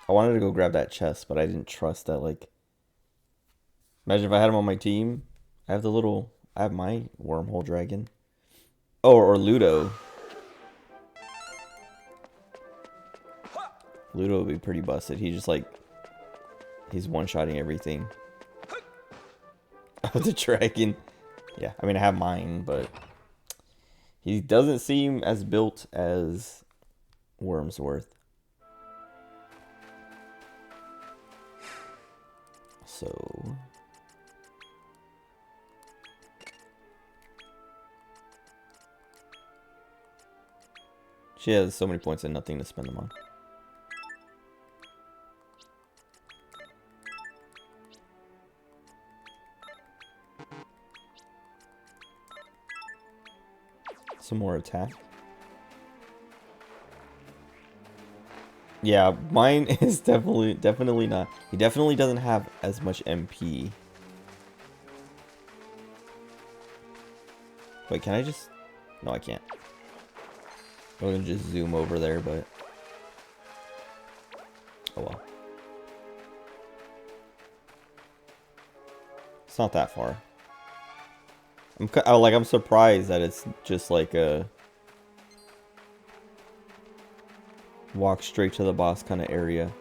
I wanted to go grab that chest, but I didn't trust that, like... Imagine if I had him on my team. I have my wormhole dragon. Oh, or Ludo. Ludo would be pretty busted. He just, like... He's one-shotting everything. Oh, the dragon. Yeah, I mean, I have mine, but... He doesn't seem as built as Wormsworth. So... She has so many points and nothing to spend them on. Some more attack. Yeah, mine is definitely not. He definitely doesn't have as much MP. Wait, can I just... No, I can't. I'm gonna just zoom over there, but... Oh well. It's not that far. I'm surprised that it's just like a... walk straight to the boss kind of area.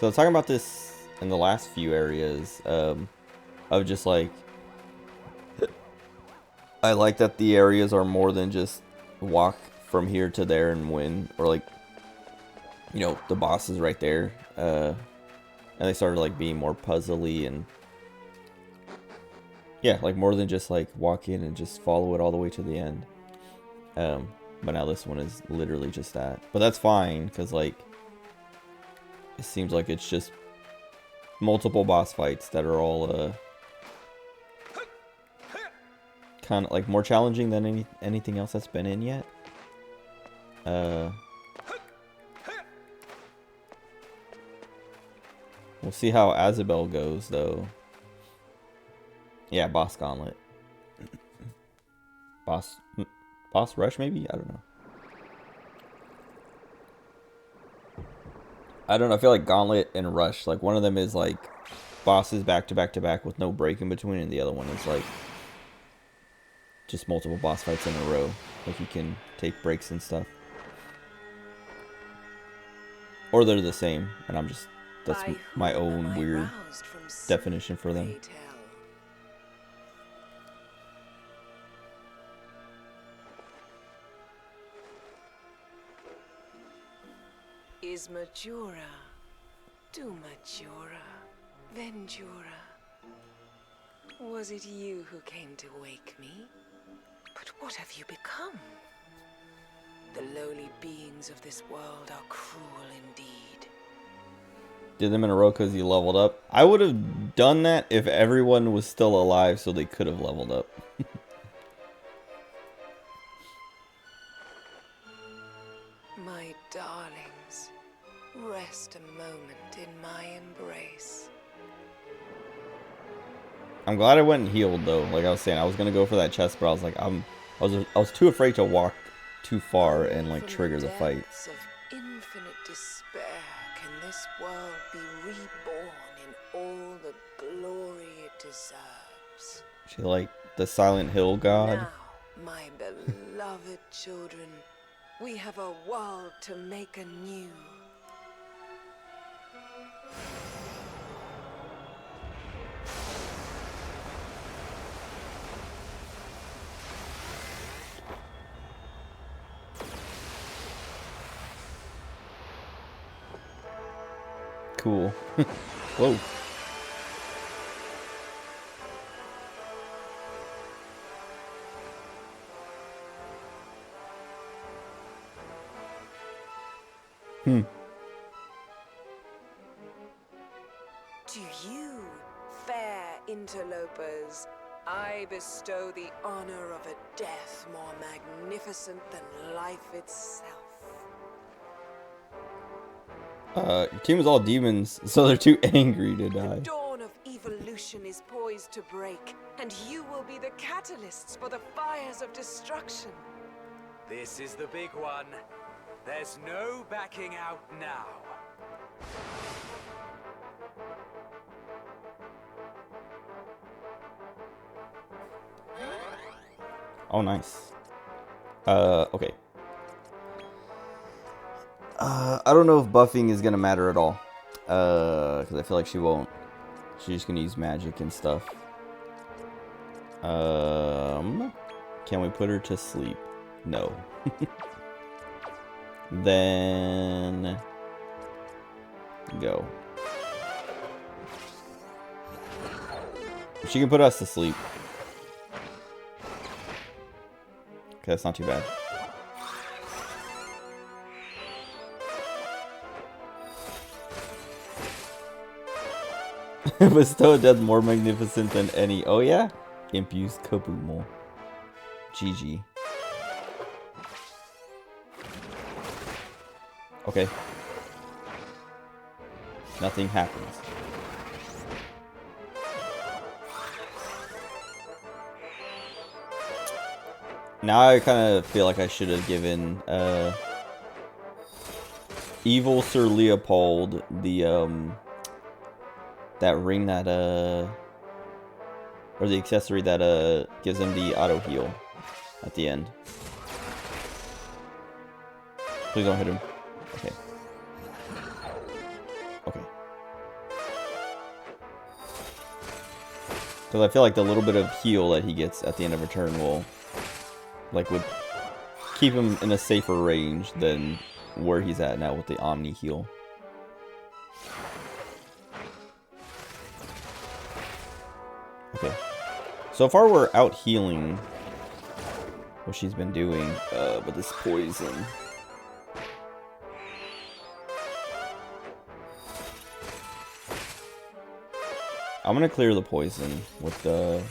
So I was talking about this in the last few areas, of just like... I like that the areas are more than just walk from here to there and win, or like, you know, the boss is right there, and they started like being more puzzly and yeah, like more than just like walk in and just follow it all the way to the end. But now this one is literally just that, but that's fine because like it seems like it's just multiple boss fights that are all kind of like more challenging than anything else that's been in yet. We'll see how Azabel goes though. Yeah, boss gauntlet. boss rush maybe? I don't know. I feel like gauntlet and rush, like one of them is like bosses back to back to back with no break in between, and the other one is like just multiple boss fights in a row. Like you can take breaks and stuff. Or they're the same, and I'm just... That's my own weird definition for them. Is Majora, do Majora, Ventura. Was it you who came to wake me? But what have you become? The lowly beings of this world are cruel indeed. Did them in a row because you leveled up? I would have done that if everyone was still alive so they could have leveled up. My darlings, rest a moment in my embrace. I'm glad I went and healed though. Like I was saying, I was gonna go for that chest, but I was like, I was too afraid to walk too far and like trigger the fight. Of infinite despair, can this world be reborn in all the glory it deserves? She like the Silent Hill god. Now, my beloved children, we have a world to make anew. Cool. Whoa. To you, fair interlopers, I bestow the honor of a death more magnificent than life itself. Your team is all demons, so they're too angry to die. The dawn of evolution is poised to break, and you will be the catalysts for the fires of destruction. This is the big one. There's no backing out now. Oh, nice. Okay. I don't know if buffing is gonna matter at all. Because I feel like she won't. She's just gonna use magic and stuff. Can we put her to sleep? No. Then go. She can put us to sleep. Okay, that's not too bad. Bestow a death more magnificent than any. Oh yeah? Imp used Kabumo. GG. Okay. Nothing happens. Now I kind of feel like I should have given Evil Sir Leopold the that ring that or the accessory that gives him the auto heal at the end. Please don't hit him. Okay. Okay. Because I feel like the little bit of heal that he gets at the end of a turn will would keep him in a safer range than where he's at now with the Omni heal. Okay. So far we're out healing what she's been doing, but this poison. I'm gonna clear the poison with the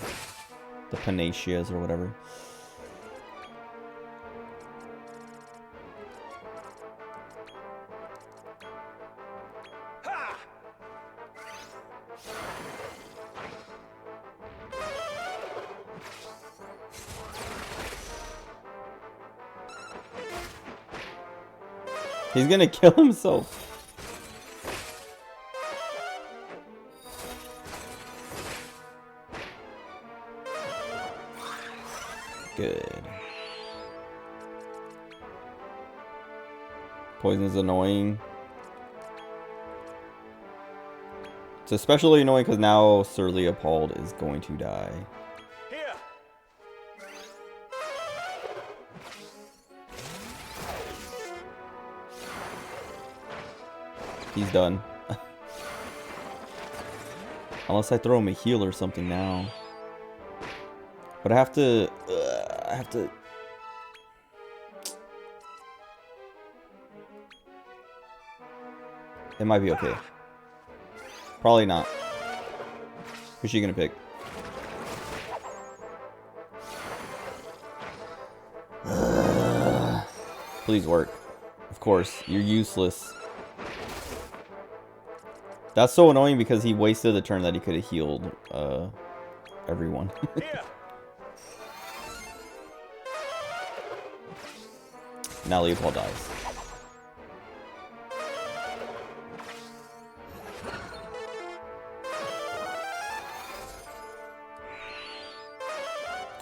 Panaceas or whatever. He's gonna kill himself. Good. Poison is annoying. It's especially annoying because now Sir Leopold is going to die. Here. He's done. Unless I throw him a heal or something now. But I have to... It might be okay. Probably not. Who's she gonna pick? Please work. Of course, you're useless. That's so annoying because he wasted a turn that he could have healed everyone. Now Leopold dies.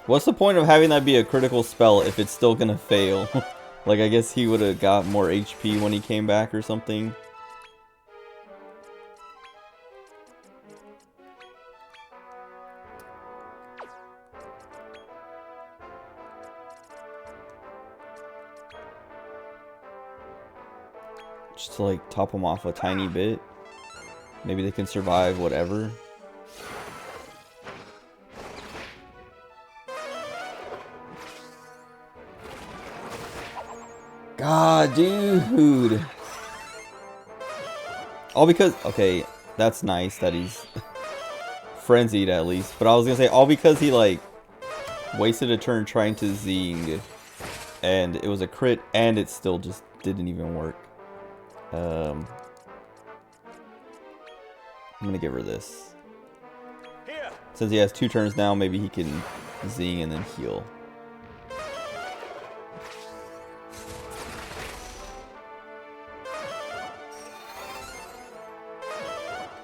What's the point of having that be a critical spell if it's still gonna fail? Like, I guess he would have got more HP when he came back or something. Just to like top them off a tiny bit. Maybe they can survive whatever. God, dude. All because... Okay, that's nice that he's frenzied at least. But I was gonna say, all because he like wasted a turn trying to zing. And it was a crit and it still just didn't even work. I'm gonna give her this. Here. Since he has 2 turns now, maybe he can zing and then heal.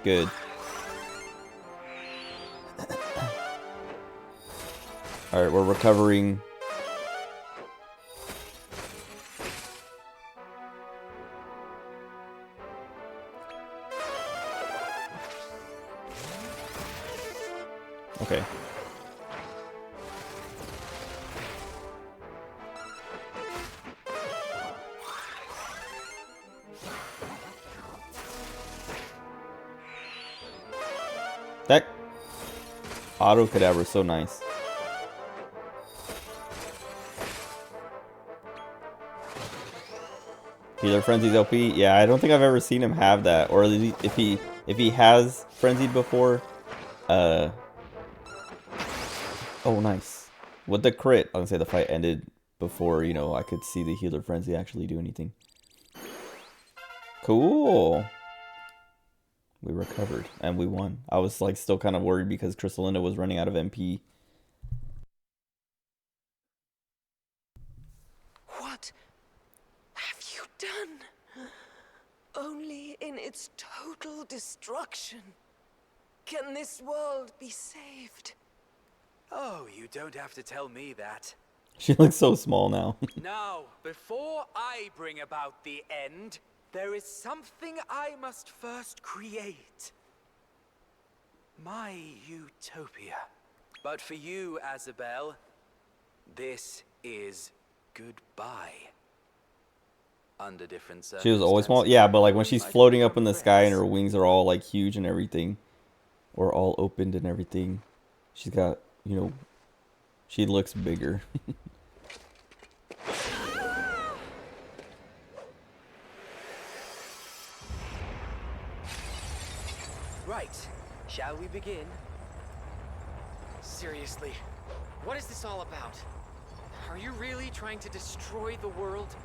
Good. Alright, we're recovering. Okay. That auto cadaver is so nice. Healer Frenzy's OP. Yeah, I don't think I've ever seen him have that, or if he has frenzied before. Oh, nice. With the crit, I'm gonna say the fight ended before, you know, I could see the Healer Frenzy actually do anything. Cool. We recovered and we won. I was like still kind of worried because Crystalina was running out of MP. What have you done? Only in its total destruction can this world be saved. Oh, you don't have to tell me that. She looks so small now. Now, before I bring about the end, there is something I must first create. My utopia. But for you, Azabel, this is goodbye. Under different circumstances. She was always small. Yeah, but like when she's floating up in the sky and her wings are all like huge and everything, or all opened and everything, she's got, you know, she looks bigger. Right. Shall we begin? Seriously, what is this all about? Are you really trying to destroy the world?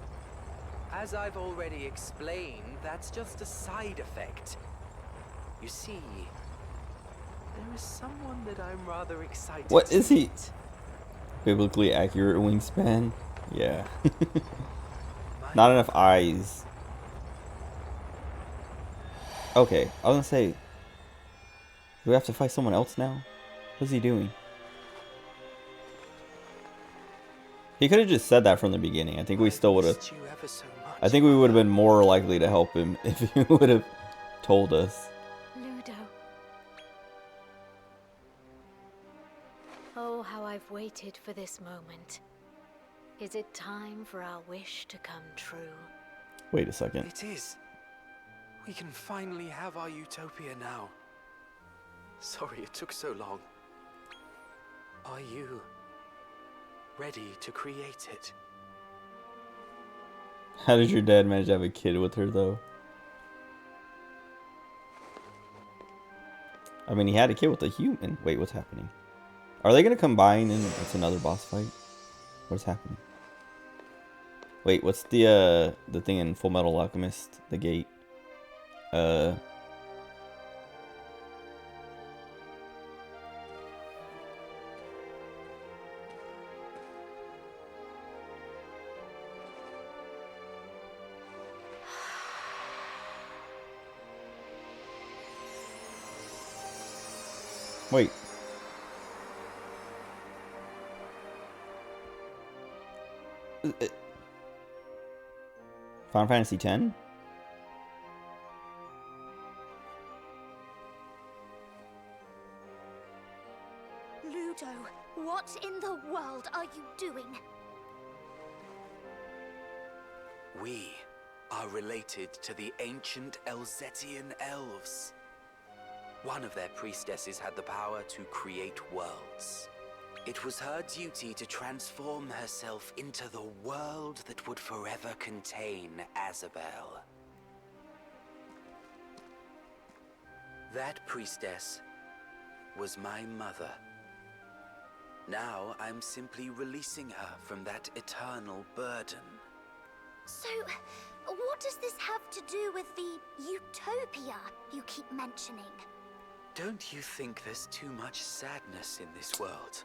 As I've already explained, that's just a side effect. You see, there is someone that I'm rather excited What to is he? meet. Biblically accurate wingspan? Yeah. Not enough eyes. Okay, I was gonna say, do we have to fight someone else now? What's he doing? He could have just said that from the beginning. I think we still would have. I think we would have been more likely to help him if he would have told us. Ludo. Oh, how I've waited for this moment. Is it time for our wish to come true? Wait a second. It is. We can finally have our utopia now. Sorry it took so long. Are you ready to create it? How did your dad manage to have a kid with her, though? I mean, he had a kid with a human. Wait, what's happening? Are they gonna combine and it's another boss fight? What's happening? Wait, what's the thing in Full Metal Alchemist? The gate. Wait. Final Fantasy X? Ludo, what in the world are you doing? We are related to the ancient Elzetian elves. One of their priestesses had the power to create worlds. It was her duty to transform herself into the world that would forever contain Azabel. That priestess was my mother. Now I'm simply releasing her from that eternal burden. So, what does this have to do with the utopia you keep mentioning? Don't you think there's too much sadness in this world?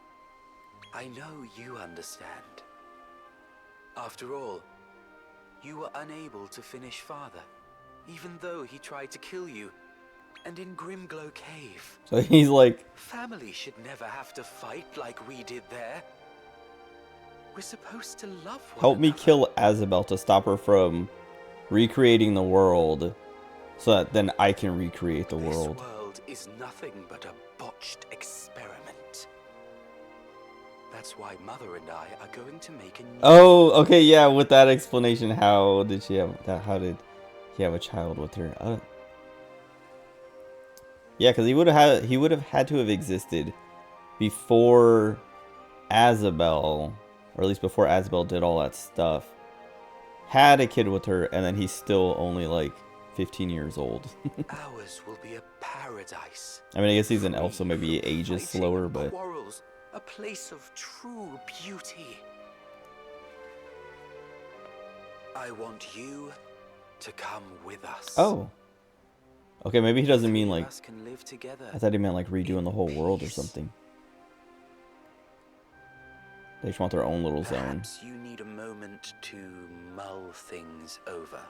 I know you understand. After all, you were unable to finish Father, even though he tried to kill you. And in Grimglow Cave. So he's like, family should never have to fight like we did there. We're supposed to love one help me another. kill Azabel to stop her from recreating the world, so that then I can recreate the world. This world is nothing but a botched experiment. That's why Mother and I are going to make a new... Oh, okay, yeah. With that explanation, how did she have that? How did he have a child with her? Yeah, because he would have had to have existed before Azabel, or at least before Azabel did all that stuff. Had a kid with her, and then he's still only like 15 years old. Ours will be a paradise. I mean, I guess he's an elf, so maybe he ages slower, but Quarrels, a place of true beauty. I want you to come with us. oh, okay. Maybe he doesn't mean like. Us can live together. I thought he meant like redoing the whole world or something. They just want their own little zone. Perhaps you need a moment to mull things over.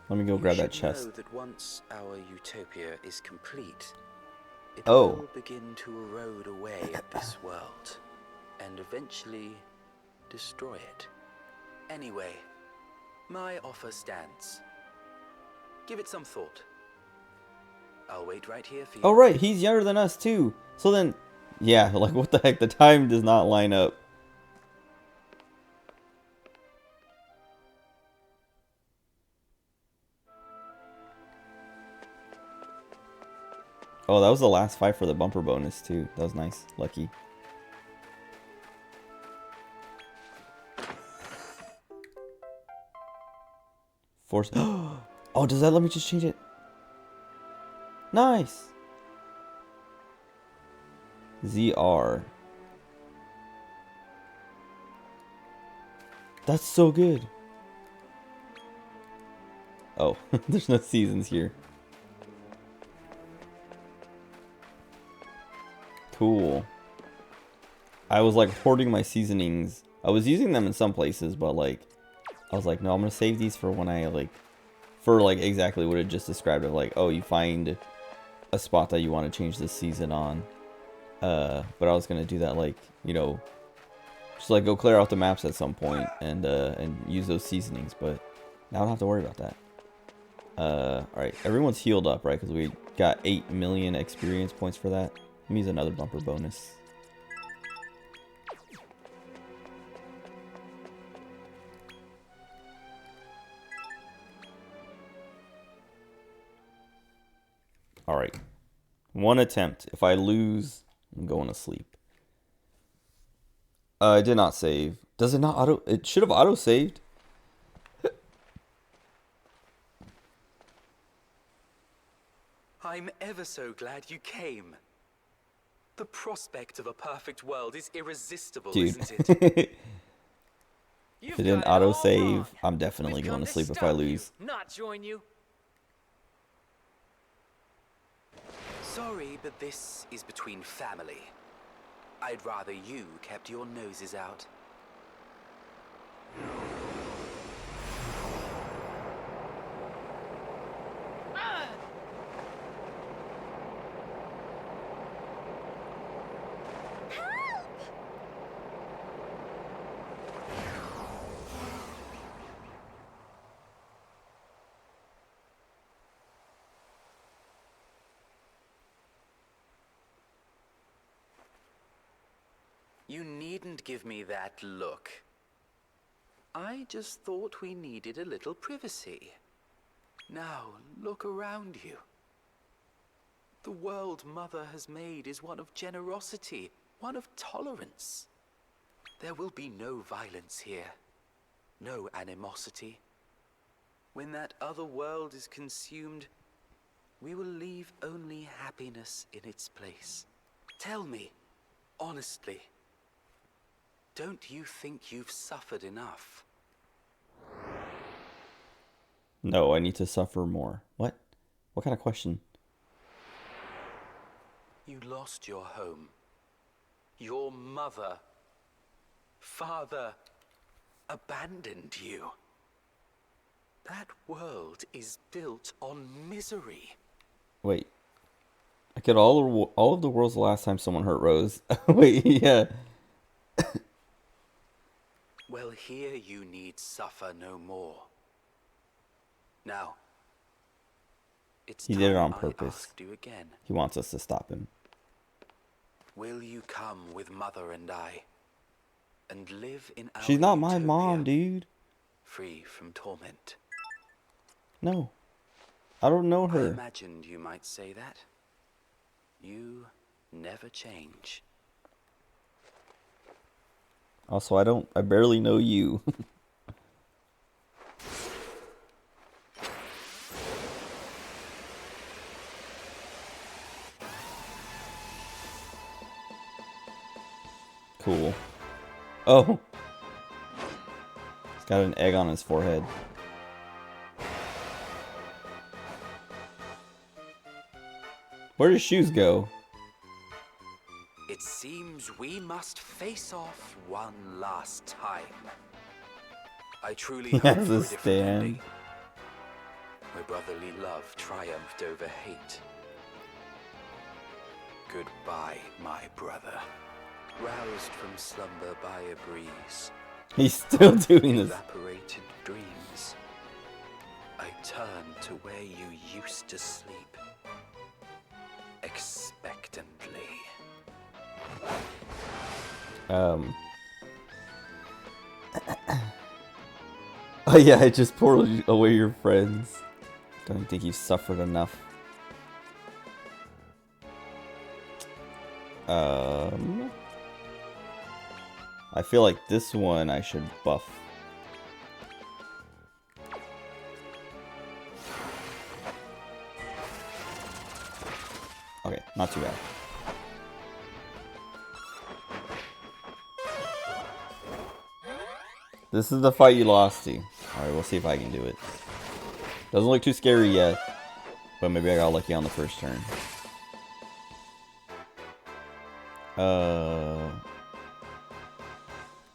Let me go grab that You chest. should know that once our utopia is complete, it Oh. will begin to erode away at this world, and eventually destroy it. Anyway, my offer stands. Give it some thought. I'll wait right here for you. Oh right, he's younger than us too. So then, yeah, like what the heck? The time does not line up. Oh, that was the last fight for the bumper bonus too. That was nice. Lucky. Force. Oh, does that let me just change it? Nice. ZR. That's so good. Oh, there's no seasons here. Cool. I was like hoarding my seasonings. I was using them in some places, but like I was like, no, I'm gonna save these for when I like for like exactly what it just described of like, oh, you find a spot that you want to change the season on. But I was gonna do that like, you know, just like go clear out the maps at some point and use those seasonings, but now I don't have to worry about that. Alright, everyone's healed up, right? Because we got 8 million experience points for that. Let me use another bumper bonus. Alright. One attempt. If I lose, I'm going to sleep. I did not save. Does it not auto? It should have auto saved. I'm ever so glad you came. The prospect of a perfect world is irresistible, Dude. isn't it? If it didn't auto save, I'm definitely going to sleep if I lose. Not join you. Sorry, but this is between family. I'd rather you kept your noses out. You needn't give me that look. I just thought we needed a little privacy. Now, look around you. The world Mother has made is one of generosity, one of tolerance. There will be no violence here, no animosity. When that other world is consumed, we will leave only happiness in its place. Tell me, honestly, don't you think you've suffered enough? No, I need to suffer more. What? What kind of question? You lost your home. Your mother, father, abandoned you. That world is built on misery. Wait. I killed all of the worlds the last time someone hurt Rose. Wait, yeah. Well, here you need suffer no more. Now, it's He did it time on purpose. I asked you again. He wants us to stop him. Will you come with Mother and I, and live in our She's not my utopia, mom, dude. free from torment? No. I don't know I her. imagined you might say that. You never change. Also, I barely know you. Cool. Oh. He's got an egg on his forehead. Where does shoes go? It seems we must face off one last time. I truly He hope has for a a different stand. ending, where brotherly love triumphed over hate. Goodbye, my brother. Roused from slumber by a breeze. He's still doing this. Evaporated dreams. I turn to where you used to sleep. Expectantly. Oh yeah, I just poured away your friends. Don't think you've suffered enough. I feel like this one I should buff. Okay, not too bad. This is the fight you lost to. Alright, we'll see if I can do it. Doesn't look too scary yet, but maybe I got lucky on the first turn.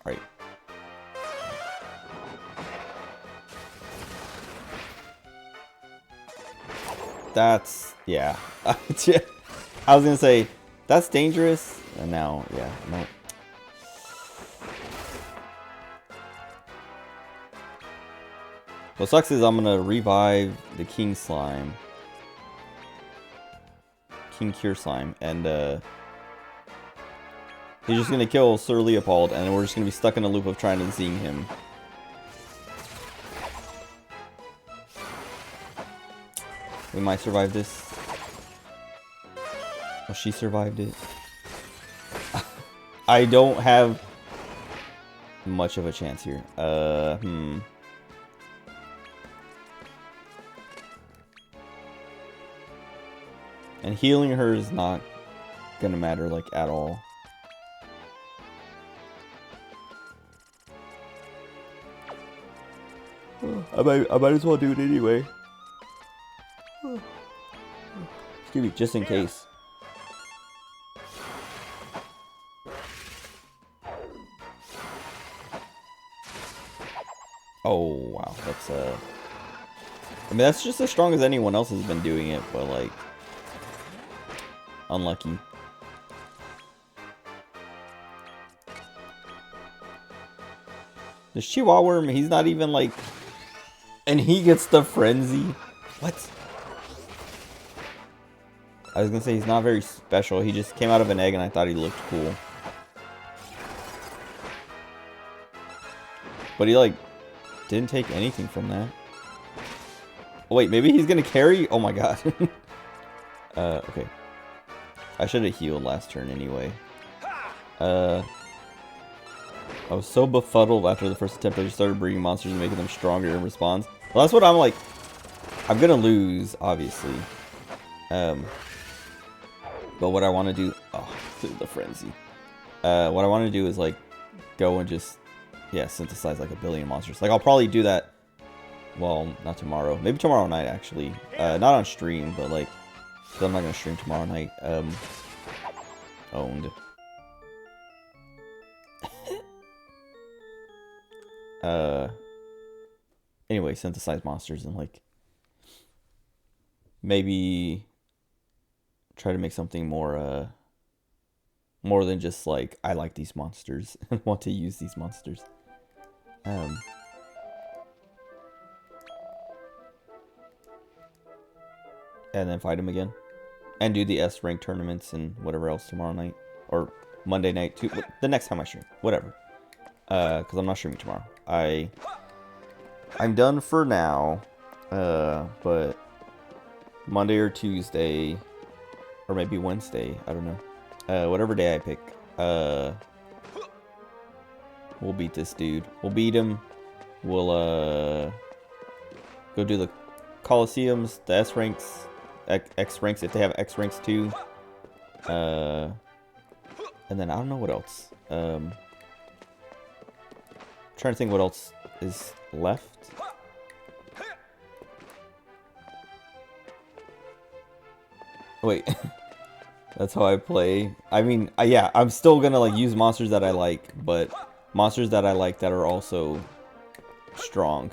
Right. That's, yeah. I was gonna say, that's dangerous. And now, yeah, no. What sucks is I'm gonna revive the King Slime. King Cure Slime. And, he's just gonna kill Sir Leopold, and we're just gonna be stuck in a loop of trying to zing him. We might survive this. Oh, she survived it. I don't have much of a chance here. And healing her is not gonna matter, like, at all. I might as well do it anyway. Excuse me, just in case. Oh, wow. That's, I mean, that's just as strong as anyone else has been doing it, but, like, unlucky. The Chihuahua Worm, he's not even, like... And he gets the frenzy. What? I was gonna say he's not very special. He just came out of an egg and I thought he looked cool. But he, like, didn't take anything from that. Oh, wait, maybe he's gonna carry? Oh my god. Okay. I should have healed last turn anyway. I was so befuddled after the first attempt I just started breeding monsters and making them stronger in response. Well, that's what I'm like. I'm gonna lose, obviously. But what I want to do... Oh, the frenzy. What I want to do is, like, go and just... Yeah, synthesize, like, a billion monsters. Like, I'll probably do that... Well, not tomorrow. Maybe tomorrow night, actually. Not on stream, but, like... 'cause I'm not gonna stream tomorrow night. owned. Anyway, synthesize monsters and like maybe try to make something more than just like I like these monsters and want to use these monsters. And then fight him again. And do the S rank tournaments and whatever else tomorrow night. Or Monday night too. The next time I stream. Whatever. Because I'm not streaming tomorrow. I'm done for now. But Monday or Tuesday. Or maybe Wednesday. I don't know. Whatever day I pick. We'll beat this dude. We'll beat him. We'll go do the Colosseums, the S ranks, X ranks if they have X ranks too. And then I don't know what else. Trying to think what else is left. Wait. That's how I play. I mean, yeah, I'm still gonna like use monsters that I like, but monsters that I like that are also strong.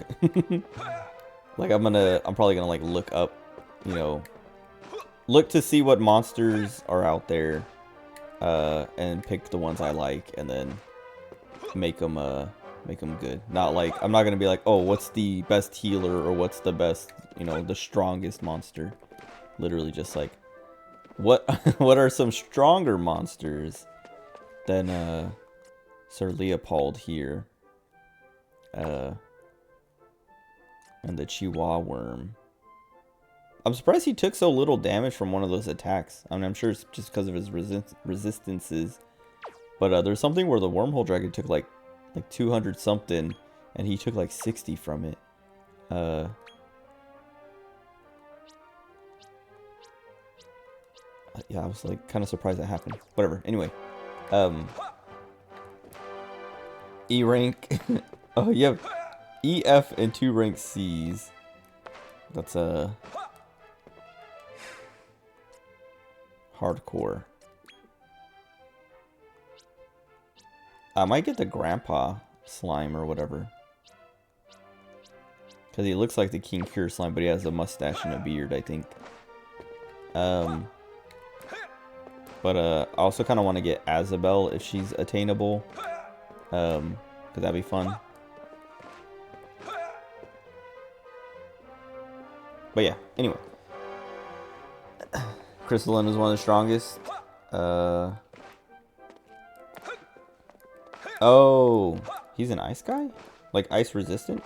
Like I'm probably gonna like look up, you know, look to see what monsters are out there, and pick the ones I like, and then make them good. Not like I'm not gonna be like, oh, what's the best healer or what's the best, you know, the strongest monster. Literally just like, what are some stronger monsters than Sir Leopold here, and the Chihuahua worm. I'm surprised he took so little damage from one of those attacks. I mean, I'm sure it's just because of his resistances. But there's something where the wormhole dragon took like 200 something, and he took like 60 from it. Yeah, I was like kind of surprised that happened. Whatever. Anyway, E rank. Oh, you have E, F, and 2 rank C's. That's hardcore. I might get the grandpa slime or whatever. Because he looks like the King Cure slime, but he has a mustache and a beard, I think. But I also kind of want to get Azabel if she's attainable. Because that'd be fun. But yeah, anyway. Crystalline is one of the strongest. Oh, he's an ice guy? Like ice resistant?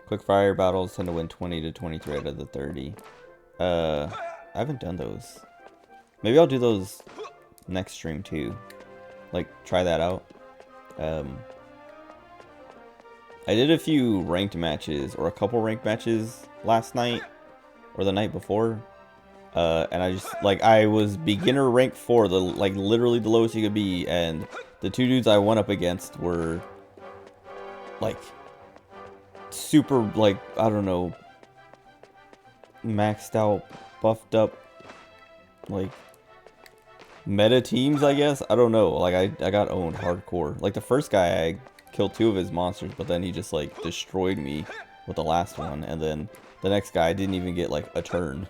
Quick fire battles tend to win 20 to 23 out of the 30. I haven't done those. Maybe I'll do those next stream too. Like, try that out. I did a few ranked matches, or a couple ranked matches last night, or the night before. And I just, like, I was beginner rank 4, like, literally the lowest you could be, and the 2 dudes I went up against were, like, super, like, I don't know, maxed out, buffed up, like, meta teams, I guess? I don't know, like, I got owned hardcore. Like, the first guy, I killed 2 of his monsters, but then he just, like, destroyed me with the last one, and then the next guy, I didn't even get, like, a turn.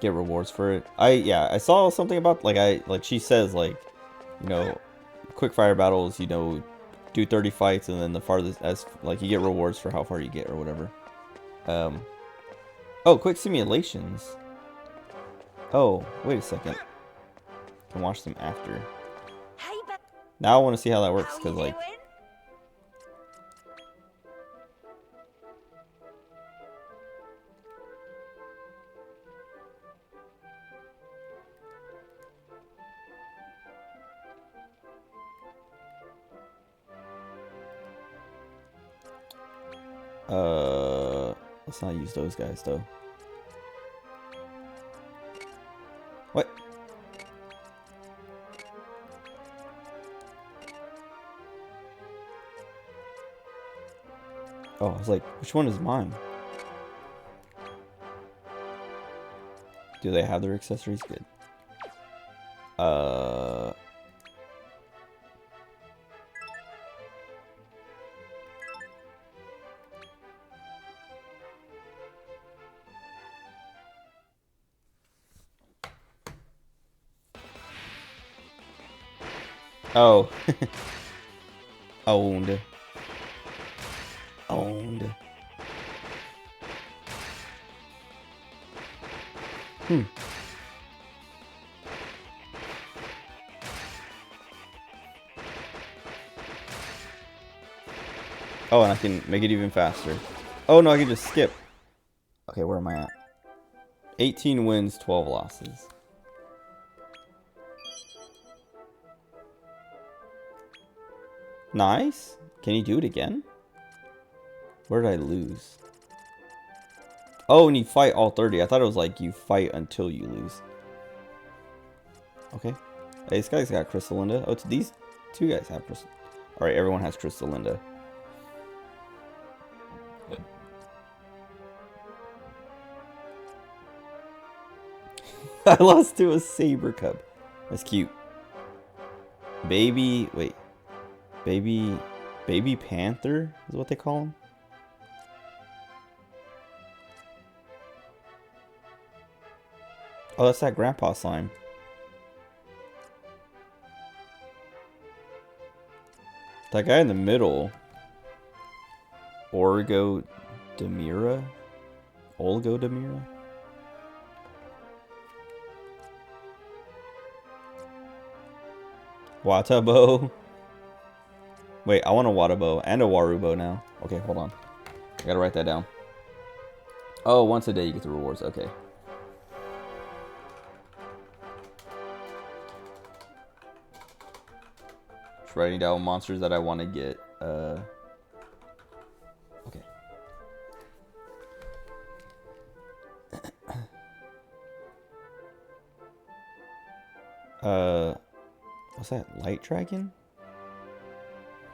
Get rewards for it. I saw something about, like, she says, like, you know, quick fire battles, you know, do 30 fights, and then the farthest, as, like, you get rewards for how far you get, or whatever. Oh, quick simulations. Oh, wait a second. Can watch them after. Now I want to see how that works, because, like, let's not use those guys, though. What? Oh, I was like, which one is mine? Do they have their accessories? Good. Oh. Owned. Owned. Hmm. Oh, and I can make it even faster. Oh no, I can just skip. Okay, where am I at? 18 wins, 12 losses. Nice. Can you do it again? Where did I lose? Oh, and you fight all 30. I thought it was like you fight until you lose. Okay. Hey, this guy's got Crystalinda. Oh, it's these two guys have Crystal. Alright, everyone has Crystalinda. I lost to a Saber Cub. That's cute. Baby, wait. Baby Panther is what they call him. Oh, that's that grandpa slime. That guy in the middle. Olgo Demira? Olgo Demira? Watabo. Wait, I want a Watabo and a Warubo now. Okay, hold on. I gotta write that down. Oh, once a day you get the rewards. Okay. Just writing down monsters that I want to get. Okay. What's that? Light Dragon?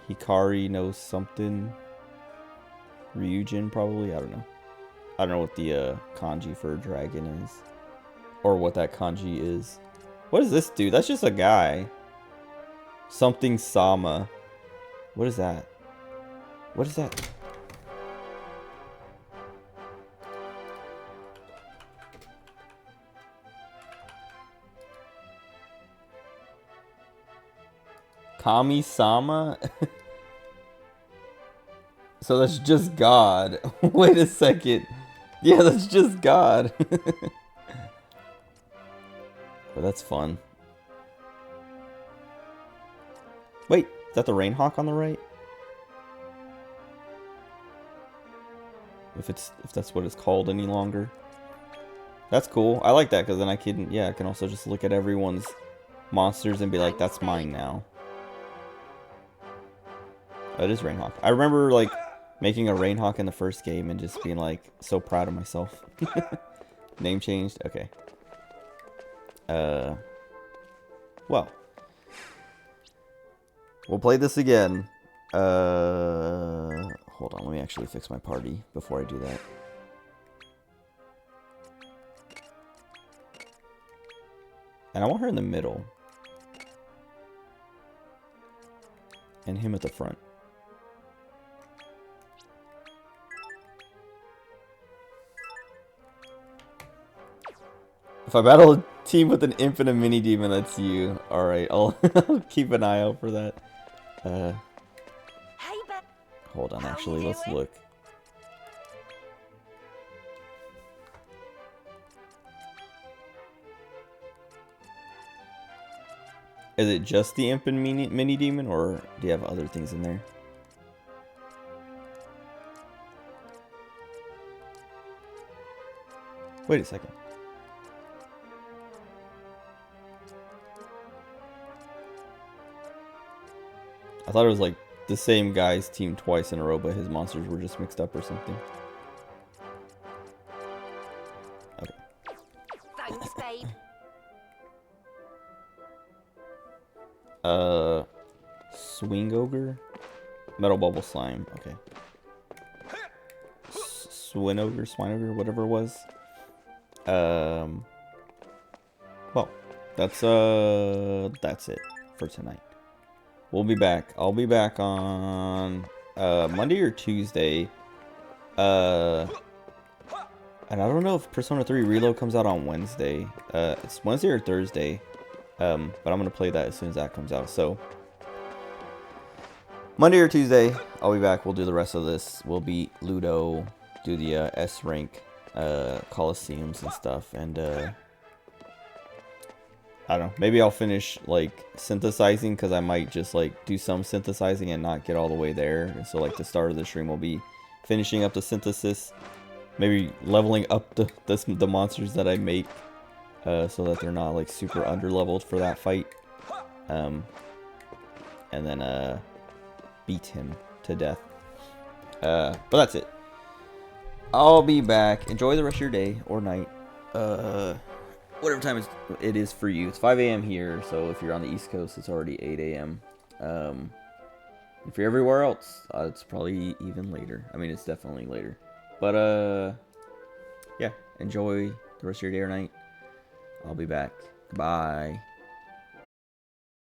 Hikari knows something. Ryujin probably. I don't know. I don't know what the kanji for a dragon is, or what that kanji is. What is this dude? That's just a guy. Something Sama. What is that? What is that? Kami-sama? So that's just God. Wait a second. Yeah, that's just God. But that's fun. Wait, is that the Rainhawk on the right? If that's what it's called any longer. That's cool. I like that because then I can also just look at everyone's monsters and be like, that's mine now. Oh, it is Rainhawk. I remember like making a Rainhawk in the first game and just being like so proud of myself. Name changed? Okay. Well. We'll play this again. Hold on, let me actually fix my party before I do that. And I want her in the middle. And him at the front. If I battle a team with an infinite mini demon, that's you. Alright, I'll keep an eye out for that. Hold on, actually, let's look. Is it just the Imp and mini demon, or do you have other things in there? Wait a second. I thought it was like the same guy's team twice in a row, but his monsters were just mixed up or something. Okay. Thanks, babe. Swing Ogre? Metal Bubble Slime, okay. Swine Ogre, whatever it was. that's it for tonight. We'll be back. I'll be back on Monday or Tuesday. And I don't know if Persona 3 Reload comes out on Wednesday. It's Wednesday or Thursday. But I'm gonna play that as soon as that comes out. So Monday or Tuesday, I'll be back. We'll do the rest of this. We'll beat Ludo, do the S rank Colosseums and stuff, and I don't know. Maybe I'll finish like synthesizing, because I might just like do some synthesizing and not get all the way there. And so like the start of the stream will be finishing up the synthesis, maybe leveling up the monsters that I make, so that they're not like super underleveled for that fight, and then beat him to death. But that's it. I'll be back. Enjoy the rest of your day or night. Whatever time it is for you. It's 5 a.m. here, so if you're on the East Coast, it's already 8 a.m. If you're everywhere else, it's probably even later. I mean, it's definitely later. But, yeah, enjoy the rest of your day or night. I'll be back. Bye.